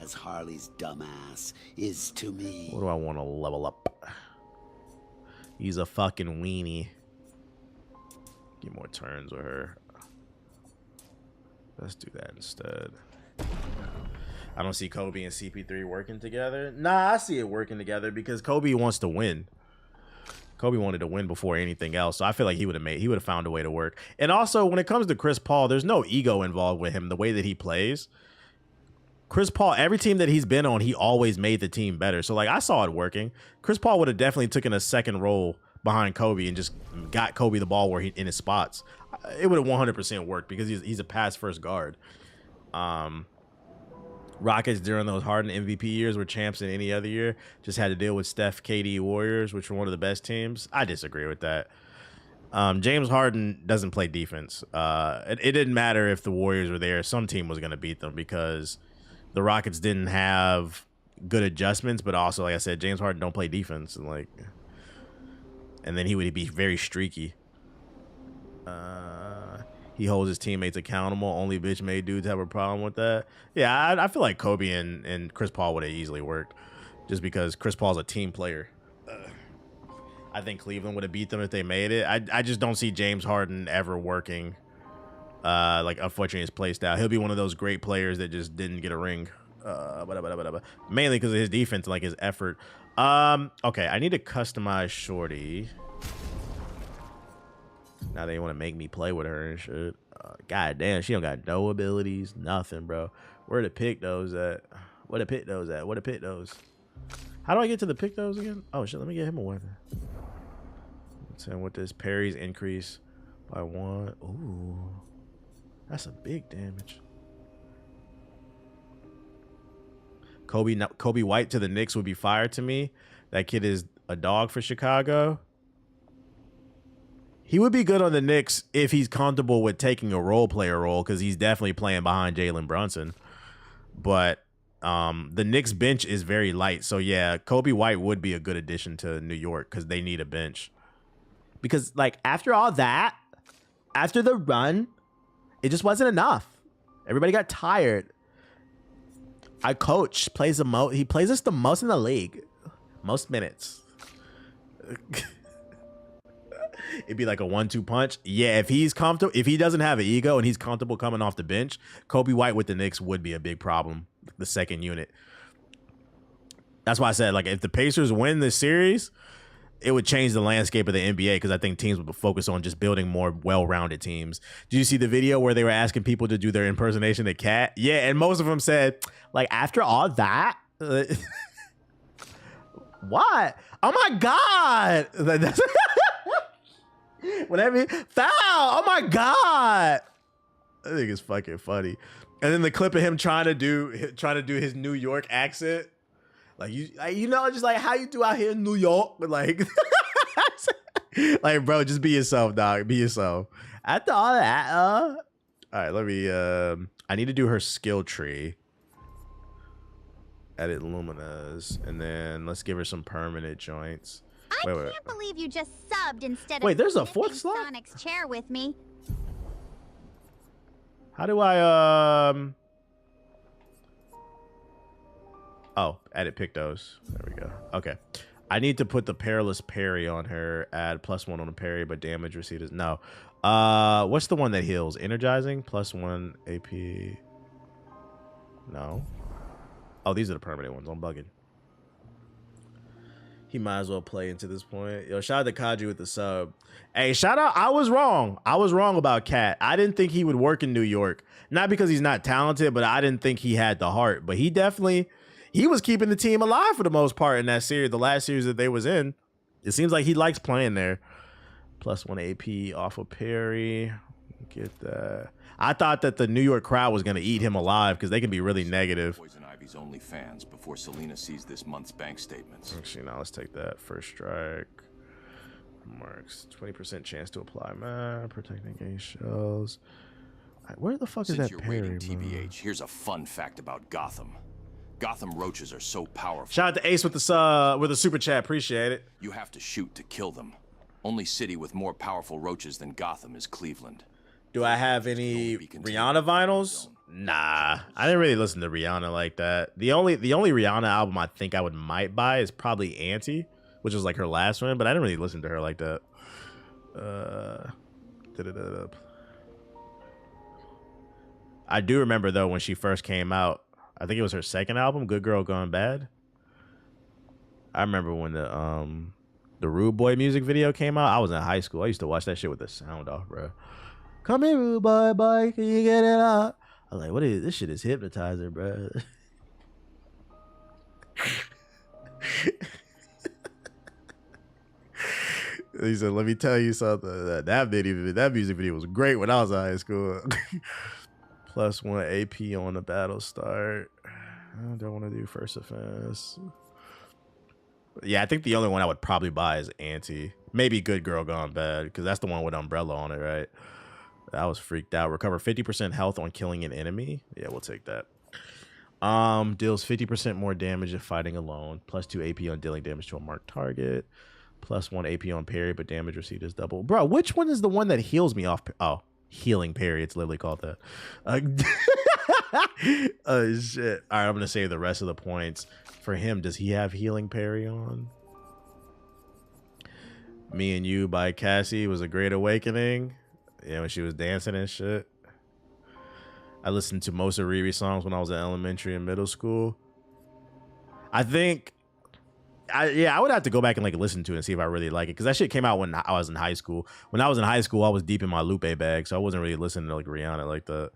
As Harley's dumbass is to me. What do I want to level up? He's a fucking weenie. Get more turns with her. Let's do that instead. I don't see Kobe and CP3 working together. Nah, I see it working together because Kobe wants to win. Kobe wanted to win before anything else, so I feel like he would have found a way to work. And also, when it comes to Chris Paul, there's no ego involved with him. The way that he plays, Chris Paul, every team that he's been on, he always made the team better. So like, I saw it working. Chris Paul would have definitely taken a second role behind Kobe and just got Kobe the ball where he in his spots. It would have 100% worked because he's a pass first guard. Rockets during those Harden MVP years were champs in any other year. Just had to deal with Steph, KD, Warriors, which were one of the best teams. I disagree with that. James Harden doesn't play defense. It didn't matter if the Warriors were there. Some team was going to beat them because the Rockets didn't have good adjustments. But also, like I said, James Harden don't play defense. And then he would be very streaky. He holds his teammates accountable. Only bitch-made dudes have a problem with that. Yeah, I feel like Kobe and Chris Paul would have easily worked just because Chris Paul's a team player. I think Cleveland would have beat them if they made it. I just don't see James Harden ever working. Like, unfortunately, his play style. He'll be one of those great players that just didn't get a ring. Mainly because of his defense, like his effort. Okay, I need to customize Shorty. Now they want to make me play with her and shit. God damn, she don't got no abilities, nothing, bro. Where the pick those at? Where the pick those at? Where the pick those? How do I get to the pick those again? Oh shit, let me get him a weapon. Let's see what this parries increase by 1. Ooh, that's a big damage. Kobe White to the Knicks would be fire to me. That kid is a dog for Chicago. He would be good on the Knicks if he's comfortable with taking a role player role because he's definitely playing behind Jalen Brunson. But the Knicks bench is very light. So, yeah, Kobe White would be a good addition to New York because they need a bench. Because, like, after all that, after the run, it just wasn't enough. Everybody got tired. Our coach plays he plays us the most in the league. Most minutes. It'd be like a 1-2 punch. Yeah, if he's comfortable, if he doesn't have an ego and he's comfortable coming off the bench, Kobe White with the Knicks would be a big problem. The second unit. That's why I said, like, if the Pacers win this series, it would change the landscape of the NBA because I think teams would focus on just building more well-rounded temes. Did you see the video where they were asking people to do their impersonation of Cat? Yeah, and most of them said, like, after all that, what? Oh my God! Whatever. Foul! Oh my God! I think it's fucking funny. And then the clip of him trying to do his New York accent, like you know, just like how you do out here in New York, but like, like bro, just be yourself, dog. Be yourself. After all that, all right, let me. I need to do her skill tree. Edit Lumina's, and then let's give her some permanent joints. I can't believe you just subbed instead of wait, there's a fourth slot? Sonic's chair with me. How do I oh, edit pick those. There we go. Okay. I need to put the perilous parry on her, add +1 on the parry, but damage received is no. What's the one that heals? Energizing +1 AP. No. Oh, these are the permanent ones. I'm bugging. He might as well play into this point. Yo, shout out to Kaji with the sub. Hey, shout out. I was wrong. I was wrong about Cat. I didn't think he would work in New York. Not because he's not talented, but I didn't think he had the heart. But he was keeping the team alive for the most part in that series, the last series that they was in. It seems like he likes playing there. +1 AP off of parry. Get that. I thought that the New York crowd was going to eat him alive because they can be really negative. Poison Ivy's only fans before Selena sees this month's bank statements. Actually, now let's take that. First strike. Marks 20% chance to apply. Man, protecting A shells. Where the fuck is that parry? TBH, here's a fun fact about Gotham. Gotham roaches are so powerful. Shout out to Ace with the super chat. Appreciate it. You have to shoot to kill them. Only city with more powerful roaches than Gotham is Cleveland. Do I have any Rihanna vinyls? Nah, I didn't really listen to Rihanna like that. The only Rihanna album I think I might buy is probably Auntie, which was like her last one, but I didn't really listen to her like that. I do remember though when she first came out. I think it was her second album, Good Girl Gone Bad. I remember when the Rude Boy music video came out. I was in high school. I used to watch that shit with the sound off, bro. Come here, Rude Boy, can you get it out? I'm like, what is this? Shit is hypnotizer, bro. He said, let me tell you something. That music video was great when I was in high school. +1 AP on the battle start. I don't want to do first offense. Yeah, I think the only one I would probably buy is Auntie. Maybe Good Girl Gone Bad, because that's the one with Umbrella on it, right? I was freaked out. Recover 50% health on killing an enemy. Yeah, we'll take that. Deals 50% more damage if fighting alone. +2 AP on dealing damage to a marked target. +1 AP on parry, but damage received is double. Bro, which one is the one that heals me off? Oh, healing parry. It's literally called that. Oh, shit. All right, I'm going to save the rest of the points for him. Does he have healing parry on? Me and You by Cassie was a great awakening. Yeah, when she was dancing and shit. I listened to most of Riri songs when I was in elementary and middle school. I think, I would have to go back and like listen to it and see if I really like it, because that shit came out when I was in high school. When I was in high school, I was deep in my Lupe bag, so I wasn't really listening to like Rihanna like that.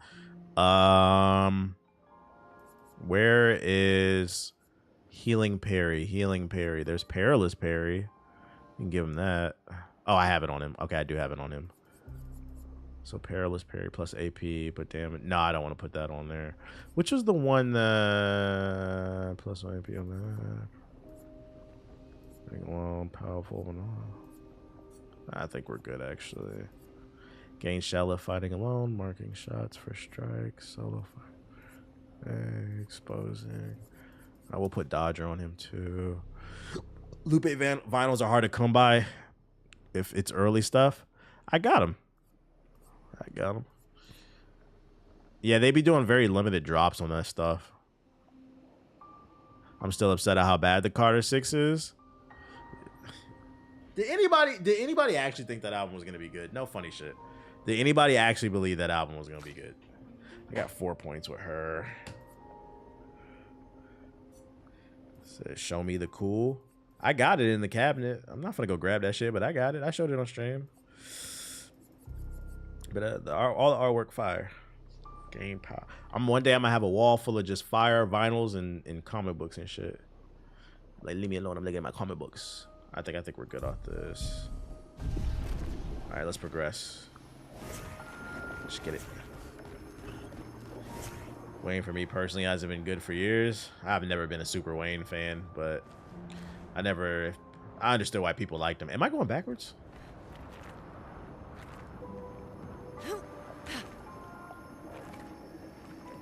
Where is healing parry? Healing parry. There's perilous parry. You can give him that. Oh, I have it on him. Okay, I do have it on him. So perilous parry plus AP, but damn it. No, I don't want to put that on there. Which was the one that +1 AP on that? Well, powerful. I think we're good actually. Gain shell if fighting alone, marking shots for strikes, solo fight, exposing. I will put Dodger on him too. Lupe vinyls are hard to come by if it's early stuff. I got him. Yeah, they be doing very limited drops on that stuff. I'm still upset at how bad the Carter 6 is. Did anybody actually think that album was gonna be good? No funny shit. Did anybody actually believe that album was gonna be good? I got 4 points with her. Says, show me the cool. I got it in the cabinet. I'm not gonna go grab that shit, but I got it. I showed it on stream. But all the artwork fire. Game power. One day I'm gonna have a wall full of just fire vinyls and comic books and shit. Like, leave me alone. I'm looking at my comic books. I think we're good off this. All right, let's progress. Just get it. Wayne for me personally hasn't been good for years. I've never been a super Wayne fan, but I understood why people liked him. Am I going backwards?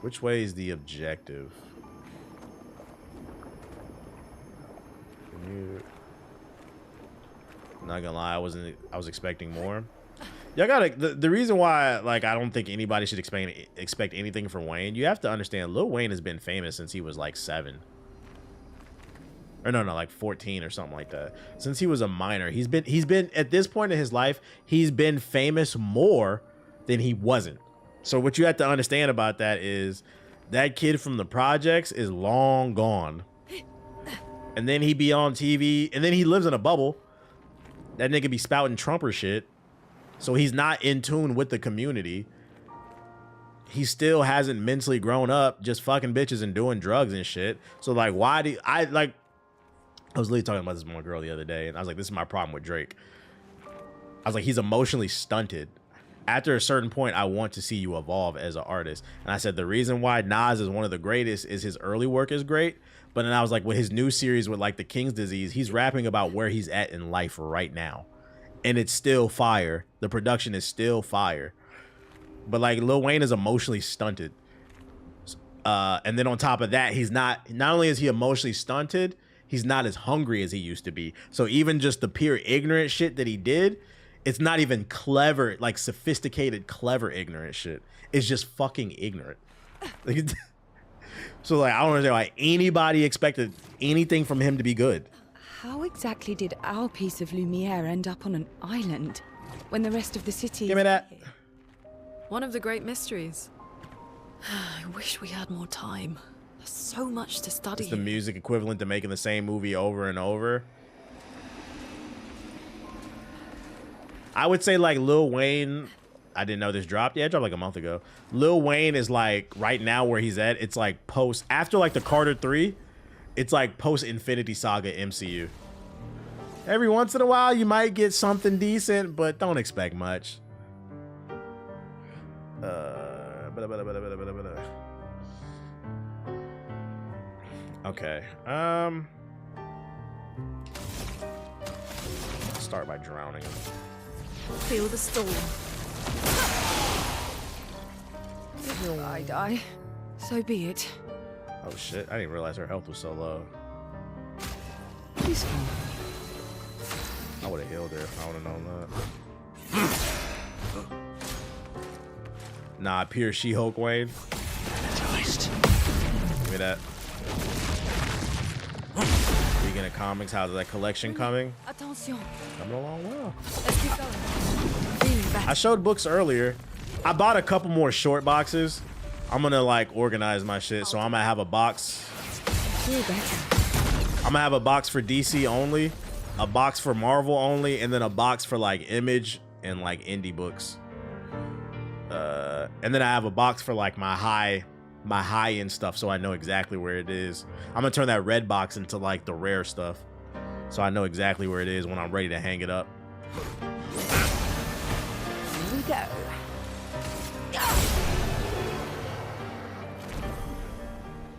Which way is the objective? Not gonna lie, I was expecting more. Y'all gotta the reason why like I don't think anybody should expect anything from Wayne. You have to understand Lil Wayne has been famous since he was like 7. Or no, like 14 or something like that. Since he was a minor. He's been at this point in his life, he's been famous more than he wasn't. So what you have to understand about that is that kid from the projects is long gone. And then he be on TV, and then he lives in a bubble. That nigga be spouting Trumper shit. So he's not in tune with the community. He still hasn't mentally grown up, just fucking bitches and doing drugs and shit. So like, why do I was literally talking about this with my girl the other day, and I was like, this is my problem with Drake. I was like, he's emotionally stunted. After a certain point, I want to see you evolve as an artist. And I said the reason why Nas is one of the greatest is his early work is great. But then I was like, with his new series with like the King's Disease, he's rapping about where he's at in life right now. And it's still fire. The production is still fire. But like Lil Wayne is emotionally stunted. And then on top of that, he's not only is he emotionally stunted, he's not as hungry as he used to be. So even just the pure ignorant shit that he did, it's not even clever, like sophisticated, clever, ignorant shit. It's just fucking ignorant. So like, I don't understand why anybody expected anything from him to be good. How exactly did our piece of Lumiere end up on an island? when the rest of the city... Give me that. One of the great mysteries. I wish we had more time. There's so much to study. It's the music equivalent to making the same movie over and over. I would say like Lil Wayne, I didn't know this dropped. Yeah, it dropped like a month ago. Lil Wayne is like right now where he's at. It's like post after like the Carter 3. It's like post Infinity Saga MCU. Every once in a while you might get something decent, but don't expect much. Okay. Start by drowning him. Feel the storm. If I die, so be it. Oh shit, I didn't realize her health was so low. Peaceful. I would have healed her if I would have known that. Nah, pure She-Hulk Wayne. Give me that. Speaking of comics, how's that collection coming? Attention. Coming along well. Let's keep going. I showed books earlier. I bought a couple more short boxes. I'm gonna like organize my shit, so I'm gonna have a box. I'm gonna have a box for DC only, a box for Marvel only, and then a box for like Image and like indie books. And then I have a box for like my high-end stuff, so I know exactly where it is. I'm gonna turn that red box into like the rare stuff, so I know exactly where it is when I'm ready to hang it up. Here we go.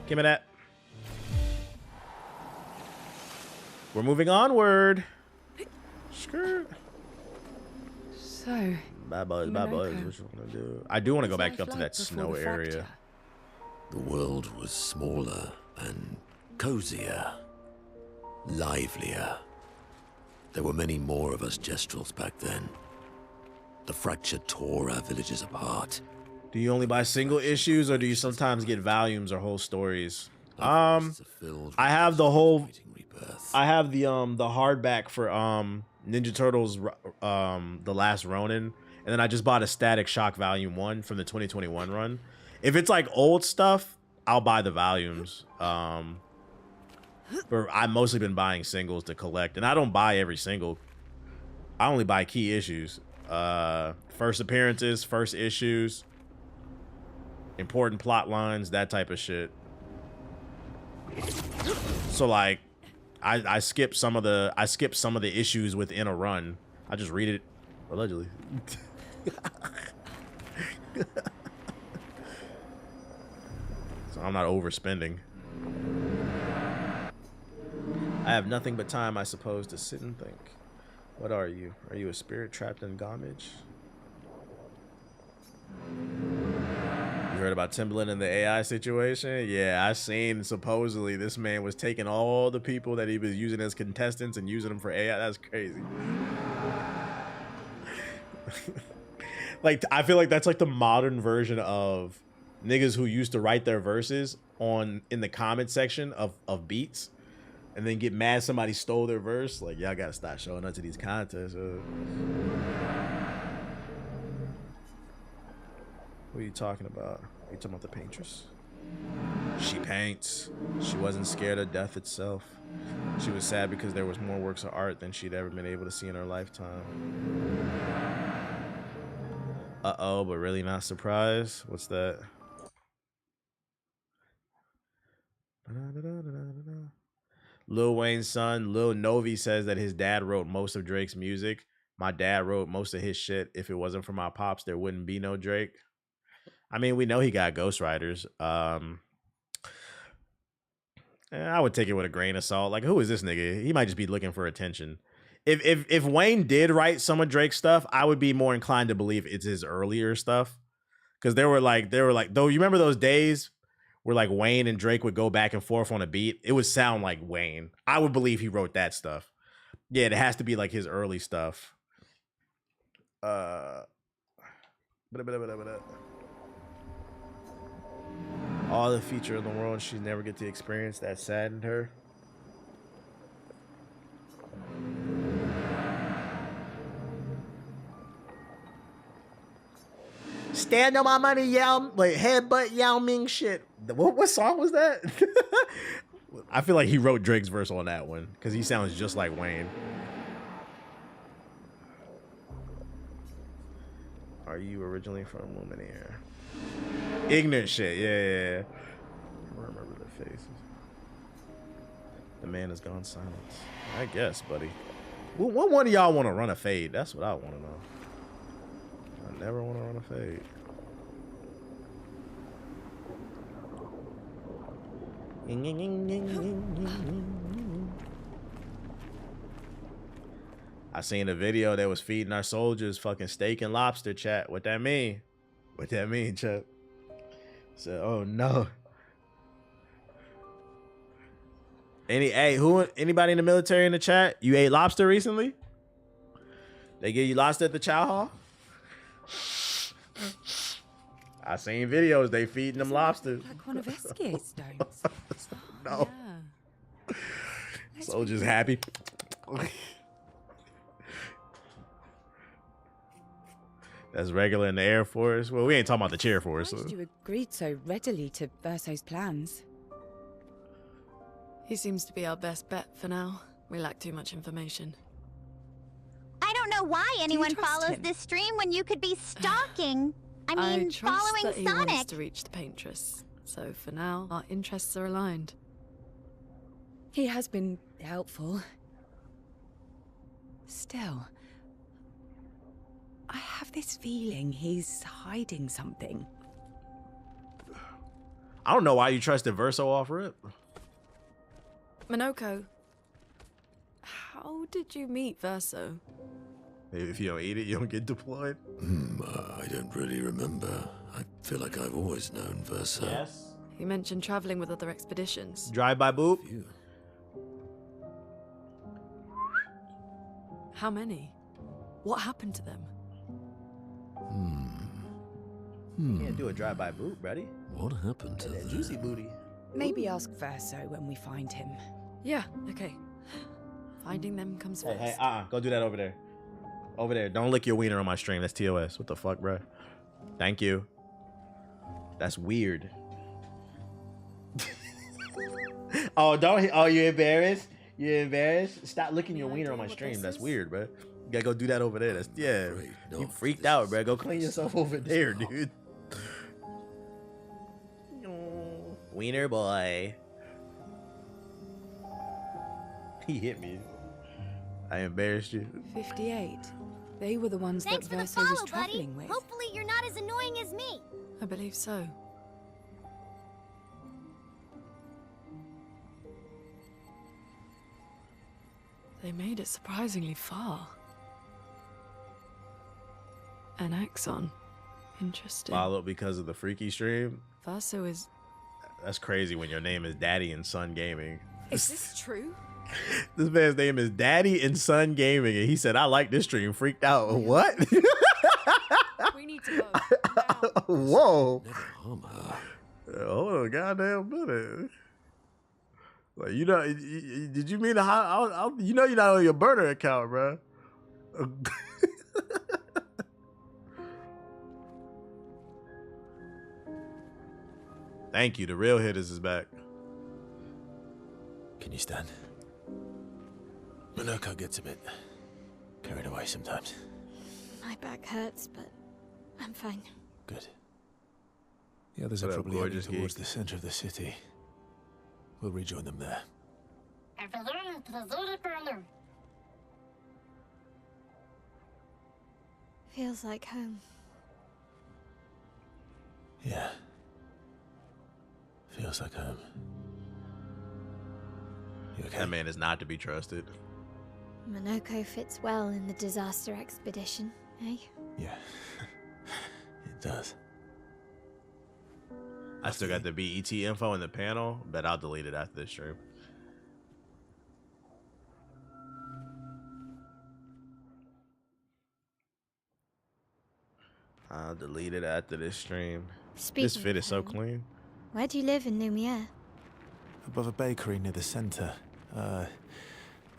Give me that. We're moving onward. Skirt. So. Bye boys, bye boys. What you wanna do? I do want to go back up to that snow area. The world was smaller and cozier, livelier. There were many more of us Gestrels back then. The fracture tore our villages apart. Do you only buy single issues, or do you sometimes get volumes or whole stories? I have the whole. I have the hardback for Ninja Turtles, The Last Ronin, and then I just bought a Static Shock Volume 1 from the 2021 run. If it's like old stuff, I'll buy the volumes. But I've mostly been buying singles to collect, and I don't buy every single. I only buy key issues, first appearances, first issues, important plot lines, that type of shit. So like, I skip some of the issues within a run. I just read it allegedly. So I'm not overspending. I have nothing but time, I suppose, to sit and think. What are you? Are you a spirit trapped in Gomage? You heard about Timbaland and the AI situation? Yeah, I seen supposedly this man was taking all the people that he was using as contestants and using them for AI. That's crazy. Like, I feel like that's like the modern version of niggas who used to write their verses in the comment section of beats and then get mad somebody stole their verse. Like, y'all gotta stop showing up to these contests. What are you talking about? Are you talking about the paintress? She paints. She wasn't scared of death itself. She was sad because there was more works of art than she'd ever been able to see in her lifetime. Uh-oh, but really not surprised? What's that? Lil Wayne's son, Lil Novi, says that his dad wrote most of Drake's music. My dad wrote most of his shit. If it wasn't for my pops, there wouldn't be no Drake. I mean, we know he got ghostwriters. I would take it with a grain of salt. Like, who is this nigga? He might just be looking for attention. If Wayne did write some of Drake's stuff, I would be more inclined to believe it's his earlier stuff. Because they were like, though, you remember those days where like Wayne and Drake would go back and forth on a beat? It would sound like Wayne. I would believe he wrote that stuff. Yeah, it has to be like his early stuff. All the feature in the world she never get to experience, that saddened her. Stand on my money, Yao. Like headbutt Yao Ming shit. What song was that? I feel like he wrote Drake's verse on that one because he sounds just like Wayne. Are you originally from Luminaire? Ignorant shit, yeah. I remember the faces. The man has gone silent. I guess, buddy. What one of y'all want to run a fade? That's what I want to know. I never want to run a fade. I seen a video that was feeding our soldiers fucking steak and lobster, chat. What that mean? What that mean, chat? So, oh no. Anybody in the military in the chat? You ate lobster recently? They give you lobster at the chow hall? I seen videos, they feeding them lobsters. Like one of Esquire stones. No. Soldiers happy. That's regular in the Air Force. Well, we ain't talking about the Chair Force. Why did you agreed so readily to Verso's plans? He seems to be our best bet for now. We lack too much information. I don't know why anyone trust follows him? this stream when you could be stalking. I mean, trust following that he Sonic. wants to reach the Paintress. So for now, our interests are aligned. He has been helpful. Still, I have this feeling he's hiding something. I don't know why you trusted Verso off rip. Minoko, how did you meet Verso? If you don't eat it, you don't get deployed. I don't really remember. I feel like I've always known Verso. Yes. You mentioned traveling with other expeditions. Drive by boop. How many? What happened to them? You can't do a drive by boop, buddy. What happened to that juicy booty? Maybe ask Verso when we find him. Yeah, okay. Finding them comes first. Hey, go do that over there. Over there. Don't lick your wiener on my stream. That's TOS. What the fuck, bro? Thank you. That's weird. Oh, don't. Oh, you embarrassed? You embarrassed? Stop licking your wiener on my stream. That's weird, bro. You gotta go do that over there. That's You freaked out, bro. Go clean yourself over there, dude. Wiener boy. He hit me. I embarrassed you. 58. They were the ones Thanks that for the Verso was follow, buddy. traveling with. Hopefully you're not as annoying as me. I believe so. They made it surprisingly far. An axon. Interesting. Followed because of the freaky stream. Verso is... That's crazy when your name is Daddy and Son Gaming. Is this true? This man's name is Daddy and Son Gaming, and he said, I like this stream. Freaked out. What? We need to go. Whoa. Hold on a goddamn minute. Like, you know, did you mean you know you're not on your burner account, bro. Thank you. The real hitters is back. Can you stand? Minoko gets a bit carried away sometimes. My back hurts, but I'm fine. Good. The others are probably heading towards the center of the city. We'll rejoin them there. Feels like home. Yeah. Feels like home. You okay? That man is not to be trusted. Minoko fits well in the disaster expedition, eh? Yeah. It does. I still got the BET info in the panel, but I'll delete it after this stream. I'll delete it after this stream. This Speaking fit of is so home, clean. Where do you live in Lumiere? Above a bakery near the center.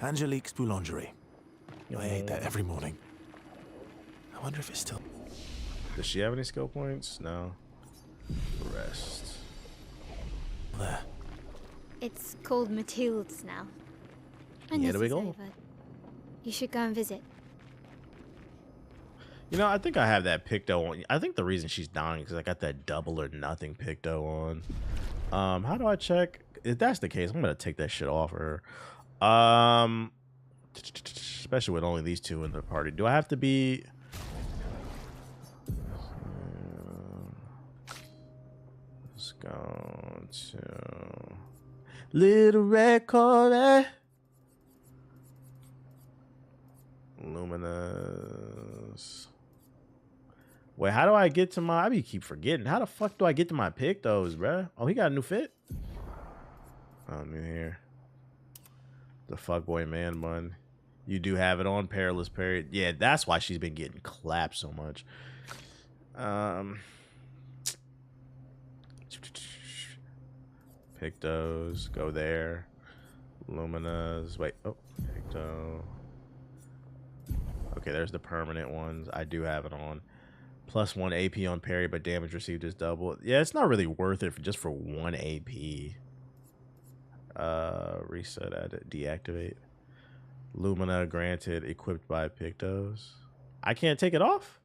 Angelique's Boulangerie. I ate there every morning. I wonder if it's still... Does she have any skill points? No. Rest. There. It's called Matilda's now. And Yeah, this there we is go. over. You should go and visit. You know, I think I have that Picto on. I think the reason she's dying is because I got that double or nothing Picto on. How do I check? If that's the case, I'm gonna take that shit off her. Especially with only these two in the party. Do I have to be? Let's go to Little Red Corvette. Luminous. Wait, how do I get to my? I keep forgetting. How the fuck do I get to my Pictos, bruh? Oh, he got a new fit. Oh, new here. The fuckboy man bun. You do have it on Perilous Parry. Yeah, that's why she's been getting clapped so much. Pictos, go there. Luminas. Wait, oh, Picto. Okay, there's the permanent ones. I do have it on. +1 AP on parry, but damage received is double. Yeah, it's not really worth it just for 1 AP. Reset, edit, deactivate. Lumina granted, equipped by Pictos. I can't take it off?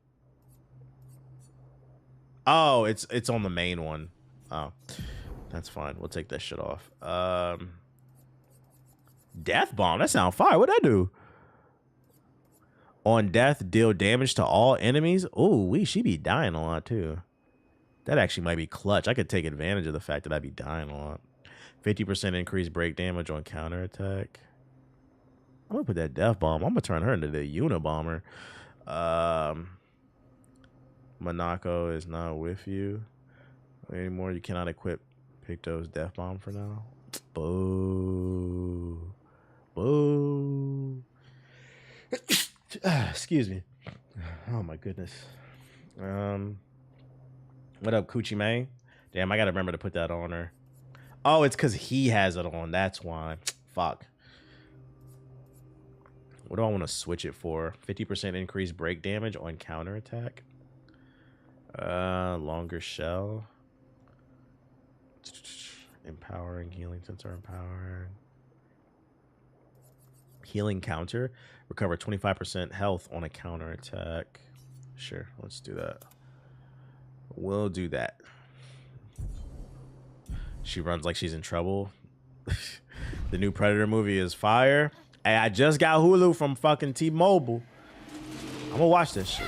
Oh, it's on the main one. Oh, that's fine. We'll take that shit off. Death Bomb, that sounds fire. What'd I do? On death, deal damage to all enemies. Oh, she be dying a lot too. That actually might be clutch. I could take advantage of the fact that I'd be dying a lot. 50% increased break damage on counterattack. I'm gonna put that death bomb. I'm gonna turn her into the Unabomber. Monaco is not with you anymore. You cannot equip Picto's death bomb for now. Boo. Boo. Excuse me. Oh my goodness. What up, Coochie May? Damn, I gotta remember to put that on her. Oh, it's because he has it on. That's why. Fuck. What do I want to switch it for? 50% increased break damage on counterattack. Longer shell. Empowering, healing sensor empowered. Healing counter. Recover 25% health on a counterattack. Sure, let's do that. We'll do that. She runs like she's in trouble. The new Predator movie is fire. Hey, I just got Hulu from fucking T-Mobile. I'm gonna watch this shit.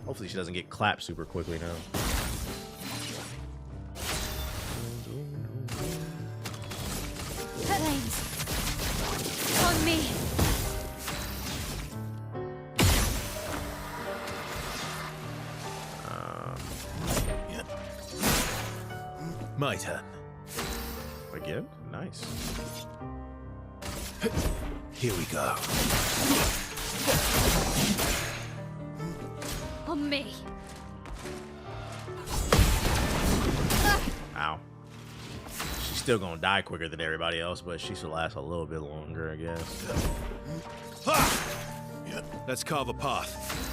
Hopefully she doesn't get clapped super quickly now. Planes. On me. My turn. Again? Nice. Here we go. On me. Ow. She's still gonna die quicker than everybody else, but she should last a little bit longer, I guess. Let's carve a path.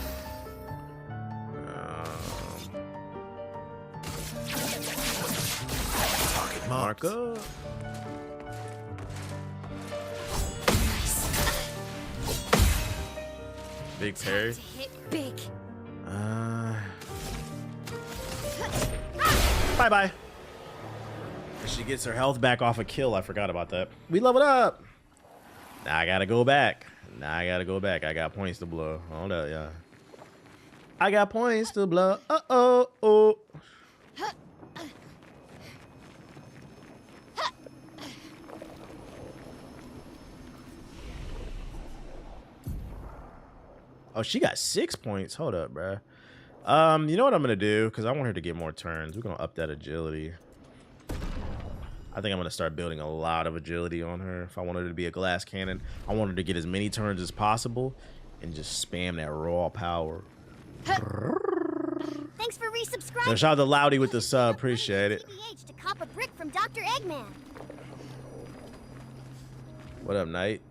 Target Marco. Big parry. Hit big. Bye-bye. She gets her health back off a kill. I forgot about that. We leveled up. Now I gotta go back. I got points to blow. Hold up, yeah. I got points to blow. Oh. Oh, she got 6 points. Hold up, bruh. You know what I'm gonna do? Because I want her to get more turns. We're gonna up that agility. I think I'm gonna start building a lot of agility on her. If I want her to be a glass cannon, I want her to get as many turns as possible and just spam that raw power. Thanks for resubscribing. Yo, shout out to Loudy with the sub. Appreciate it. To cop a brick from Dr. Eggman. What up, Knight?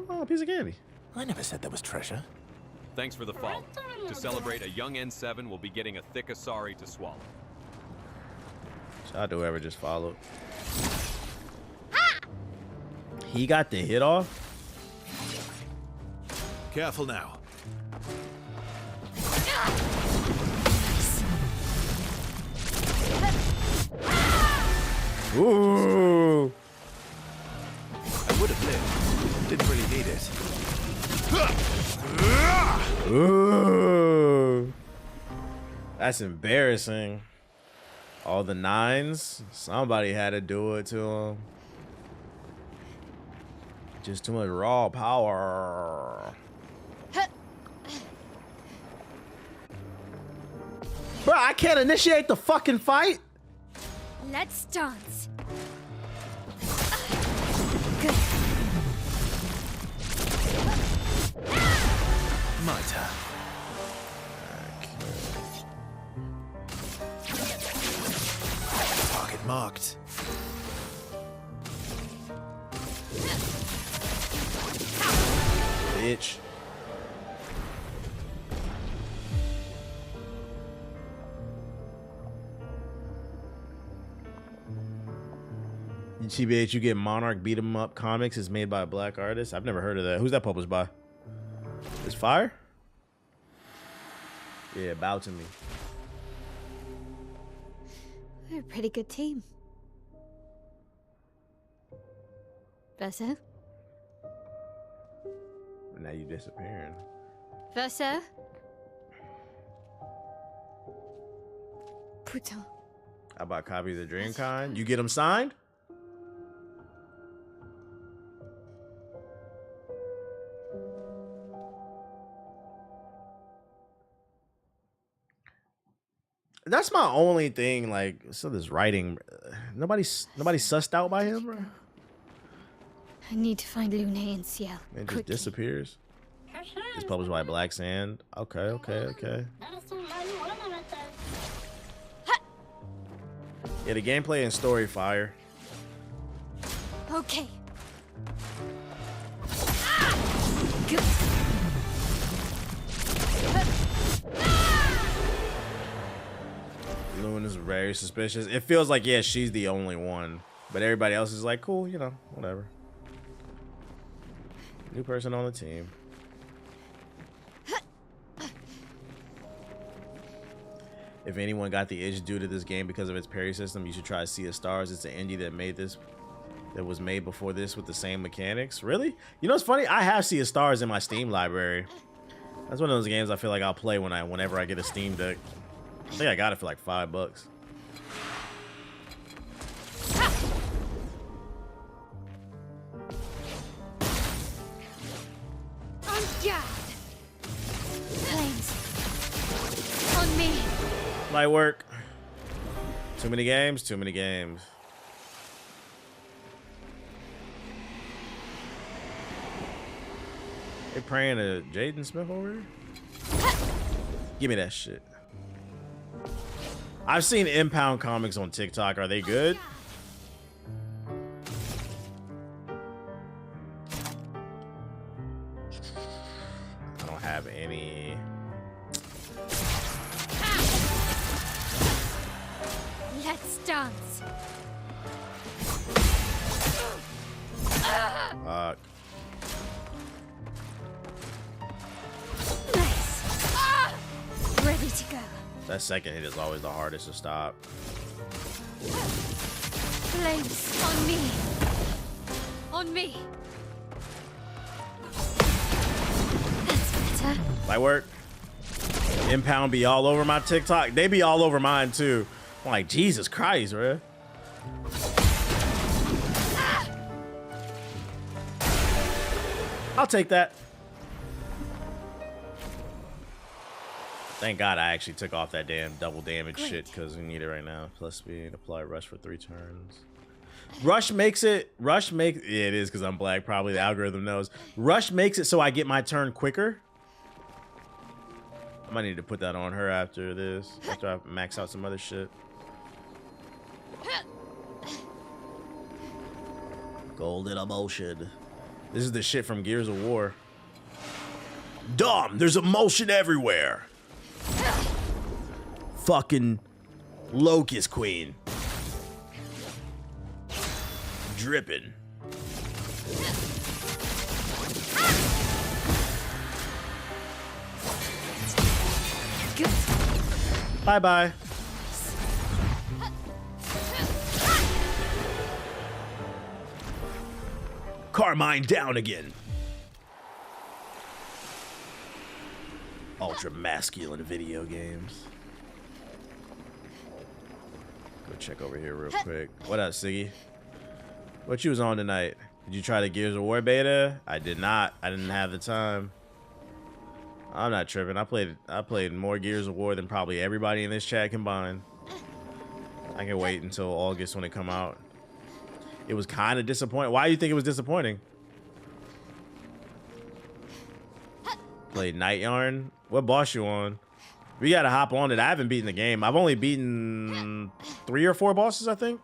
Oh, a piece of candy. I never said there was treasure. Thanks for the follow. To celebrate, a young N7 will be getting a thick asari to swallow. Shout out to whoever just followed. He got the hit off? Careful now. Ooh. I would have lived. Didn't really need it. Ooh. That's embarrassing. All the 9s. Somebody had to do it to him. Just too much raw power. Bro, I can't initiate the fucking fight. Let's dance. My turn. Target marked. Bitch. TBH, you get Monarch Beat 'em Up comics is made by a black artist. I've never heard of that. Who's that published by? Is Fire? Yeah, bow to me. We're a pretty good team. Verso? Now you disappearing. Verso? Putain. How about copy of the DreamCon? You get them signed? That's my only thing. Like, so this writing, nobody's sussed out by him, bro. I need to find Lune and Ciel. It just disappears. It's published by Black Sand. Okay. Yeah, the gameplay and story fire. Okay. Lune is very suspicious. It feels like, yeah, she's the only one. But everybody else is like, cool, you know, whatever. New person on the team. If anyone got the itch due to this game because of its parry system, you should try Sea of Stars. It's an indie that was made before this with the same mechanics. Really? You know what's funny? I have Sea of Stars in my Steam library. That's one of those games I feel like I'll play whenever I get a Steam Deck. I think I got it for like $5. On guard. Flames. On me. Light work. Too many games. Too many games. They praying to Jaden Smith over here? Give me that shit. I've seen Impound comics on TikTok. Are they good? I don't have any. Let's dance. Fuck. Nice. Ready to go. That second hit is always the hardest to stop. Flames on me. On me. That's better. Light work. Impound be all over my TikTok. They be all over mine too. I'm like, Jesus Christ, bro. I'll take that. Thank God I actually took off that damn double damage shit because we need it right now. Plus speed, apply rush for 3 turns. Rush makes it, yeah, it is because I'm black. Probably the algorithm knows. Rush makes it so I get my turn quicker. I might need to put that on her after this, after I max out some other shit. Golden emotion. This is the shit from Gears of War. Dumb, there's emulsion everywhere. Fucking Locust Queen. Dripping. Bye-bye. Carmine down again. Ultra masculine video games. Go check over here real quick. What up, Siggy? What you was on tonight? Did you try the Gears of War beta? I did not. I didn't have the time. I'm not tripping. I played more Gears of War than probably everybody in this chat combined. I can wait until August when it come out. It was kind of disappointing. Why do you think it was disappointing? Played Night Yarn. What boss you on? We gotta hop on it. I haven't beaten the game. I've only beaten 3 or 4 bosses, I think.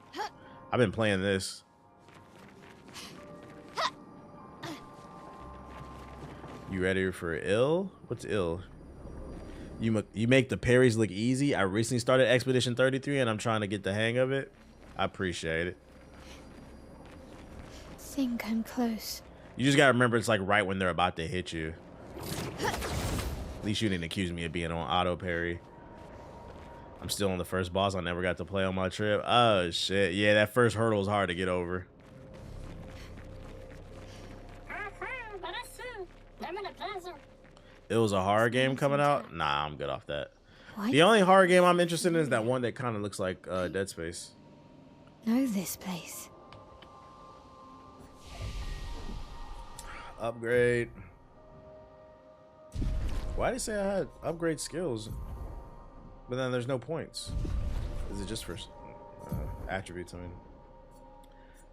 I've been playing this. You ready for ill? What's ill? You make the parries look easy. I recently started Expedition 33 and I'm trying to get the hang of it. I appreciate it. Think I'm close. You just gotta remember it's like right when they're about to hit you. At least you didn't accuse me of being on auto parry. I'm still on the first boss I never got to play on my trip. Oh shit. Yeah, that first hurdle is hard to get over. It was a horror game coming out? Nah, I'm good off that. What? The only horror game I'm interested in is that one that kind of looks like Dead Space. Know this place. Upgrade. Why did it say I had upgrade skills? But then there's no points. Is it just for attributes? I mean,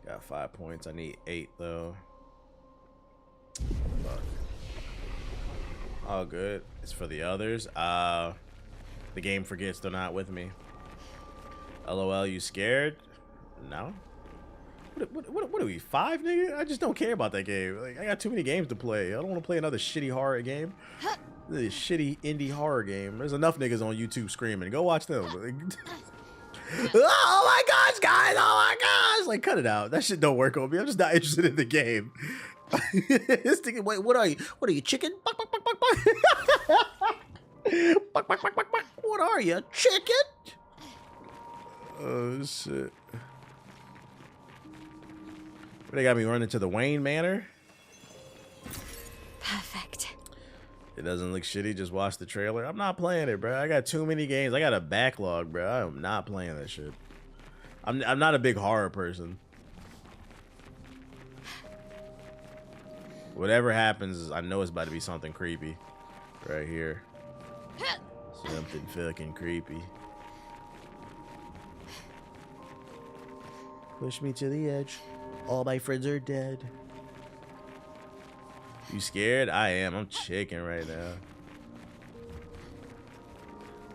got 5 points. I need 8 though. Fuck. All good. It's for the others. The game forgets they're not with me. LOL, you scared? No. What are we, 5, nigga? I just don't care about that game. Like, I got too many games to play. I don't want to play another shitty horror game. This shitty indie horror game. There's enough niggas on YouTube screaming. Go watch them. Oh my gosh, guys! Oh my gosh! Like, cut it out. That shit don't work on me. I'm just not interested in the game. This thing, wait, what are you? What are you, chicken? Buck, buck, buck, buck, buck. Buck, buck, buck, buck, buck. What are you, chicken? Oh shit! They got me running to the Wayne Manor. Perfect. It doesn't look shitty. Just watch the trailer. I'm not playing it, bro. I got too many games. I got a backlog, bro. I am not playing that shit. I'm not a big horror person. Whatever happens, I know it's about to be something creepy. Right here. Something fucking creepy. Push me to the edge. All my friends are dead. You scared? I am. I'm chicken right now.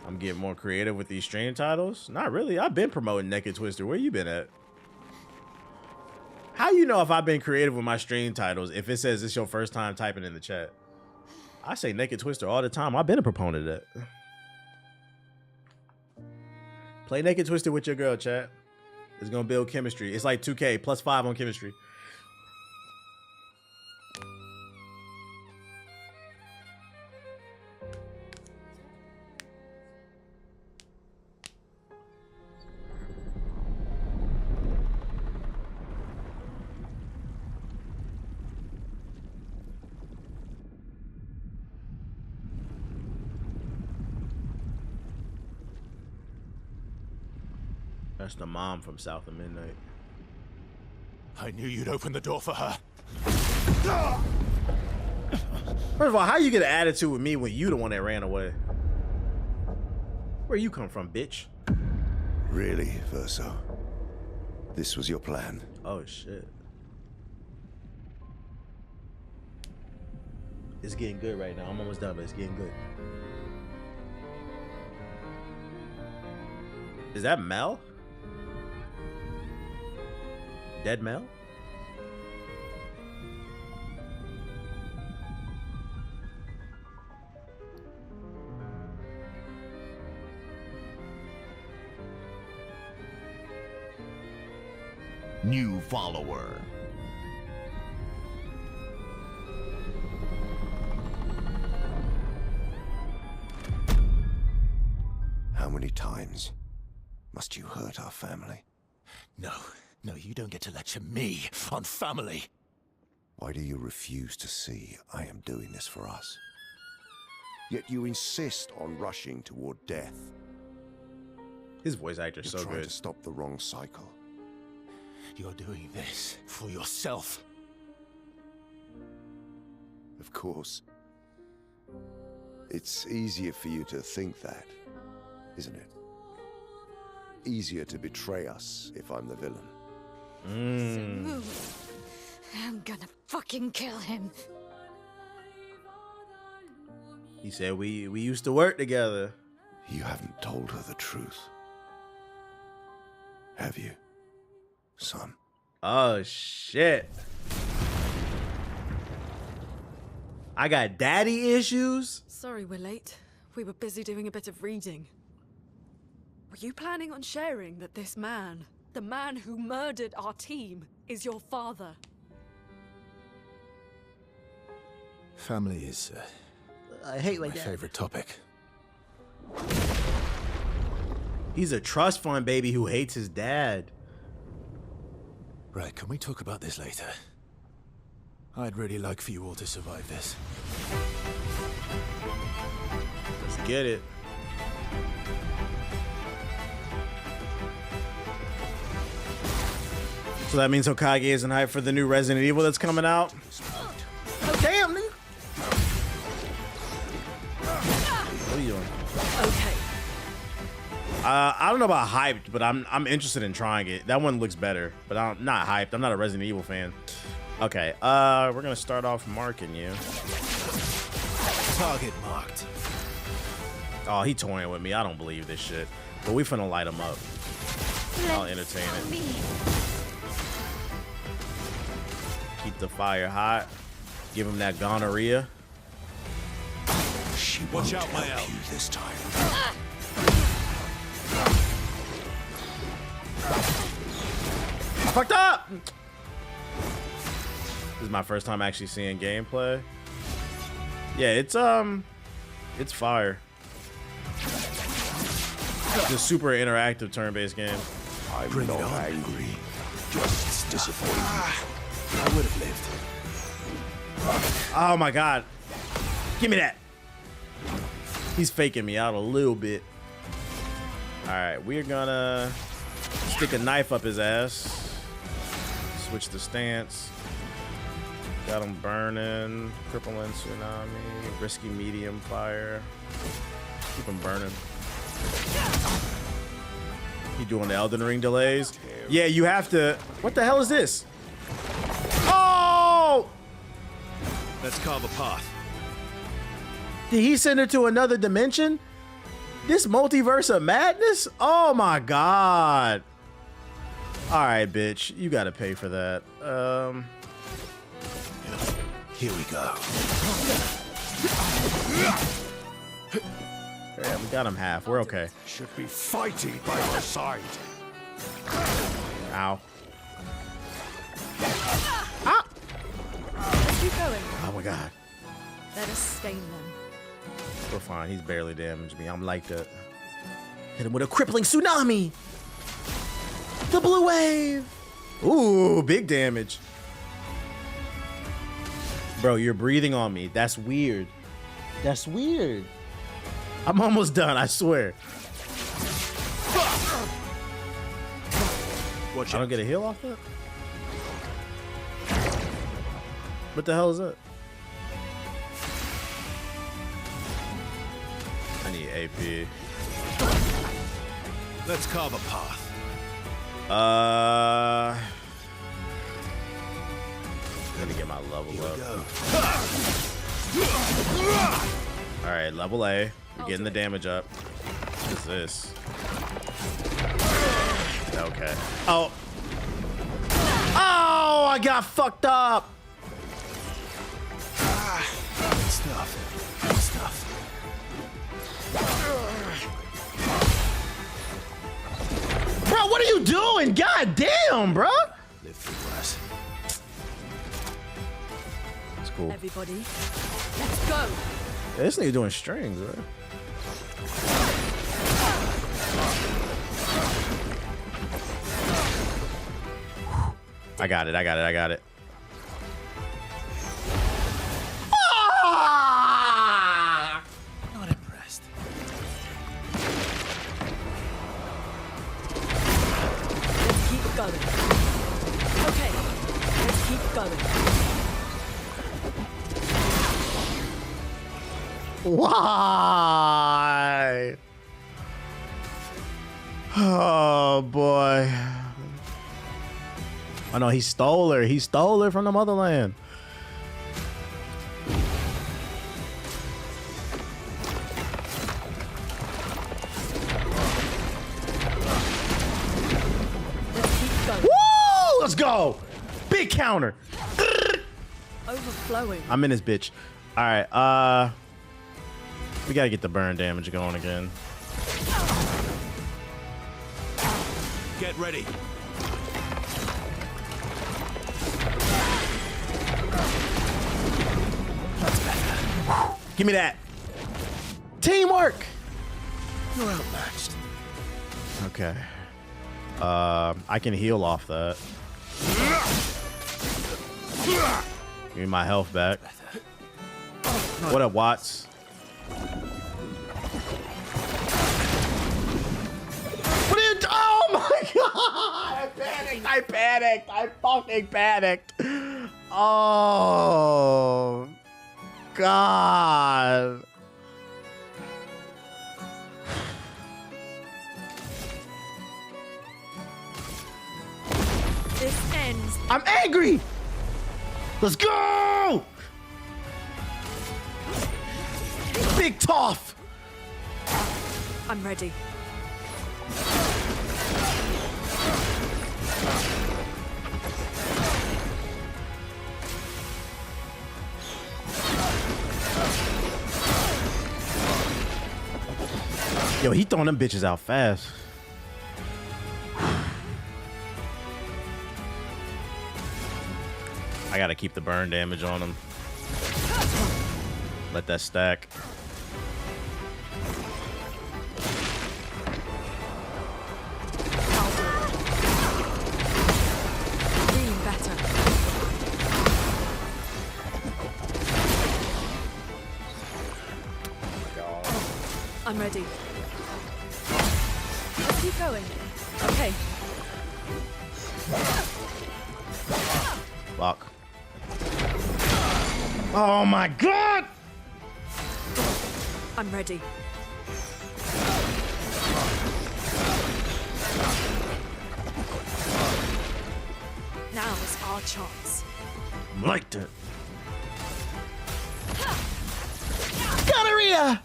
I'm getting more creative with these stream titles. Not really. I've been promoting Naked Twister. Where you been at? How you know if I've been creative with my stream titles if it says it's your first time typing in the chat? I say Naked Twister all the time. I've been a proponent of that. Play Naked Twister with your girl, chat. It's gonna build chemistry. It's like 2K +5 on chemistry. That's the mom from South of Midnight. I knew you'd open the door for her. First of all, how you get an attitude with me when you the one that ran away? Where you come from, bitch? Really, Verso? This was your plan? Oh, shit. It's getting good right now. I'm almost done, but it's getting good. Is that Mel? Dead Mel? new follower. How many times must you hurt our family? No, you don't get to lecture me on family. Why do you refuse to see I am doing this for us? Yet you insist on rushing toward death. His voice actor's so You're trying good. to stop the wrong cycle. You're doing this for yourself. Of course. It's easier for you to think that, isn't it? Easier to betray us if I'm the villain. Move. I'm gonna fucking kill him. He said we used to work together. You haven't told her the truth. Have you, son? Oh shit. I got daddy issues? Sorry we're late. We were busy doing a bit of reading. Were you planning on sharing that this man, the man who murdered our team, is your father? Family is I hate my favorite topic. He's a trust fund baby who hates his dad. Right, can we talk about this later? I'd really like for you all to survive this. Let's get it. So that means Hokage isn't hyped for the new Resident Evil that's coming out. Oh, damn, nigga. What are you doing? Okay. I don't know about hyped, but I'm interested in trying it. That one looks better, but I'm not hyped. I'm not a Resident Evil fan. Okay, we're gonna start off marking you. Target marked. Oh, he toying with me. I don't believe this shit. But we finna light him up. I'll entertain it. Keep the fire hot. Give him that gonorrhea. She won't help you this time. I fucked up! This is my first time actually seeing gameplay. Yeah, it's fire. It's a super interactive turn-based game. I'm not angry, just disappointed. I would have lived. Oh my god. Give me that. He's faking me out a little bit. Alright, we're gonna stick a knife up his ass. Switch the stance. Got him burning. Crippling tsunami. Risky medium fire. Keep him burning. You doing the Elden Ring delays? Yeah, you have to. What the hell is this? Oh! Let's carve a path. Did he send her to another dimension? This multiverse of madness? Oh my god. Alright, bitch. You gotta pay for that. Here we go. Yeah, we got him half. We're okay. Should be fighting by my side. Ow. Ah! Let's keep going. Oh my god. Let us stain them. We're fine. He's barely damaged me. I'm like that. Hit him with a crippling tsunami. The blue wave. Ooh, big damage. Bro, you're breathing on me. That's weird. That's weird. I'm almost done, I swear. Watch I don't get a heal off that? What the hell is that? I need AP. Let's carve a path. Let me get my level up. Alright, level A. We're getting the damage up. What is this? Okay. Oh! Oh! I got fucked up! Good stuff. Good stuff. Bro, what are you doing? God damn, bro! cool. Everybody, let's go. Yeah, this nigga doing strings, right? I got it. Not impressed. Let's keep going. Okay, let's keep going. Why? Oh boy. Oh no, he stole her. He stole her from the motherland. Woo! Let's go. Big counter. Overflowing. I'm in this bitch. All right. We gotta get the burn damage going again. Get ready. Give me that. Teamwork. You're outmatched. Okay. I can heal off that. Give me my health back. What up, Watts? What are you? Oh my god! I panicked. I fucking panicked. Oh god. This ends. I'm angry. Let's go. Big Toph. I'm ready. Yo, he throwing them bitches out fast. I gotta keep the burn damage on him. Let that stack. Feeling better. I'm ready. Let's keep going. Okay. Fuck. Oh my god! I'm ready. Now is our chance. Like that. Gonorrhea!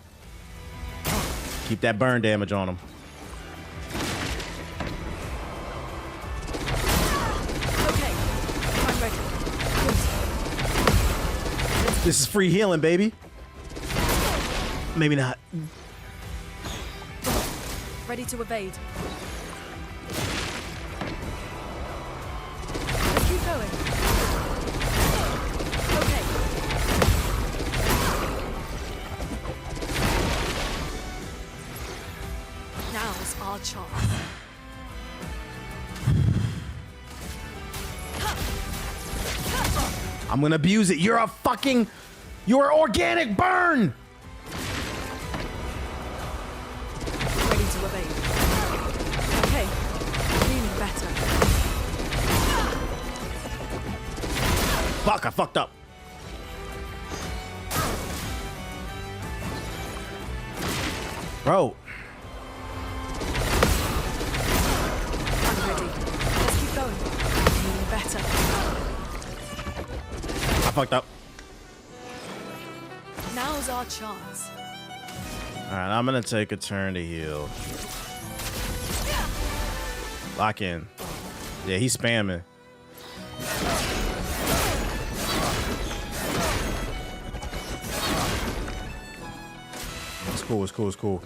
Keep that burn damage on him. Okay, I'm ready. This is free healing, baby. Maybe not. Ready to evade. Let's keep going. Okay. Now is our chance. I'm gonna abuse it. You're organic burn. Ready to evade. Okay. Feeling better. Fuck, I fucked up. Bro. I'm ready. Let's keep going. Feeling better. I fucked up. Now's our chance. Alright, I'm gonna take a turn to heal. Lock in. Yeah, he's spamming. It's cool, it's cool, it's cool.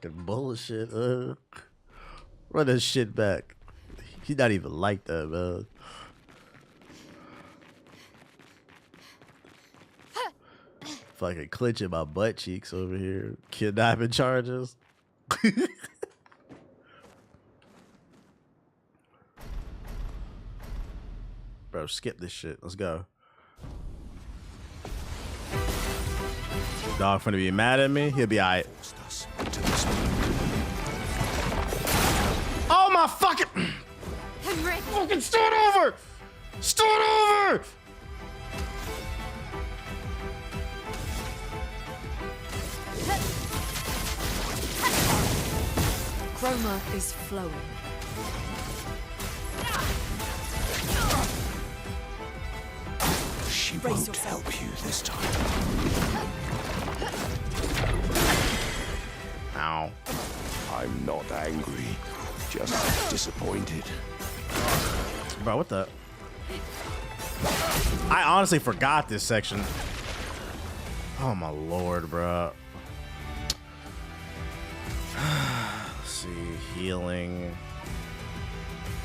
fucking bullshit. Run that shit back. He's not even like that, man. Fucking clenching my butt cheeks over here. Kidnapping charges. Bro, skip this shit. Let's go. Dog finna be mad at me. He'll be alright. Oh my fucking! Fucking start over! Start over! Chroma is flowing. She Brace won't yourself. help you this time. Ow. I'm not angry, just disappointed. Bro, what the? I honestly forgot this section. Oh my lord, bro. Let's see, healing.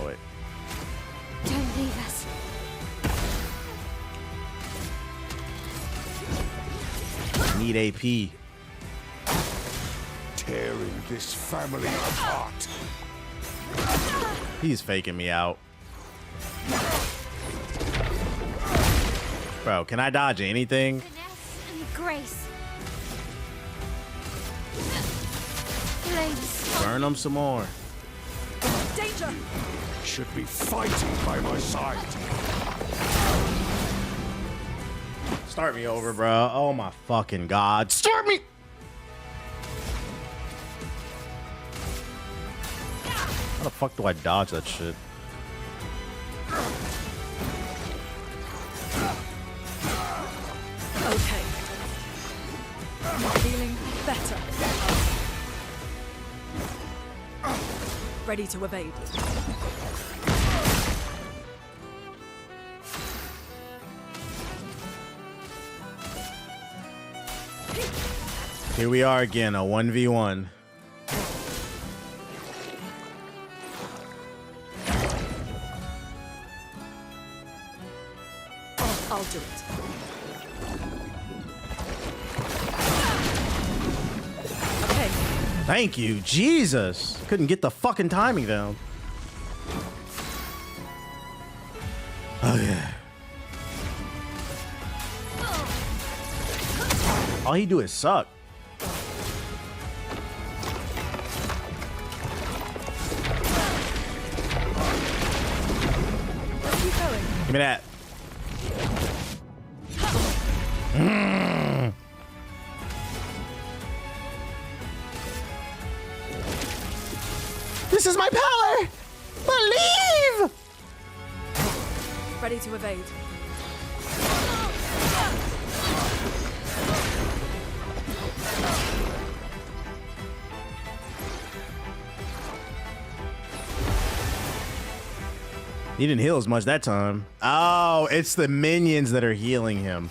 Oh wait. Don't leave us. Need AP. Tearing this family apart. He's faking me out. Bro, can I dodge anything? Finesse and grace. Flames. Burn them some more. Danger! Should be fighting by my side. Start me over, bro. Oh my fucking god. Start me! How the fuck do I dodge that shit? Okay. Feeling better. Ready to evade. Here we are again, a 1v1. I'll do it. Okay. Thank you, Jesus. Couldn't get the fucking timing down. Oh yeah. All he do is suck. Keep going. Give me that. This is my power! Believe! Ready to evade. He didn't heal as much that time. Oh, it's the minions that are healing him.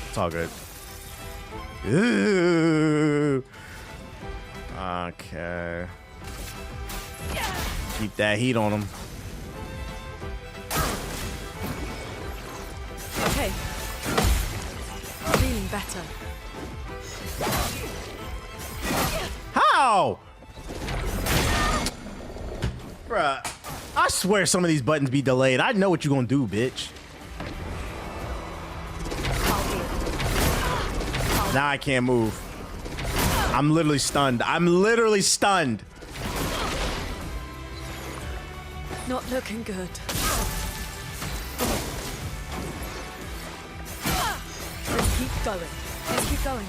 It's all good. Ooh. Okay. Keep that heat on him. Okay. Feeling better. How? Bruh, I swear some of these buttons be delayed. I know what you gonna do, bitch. Now I can't move. I'm literally stunned. I'm literally stunned. Not looking good. Let's keep going. Let's keep going.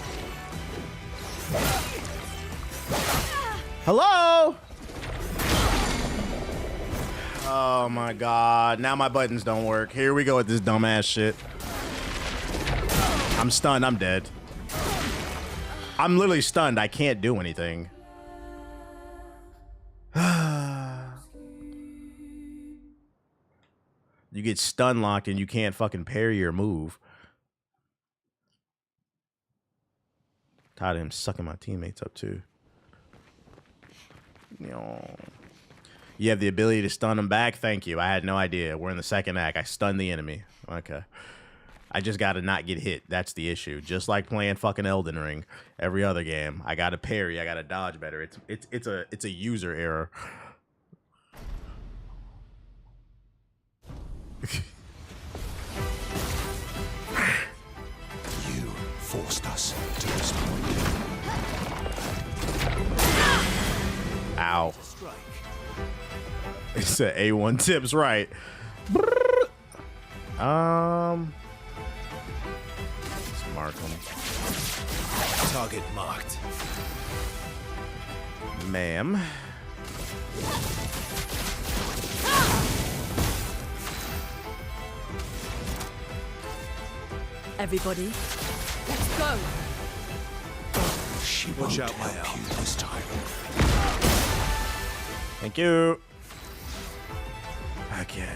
Hello? Oh my god. Now my buttons don't work. Here we go with this dumbass shit. I'm stunned. I'm dead. I'm literally stunned. I can't do anything. You get stun locked and you can't fucking parry or move. Tired of him sucking my teammates up too. You have the ability to stun them back? Thank you. I had no idea. We're in the second act. I stunned the enemy. Okay. I just gotta not get hit. That's the issue. Just like playing fucking Elden Ring. Every other game. I gotta parry. I gotta dodge better. It's a user error. You forced us to this point. Ow. It's a A1 tips right. Let's mark them. Target marked. Ma'am. Everybody, let's go. She won't help you this time. Thank you. Okay.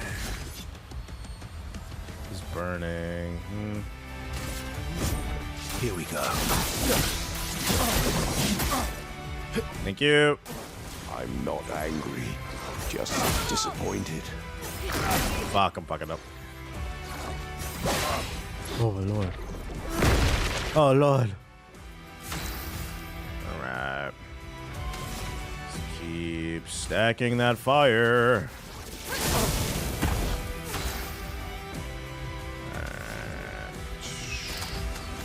He's burning. Here we go. Thank you. I'm not angry, just disappointed. Fuck, I'm fucking up. Oh, Lord. Oh, Lord. All right. Let's keep stacking that fire.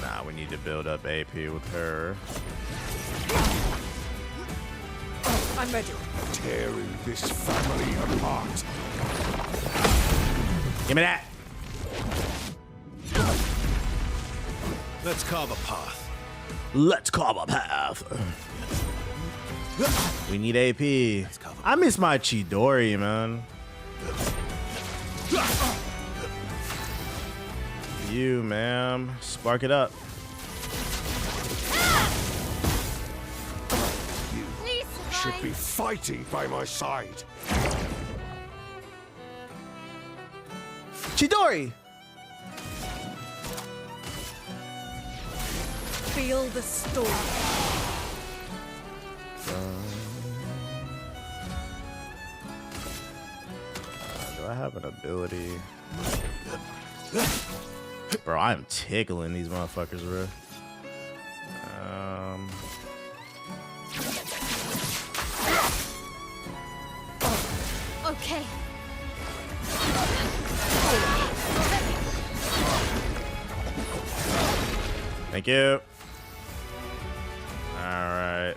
Nah, we need to build up AP with her. I'm ready. Tearing this family apart. Give me that. Let's carve a path. Let's carve a path. We need AP. I miss my Chidori, man. You, ma'am. Spark it up. You should be fighting by my side. Chidori! Feel the storm. Do I have an ability? Bro, I'm tickling these motherfuckers, bro. Okay. Thank you. All right.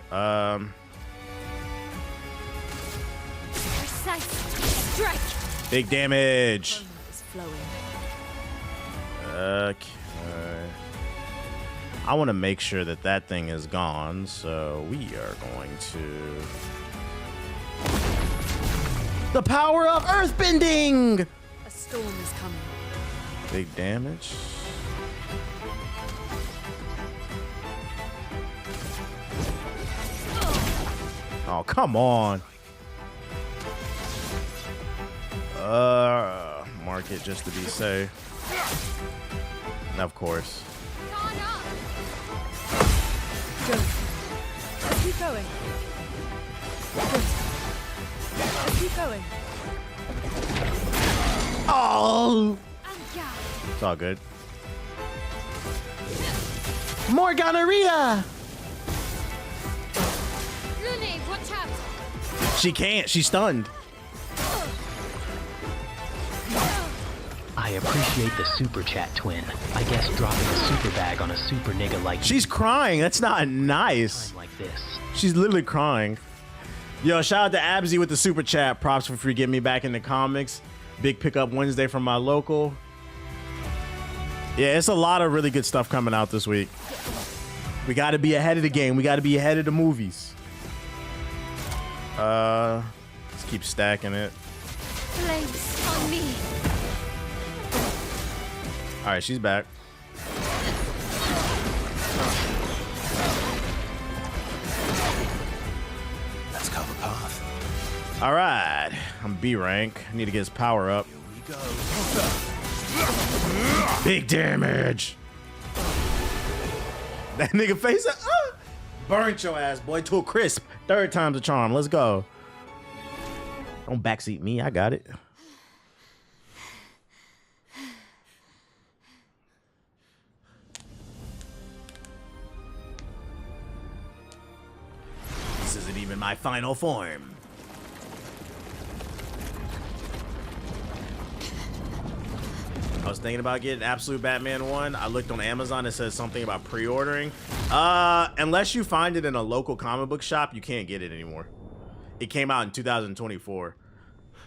Precise strike. Big damage. It's flowing. Okay. I want to make sure that that thing is gone, so we are going to... The power of earthbending! A storm is coming. Big damage. Oh, come on. Mark it just to be safe. Of course. Good. Let's keep going. Good. Let's keep going. Oh! It's all good. More gonorrhea! Lune, watch out. She can't. She's stunned. I appreciate the super chat, twin. I guess dropping a super bag on a super nigga like She's crying. That's not nice. like this. She's literally crying. Yo, shout out to Absy with the super chat. Props for getting me back in the comics. Big pickup Wednesday from my local. Yeah, it's a lot of really good stuff coming out this week. We got to be ahead of the game. We got to be ahead of the movies. Let's keep stacking it. Flames on me. All right, she's back. Let's cover path. All right, I'm B rank. I need to get his power up. go. Big damage. That nigga face burnt your ass, boy, to a crisp. 3rd time's a charm. Let's go. Don't backseat me. I got it. This isn't even my final form. I was thinking about getting Absolute Batman 1. I looked on Amazon. It says something about pre-ordering. Unless you find it in a local comic book shop, you can't get it anymore. It came out in 2024.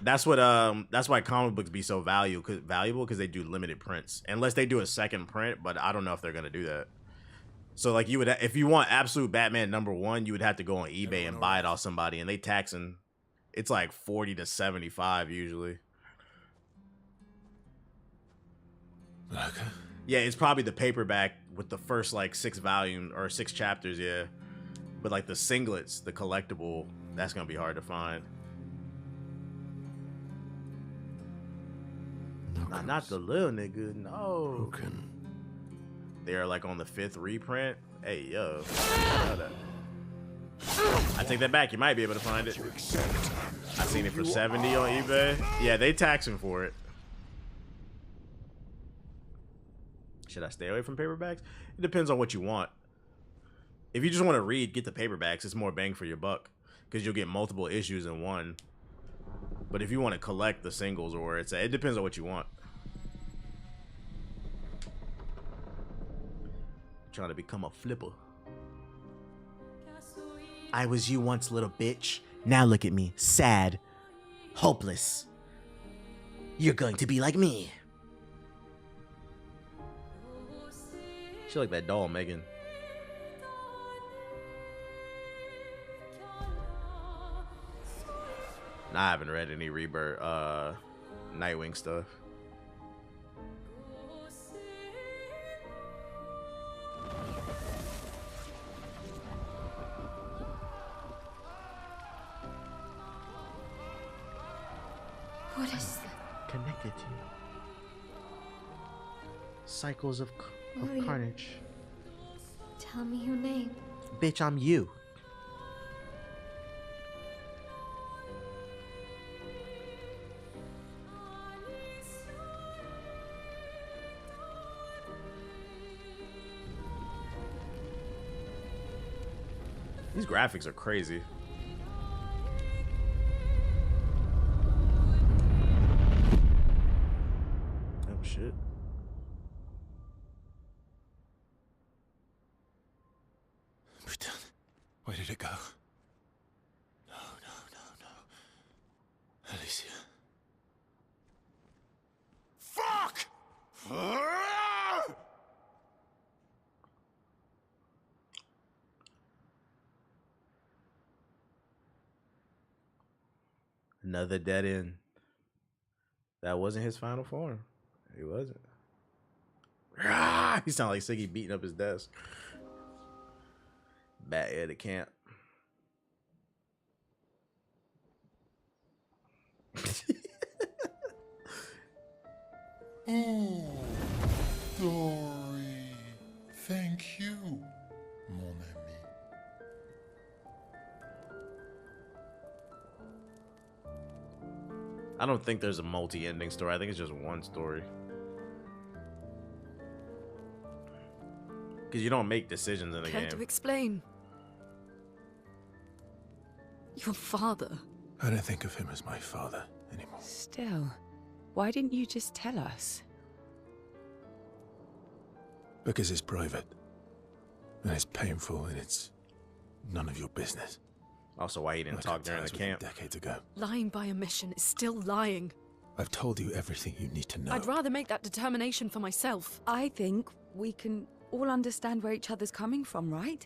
That's why comic books be so valuable because they do limited prints. Unless they do a second print, but I don't know if they're gonna do that. So like if you want Absolute Batman #1, you would have to go on eBay and buy it off somebody, and they taxing. It's like 40 to 75 usually. Okay. Yeah, it's probably the paperback with the first like 6 volumes or 6 chapters, yeah. But like the singlets, the collectible, that's gonna be hard to find. Nah, not the little nigga, no. They're like on the 5th reprint. Hey, yo. I take that back. You might be able to find it. I seen it for 70 on eBay. Yeah, they taxing for it. Should I stay away from paperbacks? It depends on what you want. If you just want to read, get the paperbacks. It's more bang for your buck because you'll get multiple issues in one. But if you want to collect the singles or it depends on what you want. Trying to become a flipper. I was you once, little bitch. Now look at me, sad, hopeless. You're going to be like me. She like that doll, Megan. Nah, I haven't read any Rebirth, Nightwing stuff. What is that? Connected to you. Cycles of William. carnage. Tell me your name. Bitch, I'm you. These graphics are crazy. Oh shit. Where did it go? No, no, no, no. Alicia. Fuck! Another dead end. That wasn't his final form. He wasn't. He sounded like Siggy beating up his desk. Bat at camp. Oh, Dory. Thank you, mon ami. I don't think there's a multi-ending story. I think it's just one story. Because you don't make decisions in the Care game. to explain? Your father. I don't think of him as my father anymore. Still, why didn't you just tell us? Because it's private. And it's painful and it's none of your business. Also, why he didn't talk during the camp. Decades ago. Lying by omission is still lying. I've told you everything you need to know. I'd rather make that determination for myself. I think we can all understand where each other's coming from, right?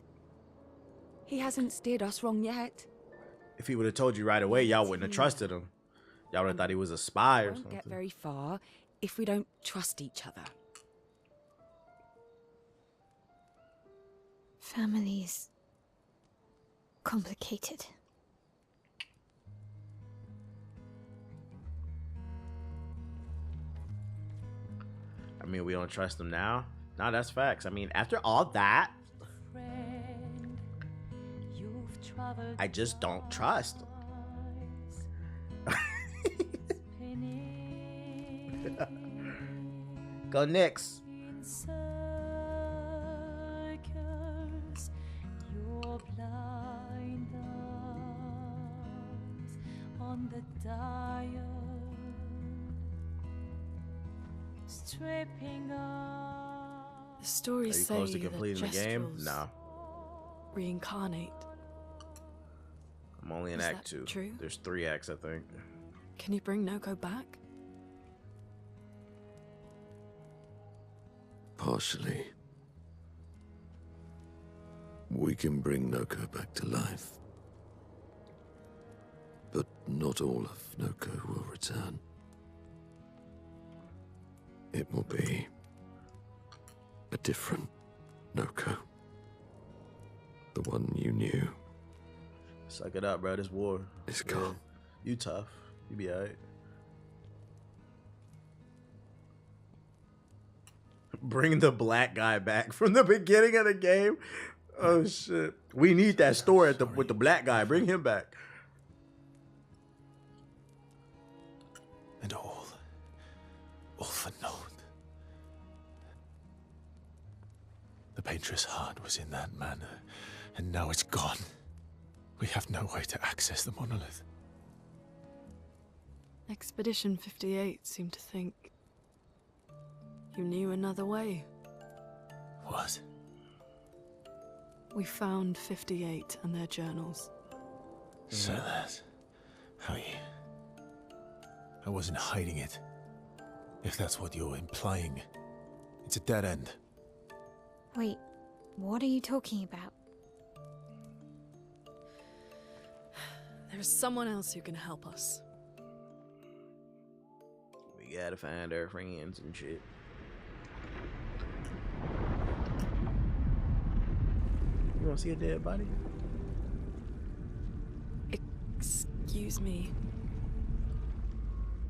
He hasn't steered us wrong yet. If he would have told you right away, y'all wouldn't have trusted him. Y'all would have thought he was a spy or We won't something. get very far if we don't trust each other. Family's complicated. I mean, we don't trust them now. Nah, that's facts. I mean, after all that, I just don't trust. Go Knicks. On the dial, stripping off. The stories Are you say close to that completing the game? Jestrels No. reincarnate. I'm only in Is Act that 2. true? There's 3 acts, I think. Can you bring Noko back? Partially. We can bring Noko back to life. But not all of Noko will return. It will be a different Noko. The one you knew. Suck it up, bro. This war. It's gone. You tough. You be alright. Bring the black guy back from the beginning of the game. Oh shit. We need that story with the black guy. Bring him back. And all for naught. The painter's heart was in that manor, and now it's gone. We have no way to access the monolith. Expedition 58 seemed to think you knew another way. What? We found 58 and their journals. So that's how you... I wasn't hiding it. If that's what you're implying, it's a dead end. Wait, what are you talking about? There is someone else who can help us. We gotta find our friends and shit. You wanna see a dead body? Excuse me.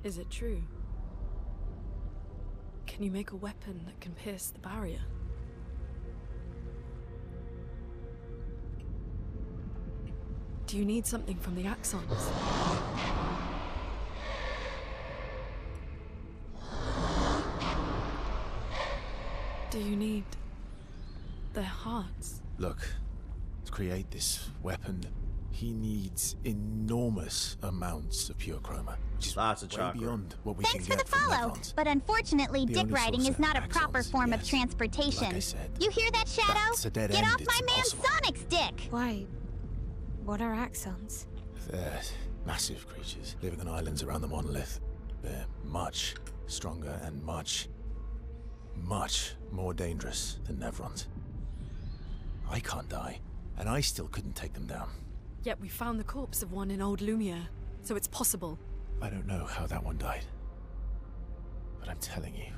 Is it true? Can you make a weapon that can pierce the barrier? Do you need something from the Axons? Do you need their hearts? Look, to create this weapon, he needs enormous amounts of pure chroma, which is lots of way chocolate. beyond what we Thanks can for get the from follow, Nevrons. but unfortunately, The dick only riding source is of not a proper axons, form of yes. transportation. Like I said, You hear that, Shadow? that's a dead Get end, off it's my man impossible. Sonic's dick! Why? What are axons? They're massive creatures living on islands around the monolith. They're much stronger and much more dangerous than Nevrons. I can't die, and I still couldn't take them down. Yet we found the corpse of one in Old Lumiere, so it's possible. I don't know how that one died. But I'm telling you,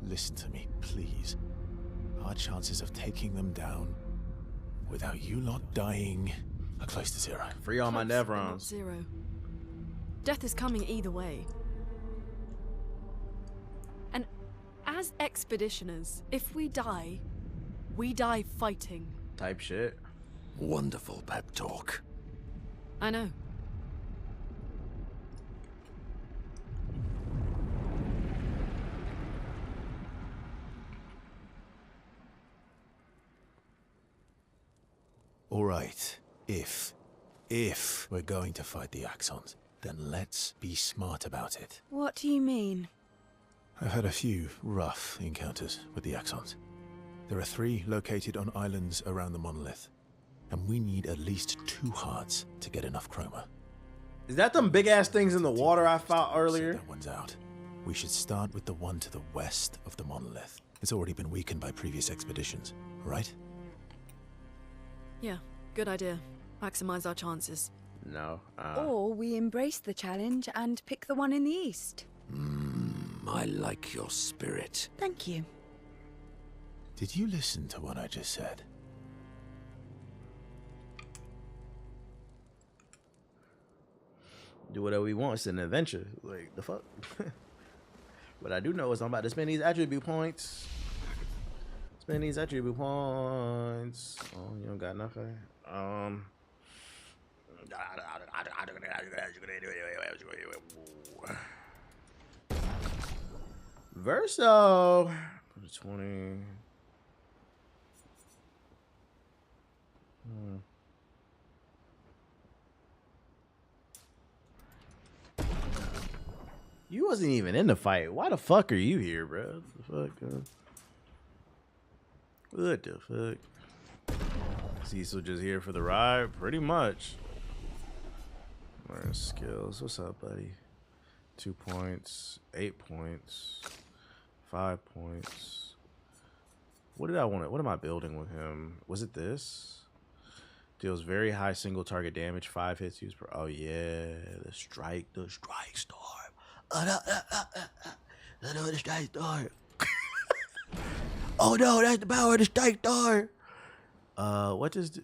listen to me, please. Our chances of taking them down without you lot dying are close to zero. Free all my Close, but not Nevrons. zero. Death is coming either way. And as expeditioners, if we die fighting. Type shit. Wonderful pep talk. I know. All right, if we're going to fight the Axons, then let's be smart about it. What do you mean? I've had a few rough encounters with the Axons. There are 3 located on islands around the monolith, and we need at least 2 hearts to get enough chroma. Is that them big ass things in the water I found earlier? That one's out. We should start with the one to the west of the monolith. It's already been weakened by previous expeditions, right? Yeah, good idea. Maximize our chances. No. Or we embrace the challenge and pick the one in the east. I like your spirit. Thank you. Did you listen to what I just said? Do whatever we want. It's an adventure. Like, the fuck? What I do know is I'm about to spend these attribute points. Spend these attribute points. Oh, you don't got nothing. Verso. 20. You wasn't even in the fight. Why the fuck are you here, bro? What the fuck? What the fuck? Cecil just here for the ride, pretty much. Learn skills. What's up, buddy? 2 points, 8 points, 5 points. What did I want? What am I building with him? Was it this? Deals very high single target damage, 5 hits used per. Oh yeah, the strike storm. The strike storm. Oh no, that's the power of the strike storm. What does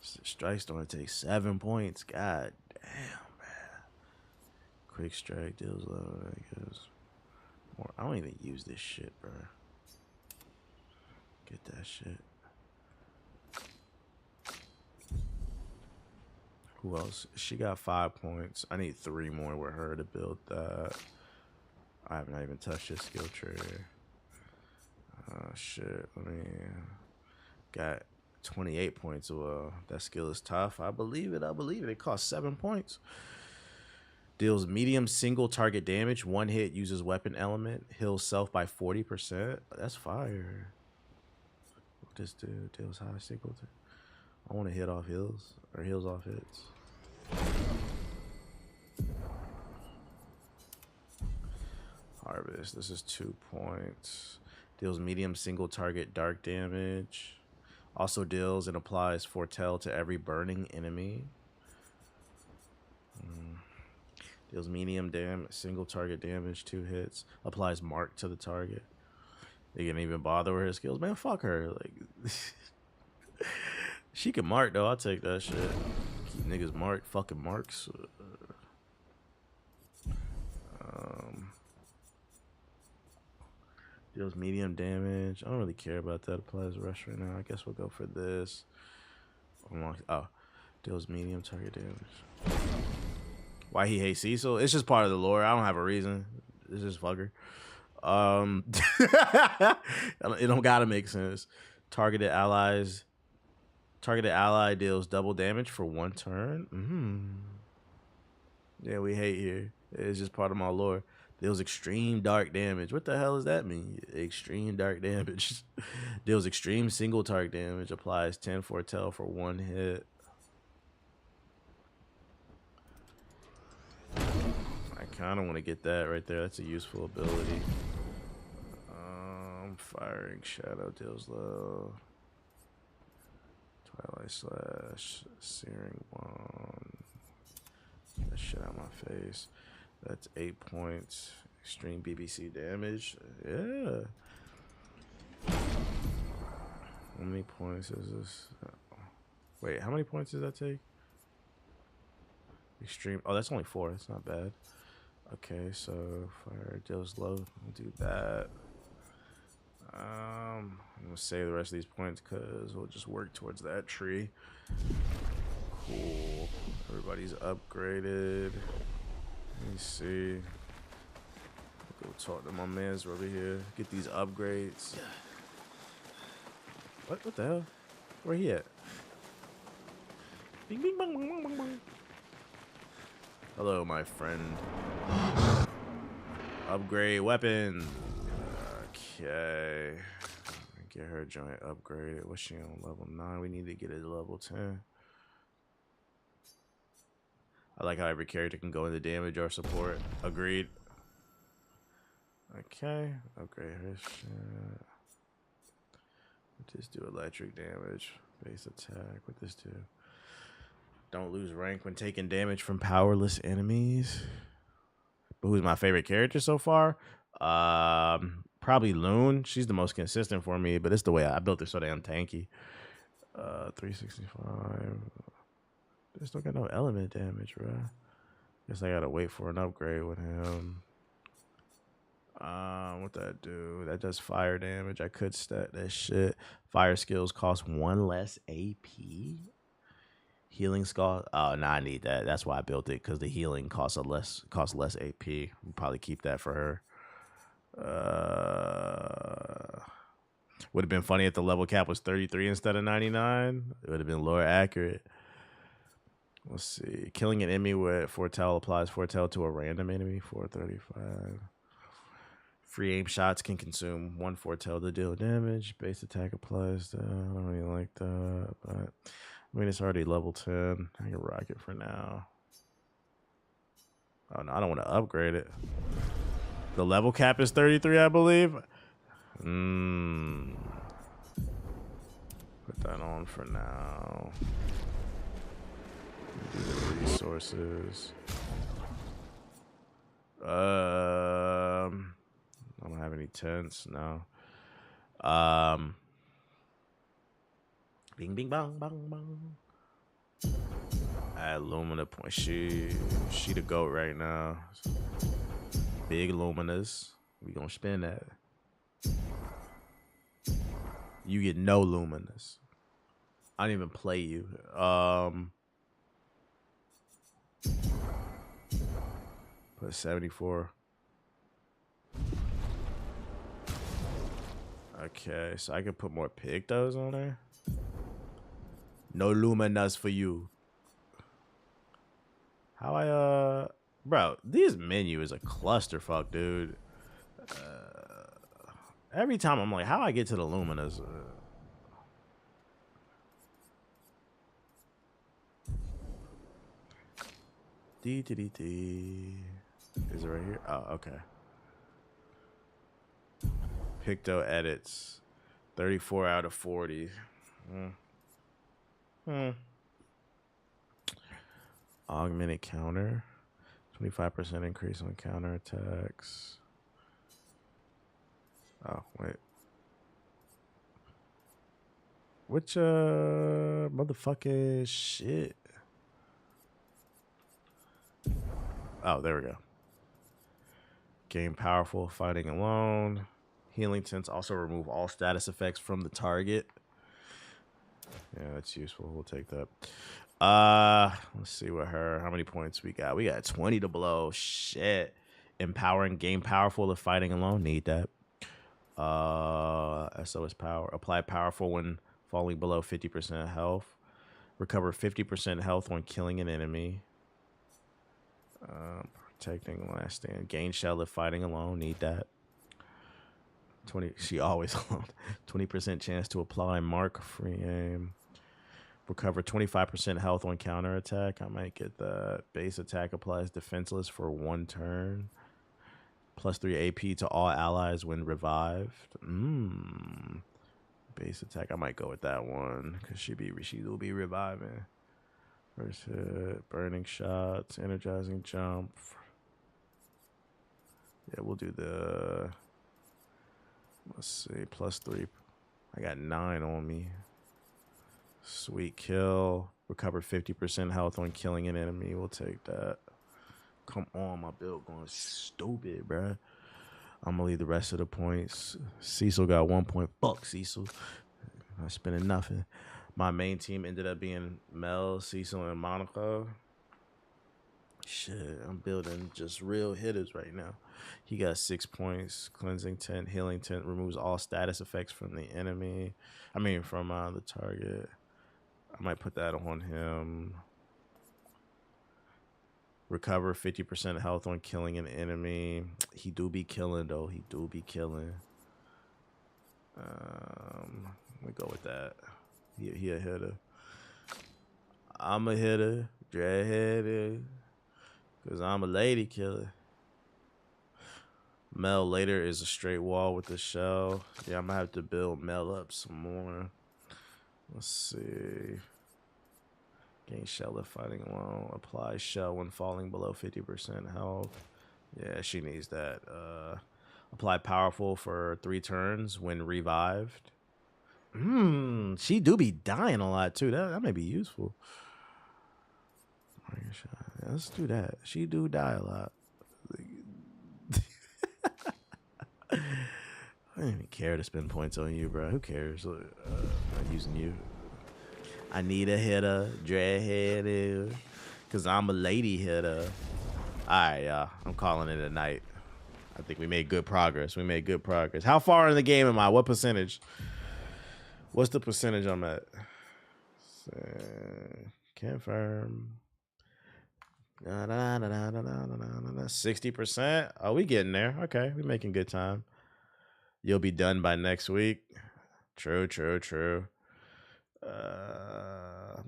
strike storm take? 7 points? God damn, man. Quick strike deals low. I guess. More. I don't even use this shit, bro. Get that shit. Who else? She got 5 points. I need 3 more with her to build that. I have not even touched this skill tree. Shit. Let me. Got 28 points. Well, that skill is tough. I believe it. I believe it. It costs 7 points. Deals medium single target damage. 1 hit, uses weapon element. Heals self by 40%. That's fire. What this do? Deals high single. I want to hit off heals. Or heals off hits. Harvest. This is 2 points. Deals medium single target dark damage. Also deals and applies foretell to every burning enemy. Deals medium damage, single target damage, 2 hits. Applies mark to the target. They can't even bother with her skills. Man, fuck her. Like, she can mark though. I'll take that shit. Keep niggas marked. Fucking marks. Deals medium damage. I don't really care about that. Applies rush right now. I guess we'll go for this. Oh, deals medium target damage. Why he hates Cecil? It's just part of the lore. I don't have a reason. It's just fucker. It don't gotta make sense. Targeted ally deals double damage for 1 turn. Yeah, we hate here. It's just part of my lore. Deals extreme dark damage. What the hell does that mean? Extreme dark damage. Deals extreme single target damage. Applies 10 foretell for 1 hit. I kind of want to get that right there. That's a useful ability. Firing shadow deals low. Twilight slash searing wand. Get that shit out of my face. That's 8 points. Extreme BBC damage. Yeah. How many points is this? Wait, how many points does that take? Extreme. Oh, that's only 4. That's not bad. Okay, so fire deals low. We'll do that. I'm gonna save the rest of these points because we'll just work towards that tree. Cool. Everybody's upgraded. Let me see. Go talk to my mans over here. Get these upgrades. What the hell? Where he at? Bing, bing, bong, bong, bong, bong. Hello, my friend. Upgrade weapon. Okay. Get her joint upgraded. What's she on? Level 9. We need to get it to level 10. I like how every character can go into damage or support. Agreed. Okay. Upgrade her shit. Just do electric damage. Base attack. What this do? Don't lose rank when taking damage from powerless enemies. But who's my favorite character so far? Probably Loon. She's the most consistent for me, but it's the way I built her so damn tanky. 365. Just don't got no element damage, bro. Guess I gotta wait for an upgrade with him. What that do? That does fire damage. I could stat that shit. Fire skills cost 1 less AP. Healing skull. Oh, no, I need that. That's why I built it, because the healing costs less AP. We'll probably keep that for her. Would have been funny if the level cap was 33 instead of 99. It would have been lower accurate. Let's see. Killing an enemy with foretell applies foretell to a random enemy. 435. Free aim shots can consume 1 foretell to deal damage. Base attack applies to. I don't really like that, but I mean, it's already level 10. I can rock it for now. Oh, no, I don't want to upgrade it. The level cap is 33, I believe. Put that on for now. Do the resources. I don't have any tents, no. Bing, bing, bong, bong, bong. Add Lumina point. She the GOAT right now. Big Luminas. We gonna spend that. You get no Luminas. I don't even play you. Put 74. Okay, so I can put more Pictos on there. No Luminas for you. How bro, this menu is a clusterfuck, dude. Every time I'm like, how I get to the Luminas? D. Is it right here? Oh, okay. Picto edits. 34 out of 40. Augmented counter. 25% increase on counter attacks. Oh, wait. Which motherfucking shit? Oh, there we go. Gain powerful fighting alone. Healing tints also remove all status effects from the target. Yeah, that's useful. We'll take that. Let's see what how many points we got. We got 20 to blow. Shit. Empowering, gain powerful to fighting alone. Need that. SOS power. Apply powerful when falling below 50% health. Recover 50% health when killing an enemy. Protecting last stand. Gain shell if fighting alone. Need that. 20. She always alone. 20% chance to apply mark free aim. Recover 25% health on counter attack. I might get that. Base attack applies defenseless for 1 turn. Plus 3 AP to all allies when revived. Base attack. I might go with that one because she will be reviving. First hit, burning shots, energizing jump. Yeah, we'll do the. Let's see, plus 3. I got 9 on me. Sweet kill. Recover 50% health on killing an enemy. We'll take that. Come on, my build going stupid, bruh. I'm gonna leave the rest of the points. Cecil got 1 point. Fuck Cecil. Not spending nothing. My main team ended up being Mel, Cecil, and Monaco. Shit, I'm building just real hitters right now. He got 6 points. Cleansing tent, healing tent, removes all status effects from the enemy. I mean, from the target. I might put that on him. Recover 50% health on killing an enemy. He do be killing, though. He do be killing. Let me go with that. He a hitter. I'm a hitter. Dreadheaded. Because I'm a lady killer. Mel later is a straight wall with the shell. Yeah, I'm going to have to build Mel up some more. Let's see. Gain shell if fighting alone. Apply shell when falling below 50% health. Yeah, she needs that. Apply powerful for 3 turns when revived. She do be dying a lot too. That may be useful. Let's do that. She do die a lot. I don't even care to spend points on you, bro. Who cares? I'm not using you. I need a hitter, dreadhead, because I'm a lady hitter. All right, y'all. I'm calling it a night. I think we made good progress. We made good progress. How far in the game am I? What percentage? What's the percentage I'm at? Confirm. 60%. Oh, we getting there. Okay, we making good time. You'll be done by next week. True.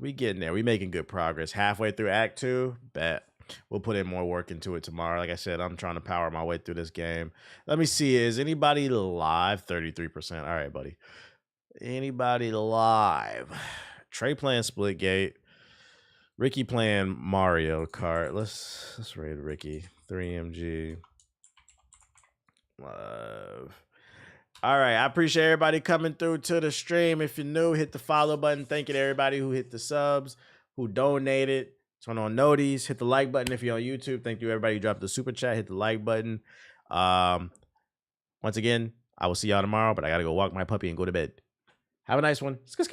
We getting there. We making good progress. Halfway through Act 2. Bet. We'll put in more work into it tomorrow. Like I said, I'm trying to power my way through this game. Let me see. Is anybody live? 33%. All right, buddy. Anybody live? Trey playing Splitgate. Ricky playing Mario Kart. Let's raid Ricky. 3MG. Love. All right. I appreciate everybody coming through to the stream. If you're new, hit the follow button. Thank you to everybody who hit the subs, who donated. Turn on noties. Hit the like button if you're on YouTube. Thank you everybody who dropped the super chat. Hit the like button. Once again, I will see y'all tomorrow, but I got to go walk my puppy and go to bed. Have a nice one. Skit.